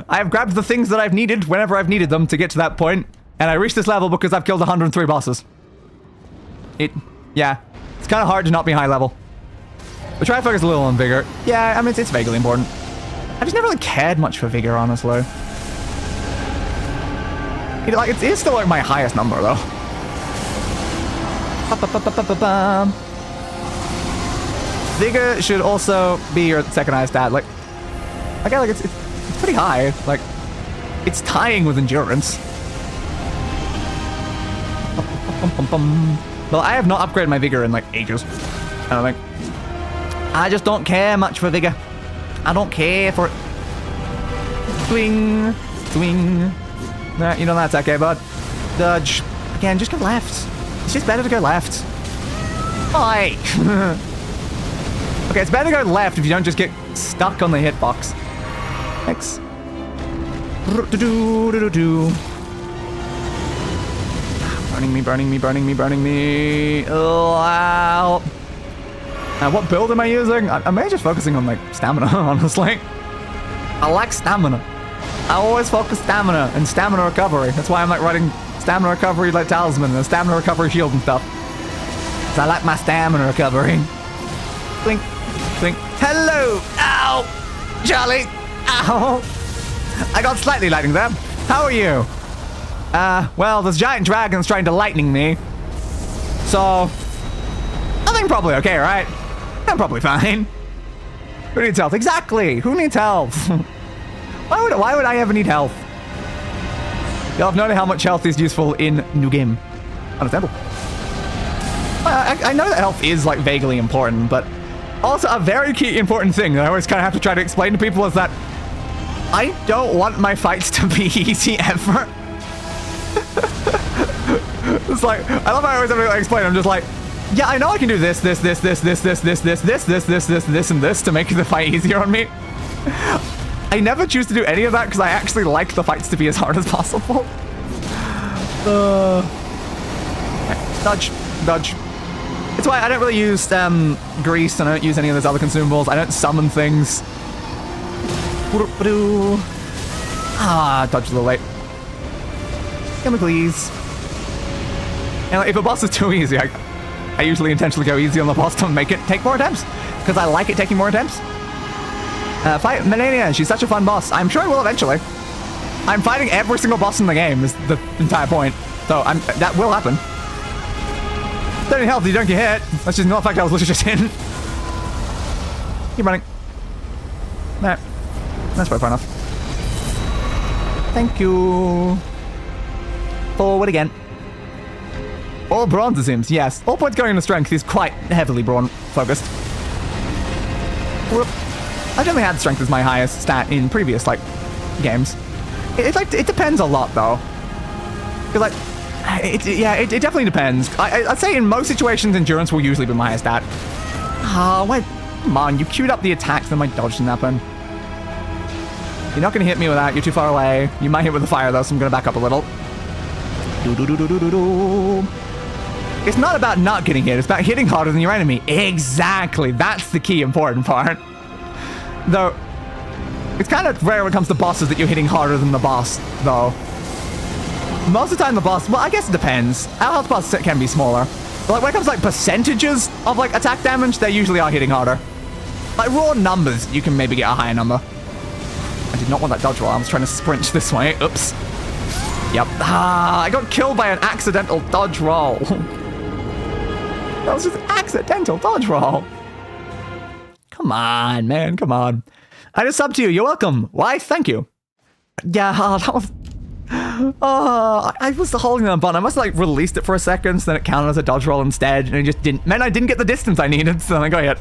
I have grabbed the things that I've needed whenever I've needed them to get to that point, and I reached this level because I've killed 103 bosses. Yeah, it's kind of hard to not be high level. But try to focus a little on vigor. Yeah, I mean, it's vaguely important. I've just never really cared much for vigor, honestly. It is still like my highest number, though. Vigor should also be your second highest stat. Like it's pretty high. Like, it's tying with endurance. Well, I have not upgraded my vigor in like ages. I don't think. I just don't care much for vigor. I don't care for it. Swing, swing. Nah, you know that's okay, bud. Dodge. Again, just go left. It's just better to go left. Hi. Okay, it's better to go left if you don't just get stuck on the hitbox. Thanks. Burning me, burning me, burning me, burning me. Oh, wow. What build am I using? I'm maybe just focusing on, like, stamina, honestly. I like stamina. I always focus stamina and stamina recovery. That's why I'm, like, writing stamina recovery, like, talisman and stamina recovery shield and stuff. Because I like my stamina recovery. Blink, blink. Hello! Ow! Charlie! Ow! I got slightly lightning there. How are you? Well, there's giant dragons trying to lightning me. So, I think probably okay, right? I'm probably fine. Who needs health? Exactly! Who needs health? Why would I ever need health? Y'all have noted how much health is useful in New Game. Understandable. I know that health is, like, vaguely important, but also a very key important thing that I always kind of have to try to explain to people is that I don't want my fights to be easy ever. It's like, I love how I always have to explain. I'm just like, yeah, I know I can do this, and this to make the fight easier on me. I never choose to do any of that because I actually like the fights to be as hard as possible. Dodge, dodge. It's why I don't really use grease. I don't use any of those other consumables. I don't summon things. Dodge a little late. Come on, please. And if a boss is too easy, I usually intentionally go easy on the boss to make it take more attempts. Because I like it taking more attempts. Fight Melania, she's such a fun boss. I'm sure I will eventually. I'm fighting every single boss in the game is the entire point. So that will happen. Don't need health if you don't get hit. That's just not the fact I was literally just hidden. Keep running. Nah. That's probably far enough. Thank you. Forward again. All bronze, it seems. Yes. All points going into strength is quite heavily bronze focused. Whoop. I generally had strength as my highest stat in previous, like, games. It depends a lot, though. Because, like, it definitely depends. I'd say in most situations, endurance will usually be my highest stat. Oh, wait. Come on, you queued up the attacks, then my dodge didn't happen. You're not going to hit me with that. You're too far away. You might hit with the fire, though, so I'm going to back up a little. It's not about not getting hit. It's about hitting harder than your enemy. Exactly. That's the key important part. Though, it's kind of rare when it comes to bosses that you're hitting harder than the boss, though. Most of the time the boss, well, I guess it depends. Our health bars can be smaller. But like when it comes to like percentages of like attack damage, they usually are hitting harder. Like raw numbers, you can maybe get a higher number. I did not want that dodge roll. I was trying to sprint this way. Oops. Yep. I got killed by an accidental dodge roll. That was just an accidental dodge roll. Come on, man. Come on. I just subbed to you. You're welcome. Why? Thank you. Yeah, that was... I was holding that button. I must have like released it for a second, so then it counted as a dodge roll instead, and it just didn't. Man, I didn't get the distance I needed, so then I got hit.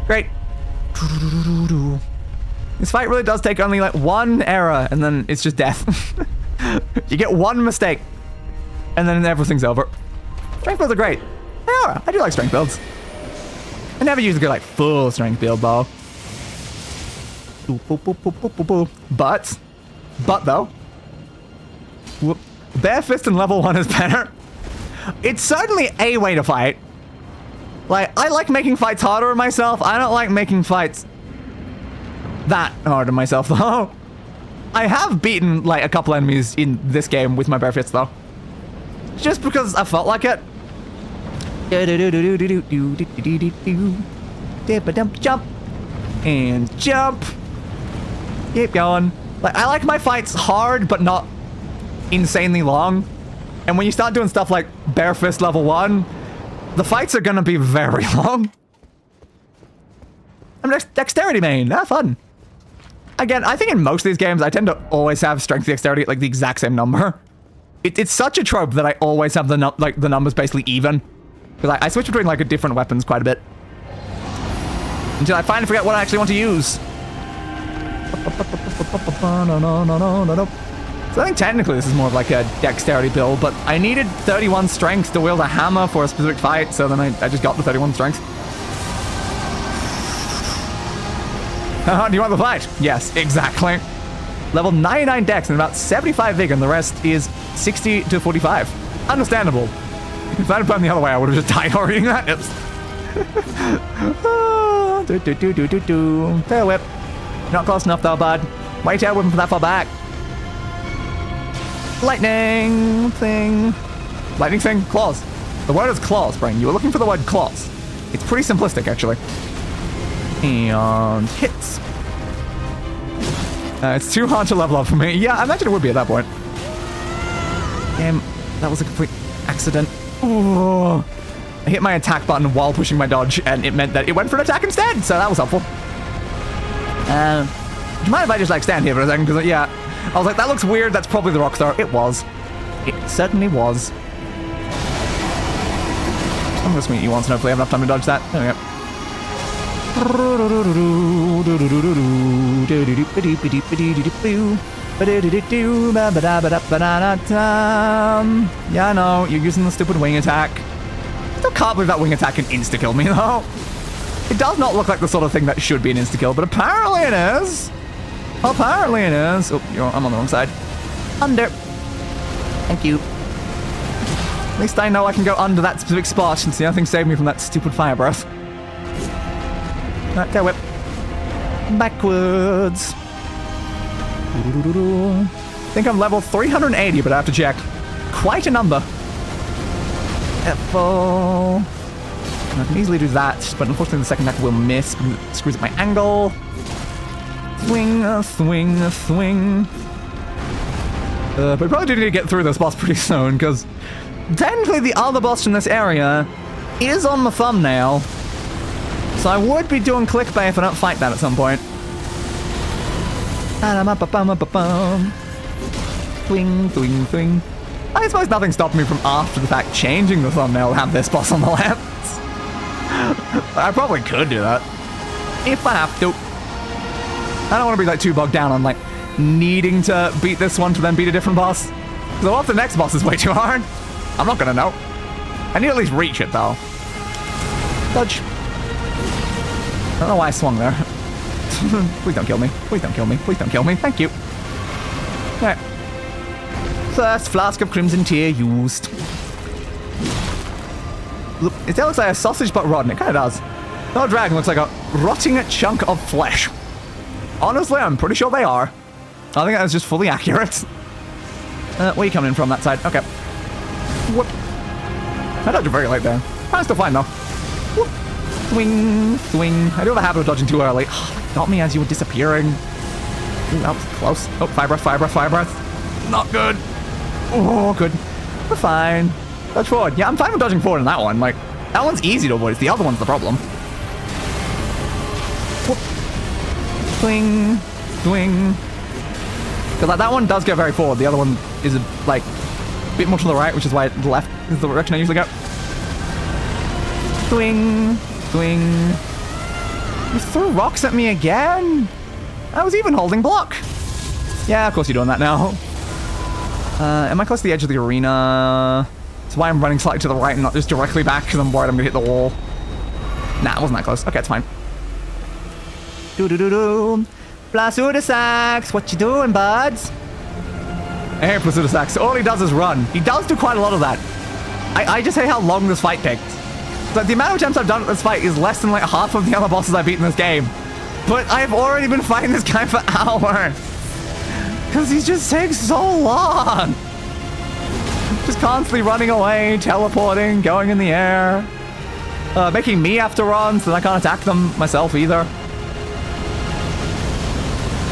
Great. This fight really does take only like one error, and then it's just death. You get one mistake, and then everything's over. Strength builds are great. They are. I do like strength builds. I never use a good like full strength build though. But though. Whoop. Bare fist in level 1 is better. It's certainly a way to fight. Like, I like making fights harder on myself. I don't like making fights that hard on myself, though. I have beaten, like, a couple enemies in this game with my bare fists, though. Just because I felt like it. Jump. And jump. Keep going. Like, I like my fights hard, but not insanely long. And when you start doing stuff like bare fist level 1, the fights are gonna be very long. I'm dexterity main. Have fun. Again, I think in most of these games, I tend to always have strength and dexterity at, like, the exact same number. It's such a trope that I always have the numbers basically even. Because I switch between, like, different weapons quite a bit. Until I finally forget what I actually want to use. So I think technically this is more of like a dexterity build, but I needed 31 strength to wield a hammer for a specific fight, so then I just got the 31 strength. Do you want the fight? Yes, exactly. Level 99 dex and about 75 vig, and the rest is 60 to 45. Understandable. If I'd have gone the other way, I would have just died while reading that. Tail whip. Not close enough though, bud. Why tail whipping from that far back? Lightning thing. Lightning thing? Claws. The word is claws, Brain. You were looking for the word claws. It's pretty simplistic, actually. And hits. It's too hard to level up for me. Yeah, I imagine it would be at that point. Damn, that was a complete accident. Ooh. I hit my attack button while pushing my dodge, and it meant that it went for an attack instead, so that was helpful. Do you mind if I just, like, stand here for a second? Because, yeah, I was like, that looks weird. That's probably the rock throw. It was. It certainly was. I'm gonna swing at you once and hopefully I have enough time to dodge that. There we go. Yeah, I know. You're using the stupid wing attack. Still can't believe that wing attack can insta-kill me, though. It does not look like the sort of thing that should be an insta-kill, but apparently it is. Apparently it is. Oh, I'm on the wrong side. Under. Thank you. At least I know I can go under that specific spot since nothing saved me from that stupid fire breath. Alright, tail whip. Backwards. I think I'm level 380, but I have to check. Quite a number. Careful. I can easily do that, but unfortunately the second attack will miss because it screws up my angle. Swing, swing, swing. But we probably do need to get through this boss pretty soon, because technically the other boss in this area is on the thumbnail. So I would be doing clickbait if I don't fight that at some point. Swing, swing, swing. I suppose nothing stopped me from after the fact changing the thumbnail to have this boss on the left. I probably could do that. If I have to. I don't want to be like too bogged down on like needing to beat this one to then beat a different boss. Because what if the next boss is way too hard? I'm not gonna know. I need to at least reach it though. Dodge. I don't know why I swung there. Please don't kill me. Please don't kill me. Please don't kill me. Thank you. Alright. First flask of Crimson Tear used. Look, it looks like a sausage but rotten. It kind of does. No dragon looks like a rotting chunk of flesh. Honestly, I'm pretty sure they are. I think that was just fully accurate. Where are you coming in from that side? Okay. Whoop. I dodged very late there. I'm still fine though. Whoop. Swing, swing. I do have a habit of dodging too early. Oh, got me as you were disappearing. Ooh, that was close. Oh, fire breath, fire breath, fire breath. Not good. Oh, good. We're fine. Dodge forward. Yeah, I'm fine with dodging forward in that one. Like, that one's easy to avoid. It's the other one's the problem. Whoop. Swing, swing. Because like, that one does go very forward. The other one is like a bit more to the right, which is why the left is the direction I usually go. Swing, swing. You threw rocks at me again? I was even holding block. Yeah, of course you're doing that now. Am I close to the edge of the arena? That's why I'm running slightly to the right and not just directly back because I'm worried I'm gonna hit the wall. Nah, it wasn't that close. Okay, it's fine. Do-do-do-do. Plasudasax, what you doing, buds? Hey, Plasudasax. All he does is run. He does do quite a lot of that. I just hate how long this fight takes. But the amount of attempts I've done at this fight is less than like half of the other bosses I've beaten in this game. But I've already been fighting this guy for hours. Because he just takes so long. Just constantly running away, teleporting, going in the air. Making me have to run so that I can't attack them myself either.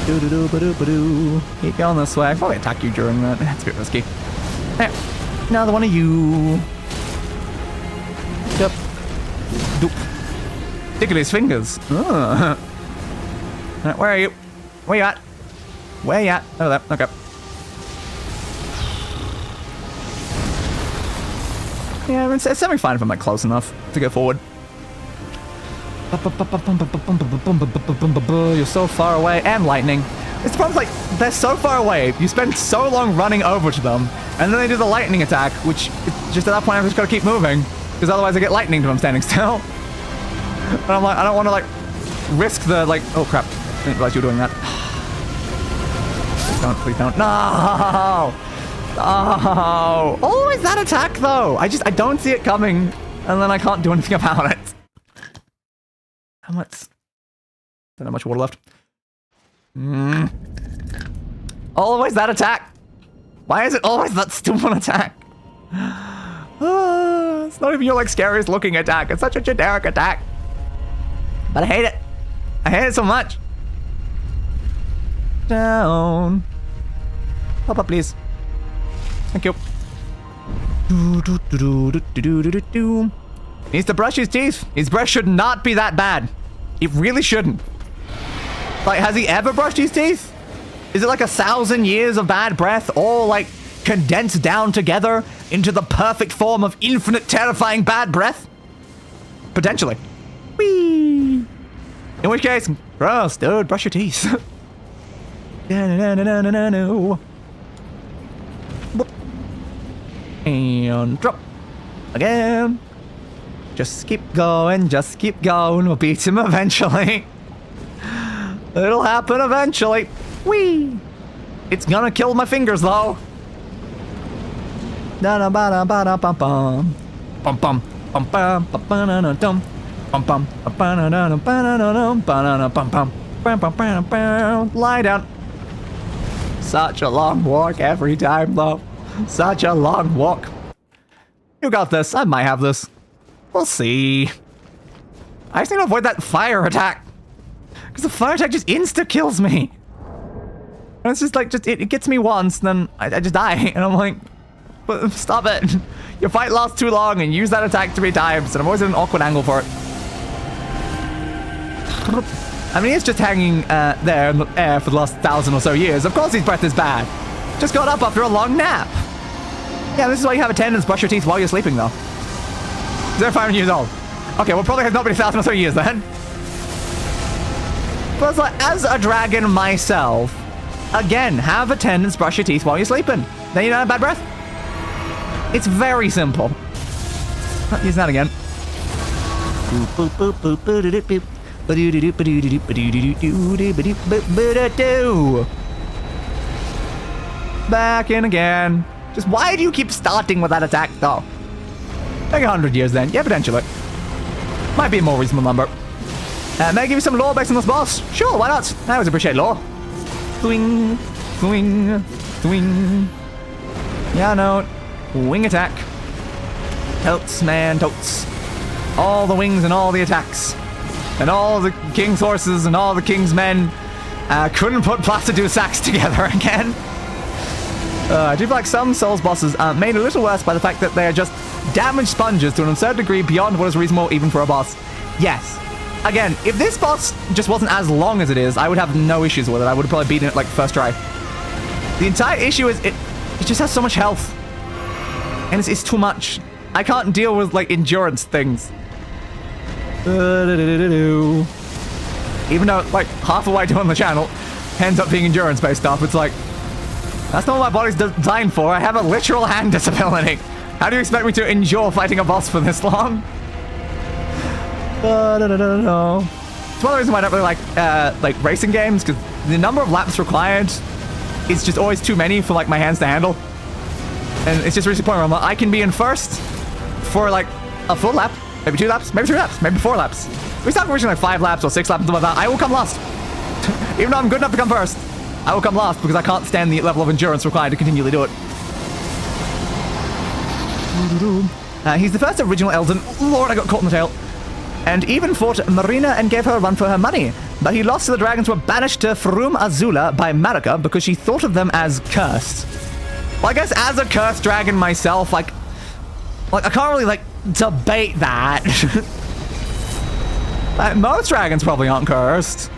Keep going this way. I can probably attack you during that. It's a bit risky. Hey, another one of you. Yep. Tickle his fingers. Right, where are you? Where you at? Where you at? Oh, there. Okay. Yeah, it's semi-fine if I'm like close enough to go forward. You're so far away, and lightning. It's the problem, like, they're so far away, you spend so long running over to them, and then they do the lightning attack, which, just at that point, I've just got to keep moving, because otherwise I get lightning when I'm standing still. And I'm like, I don't want to, like, risk the, like, oh crap, I didn't realize you were doing that. Please don't, no! No! Always that attack, though! I don't see it coming, and then I can't do anything about it. How much? Don't have much water left. Always that attack. Why is it always that stupid attack? It's not even your like scariest looking attack. It's such a generic attack. But I hate it. I hate it so much. Down. Pop up, please. Thank you. Needs to brush his teeth. His breath should not be that bad. It really shouldn't. Like, has he ever brushed his teeth? Is it like 1,000 years of bad breath all like condensed down together into the perfect form of infinite terrifying bad breath? Potentially. Whee! In which case, gross, dude, brush your teeth. And drop. Again. Just keep going, we'll beat him eventually. It'll happen eventually. Whee! It's gonna kill my fingers though. Da-da-ba-da-ba-da-bum-bum. Bum-bum. Bum-bum-ba-ba-da-dum. Bum-bum-ba-ba-da-dum. Lie down. Such a long walk every time though. Such a long walk. You got this, I might have this. We'll see. I just need to avoid that fire attack. Because the fire attack just insta-kills me. And it's just like, it gets me once, and then I just die. And I'm like, stop it. Your fight lasts too long, and use that attack 3 times, and I'm always at an awkward angle for it. I mean, he's just hanging there in the air for the last 1,000 or so years. Of course his breath is bad. Just got up after a long nap. Yeah, this is why you have attendants brush your teeth while you're sleeping, though. They're 500 years old. Okay, well, probably has not been 1,000 or so years then. But it's like, as a dragon myself, again, have attendants brush your teeth while you're sleeping. Then you don't have bad breath. It's very simple. Not use that again. Back in again. Just why do you keep starting with that attack, though? Like 100 years then. Yeah, potentially. Might be a more reasonable number. May I give you some lore based on this boss? Sure, why not? I always appreciate lore. Swing, swing, swing. Yeah, no. Wing attack. Totes, man, totes. All the wings and all the attacks. And all the king's horses and all the king's men couldn't put Placidu sacks together again. I do feel like some Souls bosses are made a little worse by the fact that they are just damage sponges to an absurd degree beyond what is reasonable even for a boss. Yes. Again, if this boss just wasn't as long as it is, I would have no issues with it. I would have probably beaten it like first try. The entire issue is it just has so much health. And it's too much. I can't deal with like endurance things. Even though like half of what I do on the channel ends up being endurance based stuff, it's like, that's not what my body's designed for. I have a literal hand disability. How do you expect me to endure fighting a boss for this long? It's one of the reasons why I don't really like racing games, because the number of laps required is just always too many for like my hands to handle. And it's just reached a point where I'm like, I can be in first for like a full lap, maybe 2 laps, maybe 3 laps, maybe 4 laps. We start reaching like 5 laps or 6 laps, something like that. I will come last. Even though I'm good enough to come first, I will come last because I can't stand the level of endurance required to continually do it. He's the first original Elden Lord I got caught in the tail. And even fought Marina and gave her a run for her money. But he lost to the dragons who were banished to Farum Azula by Maliketh because she thought of them as cursed. Well, I guess as a cursed dragon myself, like I can't really, like, debate that. Most dragons probably aren't cursed.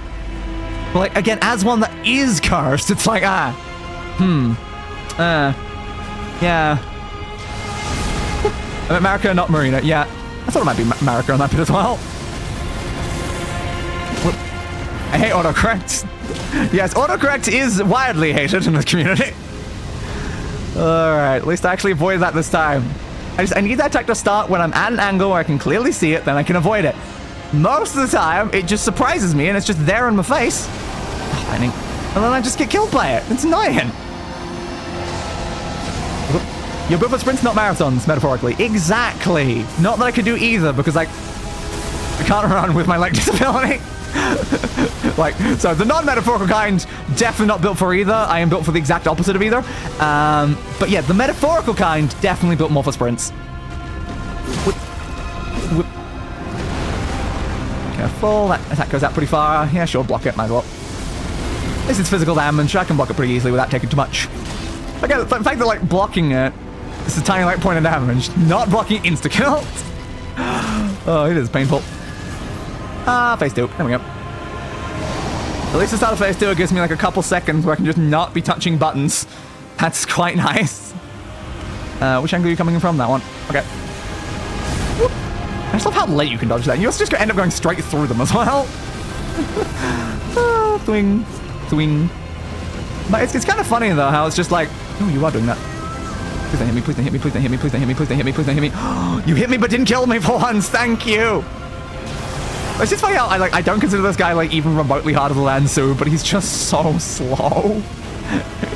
But, like, again, as one that is cursed, it's like, yeah. I meant Marika, not Marina. Yeah, I thought it might be Marika on that bit as well. I hate autocorrect. Yes, autocorrect is widely hated in the community. Alright, at least I actually avoided that this time. I need that attack to start when I'm at an angle where I can clearly see it, then I can avoid it. Most of the time, it just surprises me and it's just there in my face. And then I just get killed by it. It's annoying. You're good for sprints, not marathons, metaphorically. Exactly. Not that I could do either, because, like, I can't run with my leg disability. Like, so the non-metaphorical kind, definitely not built for either. I am built for the exact opposite of either. But yeah, the metaphorical kind, definitely built more for sprints. Careful, that attack goes out pretty far. Yeah, sure, block it, might as well. This is physical damage, I can block it pretty easily without taking too much. Okay, the fact that, like, blocking it, it's a tiny, like, point of damage, not blocking insta-kills. Oh, it is painful. Phase 2. There we go. At least the start of phase 2, it gives me like a couple seconds where I can just not be touching buttons. That's quite nice. Which angle are you coming in from? That one. Okay. Whoop. I just love how late you can dodge that. You also just end up going straight through them as well. Swing. Swing. But it's kind of funny though, how it's just like, oh, you are doing that. Please don't hit me, please don't hit me, please don't hit me, please don't hit me, please don't hit me, please don't hit me. You hit me but didn't kill me for once, thank you! It's just funny how I don't consider this guy like even remotely harder to land Sue, but he's just so slow.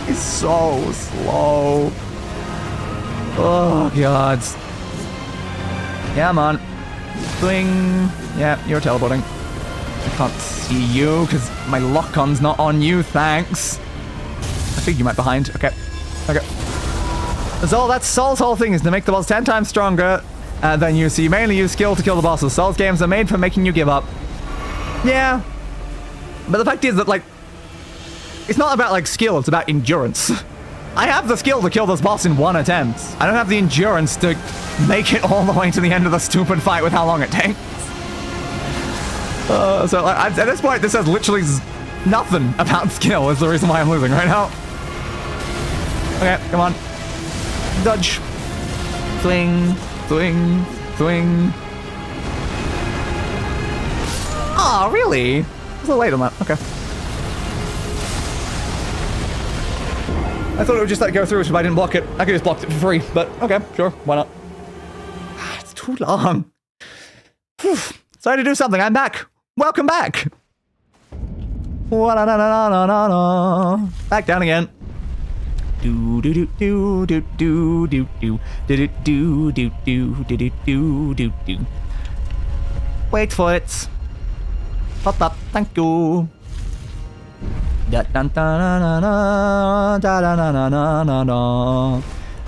He's so slow. Oh god. Yeah, man. Swing. Yeah, you're teleporting. I can't see you because my lock-on's not on you, thanks. I think you might behind. Okay. Okay. So that's Soul's whole thing, is to make the boss 10 times stronger than you, so you mainly use skill to kill the bosses. Souls games are made for making you give up. Yeah. But the fact is that, like, it's not about, like, skill, it's about endurance. I have the skill to kill this boss in one attempt. I don't have the endurance to make it all the way to the end of the stupid fight with how long it takes. So, like, at this point, this has literally nothing about skill is the reason why I'm losing right now. Okay, come on. Dodge. Swing. Swing. Swing. Aw, really? I was a little late on that. Okay. I thought it would just like go through if I didn't block it. I could just block it for free, but okay, sure, why not? It's too long. Whew. Sorry to do something, I'm back. Welcome back. Back down again. Do do do do do do do do do do do do do do do do. Wait for it. Pop up, thank you. Da da da da da da da da da da da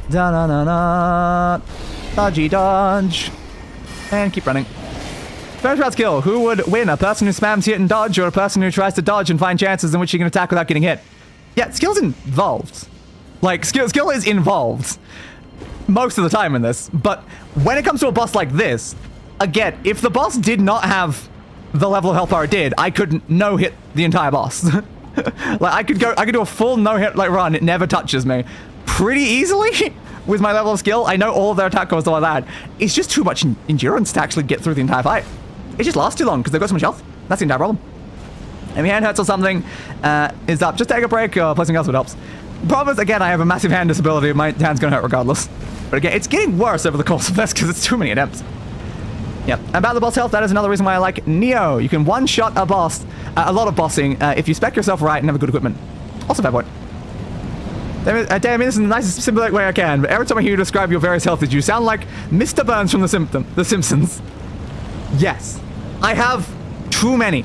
da da da. Dodgy dodge. And keep running. First round skill. Who would win? A person who spams hit and dodge, or a person who tries to dodge and find chances in which you can attack without getting hit? Yeah, skill's involved. Like, skill is involved most of the time in this, but when it comes to a boss like this, again, if the boss did not have the level of health bar it did, I could no-hit the entire boss. Like, I could do a full no-hit like run, it never touches me pretty easily with my level of skill. I know all of their attack costs, all of that. It's just too much endurance to actually get through the entire fight. It just lasts too long because they've got so much health. That's the entire problem. If your hand hurts or something is up, just take a break or play something else that helps. Problem is, again, I have a massive hand disability. My hand's gonna hurt regardless. But again, it's getting worse over the course of this because it's too many attempts. Yep. About the boss health, that is another reason why I like Neo. You can one-shot a boss, a lot of bossing, if you spec yourself right and have good equipment. Also fair point. Damn, this is the nicest symbolic way I can, but every time I hear you describe your various health issues, you sound like Mr. Burns from The Simpsons. Yes. I have too many.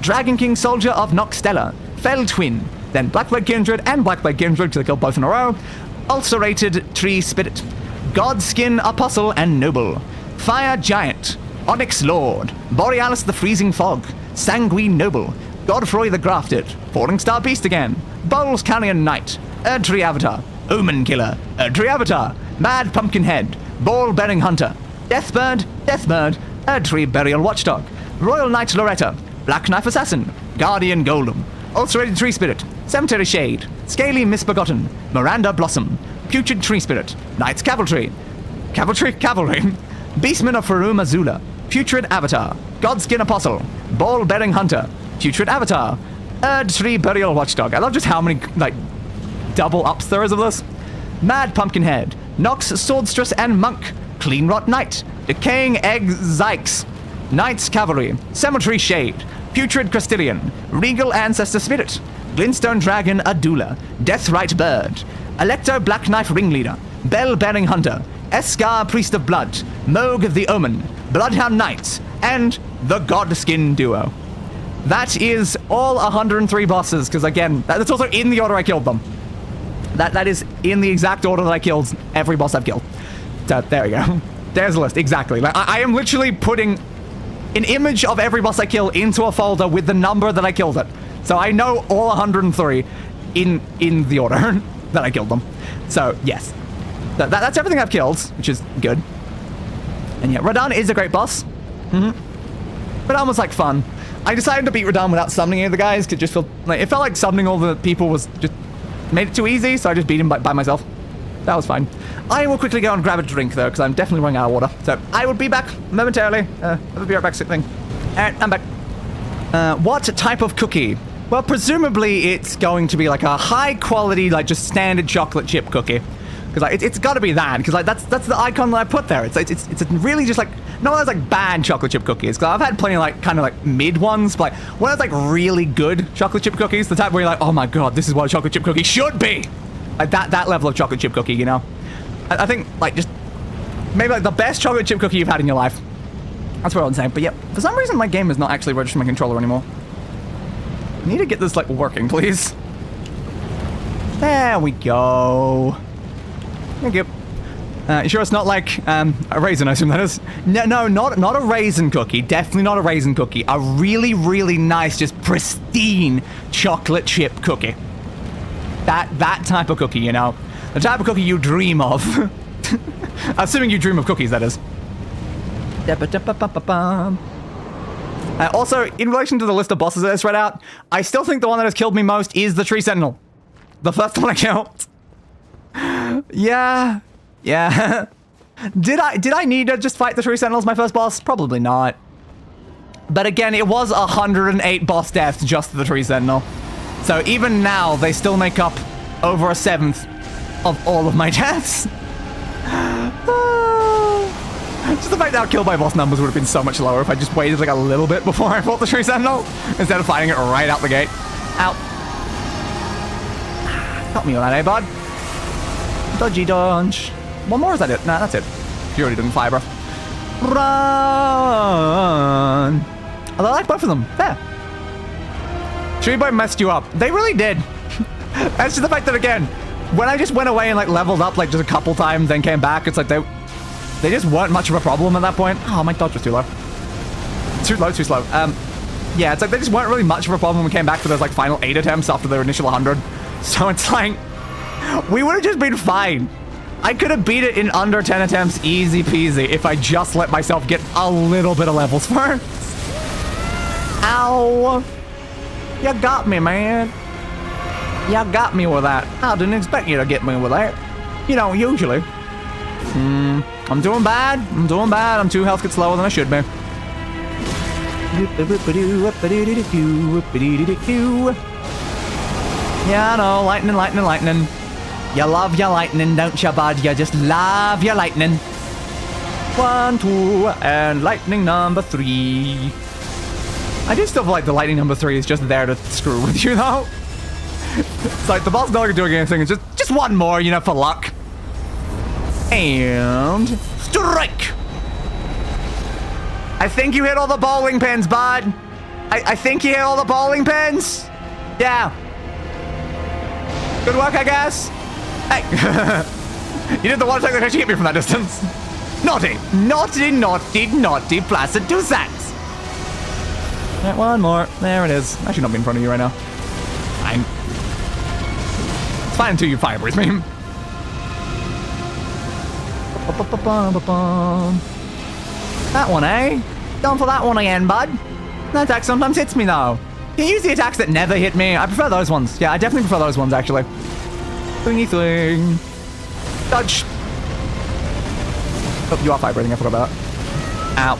Dragon King Soldier of Noxtella, Fell Twin, then Blackblade Kindred and Blackblade Kindred, to kill both in a row, Ulcerated Tree Spirit, Godskin Apostle and Noble, Fire Giant, Onyx Lord, Borealis the Freezing Fog, Sanguine Noble, Godfroy the Grafted, Falling Star Beast again, Bowls Carrion Knight, Erd Tree Avatar, Omen Killer, Erd Tree Avatar, Mad Pumpkinhead, Ball Bearing Hunter, Deathbird, Erd Tree Burial Watchdog, Royal Knight Loretta, Black Knife Assassin, Guardian Golem, Ulcerated Tree Spirit, Cemetery Shade, Scaly Misbegotten, Miranda Blossom, Putrid Tree Spirit, Knights Cavalry, Beastman of Farum Azula, Putrid Avatar, Godskin Apostle, Ball Bearing Hunter, Putrid Avatar, Erd Tree Burial Watchdog. I love just how many, like, double ups there is of this. Mad Pumpkinhead, Nox Swordstress and Monk, Clean Rot Knight, Decaying Egg Zykes, Knights Cavalry, Cemetery Shade, Putrid Crystallian, Regal Ancestor Spirit, Glintstone Dragon Adula, Deathrite Bird, Electo Black Knife Ringleader, Bell Bearing Hunter, Escar Priest of Blood, Moog the Omen, Bloodhound Knights, and the Godskin Duo. That is all 103 bosses, because again, that's also in the order I killed them. That is in the exact order that I killed every boss I've killed. So, there we go. There's a list, exactly. Like, I am literally putting an image of every boss I kill into a folder with the number that I killed it. So I know all 103 in the order that I killed them. So, yes. That's everything I've killed, which is good. And yeah, Radahn is a great boss. Radahn was, like, fun. I decided to beat Radahn without summoning any of the guys, because it felt like summoning all the people was just made it too easy, so I just beat him by myself. That was fine. I will quickly go and grab a drink, though, because I'm definitely running out of water. So I will be back momentarily. I'll be right back, thing. Alright, I'm back. What type of cookie? Well, presumably it's going to be like a high-quality, like, just standard chocolate chip cookie. Because, like, it's got to be that, because, like, that's the icon that I put there. It's really just, like, not one of those, like, bad chocolate chip cookies. Because I've had plenty of, like, kind of, like, mid ones, but, like, one of those, like, really good chocolate chip cookies, the type where you're like, oh my god, this is what a chocolate chip cookie should be! Like, that level of chocolate chip cookie, you know? I think, like, just maybe, like, the best chocolate chip cookie you've had in your life. That's what I'm saying. But, yeah, for some reason, my game is not actually registering my controller anymore. I need to get this, like, working, please. There we go. Thank you. You sure it's not like a raisin, I assume that is? No, not a raisin cookie. Definitely not a raisin cookie. A really, really nice, just pristine chocolate chip cookie. That type of cookie, you know? The type of cookie you dream of. Assuming you dream of cookies, that is. Also, in relation to the list of bosses that is read out, I still think the one that has killed me most is the Tree Sentinel. The first one I killed. Yeah. Did I need to just fight the Tree Sentinel as my first boss? Probably not. But again, it was 108 boss deaths just for the Tree Sentinel. So even now, they still make up over 1/7 of all of my deaths. Just the fact that our kill by boss numbers would have been so much lower if I just waited like a little bit before I fought the Tree Sentinel, instead of fighting it right out the gate. Ow. Got me on that, eh, bud? Dodgy dodge. One more, is that it? Nah, that's it. You already done fiber. Run! Oh, I like both of them. There. Tree Boy messed you up. They really did. That's just the fact that, again, when I just went away and, like, leveled up, like, just a couple times, then came back, it's like they just weren't much of a problem at that point. Oh, my dodge was too low. Too low, too slow. Yeah, it's like they just weren't really much of a problem when we came back for those, like, final 8 attempts after their initial 100. So it's like, we would have just been fine. I could have beat it in under 10 attempts, easy peasy, if I just let myself get a little bit of levels first. Ow. You got me, man. You got me with that. I didn't expect you to get me with that. You know, usually. I'm doing bad. I'm 2 health gets slower than I should be. Yeah, I know. Lightning. You love your lightning, don't you, bud? You just love your lightning. 1, 2, and lightning number 3. I do still feel like the lightning number 3 is just there to screw with you, though. It's like the boss is not doing anything. It's just one more, you know, for luck. And strike. I think you hit all the bowling pins, bud. I think you hear all the bowling pins? Yeah. Good work, I guess. Hey. You did the one thing that actually hit me from that distance. Naughty. Naughty, naughty, naughty, placid two sacks. Right, one more. There it is. I should not be in front of you right now. Fine. It's fine until you fire breathe me. That one, eh? Going for that one again, bud. That attack sometimes hits me, though. Can you use the attacks that never hit me? I prefer those ones. Yeah, I definitely prefer those ones, actually. Swingy swing. Dodge. Oh, you are vibrating. I forgot about that. Ow.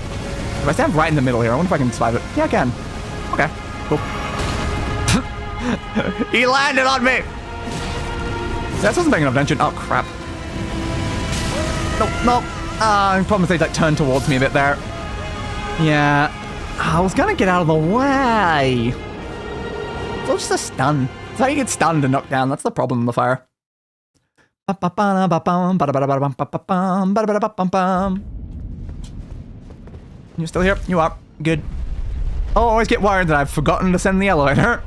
If I stand right in the middle here, I wonder if I can survive it. Yeah, I can. Okay, cool. He landed on me! That wasn't making enough tension. Oh, crap. Nope, nope. The problem is they like turn towards me a bit there. Yeah. I was gonna get out of the way. It's all just a stun. It's how you get stunned and knocked down. That's the problem in the fire. You still here? You are. Good. Oh, I always get worried that I've forgotten to send the elevator.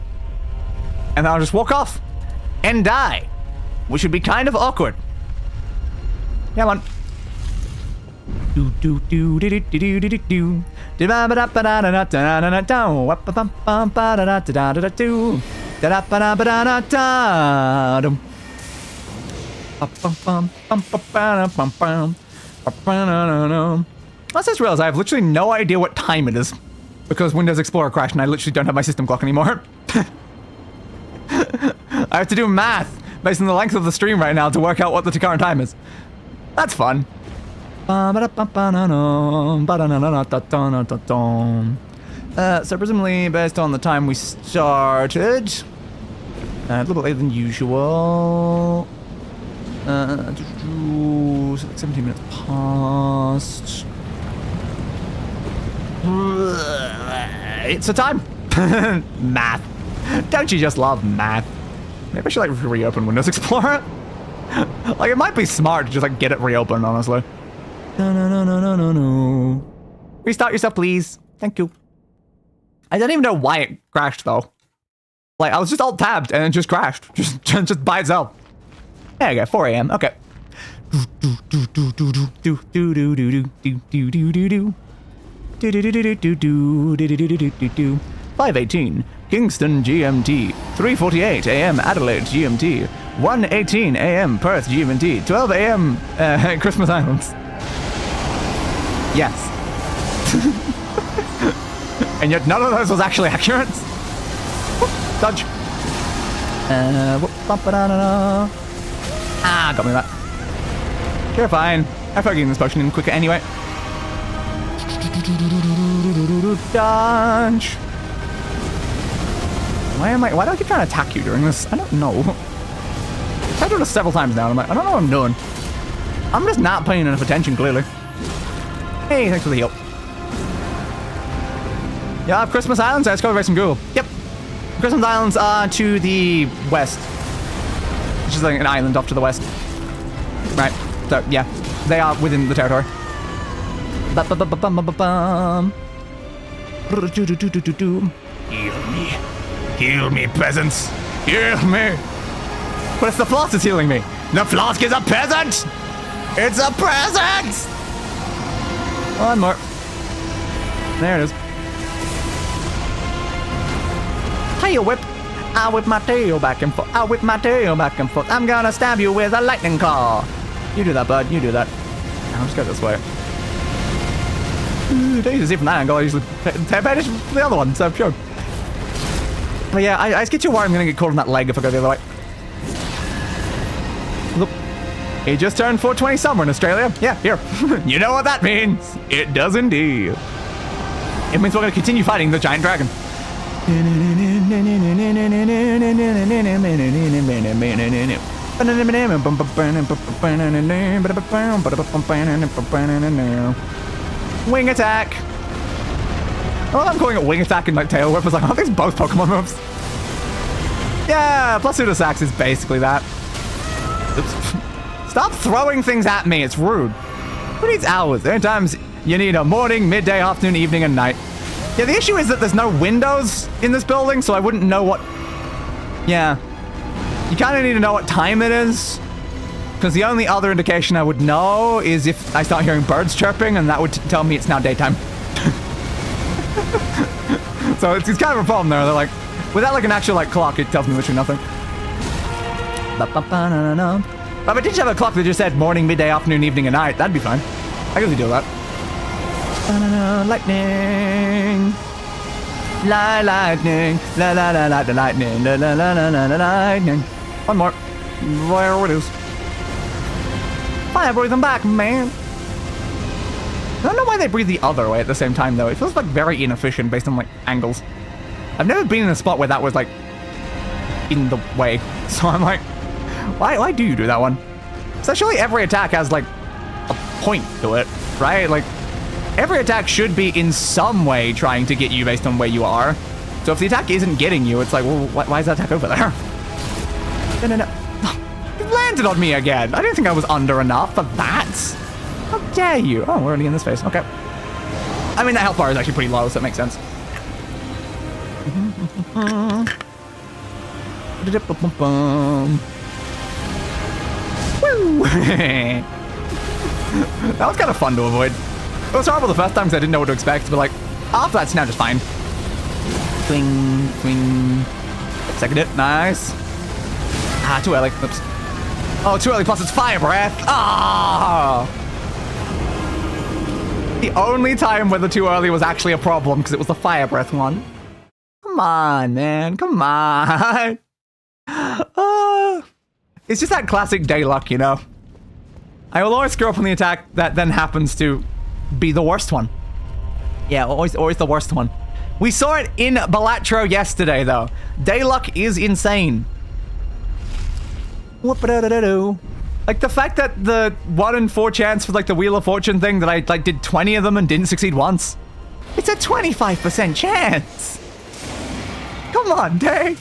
And I'll just walk off. And die. Which would be kind of awkward. Come on. Do do do do do do do do do. Do ba ba da ba da da da da da da da. Wap ba bum bum ba da da da da da do. Da da ba da ba da da da. Dum. Bum bum bum bum bum bum bum bum. I just realized I have literally no idea what time it is because Windows Explorer crashed and I literally don't have my system clock anymore. I have to do math based on the length of the stream right now to work out what the current time is. That's fun. So presumably based on the time we started, a little bit later than usual. 17 minutes past. It's a time. Math. Don't you just love math? Maybe I should like reopen Windows Explorer. Like it might be smart to just like get it reopened, honestly. No. Restart yourself, please. Thank you. I don't even know why it crashed though. Like I was just alt tabbed and it just crashed. Just by itself. There you go, 4 a.m. Okay. 5:18 Kingston GMT. 3:48 a.m. Adelaide GMT. 1:18 a.m. Perth GMT. 12 a.m. Christmas Islands. Yes. And yet none of those was actually accurate. Dodge. Got me that. You're fine. I feel like getting this potion in quicker anyway. Dodge. Why do I keep trying to attack you during this? I don't know. I've done this several times now. I'm like, I don't know what I'm doing. I'm just not paying enough attention, clearly. Hey, thanks for the heal. Yeah, Christmas Islands. Let's go over some Google. Yep. Christmas Islands are to the west. Which is like an island off to the west. Right. So, yeah. They are within the territory. Heal me. Heal me, peasants. Heal me. But it's the floss that's healing me. The flask is a peasant. It's a present. One more. There it is. Tail whip. I whip my tail back and forth. I whip my tail back and forth. I'm gonna stab you with a lightning claw. You do that, bud. You do that. I'll just go this way. Don't usually see from that angle. I usually pay attention to the other one, so sure. But yeah, I just get you worried I'm gonna get caught on that leg if I go the other way. Look. It just turned 420 somewhere in Australia. Yeah, here. You know what that means. It does indeed. It means we're gonna continue fighting the giant dragon. Wing attack. Oh, I'm calling it wing attack and like tail whip. I was like, aren't these both Pokemon moves? Yeah, plus Pseudosax is basically that. Oops. Stop throwing things at me, it's rude. Who needs hours? There are times you need a morning, midday, afternoon, evening, and night. Yeah, the issue is that there's no windows in this building, so I wouldn't know what... Yeah. You kind of need to know what time it is. Because the only other indication I would know is if I start hearing birds chirping, and that would tell me it's now daytime. So it's kind of a problem there. They're like, without like an actual like clock, it tells me literally nothing. But if I did have a clock that just said morning, midday, afternoon, evening, and night, that'd be fine. I can do that. Lightning. Lightning. La la la la the lightning. La la la la la la lightning. One more. There it is. Fire breathe them back, man. I don't know why they breathe the other way at the same time, though. It feels like very inefficient based on, like, angles. I've never been in a spot where that was, like, in the way. So I'm like, why do you do that one? So surely every attack has, like, a point to it, right? Like, every attack should be in some way trying to get you based on where you are. So if the attack isn't getting you, it's like, well, why is that attack over there? No. You landed on me again. I didn't think I was under enough for that. How dare you? Oh, we're already in this phase. Okay. I mean, that health bar is actually pretty low, so it makes sense. Woo! That was kind of fun to avoid. It was horrible the first time because I didn't know what to expect, but like, after that's now just fine. Swing, swing. Second it. Nice. Ah, too early. Oops. Oh, too early, plus it's fire breath. Ah! The only time where the too early was actually a problem because it was the fire breath one. Come on, man. Come on. It's just that classic day luck, you know? I will always screw up on the attack that then happens to be the worst one. Yeah, always the worst one. We saw it in Balatro yesterday, though. Day luck is insane. Like the fact that the 1 in 4 chance for like the Wheel of Fortune thing that I like did 20 of them and didn't succeed once. It's a 25% chance. Come on, Day.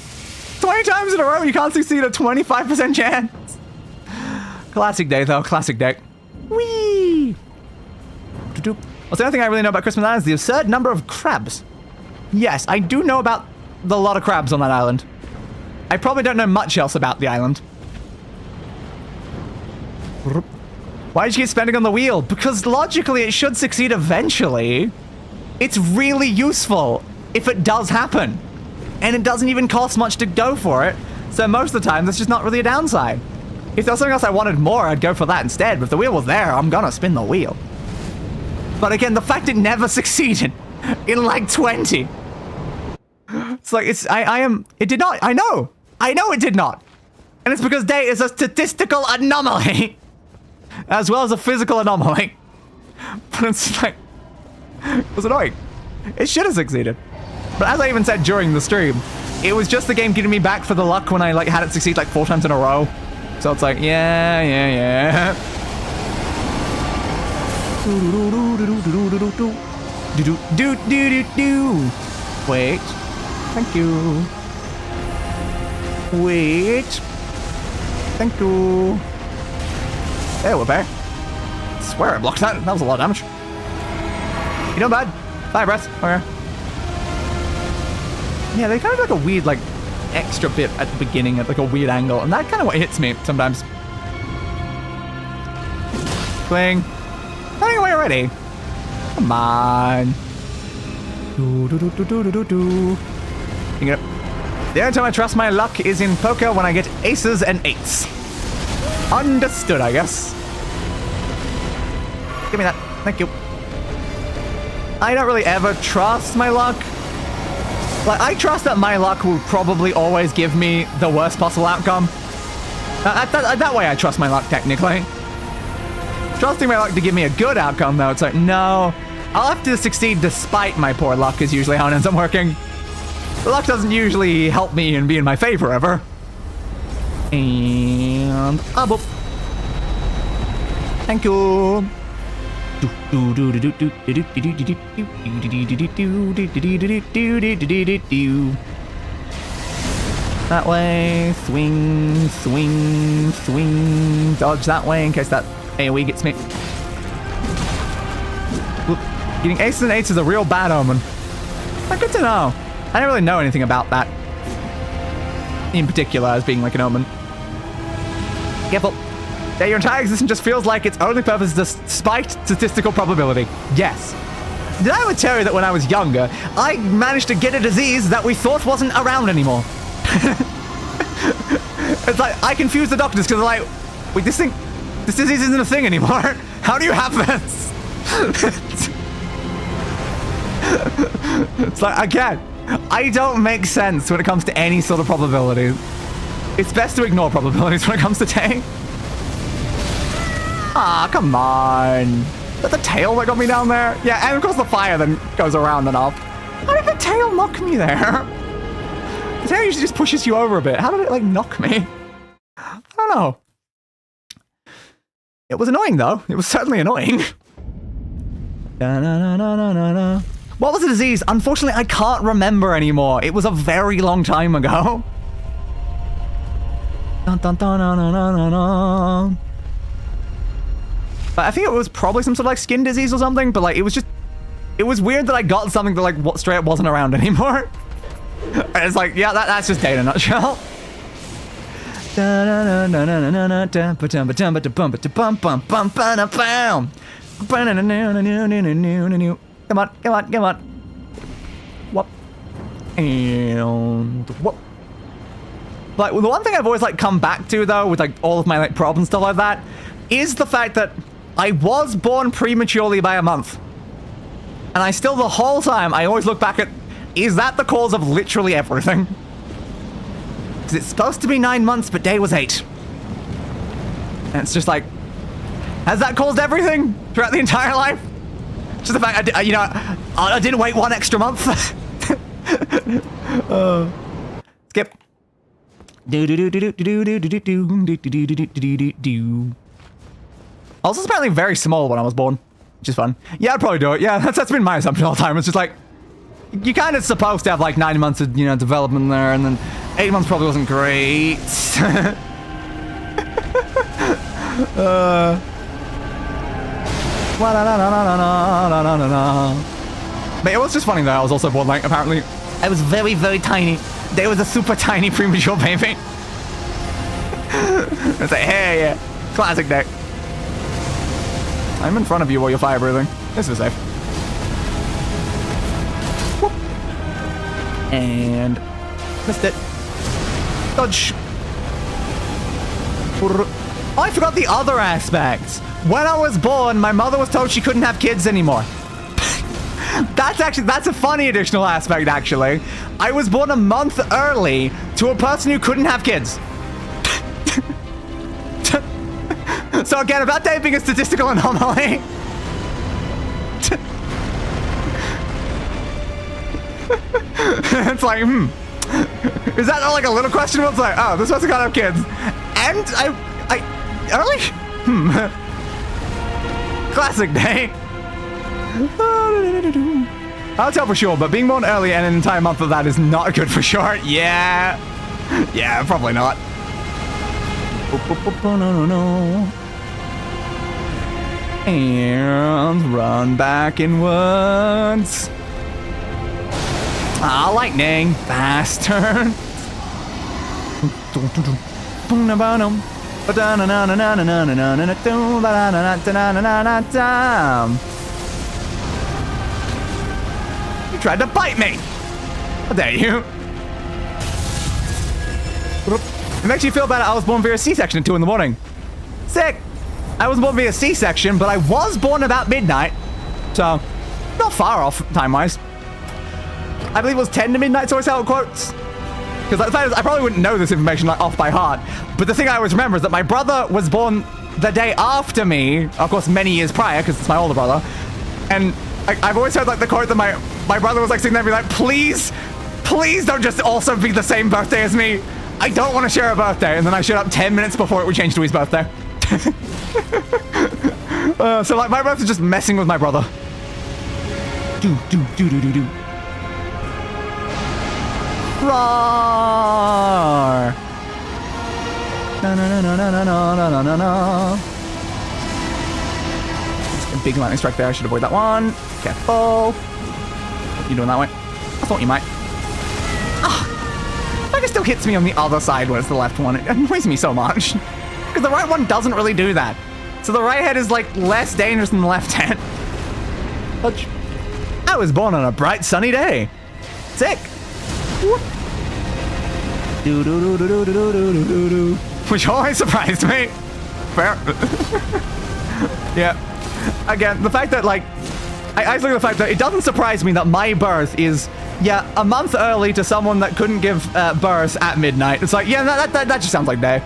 20 times in a row you can't succeed a 25% chance. Classic Day though, classic Day. Whee! What's the only thing I really know about Christmas Island is the absurd number of crabs. Yes, I do know about the lot of crabs on that island. I probably don't know much else about the island. Why did you keep spending on the wheel? Because logically it should succeed eventually. It's really useful if it does happen. And it doesn't even cost much to go for it. So most of the time, that's just not really a downside. If there was something else I wanted more, I'd go for that instead. But if the wheel was there, I'm gonna spin the wheel. But again, the fact it never succeeded in like 20. It's like, it did not, I know it did not. And it's because Day is a statistical anomaly. As well as a physical anomaly. But it's like, it was annoying. It should have succeeded. But as I even said during the stream, it was just the game getting me back for the luck when I like had it succeed like 4 times in a row. So it's like, yeah. Wait. Thank you. Wait. Thank you. There, we're back. I swear I blocked that. That was a lot of damage. You know bad? Fire breath. Okay. Yeah, they kind of like a weird, like, extra bit at the beginning at like a weird angle, and that kind of what hits me sometimes. Swing. Running away already. Come on. Pick it up. The only time I trust my luck is in poker when I get aces and 8s. Understood, I guess. Give me that. Thank you. I don't really ever trust my luck. Like, I trust that my luck will probably always give me the worst possible outcome. That way I trust my luck, technically. Trusting my luck to give me a good outcome, though, it's like, no. I'll have to succeed despite my poor luck is usually how it ends up working. The luck doesn't usually help me and be in my favor, ever. And... boop. Thank you. That way. Swing, swing, swing. Dodge that way in case that AoE gets me. Oop. Getting aces and 8s is a real bad omen. But good to know. I didn't really know anything about that in particular as being like an omen. Careful. Yeah, your entire existence just feels like its only purpose is to spite statistical probability. Yes. Did I ever tell you that when I was younger, I managed to get a disease that we thought wasn't around anymore? It's like, I confuse the doctors because they're like, wait, this disease isn't a thing anymore. How do you have this? It's like, again, I don't make sense when it comes to any sort of probabilities. It's best to ignore probabilities when it comes to tank. Ah, come on. Is that the tail that got me down there? Yeah, and of course the fire then goes around and up. How did the tail knock me there? The tail usually just pushes you over a bit. How did it, like, knock me? I don't know. It was annoying, though. It was certainly annoying. What was the disease? Unfortunately, I can't remember anymore. It was a very long time ago. But I think it was probably some sort of like skin disease or something, but like it was weird that I got something that like straight up wasn't around anymore. And it's like, yeah, that's just day in a nutshell. Come on, come on, come on. Whoop. And whoop. Like, the one thing I've always like come back to though, with like all of my like problems and stuff like that, is the fact that I was born prematurely by a month. And I still, the whole time, I always look back at, is that the cause of literally everything? Because it's supposed to be 9 months, but day was 8. And it's just like, has that caused everything throughout the entire life? Just the fact, I didn't wait 1 extra month. Skip. Also, it's apparently very small when I was born, which is fun. Yeah, I'd probably do it. Yeah, that's been my assumption all the time. It's just like, you're kind of supposed to have like 9 months of, development there, and then 8 months probably wasn't great. But it was just funny that I was also born, like, apparently, I was very, very tiny. There was a super tiny premature baby. It's like, hey, yeah, classic day. I'm in front of you while you're fire breathing. This is safe. Whoop. And missed it. Dodge. Oh, I forgot the other aspect. When I was born, my mother was told she couldn't have kids anymore. That's a funny additional aspect, actually. I was born a month early to a person who couldn't have kids. So again, about that being a statistical anomaly. It's like, is that not like a little questionable? It's like, oh, this person can't have kids. And I early? Classic day. I'll tell for sure, but being born early and an entire month of that is not good for sure. Yeah. Yeah, probably not. And run back inwards. Ah, lightning. Faster. You tried to bite me. How dare you? It makes you feel better. I was born via C-section at 2 in the morning. Sick. I was born via C-section, but I was born about midnight. So, not far off time-wise. I believe it was 10 to midnight, so I saw quotes. Because the fact is, I probably wouldn't know this information like off by heart. But the thing I always remember is that my brother was born the day after me. Of course, many years prior, because it's my older brother. And I've always heard like the quote that my brother was like sitting there and be like, please don't just also be the same birthday as me. I don't want to share a birthday. And then I showed up 10 minutes before it would change to his birthday. So like my brother's just messing with my brother. Do. Roar! No. Big lightning strike there. I should avoid that one. Careful. What are you doing that way? I thought you might. Ah, like it still hits me on the other side when it's the left one. It annoys me so much. Because the right one doesn't really do that. So the right head is like less dangerous than the left head. But I was born on a bright sunny day. Sick. Which always surprised me. Fair. Yeah. Again, the fact that, like, I just look at the fact that it doesn't surprise me that my birth is, yeah, a month early to someone that couldn't give birth at midnight. It's like, yeah, that just sounds like day.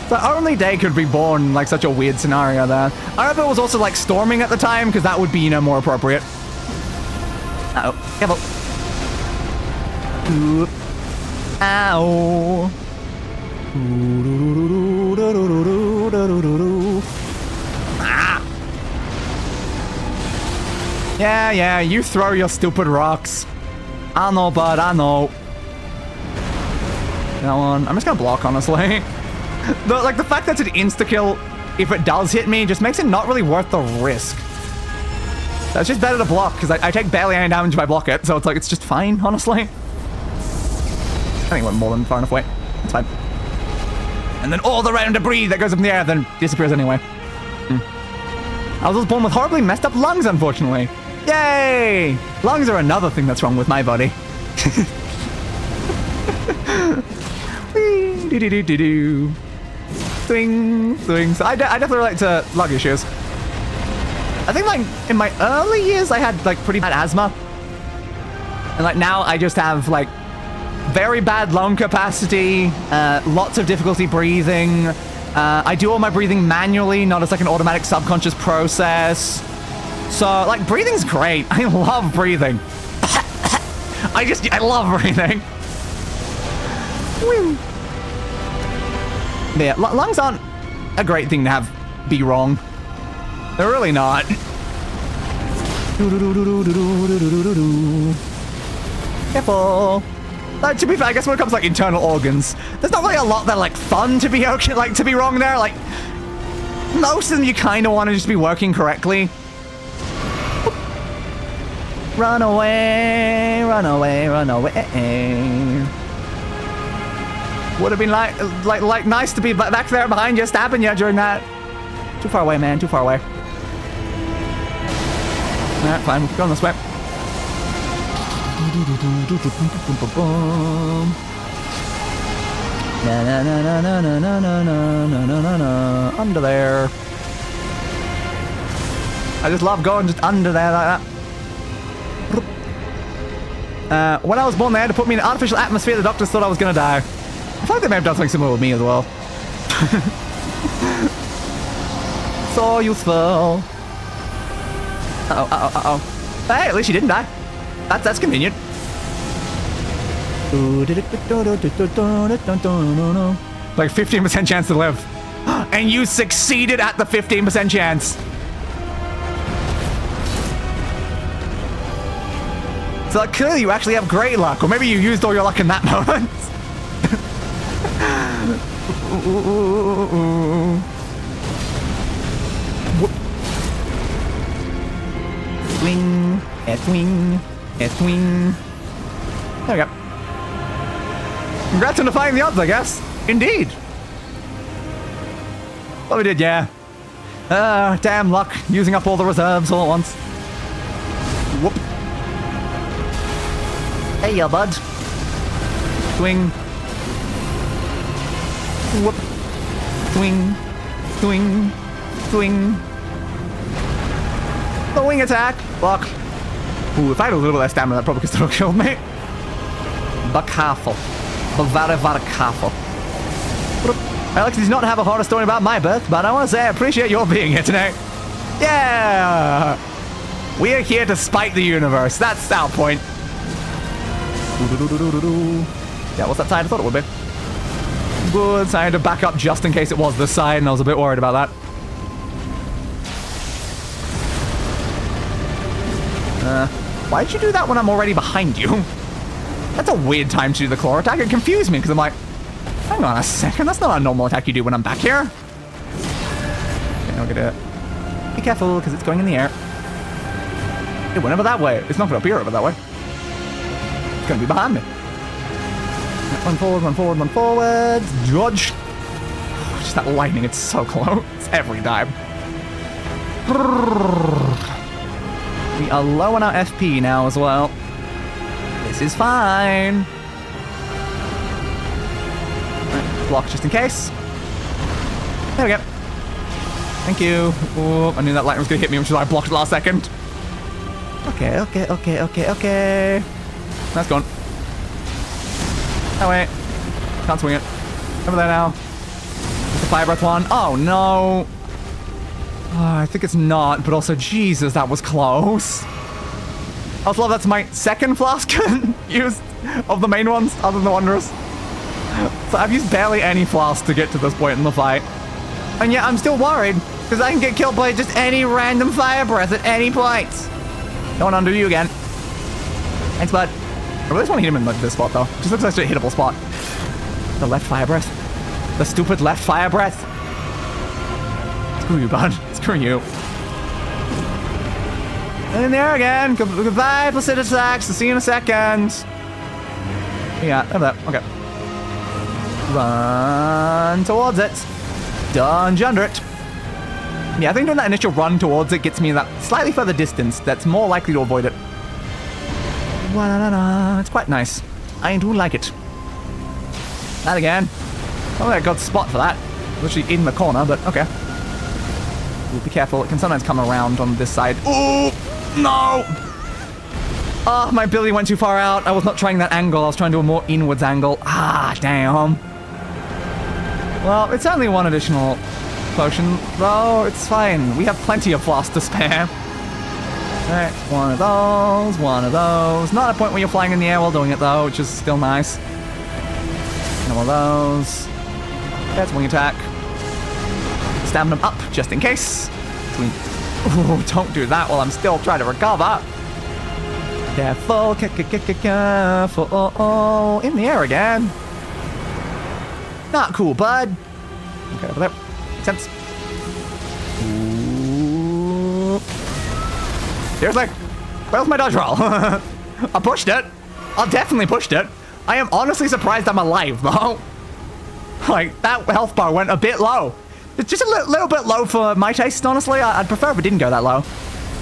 So only day could be born in, like, such a weird scenario there. I don't know if it was also, like, storming at the time, because that would be, you know, more appropriate. Uh-oh. Careful. Oop. Ow. Ah. Yeah, you throw your stupid rocks. I know, bud, I know. That one. I'm just gonna block, honestly. The fact that it's an insta-kill, if it does hit me, just makes it not really worth the risk. That's just better to block, because I take barely any damage if I block it, so it's like, it's just fine, honestly. I think it went more than far enough away. It's fine. And then all the random debris that goes up in the air then disappears anyway. I was born with horribly messed up lungs, unfortunately. Yay! Lungs are another thing that's wrong with my body. Do-do-do-do-do. Swing, swing. So I definitely relate to lung issues. I think, like, in my early years, I had, like, pretty bad asthma. And, like, now I just have, like, very bad lung capacity, lots of difficulty breathing. I do all my breathing manually, not as, like, an automatic subconscious process. So, like, breathing's great. I love breathing. I love breathing. Woo. Yeah, lungs aren't a great thing to have be wrong. They're really not. Careful. To be fair, I guess when it comes to, like, internal organs, there's not really a lot that are, like, fun to be okay, like, to be wrong there. Like, most of them you kind of want to just be working correctly. Run away, run away, run away. Would have been like nice to be back there behind you, stabbing you during that. Too far away, man. Too far away. Alright, fine. We'll keep going this way. Na na na na na na na na na na na na. Under there. I just love going just under there like that. When I was born, they had to put me in an artificial atmosphere. The doctors thought I was gonna die. I thought they may have done something similar with me as well. So useful. Uh-oh, uh-oh, uh-oh. Hey, at least you didn't die. That's convenient. Like 15% chance to live. And you succeeded at the 15% chance. So like, clearly you actually have great luck. Or maybe you used all your luck in that moment. Swing, a swing, a swing. There we go. Congrats on defying the odds, I guess. Indeed. Well, we did, yeah. Damn luck. Using up all the reserves all at once. Whoop. Hey, ya, bud. Swing. Whoop. Swing. Swing. Swing. The wing attack. Block. Ooh, if I had a little less stamina, that probably could still have killed me. But careful. But very, very careful. Alex does not have a horror story about my birth, but I want to say I appreciate your being here today. Yeah! We are here to spite the universe. That's our point. Yeah, what's that side? I thought it would be. Good, so I had to back up just in case it was this side, and I was a bit worried about that. Why did you do that when I'm already behind you? That's a weird time to do the claw attack. It confused me, because I'm like, hang on a second, that's not a normal attack you do when I'm back here. Okay, I'll get it. Be careful, because it's going in the air. It went over that way. It's not going to appear over that way. It's going to be behind me. Run forward, run forward, run forward. Dodge. Just that lightning, it's so close. Every time. We are low on our FP now as well. This is fine. Right, block just in case. There we go. Thank you. Oh, I knew that lightning was going to hit me, which is why I blocked it last second. Okay, okay, okay, okay, okay. That's gone. That way. Can't swing it. Over there now. It's the fire breath one. Oh, no. Oh, I think it's not, but also, Jesus, that was close. I also love that's my second flask used of the main ones, other than the Wanderers. So I've used barely any flasks to get to this point in the fight. And yet I'm still worried, because I can get killed by just any random fire breath at any point. Don't undo you again. Thanks, bud. I really just want to hit him in this spot, though. Just looks like such a hittable spot. The left fire breath. The stupid left fire breath. Screw you, bud. Screw you. And in there again. Goodbye, Placidus Axe. I'll see you in a second. Yeah, over there. Okay. Run towards it. Dunge under it. Yeah, I think doing that initial run towards it gets me that slightly further distance that's more likely to avoid it. It's quite nice. I do like it. That again. Oh, I got a spot for that. Literally in the corner, but okay. Ooh, be careful. It can sometimes come around on this side. Ooh, no! Oh, my ability went too far out. I was not trying that angle. I was trying to do a more inwards angle. Ah, damn. Well, it's only one additional potion, though. It's fine. We have plenty of floss to spare. Alright, one of those, one of those. Not a point where you're flying in the air while doing it, though, which is still nice. One of those. That's wing attack. Stamina up, just in case. Ooh, don't do that while I'm still trying to recover. Careful, careful. Oh, in the air again. Not cool, bud. Okay, over there. Makes sense. Ooh. Seriously? Where's my dodge roll? I pushed it. I definitely pushed it. I am honestly surprised I'm alive, though. Like, that health bar went a bit low. It's just a little bit low for my taste, honestly. I'd prefer if it didn't go that low.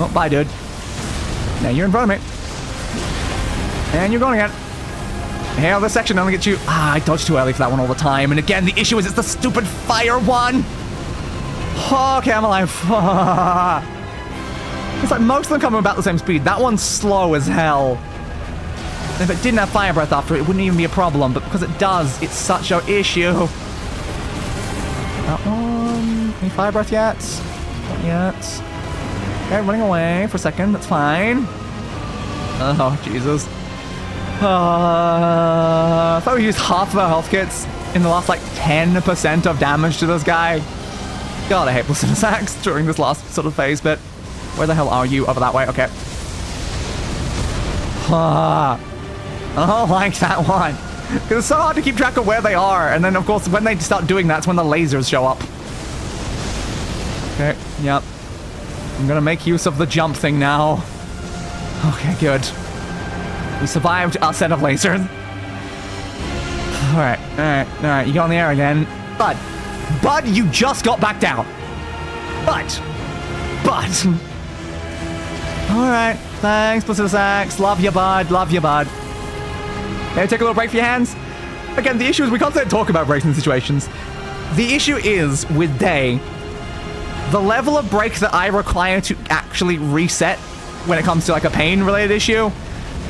Oh, bye, dude. Now you're in front of me. And you're going again. Hell, this section only gets you... Ah, I dodged too early for that one all the time. And again, the issue is it's the stupid fire one. Okay, I'm alive. It's like most of them come about the same speed. That one's slow as hell. And if it didn't have fire breath after it, it wouldn't even be a problem. But because it does, it's such an issue. That one... Any fire breath yet? Not yet. Okay, running away for a second. That's fine. Oh, Jesus. If I would use half of our health kits in the last, like, 10% of damage to this guy. God, I hate Placidus Axe during this last sort of phase bit. Where the hell are you? Over that way? Okay. I don't like that one. Because it's so hard to keep track of where they are. And then, of course, when they start doing that, that's when the lasers show up. Okay, yep. I'm gonna make use of the jump thing now. Okay, good. We survived our set of lasers. Alright, alright, alright. You got in the air again. Bud. Bud, you just got back down. Bud. Alright, thanks, Placidus Axe. Love you, bud. Love you, bud. Okay, take a little break for your hands. Again, the issue is we constantly talk about breaks in situations. The issue is, with Day, the level of break that I require to actually reset when it comes to, like, a pain-related issue,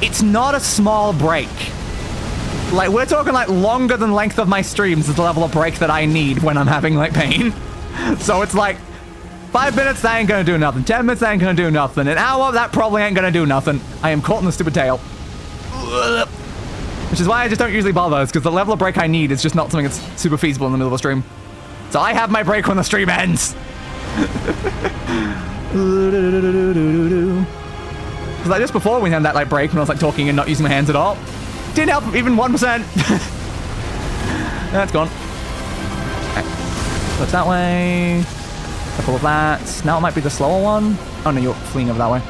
it's not a small break. Like, we're talking, like, longer than length of my streams is the level of break that I need when I'm having, like, pain. So it's like, 5 minutes, that ain't gonna do nothing. 10 minutes, that ain't gonna do nothing. An hour, that probably ain't gonna do nothing. I am caught in the stupid tail. Which is why I just don't usually bother, because the level of break I need is just not something that's super feasible in the middle of a stream. So I have my break when the stream ends. Because like just before we had that like break when I was like talking and not using my hands at all, didn't help even 1%. That's gone. Okay. Looks that way. Couple of that. Now it might be the slower one. Oh no, you're fleeing over that way.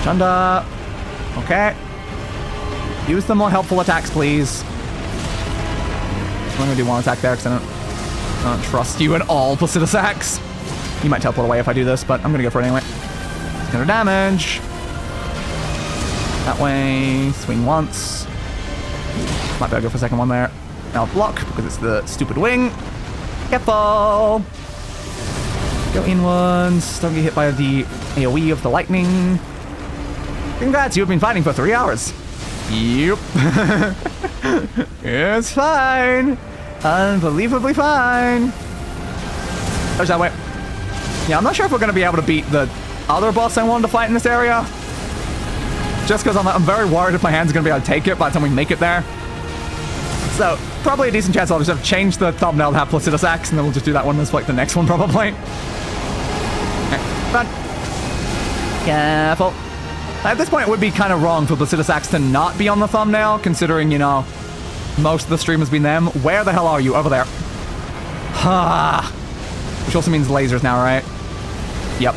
Chunda. Okay. Use the more helpful attacks, please. I'm gonna do one attack there because I don't trust you at all, Placidus Axe. You might teleport away if I do this, but I'm gonna go for it anyway. It's gonna damage. That way. Swing once. Might better go for a second one there. Now block because it's the stupid wing. Careful. Go inwards. Don't get hit by the AoE of the lightning. Congrats, you've been fighting for 3 hours. Yep. It's fine. Unbelievably fine. There's that way. Yeah, I'm not sure if we're going to be able to beat the other boss I wanted to fight in this area. Just because I'm very worried if my hands are going to be able to take it by the time we make it there. So, probably a decent chance I'll just have to change the thumbnail to have Placidus Axe, and then we'll just do that one as like the next one, probably. Okay, but careful. At this point, it would be kind of wrong for Placidus Axe to not be on the thumbnail, considering, you know, most of the stream has been them. Where the hell are you? Over there. Which also means lasers now, right? Yep.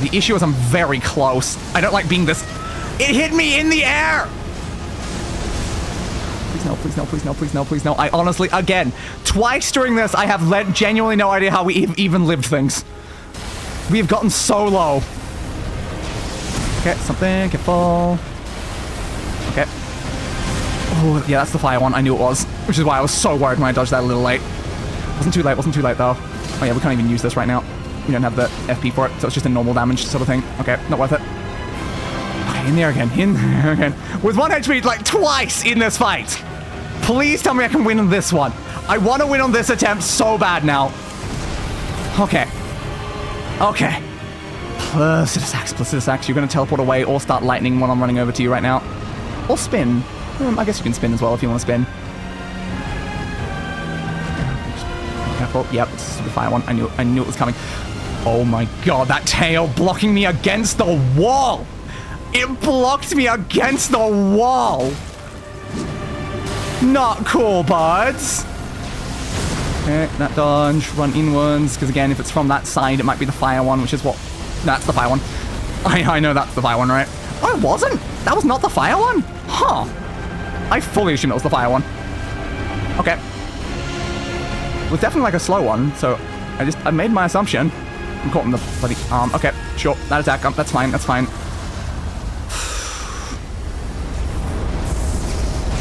The issue is I'm very close. I don't like being this... It hit me in the air! Please no, please no, please no, please no, please no. I honestly, again, twice during this, I have genuinely no idea how we even lived things. We have gotten so low. Okay, something, careful. Okay. Oh, yeah, that's the fire one. I knew it was. Which is why I was so worried when I dodged that a little late. Wasn't too late though. Oh yeah, we can't even use this right now. We don't have the FP for it, so it's just a normal damage sort of thing. Okay, not worth it. Okay, in there again. With 1 HP, like, twice in this fight. Please tell me I can win on this one. I want to win on this attempt so bad now. Okay. Okay. Placidus Axe, you're going to teleport away or start lightning when I'm running over to you right now. Or spin. I guess you can spin as well if you want to spin. Careful. Yep, it's the fire one. I knew it was coming. Oh my god, that tail blocking me against the wall! It blocked me against the wall! Not cool, buds! Okay, that dodge, run inwards, because again, if it's from that side, it might be the fire one, which is what... That's the fire one. I know that's the fire one, right? Oh, it wasn't? That was not the fire one? Huh. I fully assumed it was the fire one. Okay. It was definitely like a slow one, so I made my assumption. I'm caught in the bloody arm. Okay, sure. That attack, that's fine, that's fine.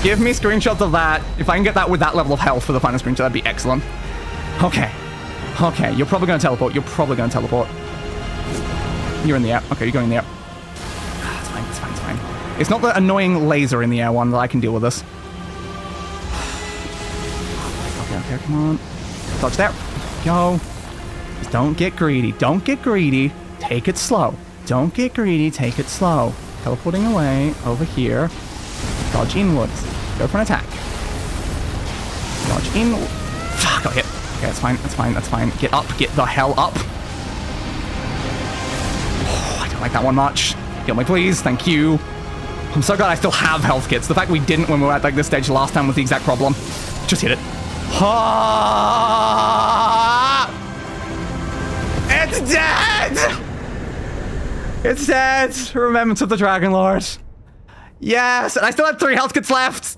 Give me screenshots of that. If I can get that with that level of health for the final screenshot, that'd be excellent. Okay. Okay, you're probably going to teleport. You're in the air. Okay, you're going in the air. It's fine, it's fine, it's fine. It's not the annoying laser in the air one that I can deal with this. Okay, come on. Dodge there. Go. Just don't get greedy. Don't get greedy. Take it slow. Don't get greedy. Take it slow. Teleporting away over here. Dodge inwards. Go for an attack. Dodge in. Fuck, got hit. Okay, that's fine. That's fine. That's fine. Get up. Get the hell up. Oh, I don't like that one much. Heal me, please. Thank you. I'm so glad I still have health kits. The fact we didn't when we were at like this stage last time was the exact problem. Just hit it. It's dead! It's dead! Remembrance of the Dragonlord. Yes, and I still had 3 health kits left.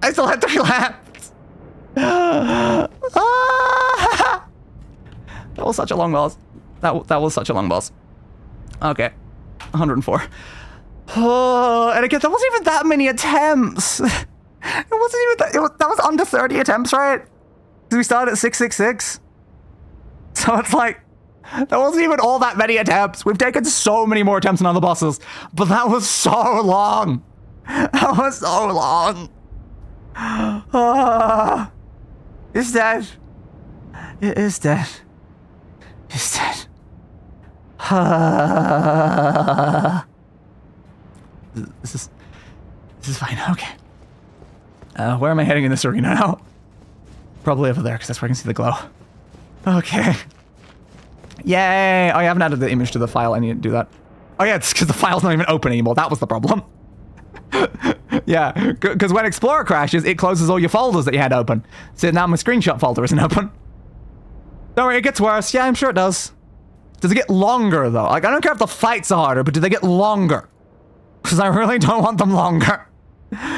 I still had 3 left. That was such a long boss. That was such a long boss. Okay, 104. Oh, and again, that wasn't even that many attempts. It wasn't even that. That was under 30 attempts, right? Because we started at 666. So it's like, that wasn't even all that many attempts. We've taken so many more attempts on other bosses, but that was so long. That was so long. It's dead. It is dead. It's dead. This is fine. Okay. Where am I heading in this arena now? Probably over there, because that's where I can see the glow. Okay. Yay! Oh, I haven't added the image to the file. I need to do that. Oh yeah, it's because the file's not even open anymore. That was the problem. Yeah, because when Explorer crashes, it closes all your folders that you had open. So now my screenshot folder isn't open. Don't worry, it gets worse. Yeah, I'm sure it does. Does it get longer, though? Like, I don't care if the fights are harder, but do they get longer? Because I really don't want them longer.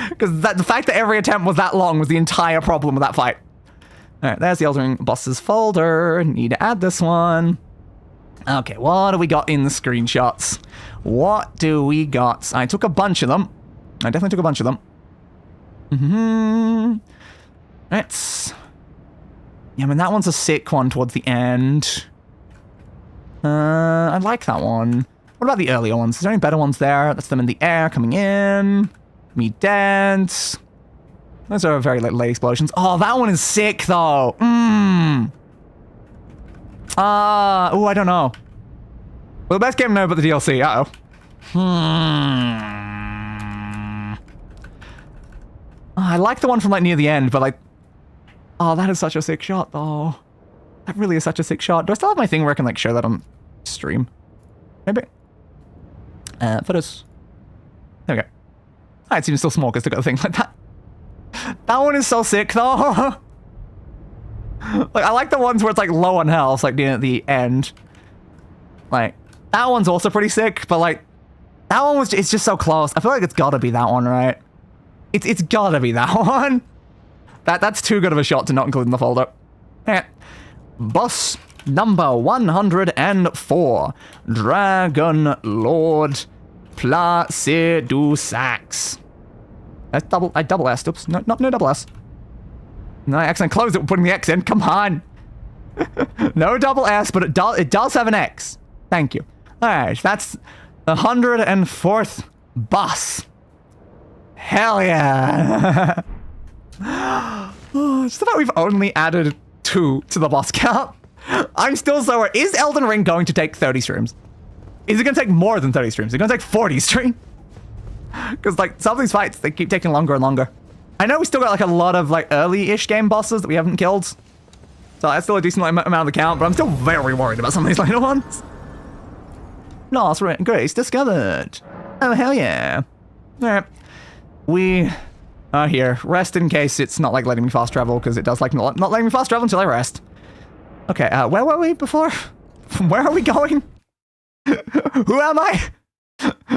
Because the fact that every attempt was that long was the entire problem with that fight. Alright, there's the Elden Ring bosses folder. Need to add this one. Okay, what do we got in the screenshots? What do we got? I took a bunch of them. I definitely took a bunch of them. Let's... Yeah, I mean, that one's a sick one towards the end. I like that one. What about the earlier ones? Is there any better ones there? That's them in the air coming in. Me dance. Those are very late explosions. Oh, that one is sick, though. Oh, I don't know. Well, the best game now but the DLC. Uh-oh. Oh, I like the one from, like, near the end, but, like... Oh, that is such a sick shot, though. That really is such a sick shot. Do I still have my thing where I can, like, show that on stream? Maybe. Photos. There we go. Ah, it's even still small because they got a thing like that. That one is so sick, though. Like, I like the ones where it's, like, low on health, like, near the end. Like, that one's also pretty sick, but, like, that one was, it's just so close. I feel like it's gotta be that one, right? It's gotta be that one. That's too good of a shot to not include in the folder. Yeah. Boss number 104. Dragonlord Placidusax. That's I double S. Oops. No double S. No, I accidentally closed it with putting the X in. Come on. No double S, but it does have an X. Thank you. Alright, that's the 104th boss. Hell yeah. Just about we've only added 2 to the boss count. I'm still so worried. Is Elden Ring going to take 30 streams? Is it going to take more than 30 streams? Is it going to take 40 streams? Because, like, some of these fights, they keep taking longer and longer. I know we still got, like, a lot of, like, early-ish game bosses that we haven't killed. So that's still a decent amount of the count, but I'm still very worried about some of these later ones. Lost Grace discovered. Oh, hell yeah. Alright. We are here. Rest in case it's not, like, letting me fast travel, because it does, like, not letting me fast travel until I rest. Okay, where were we before? Where are we going? Who am I?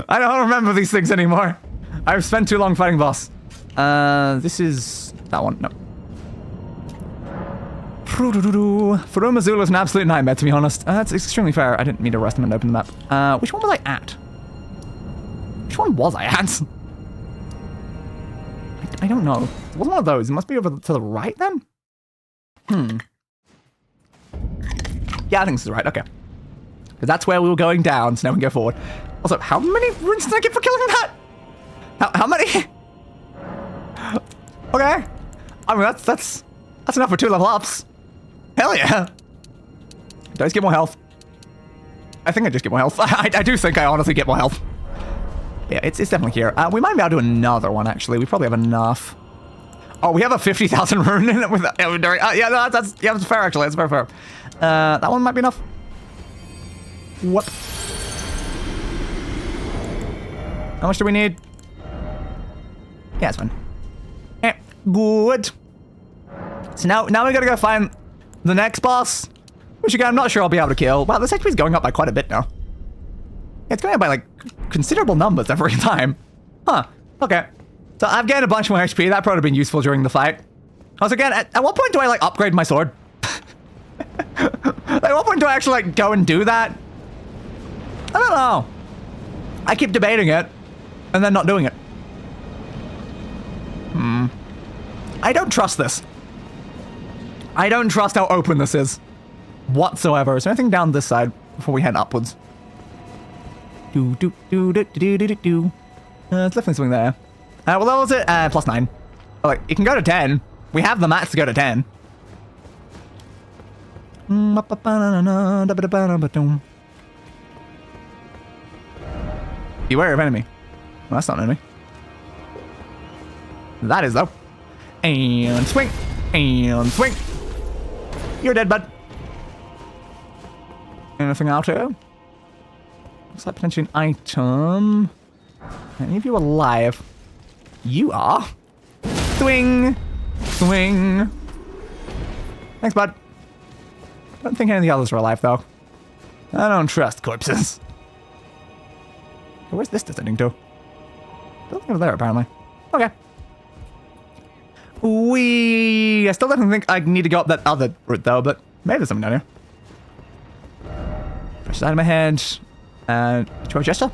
I don't remember these things anymore. I've spent too long fighting boss. This is that one. No. Farum Azula is an absolute nightmare, to be honest. That's extremely fair. I didn't mean to rest them and open the map. Which one was I at? Which one was I at? I don't know. It wasn't one of those. It must be over to the right, then? Yeah, I think this is right. Okay. Because that's where we were going down, so now we can go forward. Also, how many runes did I get for killing that? How many? Okay. I mean, that's enough for 2 level ups. Hell yeah. Do I just get more health? I think I just get more health. I do think I honestly get more health. Yeah, it's definitely here. We might be able to do another one, actually. We probably have enough. Oh, we have a 50,000 rune in it with Elden Ring. Yeah, no, that's fair, actually. That's very fair. That one might be enough. What? How much do we need? Yeah, it's fine. Good. So now we gotta go find the next boss, which again, I'm not sure I'll be able to kill. Wow, this HP's going up by quite a bit now. Yeah, it's going up by, like, considerable numbers every time. Huh. Okay. So I've gained a bunch more HP. That probably would have been useful during the fight. Also, again, at what point do I, like, upgrade my sword? Like, at what point do I actually, like, go and do that? I don't know. I keep debating it, and then not doing it. I don't trust this. I don't trust how open this is. Whatsoever. Is there anything down this side before we head upwards? There's definitely something there. Well, that was it. +9. Like, it can go to 10. We have the max to go to 10. Beware of enemy. Well, that's not an enemy. That is, though. And swing. And swing. You're dead, bud. Anything out here? Looks like potentially an item. Any of you alive? You are. Swing. Swing. Thanks, bud. I don't think any of the others are alive, though. I don't trust corpses. Where's this descending to? Over there, apparently. Okay. I still don't think I need to go up that other route, though, but maybe there's something down here. Push that out of my head. Do you have a gesture?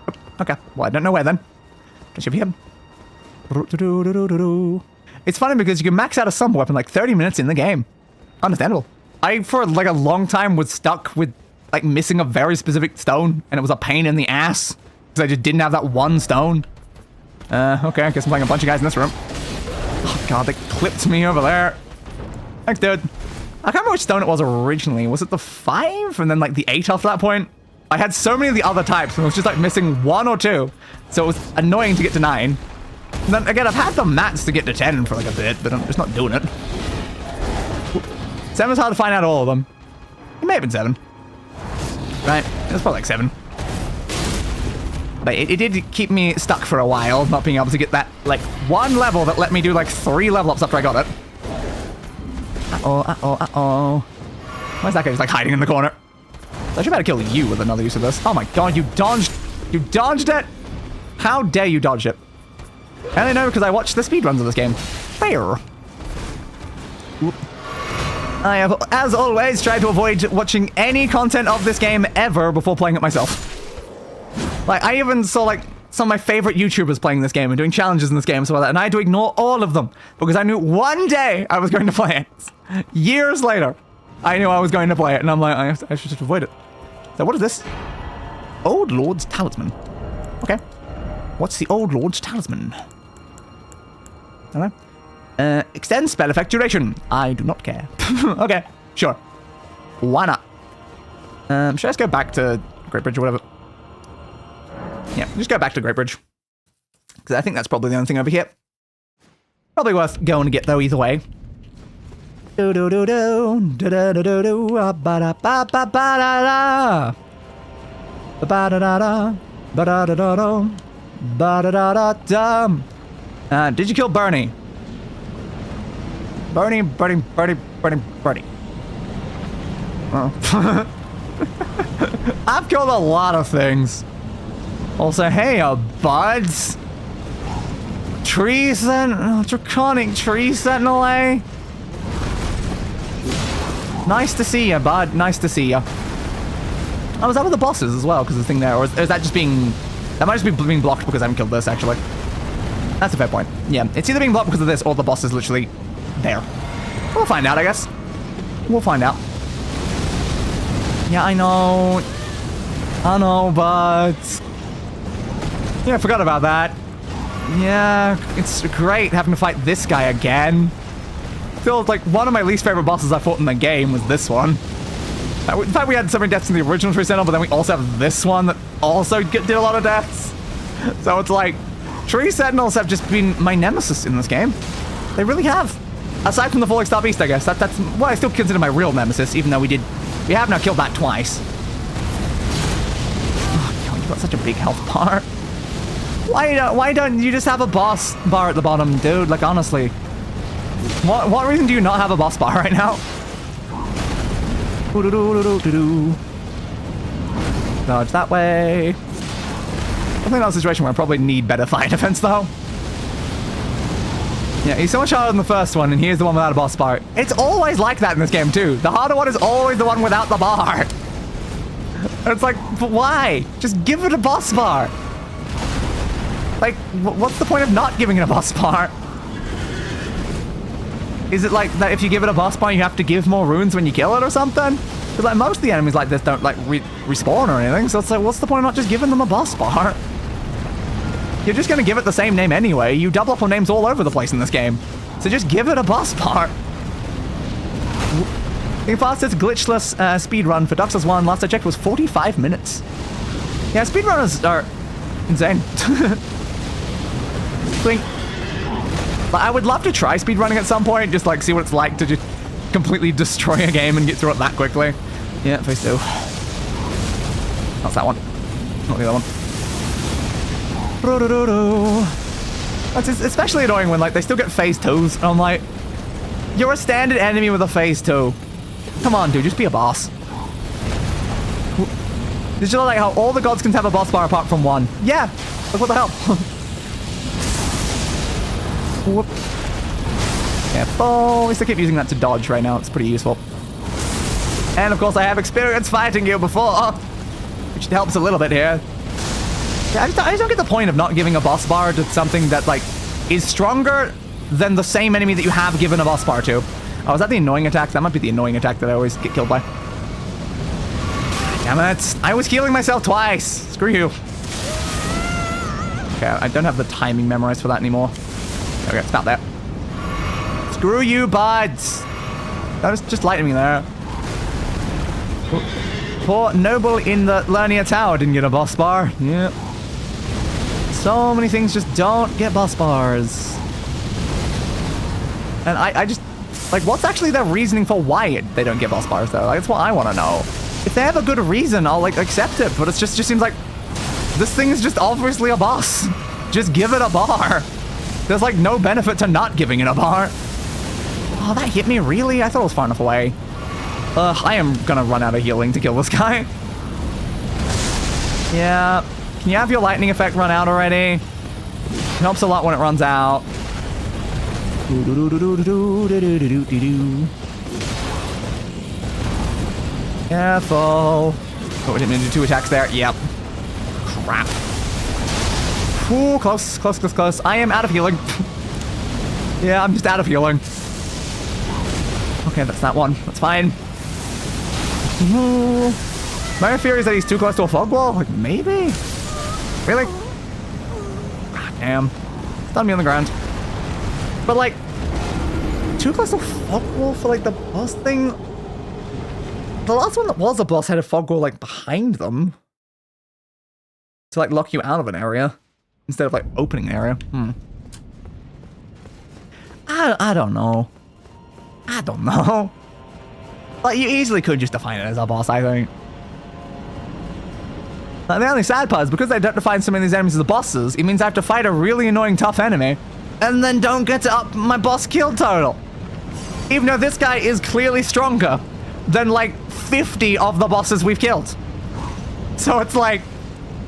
Oh, okay. Well, I don't know where, then. Just over here. It's funny because you can max out a summer weapon like 30 minutes in the game. Understandable. I, for like a long time, was stuck with like missing a very specific stone, and it was a pain in the ass because I just didn't have that one stone. Okay, I guess I'm playing a bunch of guys in this room. Oh god, they clipped me over there. Thanks, dude. I can't remember which stone it was originally. Was it the 5 and then like the 8 after that point? I had so many of the other types and I was just like missing 1 or 2. So it was annoying to get to 9. And then again, I've had the mats to get to 10 for like a bit, but I'm just not doing it. 7's hard to find out all of them. It may have been 7. Right, it was probably like 7. But it did keep me stuck for a while, not being able to get that, like, one level that let me do, like, 3 level ups after I got it. Uh-oh, uh-oh, uh-oh. Why is that guy just, like, hiding in the corner? I should better kill you with another use of this. Oh my god, you dodged it! How dare you dodge it? And I know because I watched the speedruns of this game. Fair. Oop. I have, as always, tried to avoid watching any content of this game ever before playing it myself. Like, I even saw, like, some of my favorite YouTubers playing this game and doing challenges in this game and stuff like that, and I had to ignore all of them because I knew one day I was going to play it. Years later, I knew I was going to play it, and I'm like, I should just avoid it. So what is this? Old Lord's Talisman. Okay. What's the Old Lord's Talisman? Hello? Extend spell effect duration. I do not care. Okay, sure. Why not? Should I just go back to Great Bridge or whatever? Yeah, just go back to Great Bridge. Because I think that's probably the only thing over here. Probably worth going to get, though, either way. Did you kill Bernie? Bernie. Oh. I've killed a lot of things. Also, hey, buds. Tree Sentinel, Draconic Tree Sentinel, eh? Nice to see ya, bud. Nice to see ya. Oh, was that with the bosses as well? Because the thing there, or is that just being... That might just be being blocked because I haven't killed this, actually. That's a fair point. Yeah, it's either being blocked because of this or the boss is literally there. We'll find out, I guess. We'll find out. Yeah, I know, but... Yeah, I forgot about that. Yeah, it's great having to fight this guy again. Still, like, one of my least favorite bosses I fought in the game was this one. In fact, we had so many deaths in the original Tree Sentinel, but then we also have this one that also did a lot of deaths. So it's like, Tree Sentinels have just been my nemesis in this game. They really have. Aside from the Falling Star Beast, I guess. That's what I still consider my real nemesis, even though we have now killed that twice. Oh god, you've got such a big health bar. Why don't you just have a boss bar at the bottom, dude? Like, honestly. What reason do you not have a boss bar right now? Dodge that way. I think that's a situation where I probably need better fire defense, though. Yeah, he's so much harder than the first one, and here's the one without a boss bar. It's always like that in this game, too. The harder one is always the one without the bar. And it's like, but why? Just give it a boss bar. Like, what's the point of not giving it a boss bar? Is it like that if you give it a boss bar, you have to give more runes when you kill it or something? Because like most of the enemies like this don't like respawn or anything, so it's like, what's the point of not just giving them a boss bar? You're just gonna give it the same name anyway. You double up on names all over the place in this game. So just give it a boss bar. The fastest glitchless speedrun for Dark Souls 1, last I checked, was 45 minutes. Yeah, speedrunners are insane. I would love to try speedrunning at some point, just like see what it's like to just completely destroy a game and get through it that quickly. Yeah, phase 2. That's that one. Not the other one. That's especially annoying when like they still get phase 2s, and I'm like, you're a standard enemy with a phase 2. Come on, dude, just be a boss. Did you like how all the Godskins have a boss bar apart from one? Yeah. Like, what the hell? Whoop. Careful. At least I keep using that to dodge right now. It's pretty useful. And of course, I have experience fighting you before, which helps a little bit here. Yeah, I just don't get the point of not giving a boss bar to something that, like, is stronger than the same enemy that you have given a boss bar to. Oh, is that the annoying attack? That might be the annoying attack that I always get killed by. Damn it. I was healing myself twice. Screw you. Okay, I don't have the timing memorized for that anymore. Okay, it's about there. Screw you, buds. That was just lightning me there. Poor noble in the Lernia Tower didn't get a boss bar. Yep. So many things just don't get boss bars. And I just... Like, what's actually their reasoning for why they don't get boss bars, though? Like, that's what I want to know. If they have a good reason, I'll, like, accept it. But it just seems like this thing is just obviously a boss. Just give it a bar. There's, like, no benefit to not giving it a bar. Oh, that hit me, really? I thought it was far enough away. I am gonna run out of healing to kill this guy. Yeah. Can you have your lightning effect run out already? It helps a lot when it runs out. Careful. Oh, we didn't mean to do 2 attacks there. Yep. Crap. Ooh, close, close, close, close. I am out of healing. Yeah, I'm just out of healing. Okay, that's that one. That's fine. My fear is that he's too close to a fog wall. Like, maybe? Really? Ah, damn. Stun me on the ground. But, like, too close to a fog wall for, like, the boss thing? The last one that was a boss had a fog wall, like, behind them. To, like, lock you out of an area. Instead of, like, opening an area. I don't know. I don't know. Like, you easily could just define it as a boss, I think. Like, the only sad part is because I don't define so many of these enemies as bosses, it means I have to fight a really annoying tough enemy, and then don't get to up my boss kill total. Even though this guy is clearly stronger than, like, 50 of the bosses we've killed. So it's like,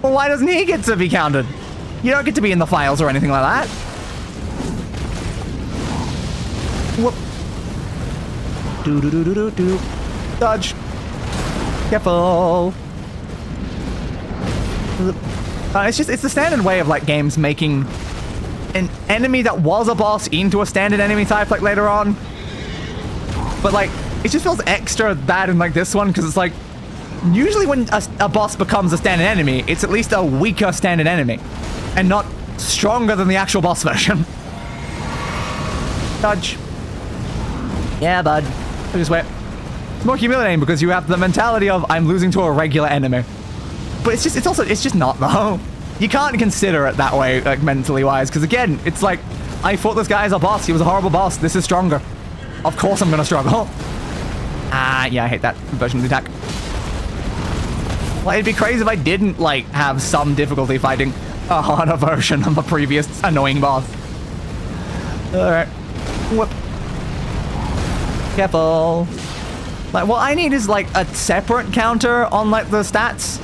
well, why doesn't he get to be counted? You don't get to be in the files or anything like that. Whoop. Do. Dodge. Careful. It's the standard way of, like, games making an enemy that was a boss into a standard enemy type, like, later on. But, like, it just feels extra bad in, like, this one, because it's like, usually when a boss becomes a standard enemy, it's at least a weaker standard enemy, and not stronger than the actual boss version. Dodge. Yeah, bud. This way. It's more humiliating because you have the mentality of, I'm losing to a regular enemy. But it's just not, though. You can't consider it that way, like, mentally wise, because again, it's like, I fought this guy as a boss, he was a horrible boss, this is stronger. Of course I'm gonna struggle. Ah, yeah, I hate that version of the attack. Well, it'd be crazy if I didn't, like, have some difficulty fighting a harder version of a previous annoying boss. Alright. Whoop. Careful. Like, what I need is, like, a separate counter on, like, the stats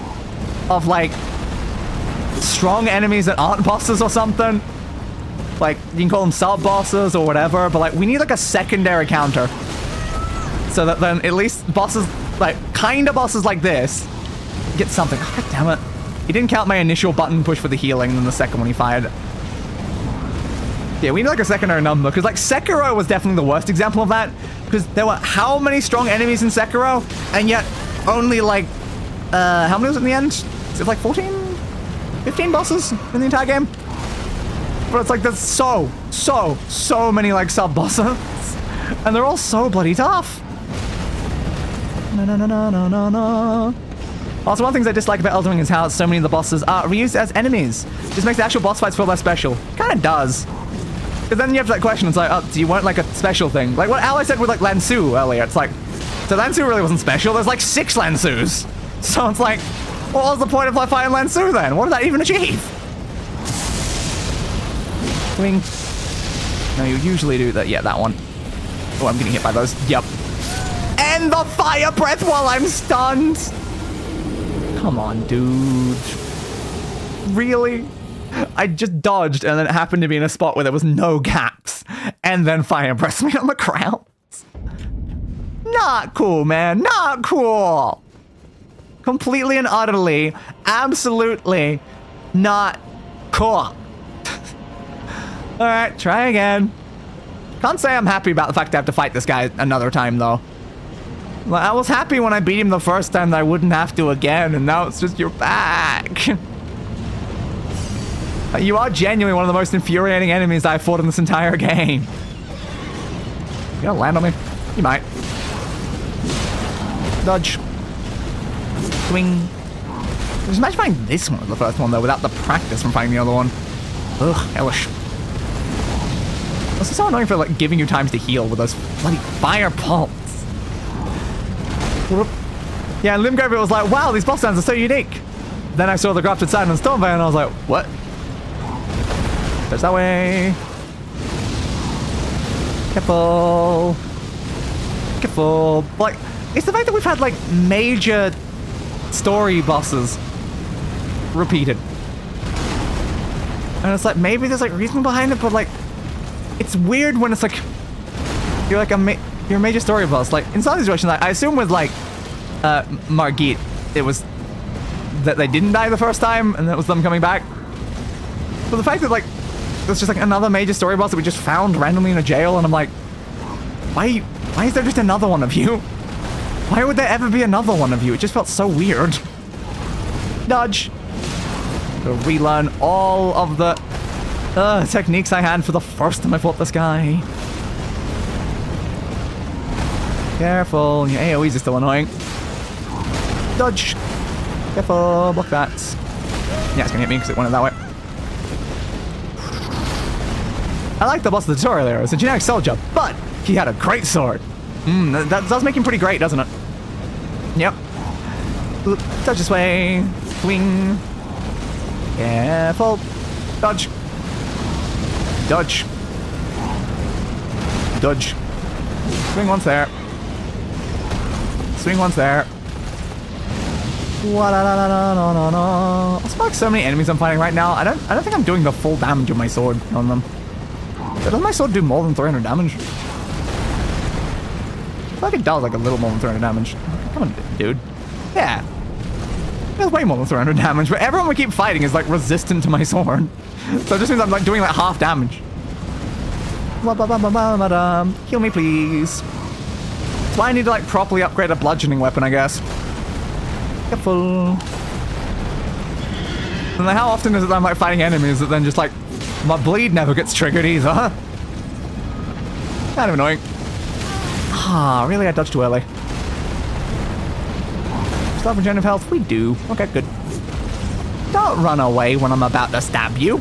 of, like, strong enemies that aren't bosses or something. Like, you can call them sub-bosses or whatever, but, like, we need, like, a secondary counter. So that then at least bosses, like, kind of bosses like this get something. God damn it. He didn't count my initial button push for the healing and then the second one he fired. Yeah, we need, like, a secondary number, because, like, Sekiro was definitely the worst example of that, because there were how many strong enemies in Sekiro, and yet only, like, how many was it in the end? Is it, like, 14? 15 bosses in the entire game? But it's like, there's so many, like, sub-bosses, and they're all so bloody tough. No. Also, one of the things I dislike about Elden Ring is how so many of the bosses are reused as enemies. This makes the actual boss fights feel less special. Kind of does. Because then you have that question, it's like, oh, do you want, like, a special thing? Like what Ally said with, like, Lansu earlier, it's like, so Lansu really wasn't special, there's, like, 6 Lansus. So it's like, what was the point of, like, fighting Lansu then? What did that even achieve? Wing. No, you usually do that. Yeah, that one. Oh, I'm getting hit by those. Yep. And the fire breath while I'm stunned! Come on, dude. Really? I just dodged and then it happened to be in a spot where there was no gaps. And then fire pressed me on the ground. Not cool, man. Not cool. Completely and utterly, absolutely not cool. Alright, try again. Can't say I'm happy about the fact I have to fight this guy another time, though. Like, I was happy when I beat him the first time that I wouldn't have to again, and now it's just you're back. You are genuinely one of the most infuriating enemies I've fought in this entire game. You gonna land on me? You might. Dodge. Swing. Just imagine finding this one, the first one, though, without the practice from finding the other one. Ugh, hellish. This is so annoying for, like, giving you times to heal with those bloody fire pulse. Yeah, Limgrave was like, wow, these boss sounds are so unique. Then I saw the grafted side on Stormveil and I was like, what? There's that way. Careful. Careful. Like, it's the fact that we've had, like, major story bosses repeated. And it's like, maybe there's, like, reason behind it, but, like, it's weird when it's, like, you're, like, you're a major story boss. Like, in some situations, like, I assume with, like, Margit, it was that they didn't die the first time, and that was them coming back. But the fact that, like, there's just, like, another major story boss that we just found randomly in a jail, and I'm like, why is there just another one of you? Why would there ever be another one of you? It just felt so weird. Dodge. To relearn all of the techniques I had for the first time I fought this guy. Careful. Your AoEs are still annoying. Dodge. Careful. Block that. Yeah, it's gonna hit me because it went that way. I like the boss of the tutorial there. It's a generic soldier, but he had a great sword. That does make him pretty great, doesn't it? Yep. Dodge this way. Swing. Careful. Dodge. Dodge. Dodge. Swing once there. Swing once there. I spark so many enemies I'm fighting right now. I don't think I'm doing the full damage of my sword on them. Doesn't my sword do more than 300 damage? I feel like it does like a little more than 300 damage. Come on, dude. Yeah. It does way more than 300 damage, but everyone we keep fighting is like resistant to my sword. So it just means I'm like doing like half damage. Heal me, please. That's why I need to like properly upgrade a bludgeoning weapon, I guess. Careful. And then how often is it that I'm like fighting enemies that then just like my bleed never gets triggered either? Kind of annoying. Ah, really? I dodged too early. Still have regenerative health? We do. Okay, good. Don't run away when I'm about to stab you.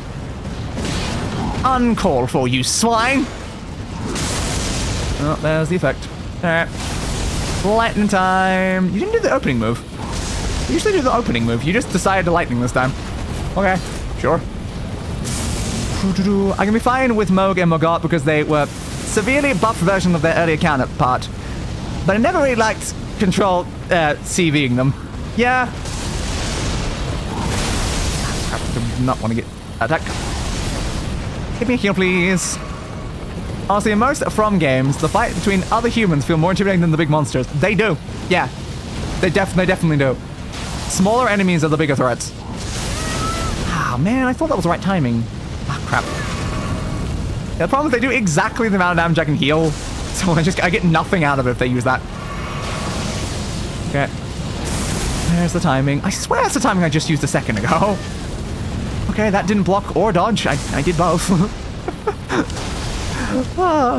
Uncalled for, you swine. Oh, there's the effect. Alright. Lightning time. You didn't do the opening move. You usually do the opening move. You just decided to lightning this time. Okay, sure. I can be fine with Mohg and Morgott because they were severely buffed version of their earlier counterpart. But I never really liked control CVing them. Yeah. I do not want to get attacked. Give me a heal, please. Honestly, in most From games, the fight between other humans feel more intimidating than the big monsters. They do. Yeah. They definitely do. Smaller enemies are the bigger threats. Ah, man, I thought that was the right timing. Ah, crap. Yeah, the problem is they do exactly the amount of damage I can heal. So I get nothing out of it if they use that. Okay. There's the timing. I swear that's the timing I just used a second ago. Okay, that didn't block or dodge. I did both.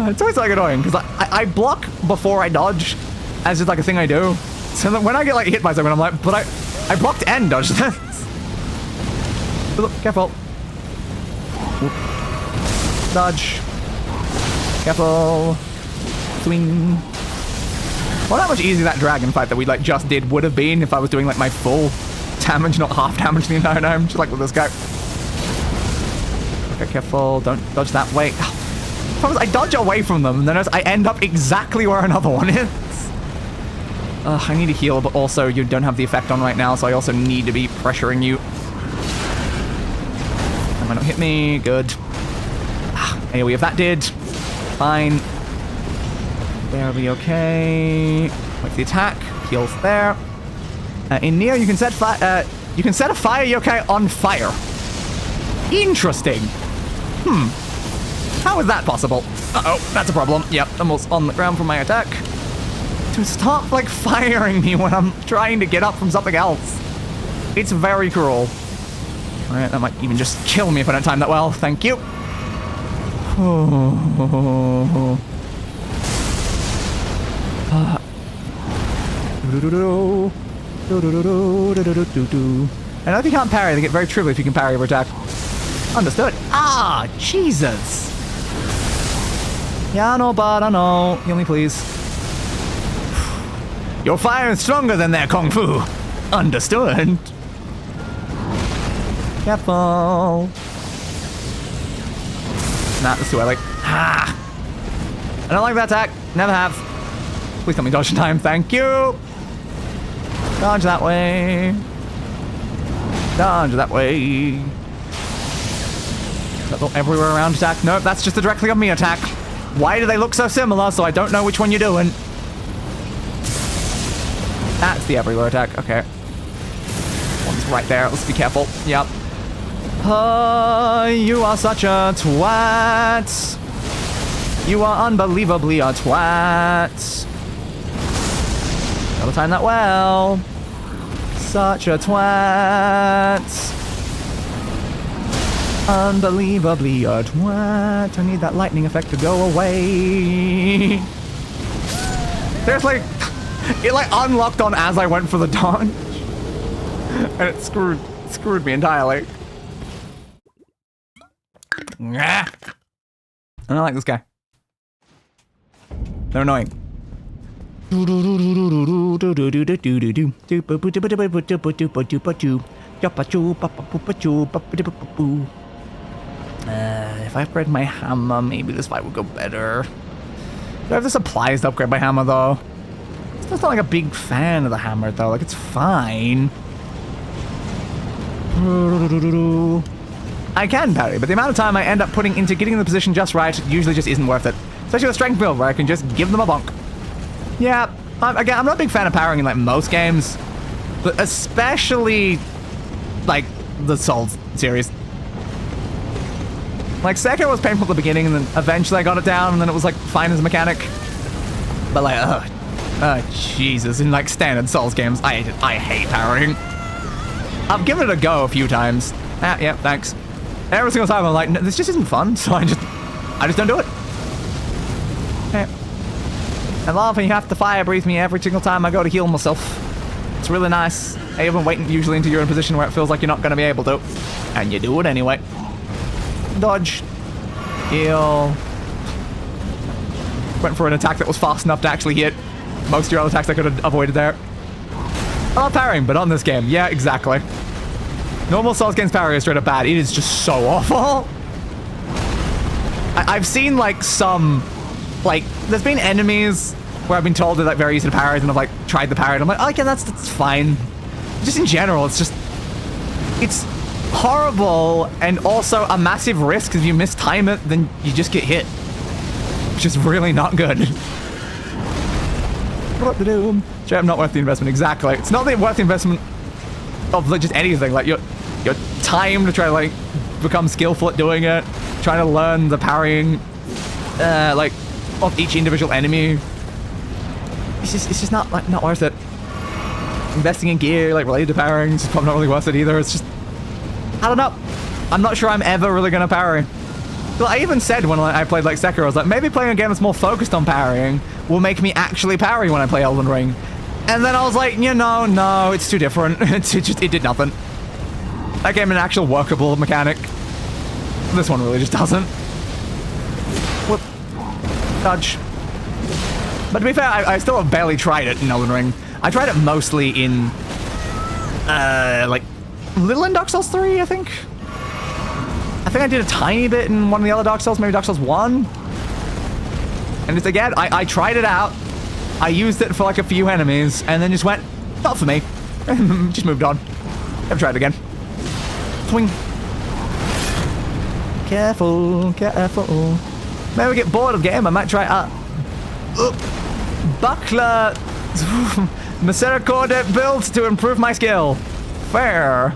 It's always like annoying because I block before I dodge as just like a thing I do. So that when I get like hit by something, I'm like, but I blocked and dodged this. Look, careful. Whoop. Dodge. Careful. Swing. Well, how much easier that dragon fight that we like just did would have been if I was doing like my full damage, not half damage the entire time, just like with this guy. Okay, careful. Don't dodge that way. I dodge away from them, and then I end up exactly where another one is. I need to heal, but also you don't have the effect on right now, so I also need to be pressuring you. That might not hit me. Good. Anyway, if that did, fine. Barely okay. Wait for the attack. Heals there. In Neo, you can set a fire yokai on fire. Interesting. How is that possible? Uh-oh, that's a problem. Yep, almost on the ground from my attack. To stop, like, firing me when I'm trying to get up from something else. It's very cruel. Alright, that might even just kill me if I don't time that well. Thank you. Oh. I know if you can't parry, they get very trivial if you can parry your attack. Understood. Ah, Jesus. Yeah, I know, but I know. Heal me, please. Your fire is stronger than their kung fu. Understood. Careful. Nah, that's too early. Ah. I don't like that attack. Never have. Please tell me dodge in time. Thank you. Dodge that way. Dodge that way. Is that the everywhere around attack? Nope, that's just the directly on me attack. Why do they look so similar? So I don't know which one you're doing. That's the everywhere attack. Okay. One's right there. Let's be careful. Yep. You are such a twat. You are unbelievably a twat. Gotta time that well. Such a twat. Unbelievably a twat. I need that lightning effect to go away. There's like... It like unlocked on as I went for the dodge. And it screwed me entirely. I don't like this guy. They're annoying. If I upgrade my hammer, maybe this fight would go better. Do I have the supplies to upgrade my hammer, though? I'm not like a big fan of the hammer, though. Like, it's fine. I can parry, but the amount of time I end up putting into getting the position just right usually just isn't worth it. Especially with strength build, where I can just give them a bonk. Yeah, again, I'm not a big fan of parrying in, like, most games. But especially, like, the Souls series. Like, Sekiro was painful at the beginning, and then eventually I got it down, and then it was, like, fine as a mechanic. But, like, Jesus, in, like, standard Souls games, I hate parrying. I've given it a go a few times. Yeah, thanks. Every single time I'm like, no, this just isn't fun, so I just don't do it. Okay. I love when you have to fire breathe me every single time I go to heal myself. It's really nice. I even wait usually until you're in a position where it feels like you're not going to be able to. And you do it anyway. Dodge. Heal. Went for an attack that was fast enough to actually hit. Most of your other attacks I could have avoided there. I love parrying, but on this game, yeah, exactly. Normal Souls games parry is straight up bad. It is just so awful. I've seen, like, some... Like, there's been enemies where I've been told they're, like, very easy to parry, and I've, like, tried the parry, and I'm like, oh, yeah, that's fine. Just in general, it's just... It's horrible, and also a massive risk, because if you mistime it, then you just get hit. Which is really not good. What to do? Straight up not worth the investment, exactly. It's not worth the investment of, like, just anything. Like, your time to try to, like, become skillful at doing it, trying to learn the parrying, like, of each individual enemy. It's just not worth it. Investing in gear, like, related to parrying, is probably not really worth it either. It's just, I don't know. I'm not sure I'm ever really gonna parry. Well, I even said when I played, like, Sekiro, I was like, maybe playing a game that's more focused on parrying will make me actually parry when I play Elden Ring. And then I was like, you know, no, it's too different. It did nothing. That game an actual workable mechanic. This one really just doesn't. Whoop. Dodge. But to be fair, I still have barely tried it in Elden Ring. I tried it mostly in, like, little in Dark Souls 3, I think. I think I did a tiny bit in one of the other Dark Souls, maybe Dark Souls 1. And it's, again, I tried it out. I used it for like a few enemies, and then just went, not for me. Just moved on. Never tried it again. Swing. Careful, careful. Maybe we get bored of the game, I might try Buckler Misericordia build to improve my skill. Fair.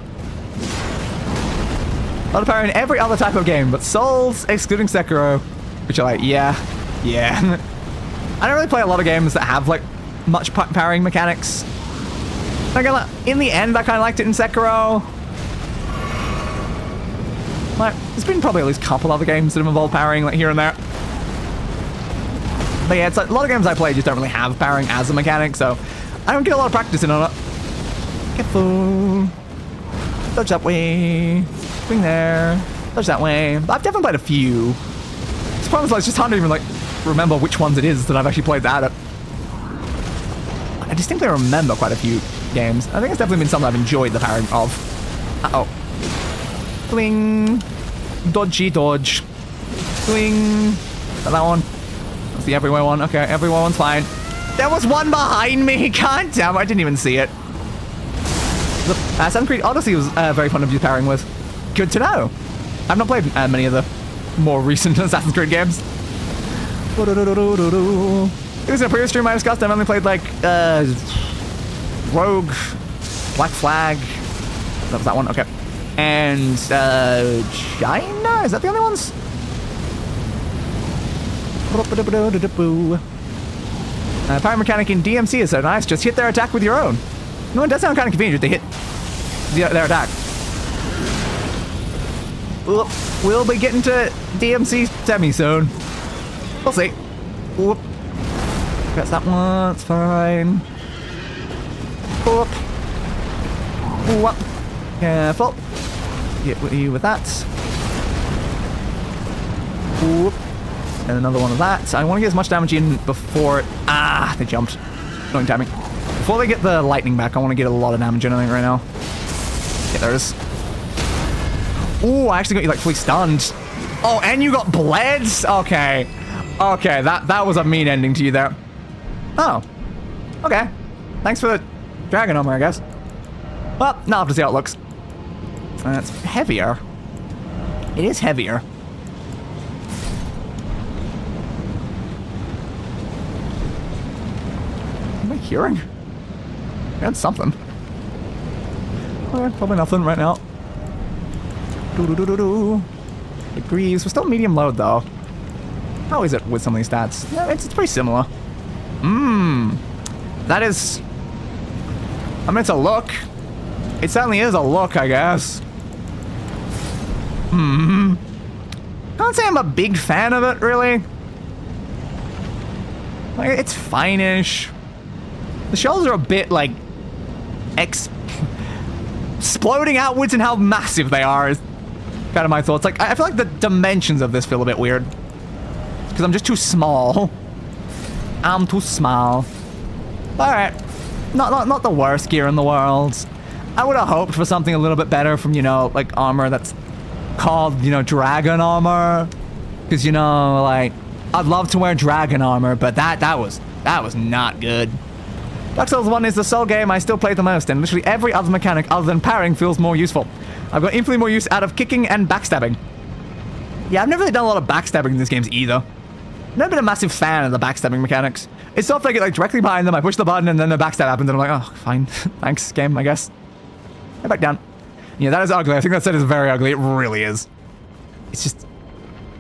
A lot of power in every other type of game, but Souls, excluding Sekiro, which are like, yeah. I don't really play a lot of games that have like much powering mechanics. Like, in the end, I kind of liked it in Sekiro. Like, there's been probably at least a couple other games that have involved powering, like here and there. But yeah, it's like a lot of games I play just don't really have powering as a mechanic, so I don't get a lot of practice in on it. Careful. Dodge that way. Swing there. Dodge that way. I've definitely played a few. The problem is, like, it's just hard to even, like, remember which ones it is that I've actually played that at. I distinctly remember quite a few games. I think it's definitely been something I've enjoyed the powering of. Uh-oh. Swing. Dodgy dodge. Swing. Is that one? That's the everywhere one. Okay, everywhere one's fine. There was one behind me. God damn, I didn't even see it. Assassin's Creed Odyssey was very fun of you pairing with. Good to know. I've not played many of the more recent Assassin's Creed games. It was in a previous stream I discussed. I've only played like Rogue, Black Flag. That was that one. Okay. And China? Is that the only ones? Power mechanic in DMC is so nice. Just hit their attack with your own. No, it does sound kind of convenient. They hit their attack. We'll be getting to DMC semi soon. We'll see. Whoop. Press that one. It's fine. Whoop. Whoop. Careful. Get you with that. Whoop. And another one of that. I want to get as much damage in before it... Ah, they jumped. Annoying timing. Before they get the lightning back, I want to get a lot of damage in, I think, right now. Yeah, there it is. Ooh, I actually got you, like, fully stunned. Oh, and you got bled? Okay. Okay, that was a mean ending to you there. Oh. Okay. Thanks for the dragon armor, I guess. Well, now I'll have to see how it looks. It's heavier. It is heavier. Am I hearing? That's something. Okay, probably nothing right now. Degrees. We're still medium load, though. How is it with some of these stats? Yeah, it's pretty similar. That is... I mean, it's a look. It certainly is a look, I guess. Can't say I'm a big fan of it, really. Like, it's fine-ish. The shells are a bit, like... exploding outwards and how massive they are is kind of my thoughts. Like, I feel like the dimensions of this feel a bit weird. Because I'm just too small. I'm too small. Alright. Not the worst gear in the world. I would have hoped for something a little bit better from, you know, like, armor that's called, you know, dragon armor. Because, you know, like, I'd love to wear dragon armor, but that was not good. Dark Souls 1 is the sole game I still play the most, and literally every other mechanic other than parrying feels more useful. I've got infinitely more use out of kicking and backstabbing. Yeah, I've never really done a lot of backstabbing in these games either. I've never been a massive fan of the backstabbing mechanics. It's so if I get like directly behind them, I push the button and then the backstab happens and I'm like, oh, fine. Thanks, game, I guess. Head back down. Yeah, that is ugly. I think that set is very ugly. It really is. It's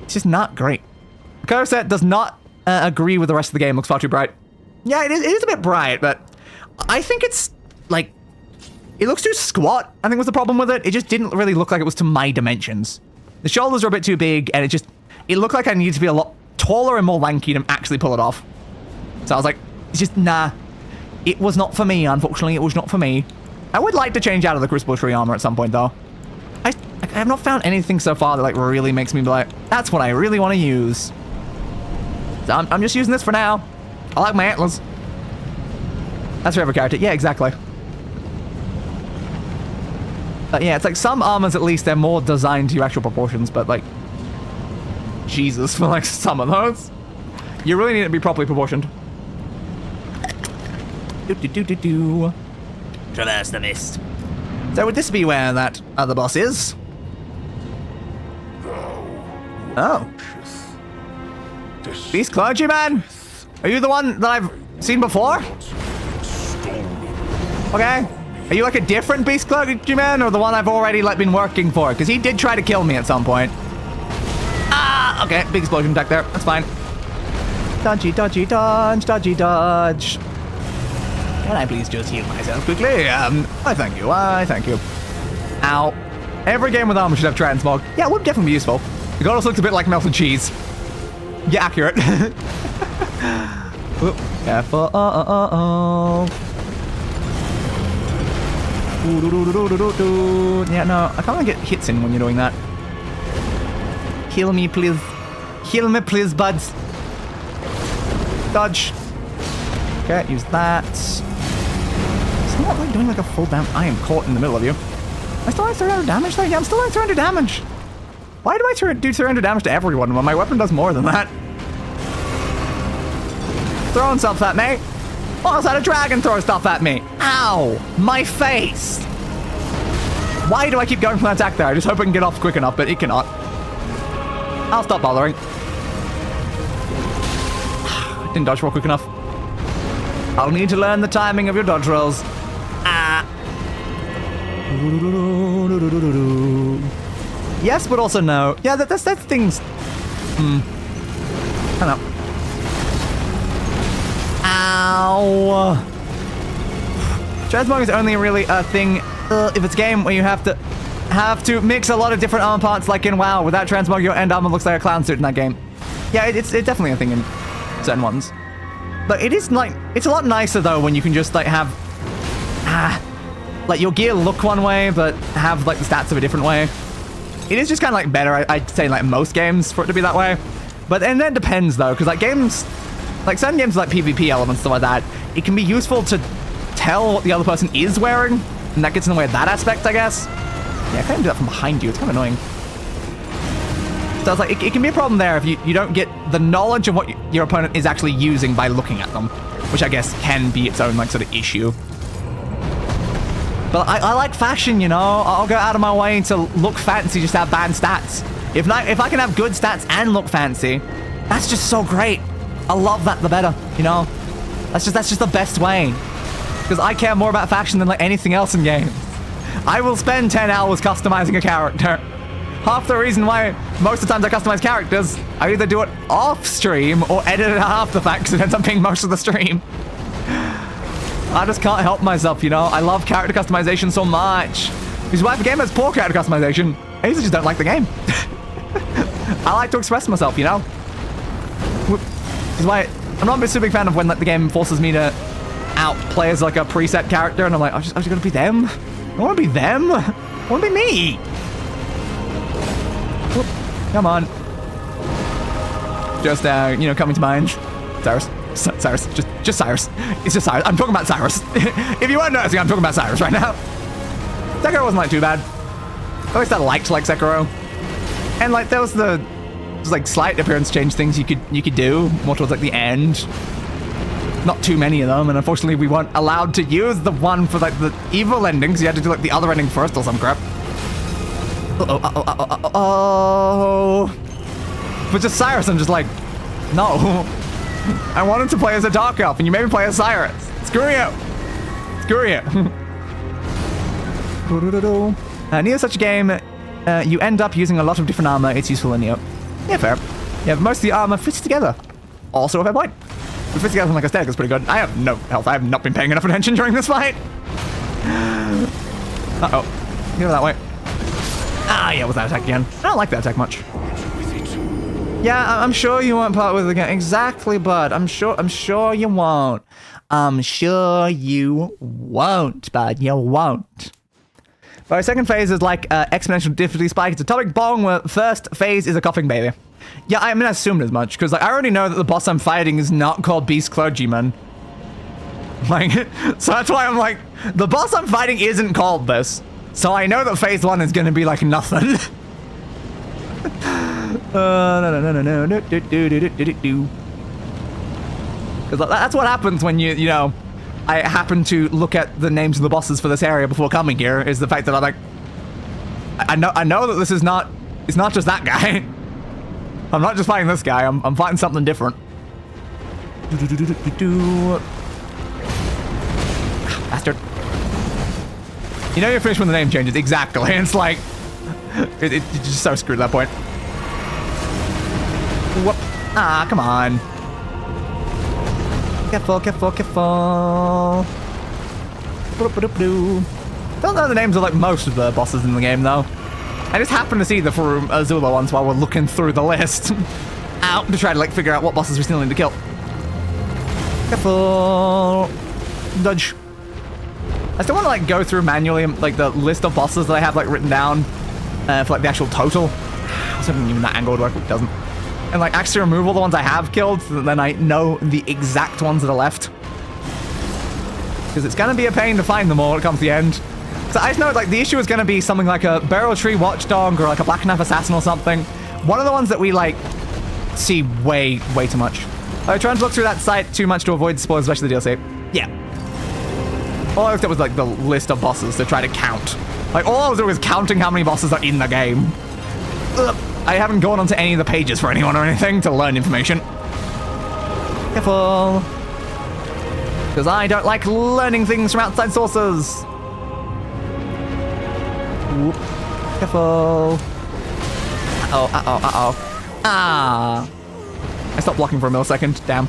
just not great. The color set does not agree with the rest of the game. Looks far too bright. Yeah, it is a bit bright, but I think it's, like, it looks too squat, I think was the problem with it. It just didn't really look like it was to my dimensions. The shoulders are a bit too big, and it looked like I needed to be a lot taller and more lanky to actually pull it off. So I was like, it's just, nah. It was not for me, unfortunately. It was not for me. I would like to change out of the Crucible Tree armor at some point, though. I have not found anything so far that, like, really makes me be like, that's what I really want to use. So I'm just using this for now. I like my antlers. That's for every character. Yeah, exactly. But yeah, it's like some armors, at least, they're more designed to your actual proportions, but like... Jesus, for like some of those. You really need to be properly proportioned. Traverse the mist. So would this be where that other boss is? Oh. Beast Clergyman? Are you the one that I've seen before? Okay. Are you like a different Beast Clergyman or the one I've already like been working for? Because he did try to kill me at some point. Ah, okay. Big explosion attack there. That's fine. Dodgy, dodgy, dodge, dodgy, dodge. Can I please just heal myself quickly? I thank you. I thank you. Ow. Every game with armor should have transmog. Yeah, it would definitely be useful. The goddess looks a bit like melted cheese. Yeah, accurate. Oop, careful. Yeah, no, I can't really get hits in when you're doing that. Heal me, please. Heal me, please, buds. Dodge. Okay, use that. It's not like doing like a full damage. I am caught in the middle of you. Am I still like 300 damage though? Yeah, I'm still like 300 damage. Why do I do 300 damage to everyone when my weapon does more than that? Throwing stuff at me. Almost had a dragon throw stuff at me. Ow! My face! Why do I keep going for that attack there? I just hope I can get off quick enough, but it cannot. I'll stop bothering. Didn't dodge roll quick enough. I'll need to learn the timing of your dodge rolls. Ah. Yes, but also no. Yeah, that's things. I don't know. Ow. Transmog is only really a thing if it's a game where you have to mix a lot of different armor parts, like in WoW. Without transmog, your end armor looks like a clown suit in that game. Yeah, it's definitely a thing in certain ones. But it is like, it's a lot nicer though when you can just like have like your gear look one way but have like the stats of a different way. It is just kind of like better, I'd say, like most games for it to be that way. But then it depends though, because like games, like certain games like PvP elements, stuff like that, it can be useful to tell what the other person is wearing, and that gets in the way of that aspect, I guess. Yeah, I can't even do that from behind you, it's kind of annoying. So it's like, it can be a problem there if you don't get the knowledge of what your opponent is actually using by looking at them, which I guess can be its own like sort of issue. But I like fashion, you know? I'll go out of my way to look fancy just to have bad stats. If I can have good stats and look fancy, that's just so great. I love that the better, you know? That's just the best way. Because I care more about fashion than like anything else in games. I will spend 10 hours customizing a character. Half the reason why most of the times I customize characters, I either do it off stream or edit it after the fact because it ends up being most of the stream. I just can't help myself, you know? I love character customization so much. Which is why if a game has poor character customization, I usually just don't like the game. I like to express myself, you know? Which is why I'm not a super big fan of when like the game forces me to outplay as like a preset character and I'm like, I'm just gonna be them? I wanna be them. I wanna be me. Whoop. Come on. Just, you know, coming to mind. Cyrus. Cyrus. Just Cyrus. It's just Cyrus. I'm talking about Cyrus. If you weren't noticing, I'm talking about Cyrus right now. Sekiro wasn't like too bad. At least I liked like Sekiro. And like there was like slight appearance change things you could do more towards like the end. Not too many of them, and unfortunately we weren't allowed to use the one for like the evil ending, so you had to do like the other ending first or some crap. But just Cyrus, I'm just like, no. I wanted to play as a Dark Elf, and you made me play as Cyrus. Screw you. Screw you. Neo is such a game, you end up using a lot of different armor. It's useful in Neo. Yeah, fair. Yeah, but most of the armor fits together. Also a fair point. It fits together from like a static is pretty good. I have no health. I have not been paying enough attention during this fight. Uh-oh. Go that way. Ah, yeah, with that attack again. I don't like that attack much. Yeah, I'm sure you won't part with it again. Exactly, bud. I'm sure you won't. I'm sure you won't, bud. You won't. But our second phase is like exponential difficulty spike. It's a topic bomb where first phase is a coughing baby. Yeah, I mean, I assumed as much, because like, I already know that the boss I'm fighting is not called Beast Clergyman. Like, so that's why I'm like, the boss I'm fighting isn't called this. So I know that phase 1 is going to be like nothing. No. Because that's what happens when you know, I happened to look at the names of the bosses for this area before coming here is the fact that I'm like, I know that this is not, it's not just that guy. I'm not just fighting this guy, I'm fighting something different. Bastard. You know you're finished when the name changes, exactly. It's like, it's just so screwed at that point. Whoop. Ah, come on. Careful, careful, careful. Don't know the names of like most of the bosses in the game though. I just happened to see the Farum Azula ones while we're looking through the list. Out to try to like figure out what bosses we still need to kill. Careful. Dodge. I still want to like go through manually like the list of bosses that I have like written down for like the actual total. I was hoping even that angle would work, but it doesn't. And like actually remove all the ones I have killed so that then I know the exact ones that are left. Because it's gonna be a pain to find them all when it comes to the end. So I just know like the issue is gonna be something like a Barrel Tree Watchdog or like a Black Knife Assassin or something. One of the ones that we like see way too much. I was trying to look through that site too much to avoid spoilers, especially the DLC. Yeah. All I looked at was like the list of bosses to try to count. Like all I was doing was counting how many bosses are in the game. Ugh. I haven't gone onto any of the pages for anyone or anything to learn information. Careful. Because I don't like learning things from outside sources. Whoop. Careful. Uh-oh, uh-oh, uh-oh. Ah. I stopped blocking for a millisecond. Damn.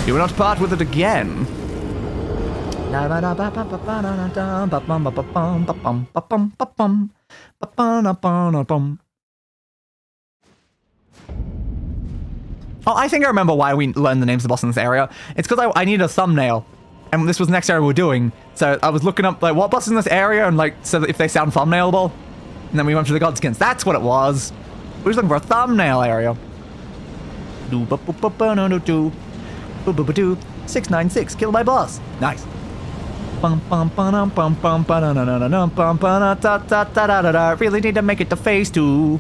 You will not part with it again. Oh, I think I remember why we learned the names of the boss in this area. It's because I needed a thumbnail. And this was the next area we were doing. So I was looking up like what bosses in this area and like so that if they sound thumbnailable. And then we went to the Godskins. That's what it was. We were just looking for a thumbnail area. 696, kill my boss. Nice. Really need to make it to phase 2.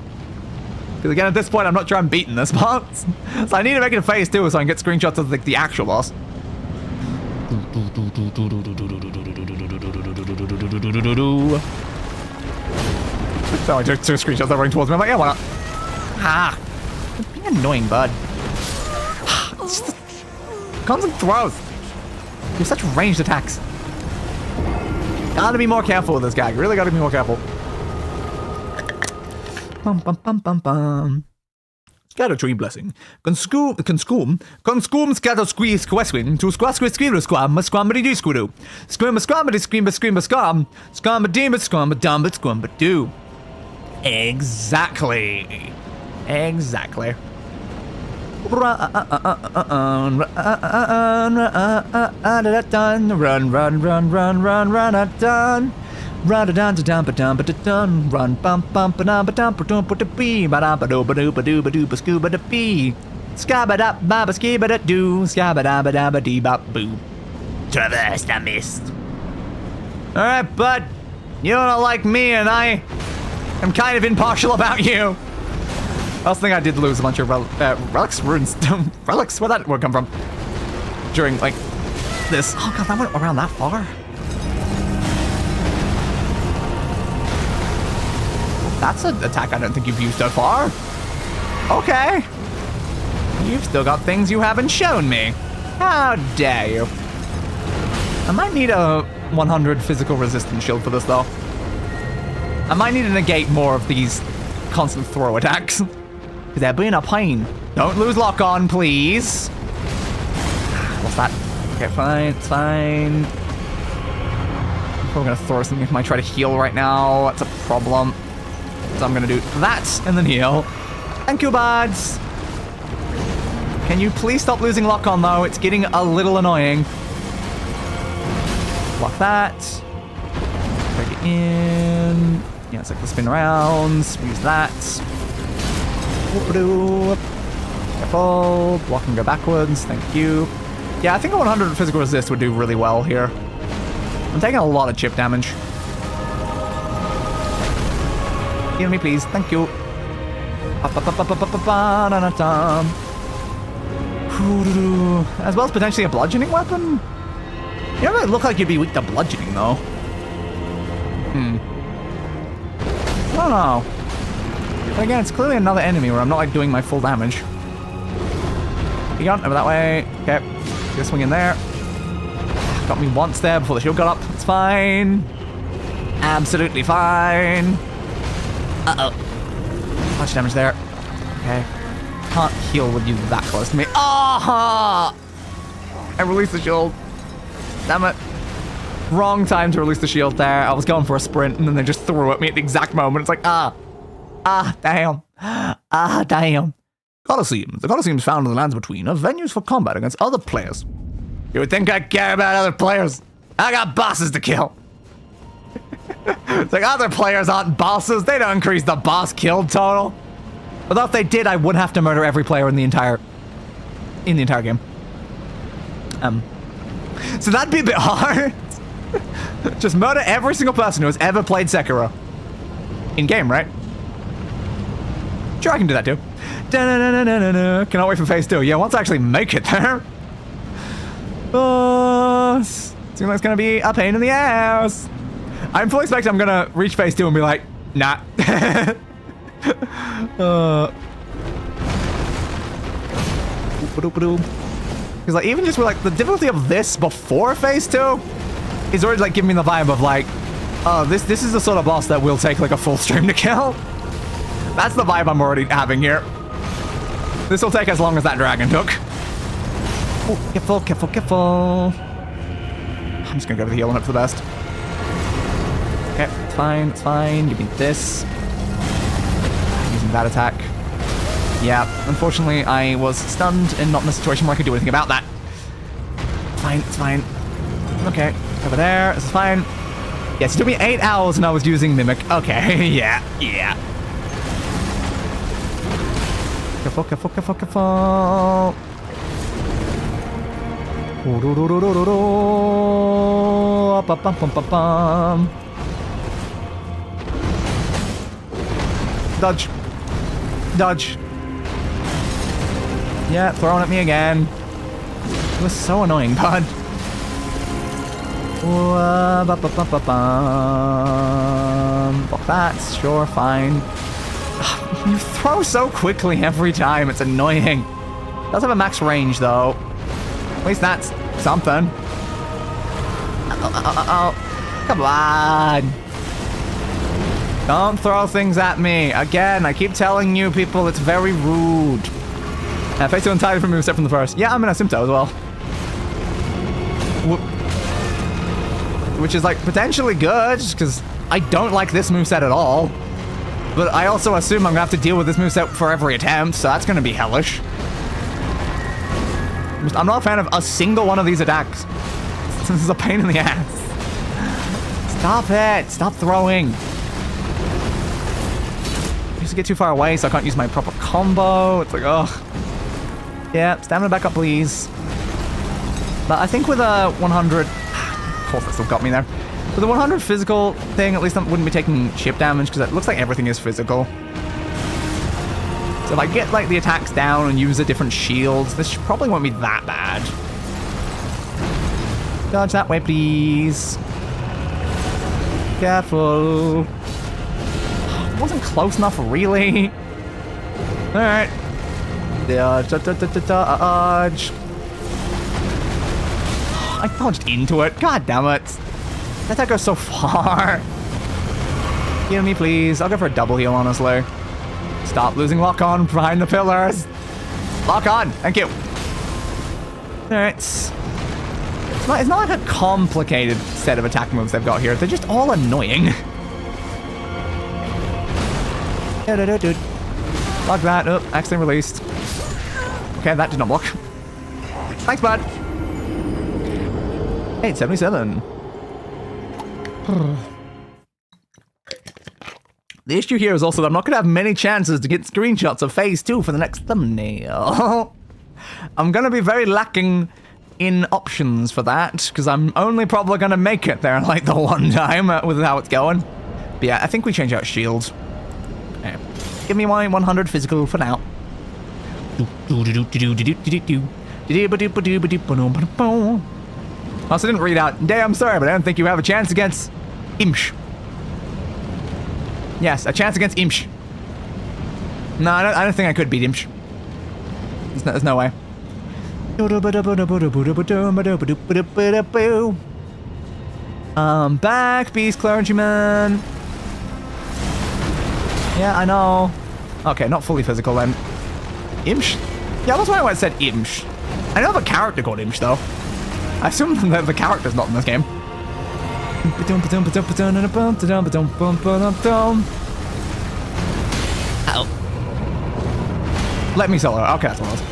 Because again, at this point, I'm not sure I'm beating this part. So I need to make it to phase 2 so I can get screenshots of like the actual boss. So I took 2 screenshots that running towards me. I'm like, yeah, why not? Ah, you're being annoying, bud. Constant throws. You have such ranged attacks. Gotta be more careful with this guy. Really gotta be more careful. Bum bum bum bum bum. Scatter tree blessing. Conscoom scatter squeeze questing to squash squeeze squeeze squam squambity do squidoo. Scream squambity scream scream scambadima scambadum squambadoo. Exactly. Exactly. Run, done. Run a dun dun ba dun ba dun. Run bump bump ba dun ba dun ba dun ba da bee ba da ba do ba do ba do ba do ba scooba da bee. Scabba da ba ba ski ba da do. Scabba da ba dee ba boo. Traverse the mist. Alright, bud. You don't like me, and I am kind of impartial about you. I also think I did lose a bunch of relics, runes, relics. Where'd that word come from? During like this. Oh god, that went around that far. That's an attack I don't think you've used so far. Okay. You've still got things you haven't shown me. How dare you? I might need a 100 physical resistance shield for this though. I might need to negate more of these constant throw attacks. Because they're being a pain. Don't lose lock on, please. What's that? Okay, fine, it's fine. I'm probably gonna throw something if I try to heal right now. That's a problem. So I'm gonna do that and then heal. Thank you, buds. Can you please stop losing lock on though? It's getting a little annoying. Block that. Take it in. Yeah, it's like the spin arounds. Use that. Careful. Block and go backwards. Thank you. Yeah, I think a 100 physical resist would do really well here. I'm taking a lot of chip damage. Heal me, please. Thank you. As well as potentially a bludgeoning weapon. You don't really look like you'd be weak to bludgeoning, though. I don't know. But again, it's clearly another enemy where I'm not, like, doing my full damage. You gone? Over that way. Okay. Just swing in there. Got me once there before the shield got up. It's fine. Absolutely fine. Uh-oh. Much damage there. Okay. Can't heal with you that close to me. Ah! I released the shield. Damn it. Wrong time to release the shield there. I was going for a sprint and then they just threw at me at the exact moment. It's like, ah, damn. Ah, damn. Colosseums. The Colosseums found in the lands between are venues for combat against other players. You would think I care about other players. I got bosses to kill. It's like other players aren't bosses. They don't increase the boss kill total. Although if they did, I would have to murder every player in the entire game. So that'd be a bit hard. Just murder every single person who has ever played Sekiro. In game, right? Sure, I can do that too. Cannot wait for phase 2. Yeah, once I actually make it there. Seems like it's gonna be a pain in the ass. I'm fully expecting I'm gonna reach phase 2 and be like, nah. Because like even just with like the difficulty of this before phase 2 is already like giving me the vibe of like, oh, this is the sort of boss that will take like a full stream to kill. That's the vibe I'm already having here. This will take as long as that dragon took. Oh, careful, careful, careful. I'm just gonna go for the heal and hope for the best. Okay, it's fine, it's fine. Give me this. Using that attack. Yeah, unfortunately, I was stunned and not in a situation where I could do anything about that. It's fine, it's fine. Okay, over there, this is fine. Yes, it took me 8 hours and I was using Mimic. Okay, yeah. Careful, careful, careful, careful. Dodge. Dodge. Yeah, throwing at me again. It was so annoying, bud. Fuck that, sure, fine. You throw so quickly every time, it's annoying. It does have a max range, though. At least that's something. Come on. Don't throw things at me. Again, I keep telling you people, it's very rude. Phase 2 entirely from moveset from the first. Yeah, I'm in a Asympto as well. Which is like potentially good, because I don't like this moveset at all. But I also assume I'm gonna have to deal with this moveset for every attempt, so that's gonna be hellish. I'm not a fan of a single one of these attacks. This is a pain in the ass. Stop it! Stop throwing! I used to get too far away, so I can't use my proper combo. It's like, ugh. Yeah, stamina back up, please. But I think with a 100... Of course, that still got me there. With the 100 physical thing, at least I wouldn't be taking chip damage, because it looks like everything is physical. So if I get, like, the attacks down and use the different shields, this probably won't be that bad. Dodge that way, please. Careful. It wasn't close enough, really. Alright. Dodge. I dodged into it. God damn it. That attack goes so far. Heal me, please. I'll go for a double heal, honestly. Stop losing lock on behind the pillars. Lock on. Thank you. Alright. It's not like a complicated set of attack moves they've got here. They're just all annoying. Lock that. Oh, accidentally released. Okay, that did not block. Thanks, bud. 877. The issue here is also that I'm not going to have many chances to get screenshots of phase 2 for the next thumbnail. I'm going to be very lacking in options for that, because I'm only probably going to make it there like the one time with how it's going. But yeah, I think we change out shields. Okay. Give me my 100 physical for now. Also didn't read out, Day, I'm sorry, but I don't think you have a chance against Imsh. Yes, a chance against Imsh. No, I don't think I could beat Imsh. There's no way. Back, Beast Clergyman. Yeah, I know. Okay, not fully physical then. Imsh? Yeah, that's why I said Imsh. I know of a character called Imsh, though. I assume that the character's not in this game. Ow. Let me solo. Okay, that's what it was.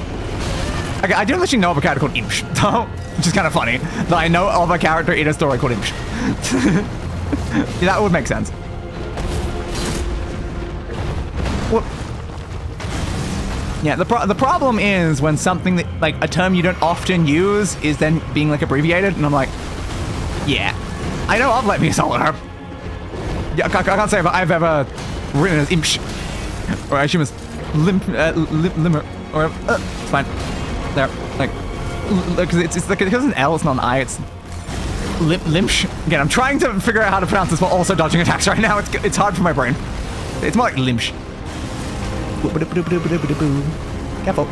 Okay, I do literally know of a character called Imsh, though, which is kind of funny that I know of a character in a story called Imsh. Yeah, that would make sense. What? Yeah, the problem is when something that, like, a term you don't often use is then being, like, abbreviated, and I'm like, yeah. I know of Let Me Solar. Yeah, I can't say if I've ever written as Imsh. Or I assume it's Limmer. Or, it's fine. There, like, because it's like, because it's an L, it's not an I, it's Limsh. Again, I'm trying to figure out how to pronounce this while also dodging attacks right now. It's hard for my brain. It's more like Limsh. Careful.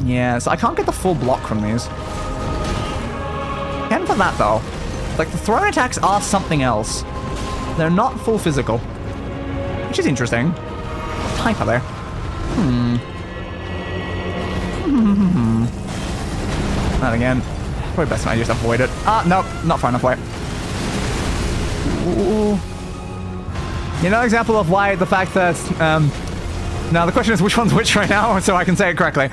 Yeah, so I can't get the full block from these. Can for that though. Like, the thrown attacks are something else. They're not full physical. Which is interesting. What type are they? Not again. Probably best I just avoid it. Ah, nope, not far enough away. Ooh. You know, example of why the fact that, now the question is which one's which right now, so I can say it correctly.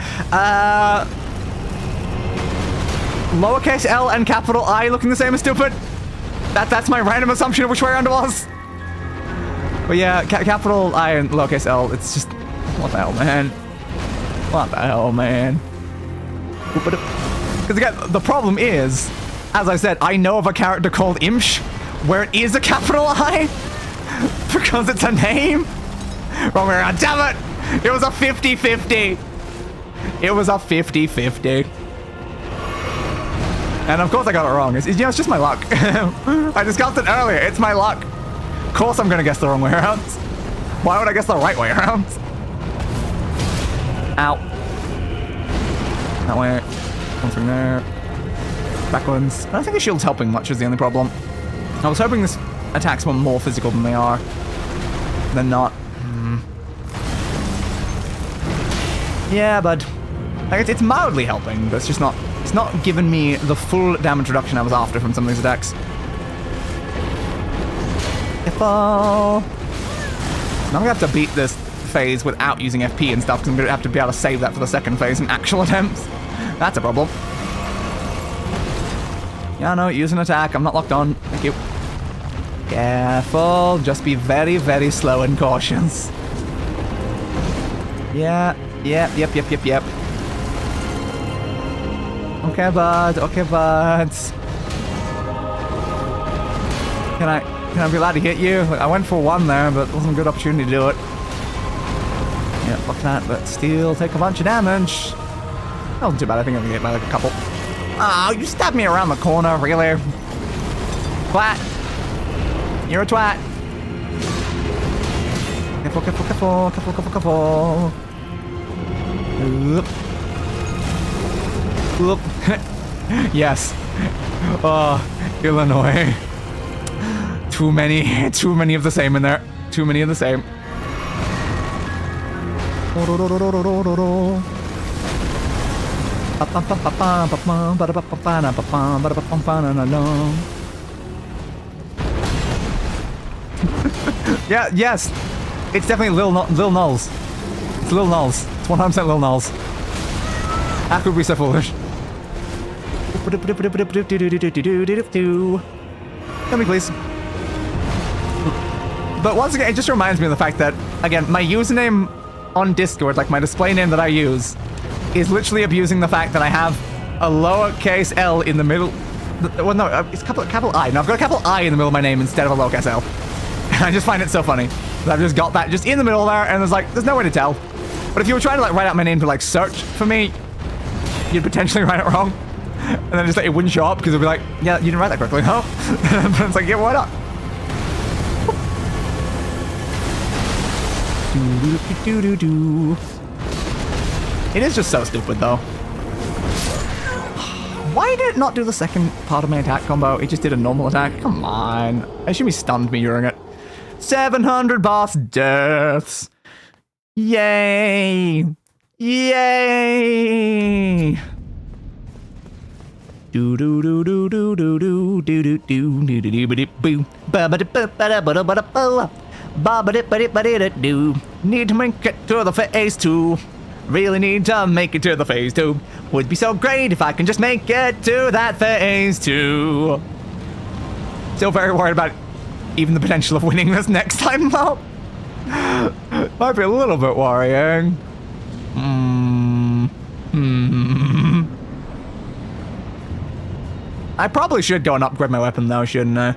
Lowercase L and capital I looking the same as stupid. That's my random assumption of which way around it was. But yeah, capital I and lowercase L, it's just, what the hell, man? What the hell, man? Because again, the problem is, as I said, I know of a character called Imsh, where it is a capital I. Because it's a name? Wrong way around. Damn it! It was a 50-50. It was a 50-50. And of course I got it wrong. It's just my luck. I discussed it earlier. It's my luck. Of course I'm going to guess the wrong way around. Why would I guess the right way around? Ow. That way. One through there. Backwards. I don't think the shield's helping much is the only problem. I was hoping this attacks were more physical than they are. They're not. Yeah, but like it's mildly helping, but it's just not. It's not giving me the full damage reduction I was after from some of these attacks. Now I'm gonna have to beat this phase without using FP and stuff because I'm gonna have to be able to save that for the second phase in actual attempts. That's a problem. Yeah, no, use an attack. I'm not locked on. Thank you. Careful. Just be very, very slow and cautious. Yeah. Yep. Okay, bud. Okay, bud. Can I be allowed to hit you? I went for one there, but it wasn't a good opportunity to do it. Yeah, fuck that, but still take a bunch of damage. That wasn't too bad. I think I'm gonna get by like a couple. Oh, you stabbed me around the corner, really? Twat. You're a twat. Careful. Oop. Yes. Oh, Illinois. Too many of the same in there. Too many of the same. Yeah, yes. It's definitely Lil Nulls. It's Lil Nulls. It's 100% Lil Nulls. How could we be so foolish? Come me, please. But once again, it just reminds me of the fact that, again, my username on Discord, like my display name that I use, is literally abusing the fact that I have a lowercase L in the middle. Well, no, it's capital I. No, I've got a capital I in the middle of my name instead of a lowercase L. I just find it so funny that I've just got that just in the middle there, and there's no way to tell. But if you were trying to like write out my name to like search for me, you'd potentially write it wrong. And then just like, it wouldn't show up because it'd be like, yeah, you didn't write that correctly, huh? But it's like, yeah, why not? It is just so stupid, though. Why did it not do the second part of my attack combo? It just did a normal attack. Come on. I assume he stunned me during it. 700 boss deaths. Yay. Yay. Do do do do do do do do do do do do do boo ba ba ba ba ba ba ba ba ba do. Need to make it to the phase 2. Really need to make it to the phase 2. Would be so great if I can just make it to that phase 2. Still very worried about even the potential of winning this next time though. Might be a little bit worrying. I probably should go and upgrade my weapon though, shouldn't I?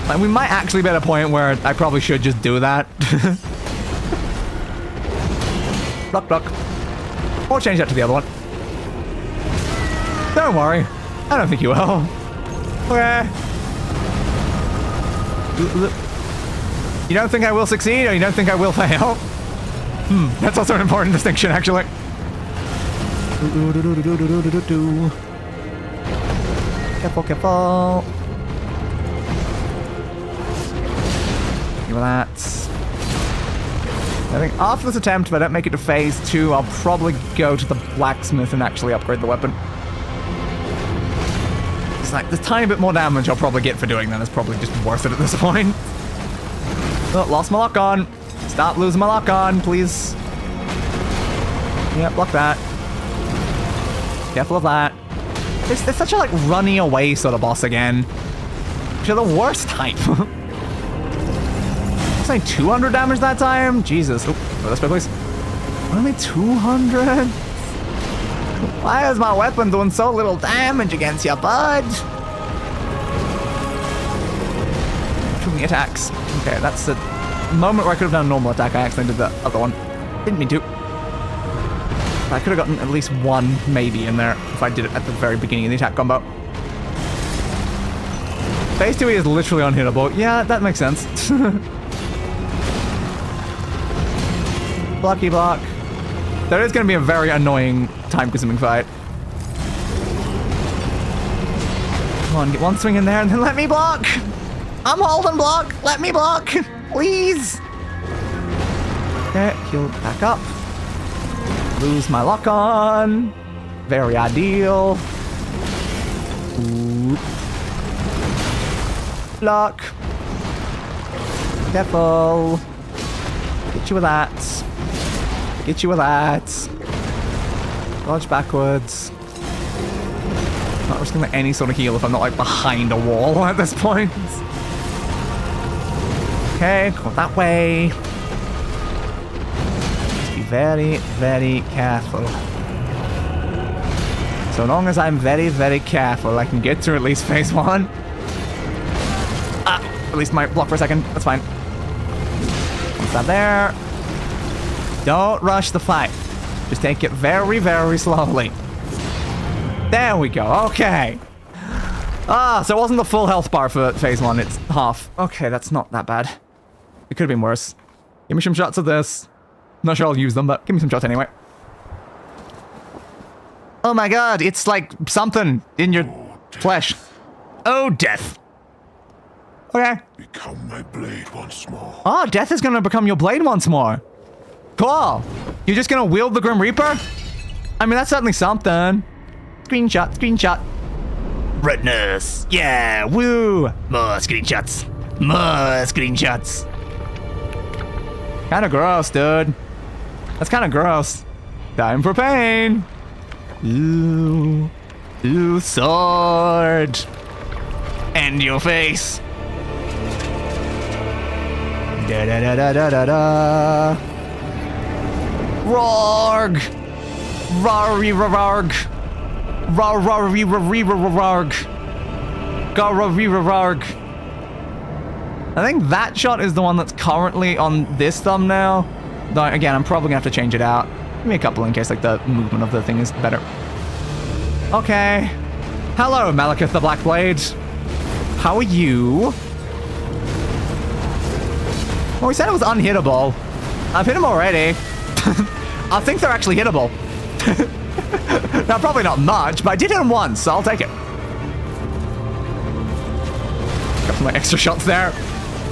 Like, we might actually be at a point where I probably should just do that. Block, block. Or change that to the other one. Don't worry. I don't think you will. Okay. You don't think I will succeed, or you don't think I will fail? That's also an important distinction, actually. Careful, careful. Give me that. I think after this attempt, if I don't make it to phase 2, I'll probably go to the blacksmith and actually upgrade the weapon. It's like, the tiny bit more damage I'll probably get for doing that is probably just worth it at this point. Oh, lost my lock on. Stop losing my lock on, please. Yeah, block that. Careful of that. It's such a, like, running away sort of boss again. Which are the worst type. It's only 200 damage that time? Jesus. Oh, go this way, please. Only 200? Why is my weapon doing so little damage against you, bud? Too many attacks. Okay, that's the moment where I could have done a normal attack. I accidentally did the other one. Didn't mean to. I could have gotten at least one, maybe, in there if I did it at the very beginning of the attack combo. Phase 2 is literally unhittable. Yeah, that makes sense. Blocky block. There is going to be a very annoying, time-consuming fight. Come on, get one swing in there and then let me block! I'm holding block! Let me block! Please! Okay, heal back up. Lose my lock on. Very ideal. Ooh. Block. Careful. Get you with that. Get you with that. Dodge backwards. Not risking like any sort of heal if I'm not like behind a wall at this point. Okay, go that way. Just be very, very careful. So long as I'm very, very careful, I can get through at least phase 1. Ah, at least my block for a second. That's fine. Stop there. Don't rush the fight. Just take it very, very slowly. There we go. Okay. Ah, so it wasn't the full health bar for phase 1. It's half. Okay, that's not that bad. It could have been worse. Give me some shots of this. Not sure I'll use them, but give me some shots anyway. Oh my god, it's like something in your flesh. Oh, death. Okay. Become my blade once more. Oh, death is gonna become your blade once more. Cool. You're just gonna wield the Grim Reaper? I mean, that's certainly something. Screenshot, screenshot. Redness. Yeah, woo. More screenshots. More screenshots. Kinda gross, dude. That's kinda gross. Time for pain. Ooh. Ooh, sword. End your face. Da da da da da da da. Rarg! Rarg! Rarg! Gararg! I think that shot is the one that's currently on this thumbnail. Though, again, I'm probably gonna have to change it out. Give me a couple in case like the movement of the thing is better. Okay. Hello, Maliketh the Black Blade. How are you? Well, we said it was unhittable. I've hit them already. I think they're actually hittable. Now, probably not much, but I did hit them once, so I'll take it. Got some like, extra shots there.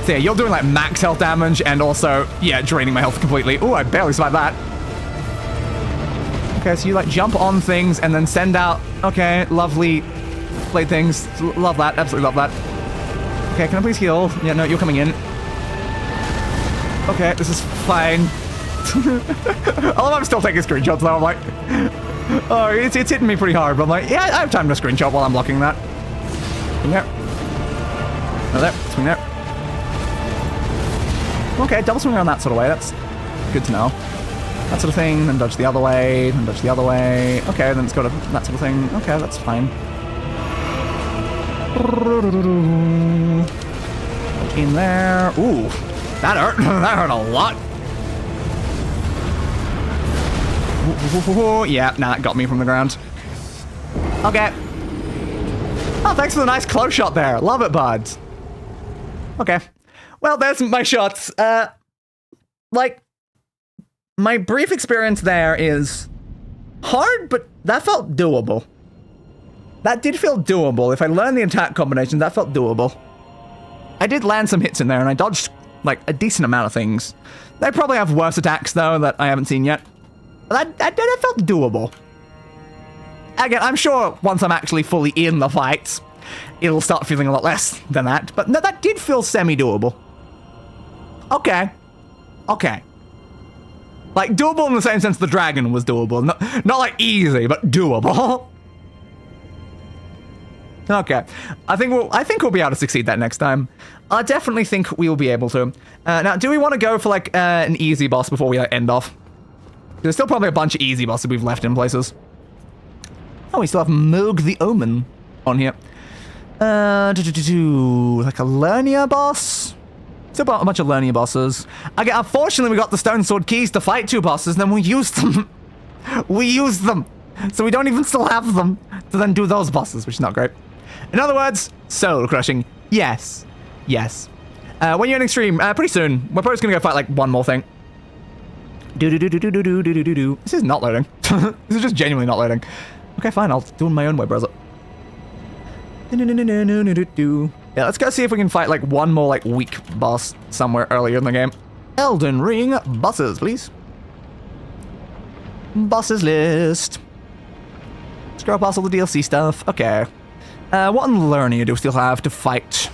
So yeah, you're doing like max health damage and also, yeah, draining my health completely. Ooh, I barely survived that. Okay, so you like jump on things and then send out, okay, lovely blade things. Love that, absolutely love that. Okay, can I please heal? Yeah, no, you're coming in. Okay, this is fine. I love I'm still taking screenshots though, I'm like, oh, it's hitting me pretty hard, but I'm like, yeah, I have time to screenshot while I'm blocking that. Swing there. No, there, swing there. Okay, double swing around that sort of way, that's good to know. That sort of thing, then dodge the other way, then dodge the other way. Okay, then it's got that sort of thing. Okay, that's fine. In there. Ooh, that hurt. That hurt a lot. Yeah, nah, that got me from the ground. Okay. Oh, thanks for the nice close shot there. Love it, buds. Okay. Well, there's my shots. Like, my brief experience there is hard, but that felt doable. That did feel doable. If I learned the attack combinations, that felt doable. I did land some hits in there, and I dodged, like, a decent amount of things. They probably have worse attacks, though, that I haven't seen yet. But that felt doable. Again, I'm sure once I'm actually fully in the fights, it'll start feeling a lot less than that. But no, that did feel semi-doable. Okay. Okay. Like, doable in the same sense the dragon was doable. Not like easy, but doable. Okay. I think we'll be able to succeed that next time. I definitely think we will be able to. Now, do we want to go for, like, an easy boss before we end off? There's still probably a bunch of easy bosses we've left in places. Oh, we still have Moog the Omen on here. Like a Lernia boss? Still got a bunch of Lernia bosses. Again, unfortunately, we got the Stone Sword keys to fight 2 bosses, and then we used them. We used them. So we don't even still have them to then do those bosses, which is not great. In other words, soul crushing. Yes. Yes. When you're ending stream, pretty soon, we're probably just gonna go fight like one more thing. This is not loading. This is just genuinely not loading. Okay, fine, I'll do it my own web browser. Yeah, let's go see if we can fight like one more like weak boss somewhere earlier in the game. Elden Ring bosses, please. Bosses list. Scroll past all the DLC stuff. Okay. What in Lernia do we still have to fight?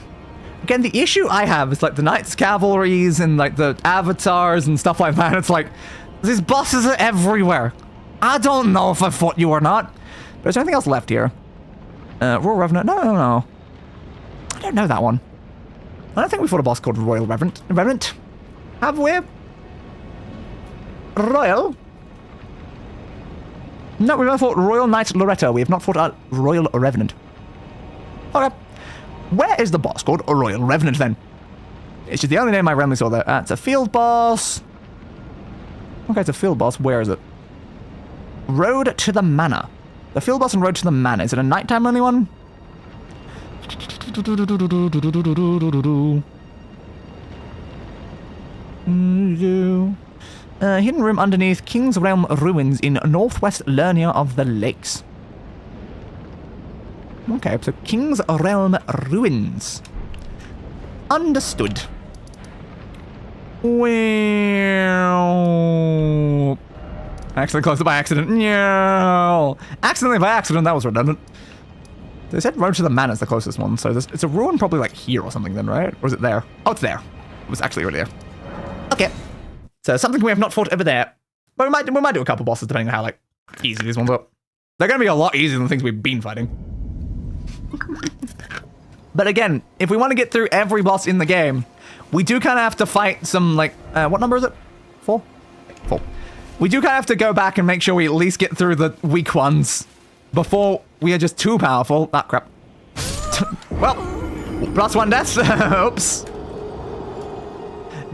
Again, the issue I have is like the Knights Cavalries and like the avatars and stuff like that. It's like, these bosses are everywhere. I don't know if I fought you or not. But is there anything else left here? Royal Revenant? No. I don't know that one. I don't think we fought a boss called Royal Revenant. Have we? Royal? No, we've never fought Royal Knight Loretta. We have not fought a Royal Revenant. Okay. Where is the boss called Royal Revenant then? It's just the only name I randomly saw there. It's a field boss. Okay, it's a field boss. Where is it? Road to the Manor. The field boss and Road to the Manor. Is it a nighttime only one? Hidden room underneath King's Realm ruins in northwest Lernia of the Lakes. Okay, so King's Realm ruins. Understood. Well, I actually closed it by accident. No, accidentally by accident. That was redundant. They said Road to the Manor is the closest one, so it's a ruin probably like here or something then, right? Or is it there? Oh, it's there. It was actually already there. Okay. So something we have not fought over there. But we might do a couple bosses depending on how like easy these ones are. They're gonna be a lot easier than the things we've been fighting. But again, if we want to get through every boss in the game, we do kind of have to fight some like what number is it? 4? 4. We do kind of have to go back and make sure we at least get through the weak ones before we are just too powerful. Ah, crap. Well, +1 death. Oops.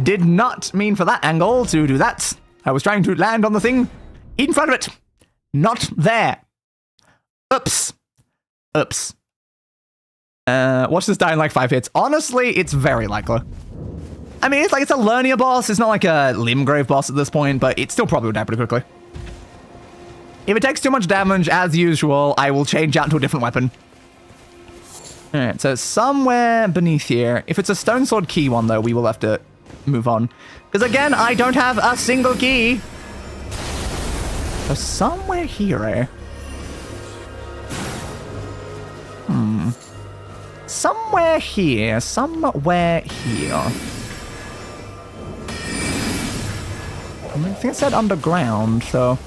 Did not mean for that angle to do that. I was trying to land on the thing In front of it. Not there. Oops. Oops. Watch this die in like 5 hits. Honestly, it's very likely. I mean, it's a Lernia boss. It's not like a Limgrave boss at this point, but it still probably would die pretty quickly. If it takes too much damage, as usual, I will change out to a different weapon. Alright, so somewhere beneath here. If it's a stone sword key one, though, we will have to move on. Because again, I don't have a single key. So somewhere here, eh? Somewhere here. Somewhere here. I think it said underground, so...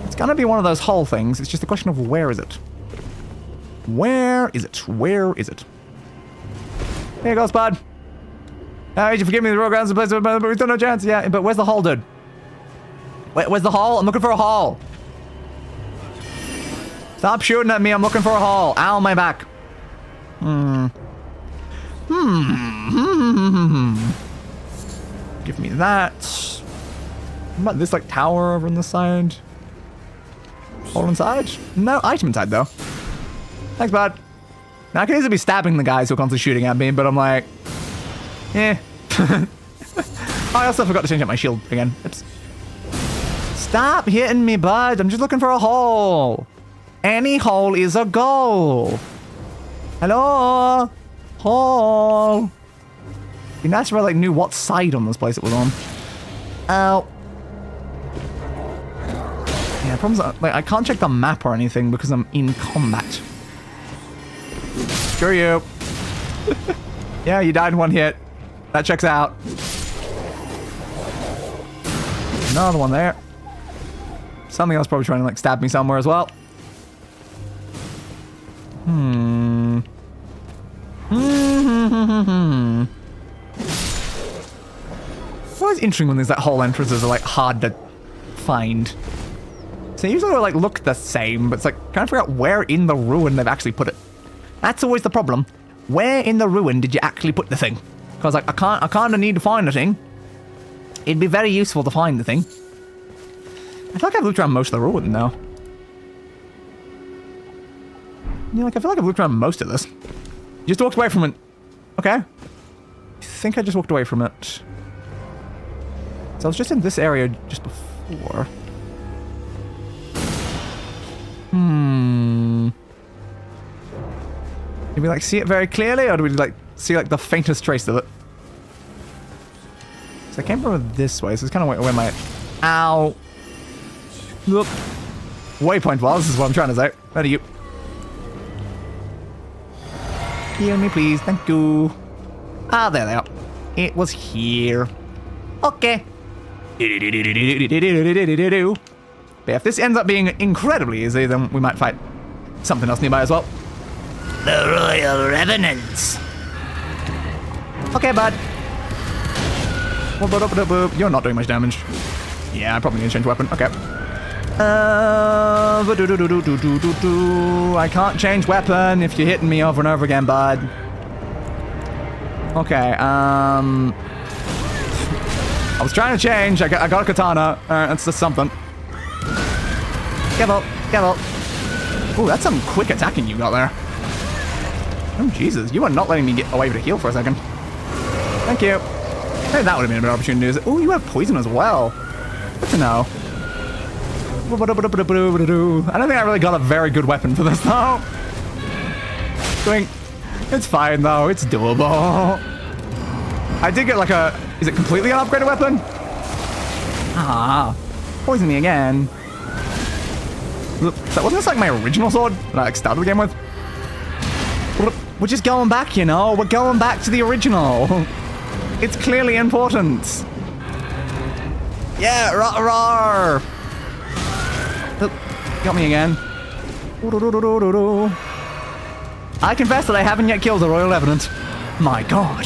It's gonna be one of those hole things. It's just a question of where is it? Where is it? Where is it? There you go, Spud. You forgive me, the road grounds the place, but we still no chance. Yeah, but where's the hole, dude? Where's the hole? I'm looking for a hole. Stop shooting at me. I'm looking for a hole. Ow, my back. Give me that. What about this, like, tower over on the side? Hole inside? No item inside, though. Thanks, bud. Now, I can easily be stabbing the guys who are constantly shooting at me, but I'm like... Eh. I also forgot to change up my shield again. Oops. Stop hitting me, bud. I'm just looking for a hole. Any hole is a goal. Hello? Hole. It'd be nice if I, like, knew what side on this place it was on. Ow. Yeah, problems are, like, I can't check the map or anything because I'm in combat. Screw you. Yeah, you died in one hit. That checks out. Another one there. Something else probably trying to, like, stab me somewhere as well. It's always interesting when these, like, hole entrances are, like, hard to find. So usually they, like, look the same, but it's like, trying to figure out where in the ruin they've actually put it. That's always the problem. Where in the ruin did you actually put the thing? Because, like, I kind of need to find the thing. It'd be very useful to find the thing. I feel like I've looked around most of the ruin, though. Yeah, like, I feel like I've looked around most of this. You just walked away from it. Okay. I think I just walked away from it. So I was just in this area just before. Did we, like, see it very clearly, or do we, like, see, like, the faintest trace of it? So I came from this way, so it's kind of where my... Ow! Look. Waypoint was, is what I'm trying to say. Where are you? Heal me, please. Thank you. Ah, there they are. It was here. Okay. But if this ends up being incredibly easy, then we might fight something else nearby as well. The Royal Revenants. Okay, bud. You're not doing much damage. Yeah, I probably need to change weapon. Okay. I can't change weapon if you're hitting me over and over again, bud. Okay, I was trying to change. I got a katana. That's just something. Careful, careful. Ooh, that's some quick attacking you got there. Oh, Jesus. You are not letting me get away with a heal for a second. Thank you. Maybe that would have been a better opportunity to use it. Ooh, you have poison as well. Good to know. I don't think I really got a very good weapon for this, though. It's fine, though. It's doable. I did get, like, a... Is it completely an upgraded weapon? Ah. Poison me again. So wasn't this, like, my original sword that I, like, started the game with? We're just going back, you know? We're going back to the original. It's clearly important. Yeah, rawr. Got me again. I confess that I haven't yet killed the Royal Revenant. My god.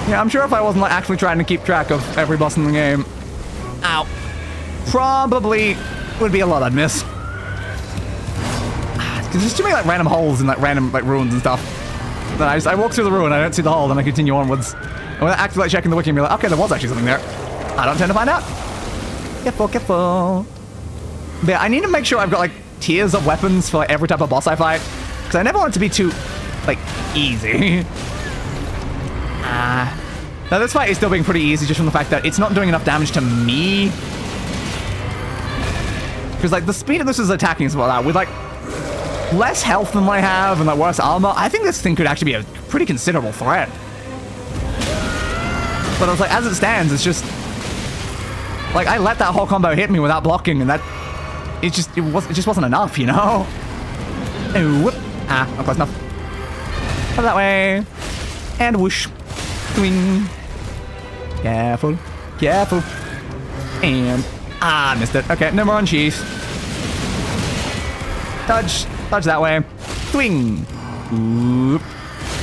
Yeah, I'm sure if I wasn't, like, actually trying to keep track of every boss in the game, ow, probably would be a lot I'd miss. Because there's too many, like, random holes and, like, random, like, ruins and stuff. Then I walk through the ruin, I don't see the hole, then I continue onwards. And without actually like, checking the wiki and be like, okay, there was actually something there. I don't tend to find out. Careful, careful. But yeah, I need to make sure I've got like tiers of weapons for like, every type of boss I fight. Because I never want it to be too, like, easy. Now this fight is still being pretty easy just from the fact that it's not doing enough damage to me. Because like the speed of this is attacking as well, with like less health than I have and like worse armor, I think this thing could actually be a pretty considerable threat. But I was like, as it stands, it's just like I let that whole combo hit me without blocking, and that it just wasn't enough, you know? Oh, whoop. Not close enough. Come that way. And whoosh. Swing. Careful. Careful. And missed it. Okay, no more on cheese. Dodge. Dodge that way. Swing. Whoop.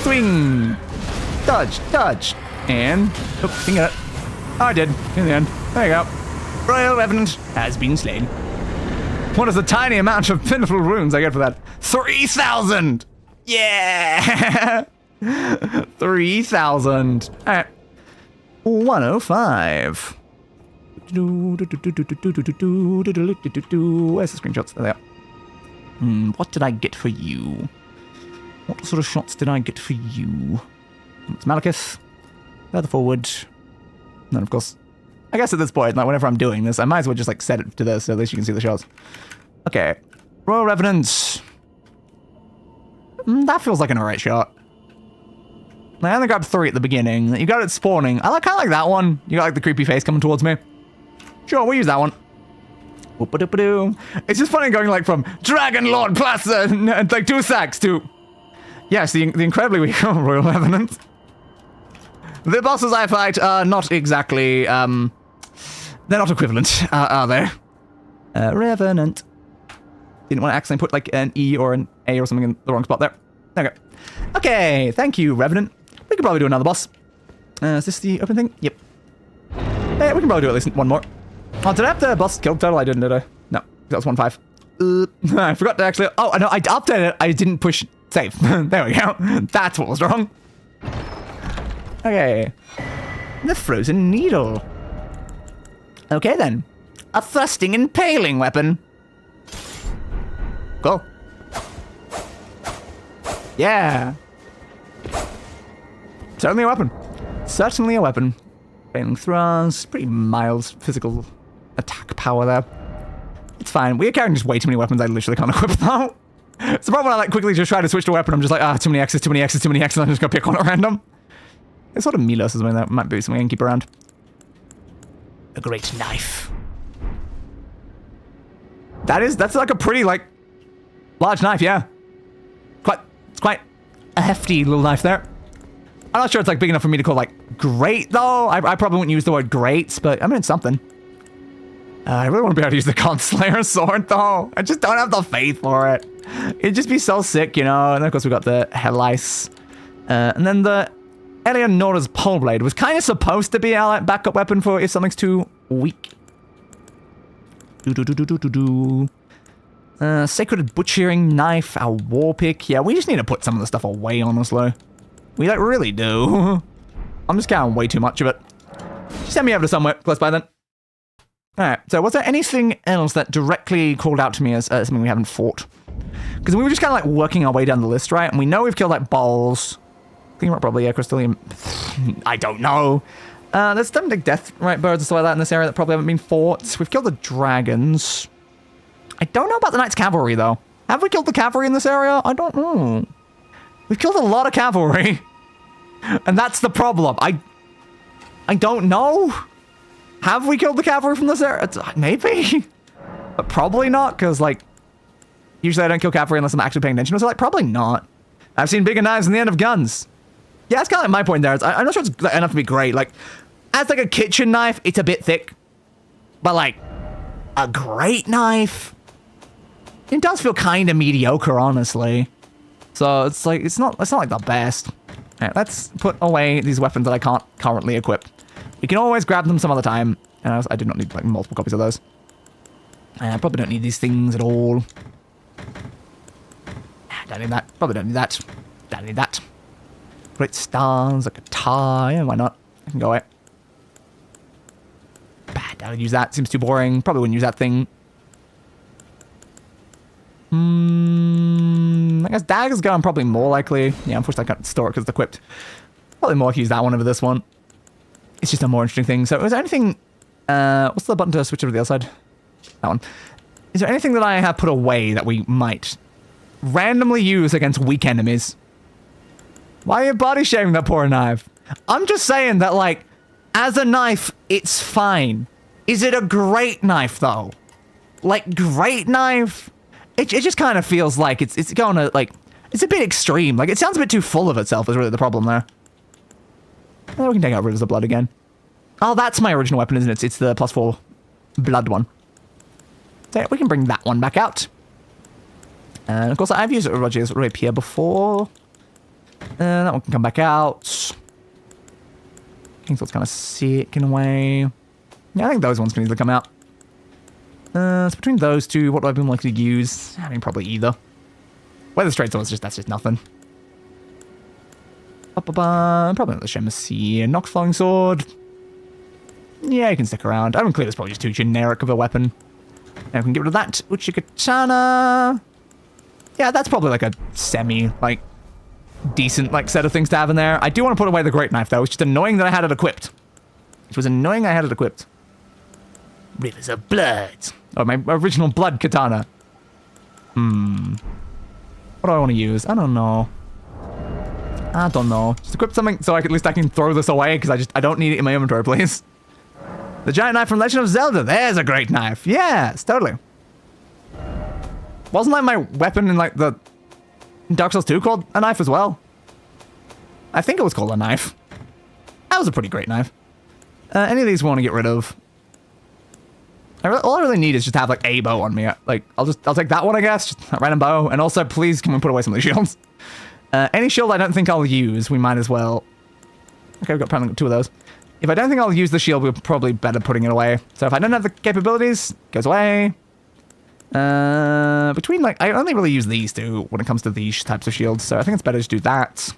Swing. Dodge. Dodge. And didn't get it. Oh, I did. In the end. There you go. Royal Revenant has been slain. What is the tiny amount of pitiful runes I get for that? 3,000! Yeah! 3,000. Alright. 105. Where's the screenshots? There they are. What did I get for you? What sort of shots did I get for you? It's Maliketh. Further forward. And then, of course, I guess at this point, like whenever I'm doing this, I might as well just like set it to this so at least you can see the shots. Okay. Royal Revenant. That feels like an alright shot. I only grabbed 3 at the beginning. You got it spawning. I kind of like that one. You got like the creepy face coming towards me. Sure, we'll use that one. It's just funny going like from Dragonlord plus like 2 sacks to yes, the incredibly weak Royal Revenant. The bosses I fight are not exactly they're not equivalent, are they? Revenant. Didn't want to accidentally put like an E or an A or something in the wrong spot there. Okay. Okay, thank you, Revenant. We could probably do another boss. Is this the open thing? Yep. Yeah, we can probably do at least one more. Oh, did I have the boss kill total? I didn't, did I? No, that was 1-5. I forgot to actually... Oh, no, I updated it. I didn't push save. There we go. That's what was wrong. Okay. The Frozen Needle. Okay, then. A thrusting impaling weapon. Cool. Yeah. Certainly a weapon. Certainly a weapon. Failing thrust. Pretty mild physical attack power there. It's fine. We are carrying just way too many weapons I literally can't equip though. It's the problem when I like quickly just try to switch to a weapon. I'm just like, too many X's, too many X's, too many X's, and I'm just gonna pick one at random. It's sort of Milos is something that might be something I can keep around. A great knife. That's like a pretty like large knife, yeah. It's quite a hefty little knife there. I'm not sure it's like big enough for me to call like great though. I probably wouldn't use the word great, but I mean it's something. I really want to be able to use the Conslayer sword though. I just don't have the faith for it. It'd just be so sick, you know. And then of course we got the Helice. And then the Eleonora's pole blade was kind of supposed to be our like, backup weapon for if something's too weak. Sacred butchering knife, our war pick. Yeah, we just need to put some of the stuff away, honestly. We like really do. I'm just carrying way too much of it. Send me over to somewhere close by then. Alright, so was there anything else that directly called out to me as something we haven't fought? Because we were just kind of like working our way down the list, right? And we know we've killed like balls. Probably, yeah, Crystallium. I don't know. There's some like death right birds and stuff like that in this area that probably haven't been fought. We've killed the dragons. I don't know about the Knights Cavalry though. Have we killed the cavalry in this area? I don't know. We've killed a lot of cavalry. And that's the problem. I don't know. Have we killed the cavalry from this area? Maybe. But probably not, because like usually I don't kill cavalry unless I'm actually paying attention. So like probably not. I've seen bigger knives than the end of guns. Yeah, it's kind of like my point there. I'm not sure it's enough to be great. Like, as like a kitchen knife, it's a bit thick. But like, a great knife, it does feel kind of mediocre, honestly. So it's like, it's not like the best. All right, let's put away these weapons that I can't currently equip. You can always grab them some other time. And I do not need like multiple copies of those. I probably don't need these things at all. Don't need that. Probably don't need that. Don't need that. Great stars, a guitar. Yeah, why not? I can go away. Bad, I would use that. Seems too boring. Probably wouldn't use that thing. I guess Dagger's Gun probably more likely. Yeah, unfortunately I can't store it because it's equipped. Probably more to use that one over this one. It's just a more interesting thing. So is there anything... what's the button to switch over to the other side? That one. Is there anything that I have put away that we might randomly use against weak enemies? Why are you body shaming that poor knife? I'm just saying that, like, as a knife, it's fine. Is it a great knife, though? Like, great knife? It just kind of feels like it's going to, like, it's a bit extreme. Like, it sounds a bit too full of itself is really the problem there. Well, we can take out Rivers of Blood again. Oh, that's my original weapon, isn't it? It's the +4 blood one. So yeah, we can bring that one back out. And of course, I've used Roger's Rapier before. That one can come back out. Kingsword's kind of sick in a way. Yeah, I think those ones can easily come out. So between those two, what do I be likely to use? I mean, probably either. Weather Straight Sword, that's just nothing. Probably not the Shemasi. Nox Flowing Sword. Yeah, you can stick around. I don't clear it's probably just too generic of a weapon. And we can get rid of that. Uchikatana. Yeah, that's probably like a semi, like, decent, like, set of things to have in there. I do want to put away the Great Knife, though. It's just annoying that I had it equipped. It was annoying I had it equipped. Rivers of Blood. Oh, my original blood katana. What do I want to use? I don't know. Just equip something so at least I can throw this away, because I don't need it in my inventory, please. The giant knife from Legend of Zelda. There's a great knife. Yes, totally. Wasn't like my weapon in like the Dark Souls 2 called a knife as well? I think it was called a knife. That was a pretty great knife. Any of these we want to get rid of. All I really need is just to have like a bow on me. Like I'll take that one, I guess. Just a random bow. And also, please, can we put away some of the shields? Any shield I don't think I'll use, we might as well. Okay, we've apparently got 2 of those. If I don't think I'll use the shield, we're probably better putting it away. So if I don't have the capabilities, it goes away. Between, like, I only really use these two when it comes to these types of shields, so I think it's better to do that.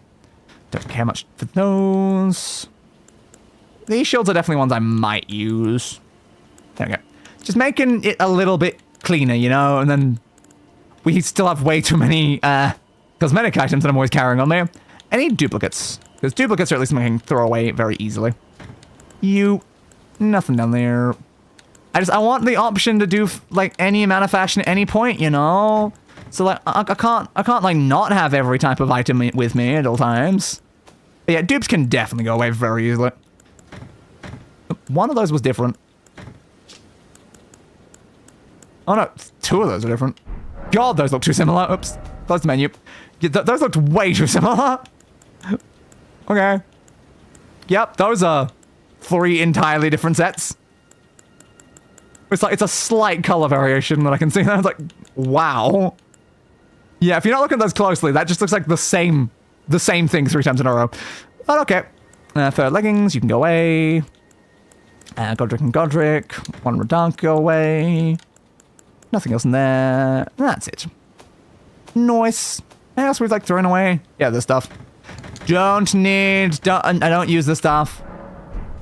Don't care much for those. These shields are definitely ones I might use. There we go. Just making it a little bit cleaner, you know, and then we still have way too many, cosmetic items that I'm always carrying on there. I need duplicates, because duplicates are at least something I can throw away very easily. Nothing down there. I want the option to do, like, any amount of fashion at any point, you know? So, like, I can't, like, not have every type of item with me at all times. But yeah, dupes can definitely go away very easily. One of those was different. Oh, no, 2 of those are different. God, those look too similar. Oops. Close the menu. Those looked way too similar. Okay. Yep, those are 3 entirely different sets. It's like, it's a slight color variation that I can see. I was like, wow. Yeah, if you're not looking at those closely, that just looks like the same thing 3 times in a row. But okay. Third leggings, you can go away. Godric and Godric. 1 Radonk, go away. Nothing else in there. That's it. Nice. Anything else we've, like, thrown away? Yeah, this stuff. I don't use this stuff.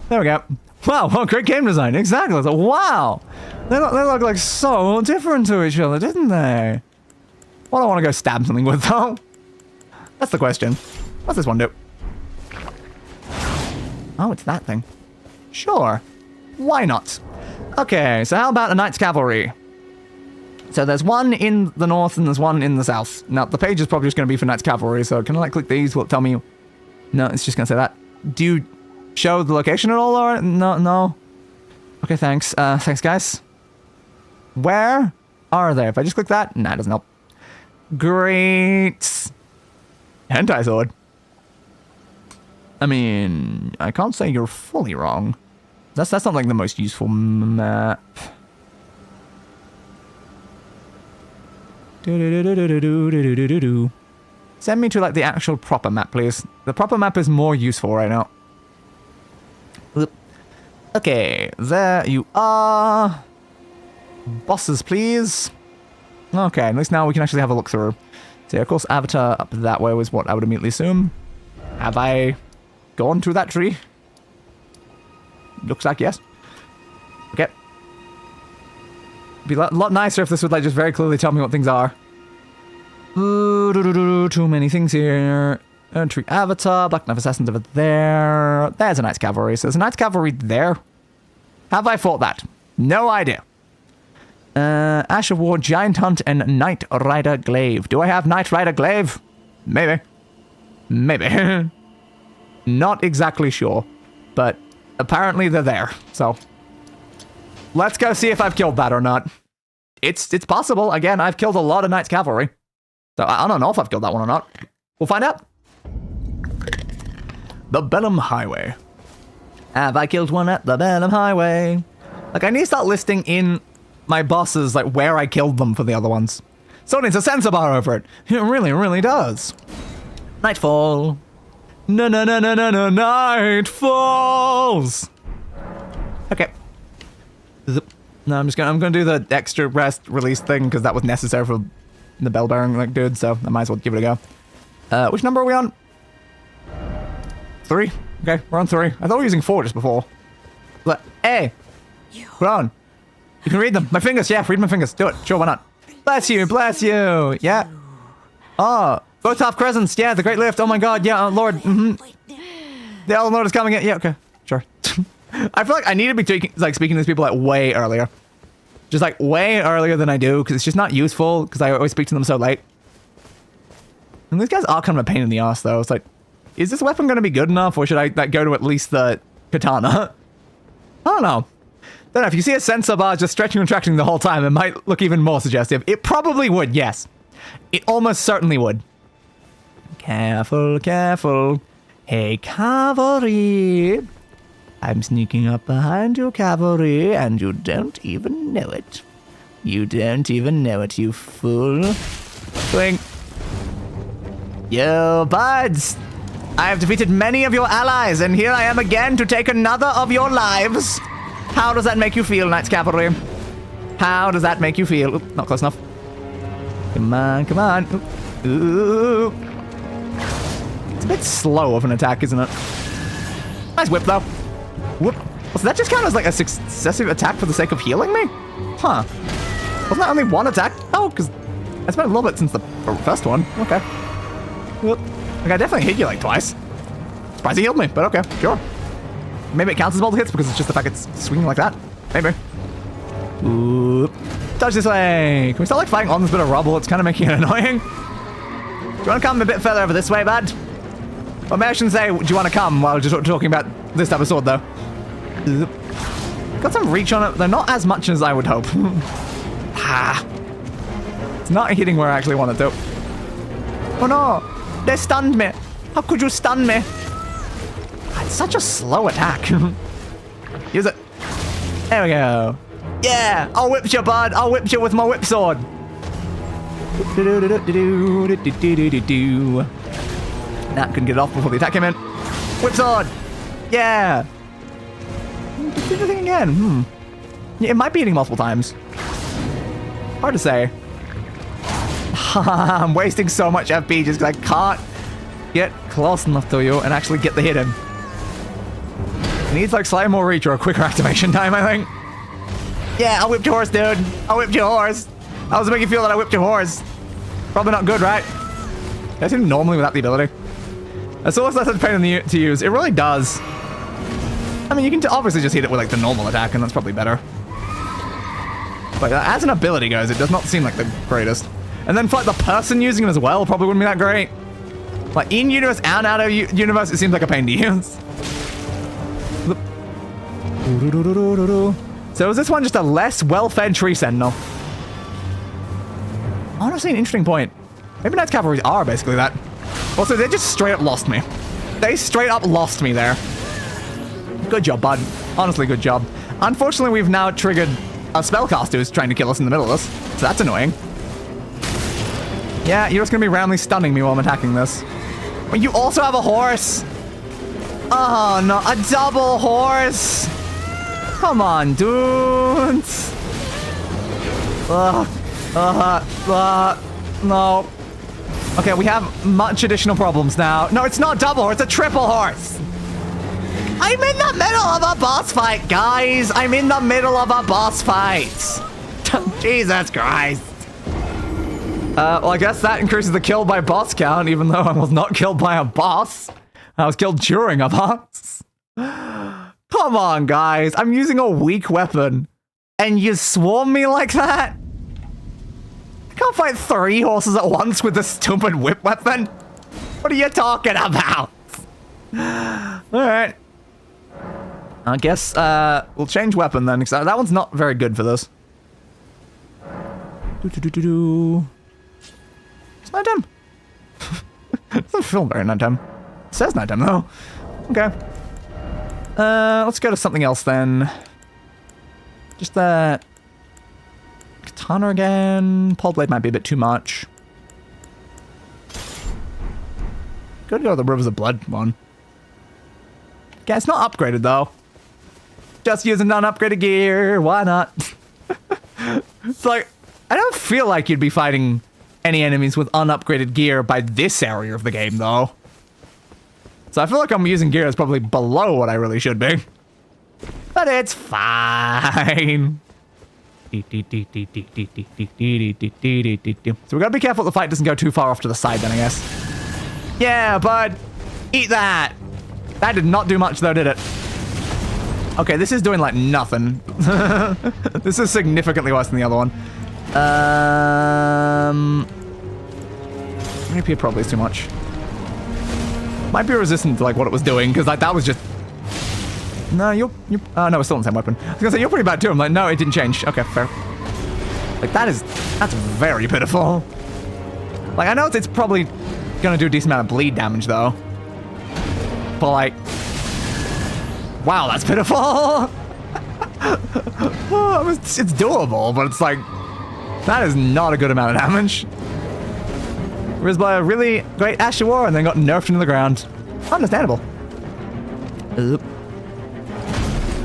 There we go. Wow, well, great game design. Exactly. So, wow. They look like so different to each other, didn't they? What do I want to go stab something with, though? That's the question. What's this one do? Oh, it's that thing. Sure. Why not? Okay, so how about a Knight's Cavalry? So there's one in the north and there's one in the south. Now, the page is probably just going to be for Knight's Cavalry, so can I, like, click these? Will it tell me? No, it's just going to say that. Do you show the location at all, or no? Okay, thanks. Thanks, guys. Where are they? If I just click that? Nah, it doesn't help. Great. Hentai sword. I mean, I can't say you're fully wrong. That's not, like, the most useful map. Send me to, like, the actual proper map, please. The proper map is more useful right now. Okay, there you are. Bosses, please. Okay, at least now we can actually have a look through. So, of course, Avatar up that way was what I would immediately assume. Have I gone to that tree? Looks like yes. Okay. Be a lot nicer if this would like just very clearly tell me what things are. Ooh, too many things here. Erd Tree Avatar, Black Knife Assassins over there. There's a Knights Cavalry. So there's a Knights Cavalry there. Have I fought that? No idea. Ash of War, Giant Hunt, and Knight Rider Glaive. Do I have Knight Rider Glaive? Maybe. Maybe. Not exactly sure. But apparently they're there. So let's go see if I've killed that or not. It's possible. Again, I've killed a lot of Knights Cavalry. So I don't know if I've killed that one or not. We'll find out. The Bellum Highway. Have I killed one at the Bellum Highway? Like, I need to start listing in my bosses, like, where I killed them for the other ones. So it needs a sensor bar over it. It really, really does. Nightfall. No, Night Falls. Okay. No, I'm gonna do the extra rest release thing because that was necessary for the bell bearing like dude, so I might as well give it a go. Which number are we on? 3? Okay, we're on 3. I thought we were using 4 just before. But, hey! We're on. You can read them. My fingers, yeah, read my fingers. Do it. Sure, why not? Bless you, bless you! Yeah. Oh, both half crescents, yeah, the Great Lift, oh my god, yeah, Lord, The Elden Lord is coming in, yeah, okay, sure. I feel like I need to be speaking to these people like way earlier. Just like way earlier than I do, because it's just not useful, because I always speak to them so late. And these guys are kind of a pain in the ass, though. It's like, is this weapon going to be good enough, or should I like, go to at least the katana? I don't know. Don't know, if you see a sensor bar just stretching and retracting the whole time, it might look even more suggestive. It probably would, yes. It almost certainly would. Careful, careful. Hey, cavalry. I'm sneaking up behind you, cavalry, and you don't even know it. You don't even know it, you fool. Swing. Yo, buds. I have defeated many of your allies, and here I am again to take another of your lives. How does that make you feel, Knights Cavalry? How does that make you feel? Oop, not close enough. Come on, come on. Ooh. It's a bit slow of an attack, isn't it? Nice whip, though. Whoop. So that just count as like a successive attack for the sake of healing me? Huh. Wasn't that only one attack? Oh, because it's been a little bit since the first one. Okay. Whoop. Like, I definitely hit you like twice. Surprised he healed me, but okay, sure. Maybe it counts as multiple hits because it's just the fact it's swinging like that. Maybe. Whoop. Touch this way. Can we start like fighting on this bit of rubble? It's kind of making it annoying. Do you want to come a bit further over this way, bud? Well, maybe I shouldn't say, do you want to come while we're just talking about this type of sword, though? Got some reach on it, though not as much as I would hope. It's not hitting where I actually want it to. Oh no! They stunned me! How could you stun me? It's such a slow attack. Use it. There we go. Yeah! I'll whip you, bud! I'll whip you with my whip sword! Nah, couldn't get it off before the attack came in. Whip sword! Yeah! Do the thing again. Yeah, it might be hitting multiple times. Hard to say. I'm wasting so much FP just because I can't get close enough to you and actually get the hit in. It needs like slightly more reach or a quicker activation time, I think. Yeah, I whipped your horse, dude. I whipped your horse. How does it make you feel that I whipped your horse? Probably not good, right? I seem normally without the ability. That's always less pain to use. It really does. I mean, you can obviously just hit it with like the normal attack, and that's probably better. But as an ability goes, it does not seem like the greatest. And then for like the person using it as well, probably wouldn't be that great. Like in universe and out of universe, it seems like a pain to use. So is this one just a less well-fed tree sentinel? Honestly, an interesting point. Maybe Knights Cavalry are basically that. Also, they just straight up lost me. They straight up lost me there. Good job, bud. Honestly, good job. Unfortunately, we've now triggered a spellcaster who's trying to kill us in the middle of this. So that's annoying. Yeah, you're just going to be randomly stunning me while I'm attacking this. But you also have a horse. Oh, no. A double horse. Come on, dudes. No. Okay, we have much additional problems now. No, it's not double horse. It's a triple horse. I'm in the middle of a boss fight, guys. I'm in the middle of a boss fight. Jesus Christ. Well, I guess that increases the kill by boss count, even though I was not killed by a boss. I was killed during a boss. Come on, guys. I'm using a weak weapon. And you swarm me like that? I can't fight 3 horses at once with this stupid whip weapon. What are you talking about? Alright. I guess, we'll change weapon then, because that one's not very good for this. It's nighttime. It doesn't feel very nighttime. It says nighttime, though. Okay. Let's go to something else, then. Just that... Katana again. Pole blade might be a bit too much. Could go to the Rivers of Blood one. Okay, it's not upgraded, though. Just using non-upgraded gear. Why not? It's like, I don't feel like you'd be fighting any enemies with unupgraded gear by this area of the game, though. So I feel like I'm using gear that's probably below what I really should be. But it's fine. So we gotta be careful the fight doesn't go too far off to the side then, I guess. Yeah, bud. Eat that. That did not do much, though, did it? Okay, this is doing, like, nothing. This is significantly worse than the other one. Rapier probably is too much. Might be resistant to, like, what it was doing, because, like, that was just... No, you're... no, it's still the same weapon. I was gonna say, you're pretty bad, too. I'm like, no, it didn't change. Okay, fair. Like, that's very pitiful. Like, I know it's probably gonna do a decent amount of bleed damage, though. But, like... Wow, that's pitiful! Well, it's doable, but it's like... That is not a good amount of damage. Whereas by a really great Asher War and then got nerfed into the ground. Understandable. Oop.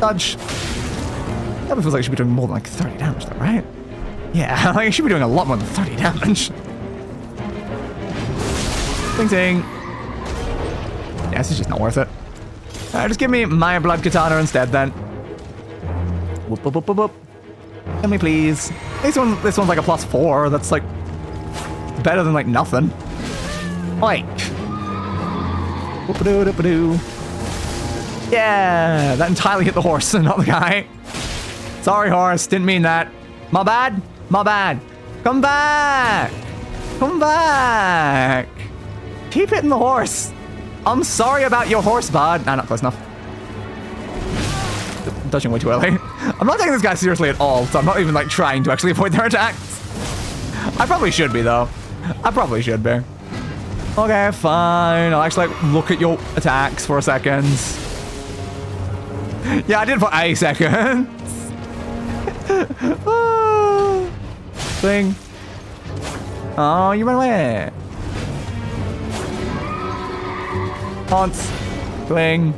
Dodge. That feels like it should be doing more than like 30 damage though, right? Yeah, like it should be doing a lot more than 30 damage. Ting ting. Yeah, this is just not worth it. Alright, just give me my blood katana instead then. Whoop whoop whoop whoop whoop. Give me please. This one's like a +4. That's like better than like nothing. Oi. Whoop-a-doo, whoop-a-doo. Yeah, that entirely hit the horse and not the guy. Sorry, horse. Didn't mean that. My bad. My bad. Come back. Come back. Keep hitting the horse. I'm sorry about your horse, bud. Nah, not close enough. Dodging way too early. I'm not taking this guy seriously at all, so I'm not even like trying to actually avoid their attacks. I probably should be though. I probably should be. Okay, fine. I'll actually like look at your attacks for a second. Yeah, I did for a second. Thing. Oh, you ran away. Haunts. Twing.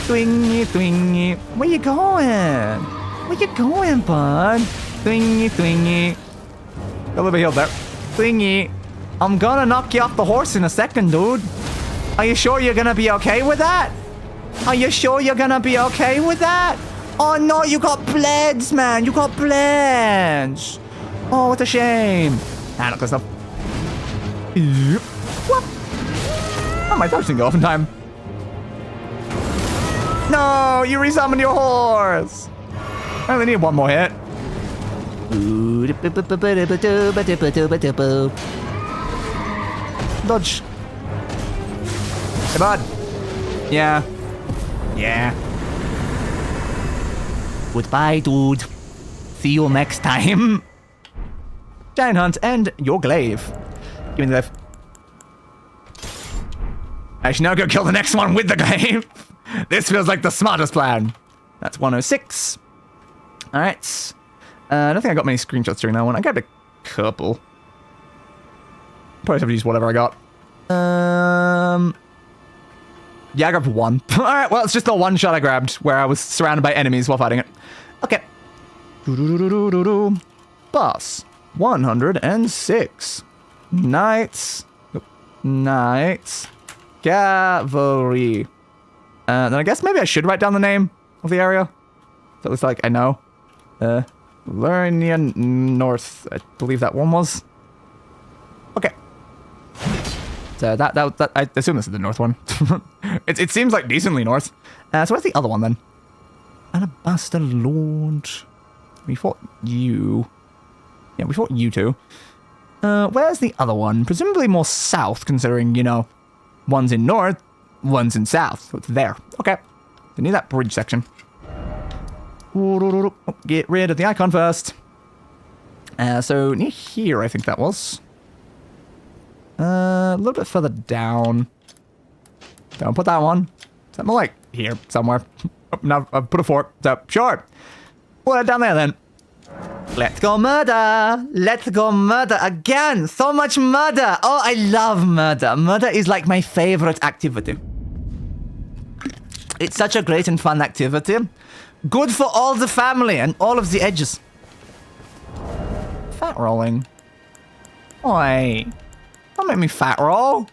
Twingy, twingy. Where you going? Where you going, bud? Twingy, twingy. Got a little bit healed there. Twingy. I'm gonna knock you off the horse in a second, dude. Are you sure you're gonna be okay with that? Are you sure you're gonna be okay with that? Oh no, you got blades, man. You got blades. Oh, what a shame. Nah, not close enough. What? Oh, my touch didn't go off in time. No, you resummoned your horse. I only need one more hit. Dodge. Hey, bud. Yeah. Yeah. Goodbye, dude. See you next time. Giant Hunt and your glaive. Give me the glaive. Actually, now go kill the next one with the glaive. This feels like the smartest plan. That's 106. Alright. I don't think I got many screenshots during that one. I got a couple. Probably have to use whatever I got. Yeah, I grabbed one. Alright, well, it's just the one shot I grabbed where I was surrounded by enemies while fighting it. Okay. Boss. 106. Knights. Knights. Cavalry. Then I guess maybe I should write down the name of the area. So it looks like I know. Lernia North, I believe that one was. Okay. So that I assume this is the north one. it seems like decently north. So where's the other one then? Alabaster Lord. We fought you. Yeah, we fought you two. Where's the other one? Presumably more south, considering, you know, one's in north, one's in south. So it's there. Okay. So near that bridge section. Get rid of the icon first. So near here, I think that was. A little bit further down. Don't put that one. Is that more like here somewhere? Oh, no, I've put a fort. So sure. Put it down there then. Let's go murder! Let's go murder again! So much murder! Oh, I love murder. Murder is like my favorite activity. It's such a great and fun activity. Good for all the family and all of the edges. Fat rolling. Oi. Don't make me fat roll.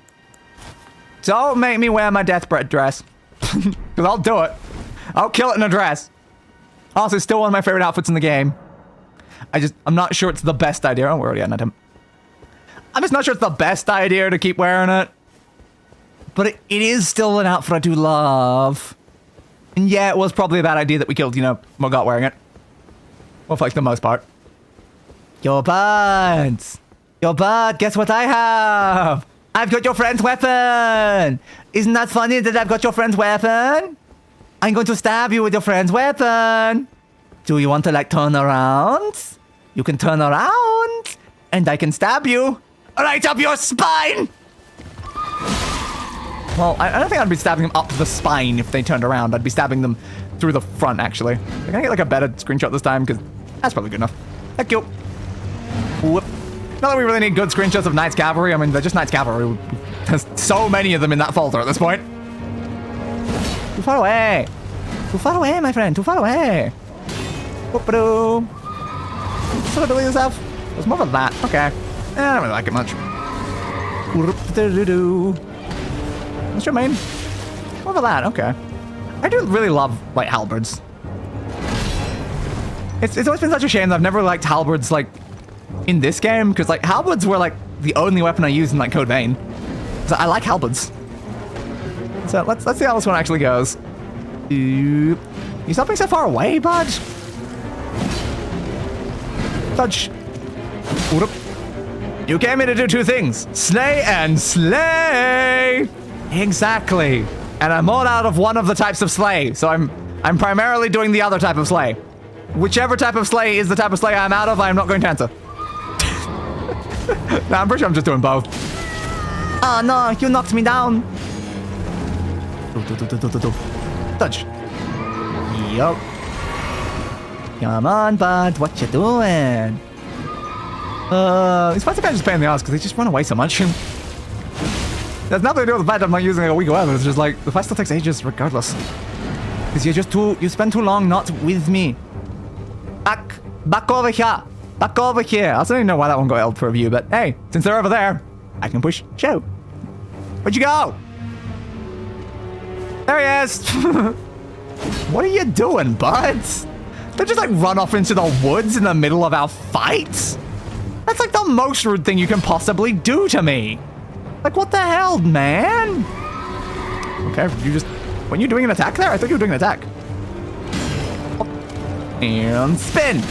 Don't make me wear my deathbred dress. Because I'll do it. I'll kill it in a dress. Also, it's still one of my favorite outfits in the game. I'm not sure it's the best idea. Oh, we're already at him. I'm just not sure it's the best idea to keep wearing it. But it is still an outfit I do love. And yeah, it was probably a bad idea that we killed, you know, Morgott wearing it. Well, for like the most part. Yo, buds. Yo, bud, guess what I have? I've got your friend's weapon. Isn't that funny that I've got your friend's weapon? I'm going to stab you with your friend's weapon. Do you want to, like, turn around? You can turn around, and I can stab you right up your spine. Well, I don't think I'd be stabbing them up the spine if they turned around. I'd be stabbing them through the front, actually. Can I get, like, a better screenshot this time? Because that's probably good enough. Thank you. Whoop. Not that we really need good screenshots of Knights Cavalry. I mean, they're just Knights Cavalry. There's so many of them in that folder at this point. Too far away. Too far away, my friend. Too far away. Whoop-a-doo. What's the ability this have? There's more of that. Okay. I don't really like it much. Whoop-a-doo-doo. What's your main? More of that. Okay. I do really love, like, halberds. It's always been such a shame that I've never liked halberds, like, in this game, because, like, halberds were, like, the only weapon I used in, like, Code Vein. So I like halberds. So let's see how this one actually goes. You stop being so far away, bud? Touch. You came here to do two things. Slay and slay! Exactly. And I'm all out of one of the types of slay, so I'm primarily doing the other type of slay. Whichever type of slay is the type of slay I'm out of, I am not going to answer. Nah, I'm pretty sure I'm just doing both. Oh no, you knocked me down. Touch. Yup. Come on, bud. What you doing? These fights are kind of just pain in the ass because they just run away so much. There's nothing to do with the fact I'm not using like a weak weapon. It's just like the fight still takes ages regardless. Because you spend too long not with me. Back over here. Back over here. I also don't even know why that one got held for review, but hey, since they're over there, I can push show. Where'd you go? There he is. What are you doing, buds? They just like run off into the woods in the middle of our fights? That's like the most rude thing you can possibly do to me. Like, what the hell, man? Okay, weren't you doing an attack there? I thought you were doing an attack. And spin.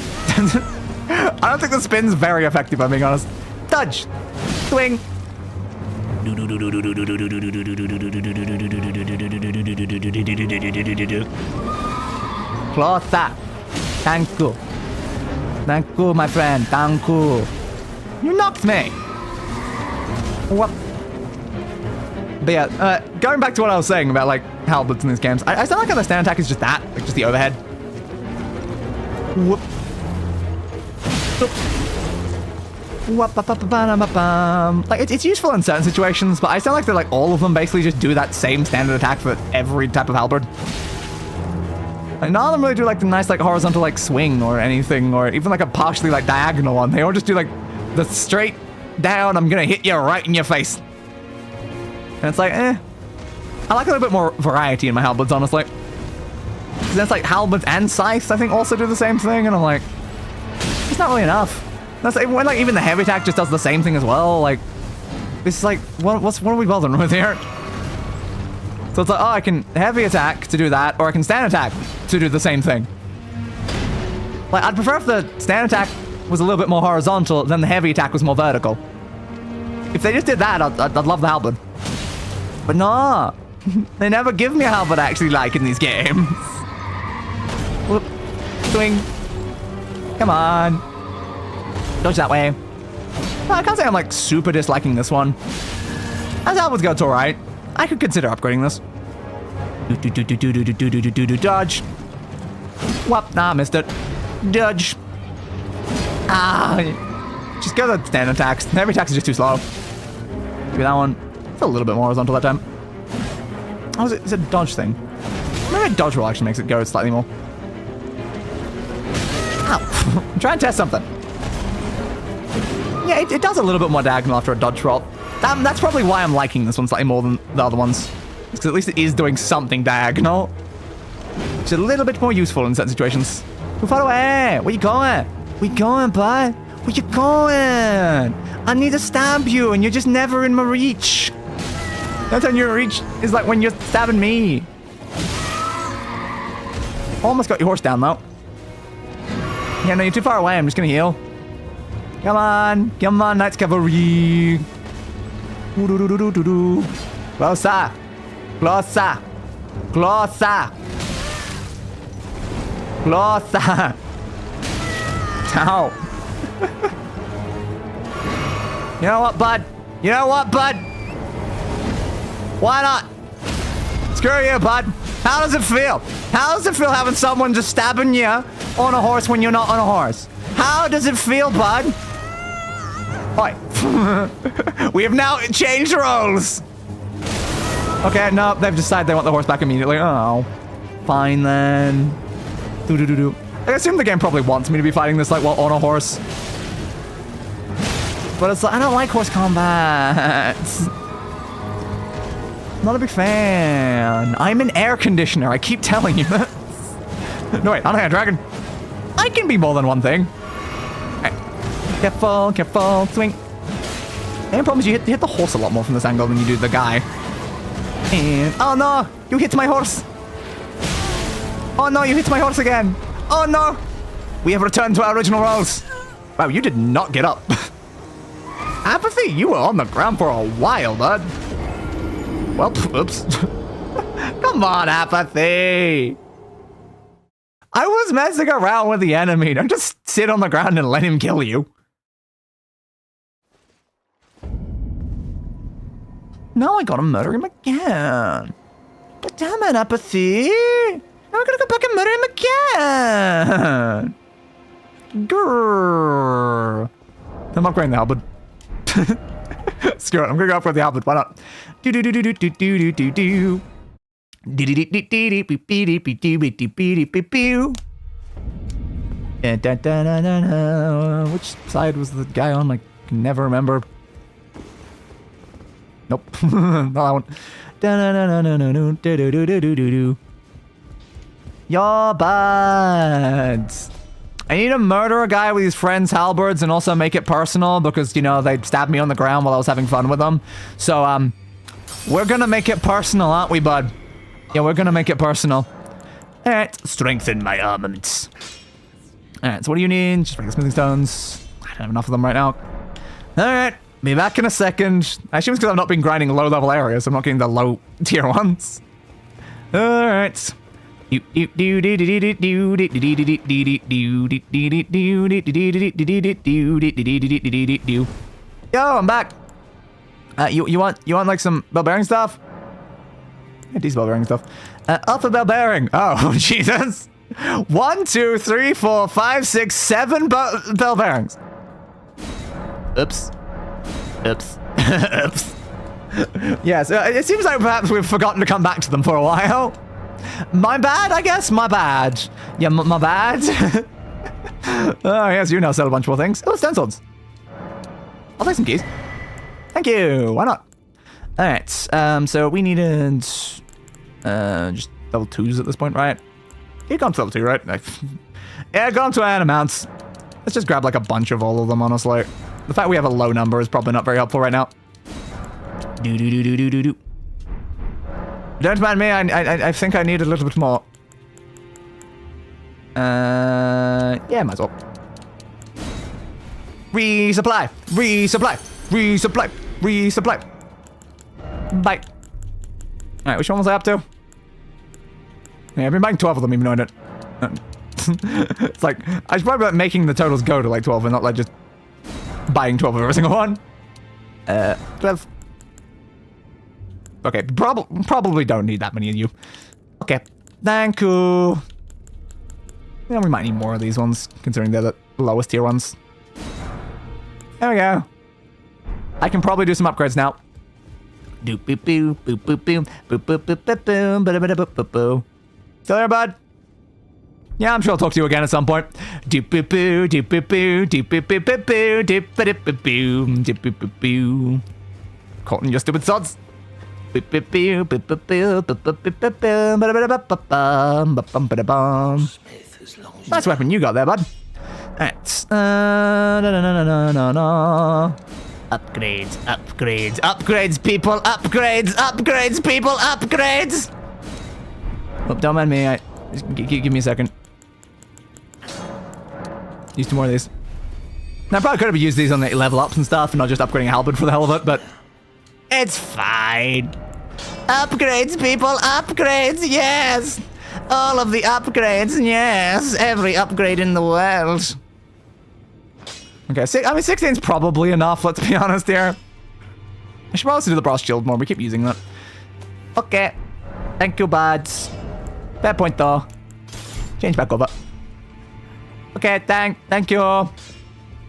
I don't think the spin's very effective, I'm being honest. Dodge. Swing. Closer. Thank you. Thank you, my friend. Thank you. You knocked me. What? But yeah, going back to what I was saying about, like, halberds in these games, I still like how the stand attack is just that, like, just the overhead. Whoop. Like, it's useful in certain situations, but I still like that, like, all of them basically just do that same standard attack for every type of halberd. Like, none of them really do, like, the nice, like, horizontal, like, swing or anything, or even, like, a partially, like, diagonal one. They all just do, like, the straight down, I'm gonna hit you right in your face. And it's like, eh. I like a little bit more variety in my halberds, honestly. Because that's like halberds and scythes, I think, also do the same thing, and I'm like, it's not really enough. That's like, when like even the heavy attack just does the same thing as well. Like, this is like, what are we bothering with here? So it's like, oh, I can heavy attack to do that, or I can stand attack to do the same thing. Like, I'd prefer if the stand attack was a little bit more horizontal than the heavy attack was more vertical. If they just did that, I'd love the halberd. But no, they never give me a halberd I actually like in these games. Whoop, swing. Come on. Dodge that way. Well, I can't say I'm like super disliking this one. As halberds go, it's alright. I could consider upgrading this. Dodge. Whoop, nah, missed it. Dodge. Ah. Just go to stand attacks. Heavy attacks is just too slow. Maybe that one. It's a little bit more horizontal that time. Oh, it's a dodge thing. Maybe a dodge roll actually makes it go slightly more. Ow. I'm trying to test something. Yeah, it does a little bit more diagonal after a dodge roll. That's probably why I'm liking this one slightly more than the other ones. Because at least it is doing something diagonal. Which is a little bit more useful in certain situations. Move far away! Where you going? Where you going, bud? Where you going? I need to stab you and you're just never in my reach. The only time you're in reach is like when you're stabbing me. Almost got your horse down though. Yeah, no, you're too far away. I'm just gonna heal. Come on, Knights Cavalry. Closer, closer, closer, closer. Ow. You know what, bud? You know what, bud? Why not? Screw you, bud. How does it feel? How does it feel having someone just stabbing you on a horse when you're not on a horse? How does it feel, bud? Oi. We have now changed roles. Okay, no, they've decided they want the horse back immediately. Oh. Fine then. I assume the game probably wants me to be fighting this like while on a horse. But it's like, I don't like horse combat. Not a big fan. I'm an air conditioner. I keep telling you that. No, wait, I don't have a dragon. I can be more than one thing. Right. Careful, careful, swing. The only problem is you hit the horse a lot more from this angle than you do the guy. And, oh no, you hit my horse. Oh no, you hit my horse again. Oh no, we have returned to our original roles. Wow, you did not get up. Apathy, you were on the ground for a while, bud. Well, oops. Come on, Apathy. I was messing around with the enemy. Don't just sit on the ground and let him kill you. Now I gotta murder him again. But damn it, Apathy. Now I gotta go back and murder him again. Grrr. I'm upgrading the halberd. Screw it, I'm gonna go upgrade the halberd. Why not? Which side was the guy on? I can never remember. Nope. Not that one. Your buds. I need to murder a guy with his friends' halberds and also make it personal because, you know, they stabbed me on the ground while I was having fun with them. So, we're gonna make it personal, aren't we, bud? Yeah, we're gonna make it personal. Alright, strengthen my armaments. Alright, so what do you need? Just regular smithing stones. I don't have enough of them right now. Alright, be back in a second. I assume it's because I've not been grinding low-level areas, so I'm not getting the low-tier ones. Alright. Yo, I'm back. You want like some bell bearing stuff? Yeah, these bell bearing stuff. Alpha bell bearing. Oh, Jesus. 1, 2, 3, 4, 5, 6, 7 bell bearings. Oops. Oops. Oops. Yes, it seems like perhaps we've forgotten to come back to them for a while. My bad, I guess. My bad. Yeah, my bad. Oh, yes, you now sell a bunch more things. Oh, stone swords. I'll take some keys. Thank you. Why not? Alright, so we needed just level 2s at this point, right? You've gone to level 2, right? Yeah, gone to amounts. Let's just grab like a bunch of all of them, honestly. The fact we have a low number is probably not very helpful right now. Do. Don't mind me, I think I need a little bit more. Yeah, might as well. Resupply! Bye. Alright, which one was I up to? Yeah, I've been buying 12 of them even though I don't... It's like, I should probably be making the totals go to like 12 and not like just buying 12 of every single one. 12. Okay, probably don't need that many of you. Okay, thank you. Yeah, we might need more of these ones, considering they're the lowest tier ones. There we go. I can probably do some upgrades now. Doop boop boop boop boop boop boop boop boop boop boop boop boop boop boop. Still there, bud? Yeah, I'm sure I'll talk to you again at some point. Doop boop boo, doop boop boo, doop boop boop boop boo, doop boop boop boo, doop boop boop boo. Colton, you stupid sods. Boop boop boo, boop boop boo, boop boop boop boop boop, ba ba ba ba bum ba da bum. Nice weapon you got there, bud. Alright. Upgrades, people, upgrades, people, upgrades! Oh, don't mind me, give me a second. Use 2 more of these. Now, I probably could have used these on the level ups and stuff and not just upgrading a halberd for the hell of it, but it's fine. Upgrades, people, upgrades, yes! All of the upgrades, yes! Every upgrade in the world. Okay, I mean, 16's probably enough, let's be honest here. I should probably do the brass shield more, we keep using that. Okay. Thank you, buds. Fair point, though. Change back over. Okay, thank you.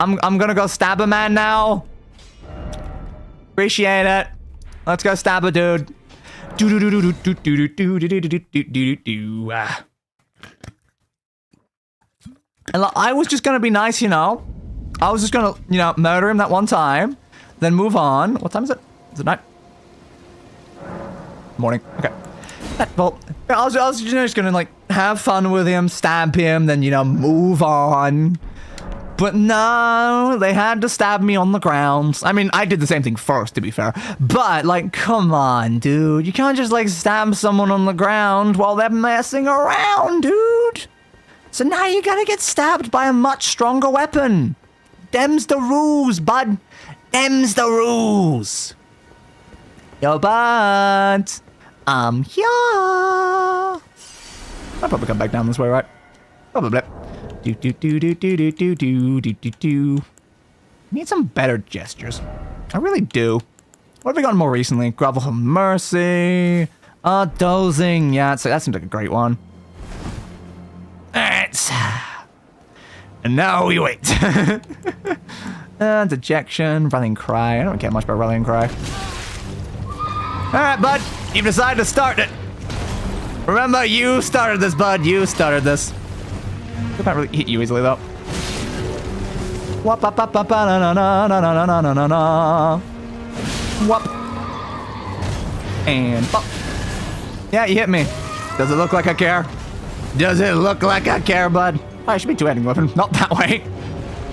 I'm gonna go stab a man now. Appreciate it. Let's go stab a dude. And like, I was just gonna be nice, you know. I was just gonna, you know, murder him that one time, then move on. What time is it? Is it night? Morning. Okay. Well, I was just gonna like have fun with him, stab him, then you know move on. But no, they had to stab me on the ground. I mean, I did the same thing first, to be fair. But like, come on, dude, you can't just like stab someone on the ground while they're messing around, dude. So now you gotta get stabbed by a much stronger weapon. Them's the rules, bud. Them's the rules. Yo, bud. I'm here. I'll probably come back down this way, right? Probably. Do. Need some better gestures. I really do. What have we gotten more recently? Grovel for Mercy. Dozing. Yeah, that seems like a great one. Alright. And now we wait. Dejection, Rallying Cry. I don't care much about Rallying Cry. Alright, bud. You've decided to start it. Remember, you started this, bud. You started this. I can't really hit you easily, though. Wop, pop, pop, pop, na na na na na na na na na. Wop. And pop. Yeah, you hit me. Does it look like I care? Does it look like I care, bud? Oh, I should be two-handing weapon. Not that way.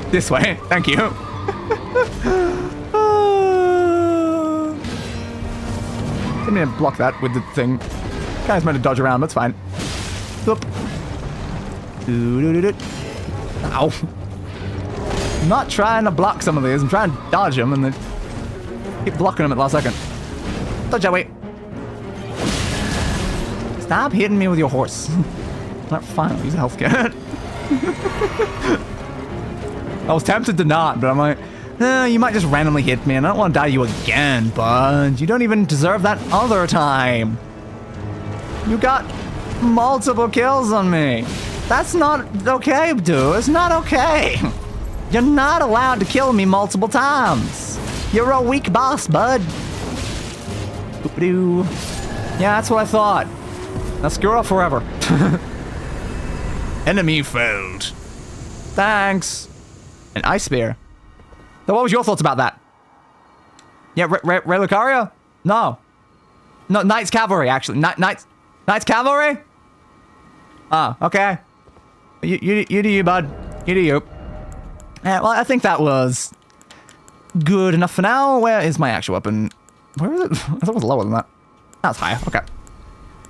This way. Thank you. Didn't mean to block that with the thing. Guys meant to dodge around. That's fine. Oop. Ow. I'm not trying to block some of these. I'm trying to dodge them and then keep blocking them at the last second. Dodge that way. Stop hitting me with your horse. Not fine. I'll use a health kit. I was tempted to not, but I'm like, you might just randomly hit me and I don't want to die you again, bud. You don't even deserve that other time. You got multiple kills on me. That's not okay, dude. It's not okay. You're not allowed to kill me multiple times. You're a weak boss, bud. Boop-a-doo. Yeah, that's what I thought. Now screw off forever. Enemy failed. Thanks. An ice spear. So what was your thoughts about that? Yeah, Relicaria? No. No, Knights Cavalry, actually. Knights Cavalry? Ah, okay. You do you, bud. You do you. Well, I think that was good enough for now. Where is my actual weapon? Where is it? I thought it was lower than that. That's higher. Okay.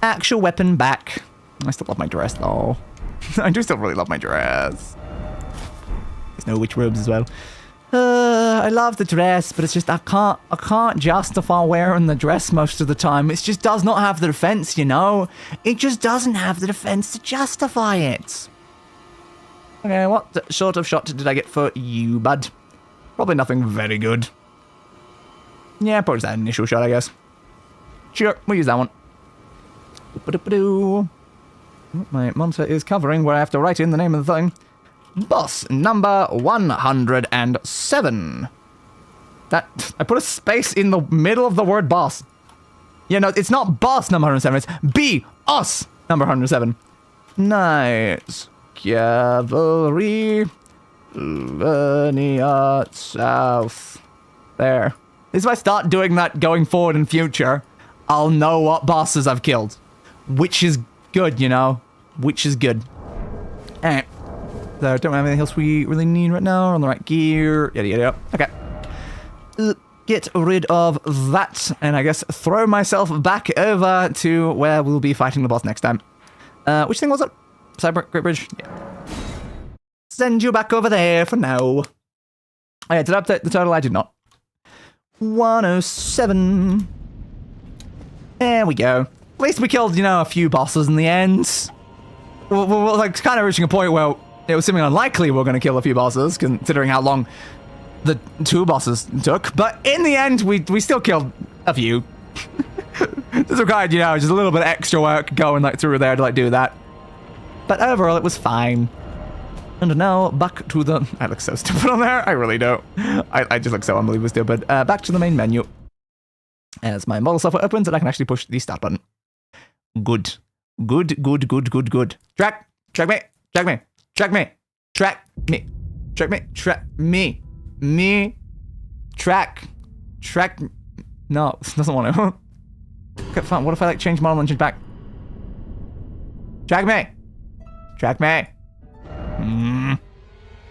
Actual weapon back. I still love my dress, though. I do still really love my dress. There's no witch robes as well. I love the dress, but it's just I can't justify wearing the dress most of the time. It just does not have the defense, you know? It just doesn't have the defense to justify it. Okay, what sort of shot did I get for you, bud? Probably nothing very good. Yeah, probably just that initial shot, I guess. Sure, we'll use that one. My monitor is covering where I have to write in the name of the thing. Boss number 107. That I put a space in the middle of the word boss. Yeah, no, it's not boss number 107, it's B-us number 107. Nice. Cavalry. Linear south. There. If I start doing that going forward in future, I'll know what bosses I've killed. Which is good, you know? Which is good. Alright. So, don't have anything else we really need right now. We're on the right gear. Yada, yada, yada. Okay. Get rid of that, and I guess throw myself back over to where we'll be fighting the boss next time. Which thing was it? Cyber Great Bridge? Yeah. Send you back over there for now. Oh yeah, did I update the total? I did not. 107. There we go. At least we killed, you know, a few bosses in the end. We're like kind of reaching a point where it was seeming unlikely we're going to kill a few bosses, considering how long the 2 bosses took. But in the end, we still killed a few. This required, you know, just a little bit of extra work going like through there to like do that. But overall, it was fine. And now back to the... I look so stupid on there. I really don't. I just look so unbelievably stupid. Back to the main menu. As my model software opens, and I can actually push the start button. Good. Good. Track me. Track me. Track me. No, this doesn't want to. Okay, fine. What if I like change model engine back? Track me.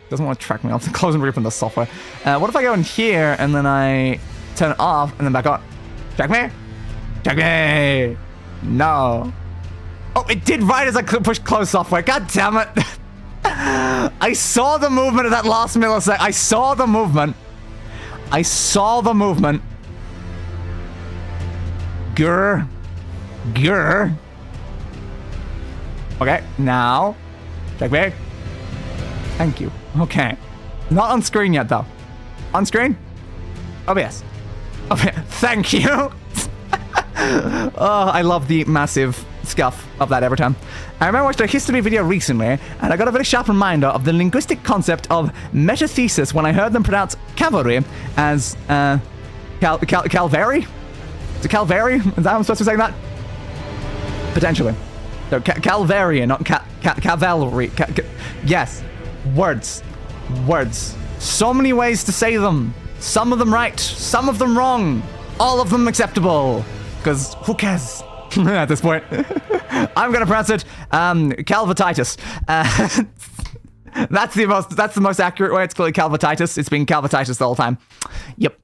Doesn't want to track me. I'll close and reopen the software. What if I go in here and then I turn it off and then back on? Track me. No. Oh, it did right as I pushed close software. God damn it. I saw the movement of that last millisecond. I saw the movement. Grr. Okay, now. Check me. Thank you. Okay. Not on screen yet, though. On screen? OBS. Okay, thank you. Oh, I love the massive scuff of that every time. I remember I watched a history video recently, and I got a very sharp reminder of the linguistic concept of metathesis when I heard them pronounce cavalry as, Calvary? Is it Calvary? Is that how I'm supposed to be saying that? Potentially. So, Calvaria, not cavalry. Yes. Words. So many ways to say them. Some of them right, some of them wrong. All of them acceptable. Because who cares? At this point. I'm gonna pronounce it, calvatitis. That's the most accurate way. It's called calvatitis. It's been calvatitis the whole time. Yep.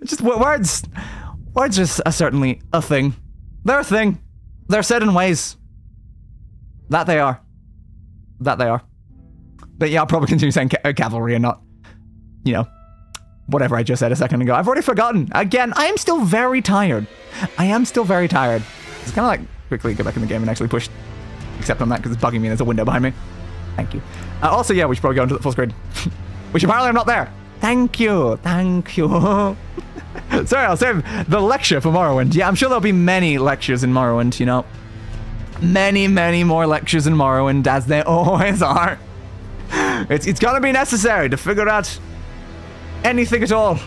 Just words. Words are certainly a thing. They're a thing. They're said in ways. That they are. But yeah, I'll probably continue saying cavalry and not, you know, whatever I just said a second ago. I've already forgotten. Again, I am still very tired. It's kind of like quickly go back in the game and actually push accept on that because it's bugging me and there's a window behind me. Thank you. Also, yeah, we should probably go into the full screen. Which apparently I'm not there. Thank you. Sorry, I'll save the lecture for Morrowind. Yeah, I'm sure there'll be many lectures in Morrowind, you know. Many more lectures in Morrowind, as there always are. It's gonna be necessary to figure out anything at all.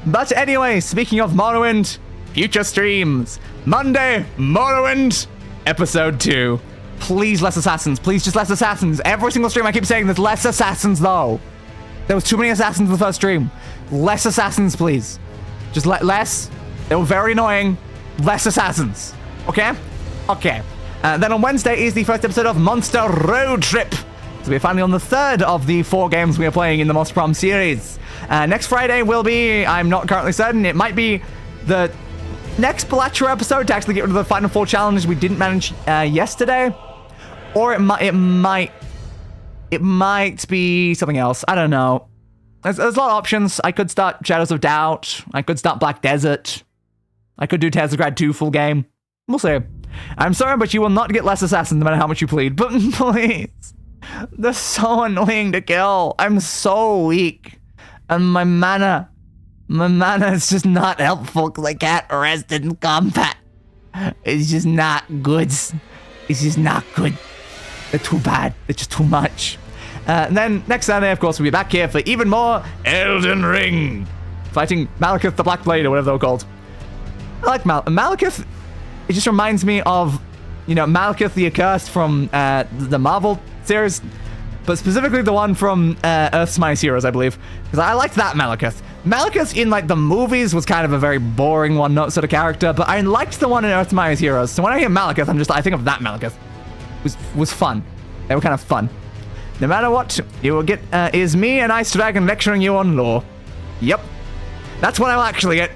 But anyway, speaking of Morrowind, future streams. Monday, Morrowind, episode 2. Please, less assassins. Please, just less assassins. Every single stream I keep saying there's less assassins, though. There was too many assassins in the first stream. Less assassins, please. Just less. They were very annoying. Less assassins. Okay? Okay. Then on Wednesday is the first episode of Monster Road Trip. So we're finally on the third of the 4 games we are playing in the Monster Prom series. Next Friday will be, I'm not currently certain, it might be the next Balatro episode to actually get rid of the Final 4 challenge we didn't manage yesterday. Or it might be something else. I don't know. There's a lot of options. I could start Shadows of Doubt. I could start Black Desert. I could do Tezgrad 2 full game. We'll see. I'm sorry, but you will not get less assassins no matter how much you plead. But please. They're so annoying to kill. I'm so weak. And my mana is just not helpful because I can't rest in combat. It's just not good. It's just not good. They're too bad. They're just too much. And then next Saturday, of course, we'll be back here for even more Elden Ring. Fighting Maliketh the Black Blade or whatever they're called. I like Maliketh. It just reminds me of, you know, Maliketh the Accursed from the Marvel series. But specifically the one from Earth's Mightiest Heroes, I believe. Because I liked that Maliketh. Maliketh in, like, the movies was kind of a very boring one-note sort of character. But I liked the one in Earth's Mightiest Heroes. So when I hear Maliketh, I think of that Maliketh. Was fun. They were kind of fun. No matter what, you will get is me and Ice Dragon lecturing you on lore. Yep. That's what I'll actually get.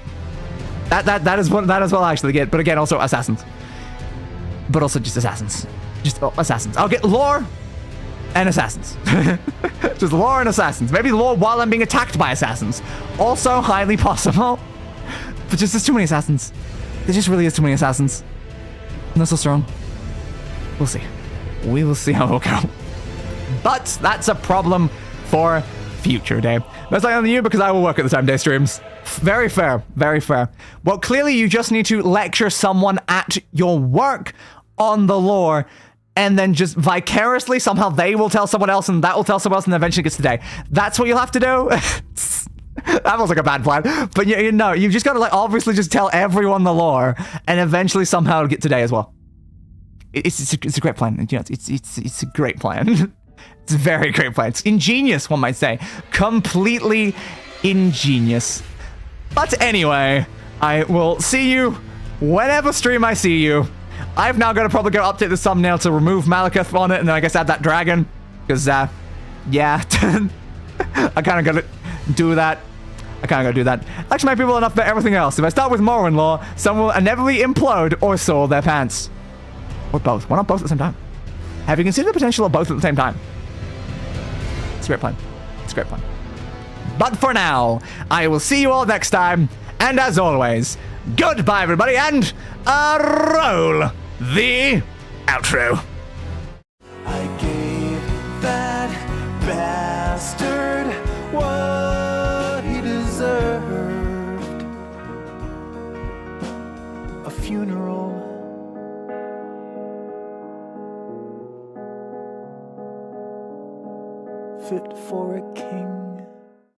That is what I'll actually get. But again, also assassins. But also just assassins. Just assassins. I'll get lore and assassins. Just lore and assassins. Maybe lore while I'm being attacked by assassins. Also highly possible. But just there's too many assassins. There just really is too many assassins. And they're so strong. We'll see. We will see how it'll go. But that's a problem for future day. That's not on you because I will work at the time day streams. Very fair. Very fair. Well, clearly you just need to lecture someone at your work on the lore and then just vicariously somehow they will tell someone else and that will tell someone else and eventually it gets today. That's what you'll have to do. That was like a bad plan. But you know, you've just got to like obviously just tell everyone the lore and eventually somehow it'll get today as well. It's a great plan. You know, it's a great plan. It's a very great plan. It's ingenious, one might say. Completely ingenious. But anyway, I will see you whenever stream I see you. I've now got to probably go update the thumbnail to remove Maliketh on it, and then I guess add that dragon. Because, yeah. I kind of got to do that. Actually, might be well enough for everything else. If I start with Morrowind-lore, someone will inevitably implode or soil their pants. Or both. Why not both at the same time? Have you considered the potential of both at the same time? It's a great plan. It's a great plan. But for now, I will see you all next time. And as always, goodbye, everybody, and roll the outro. I gave that bastard what he deserved. A funeral. Fit for a king.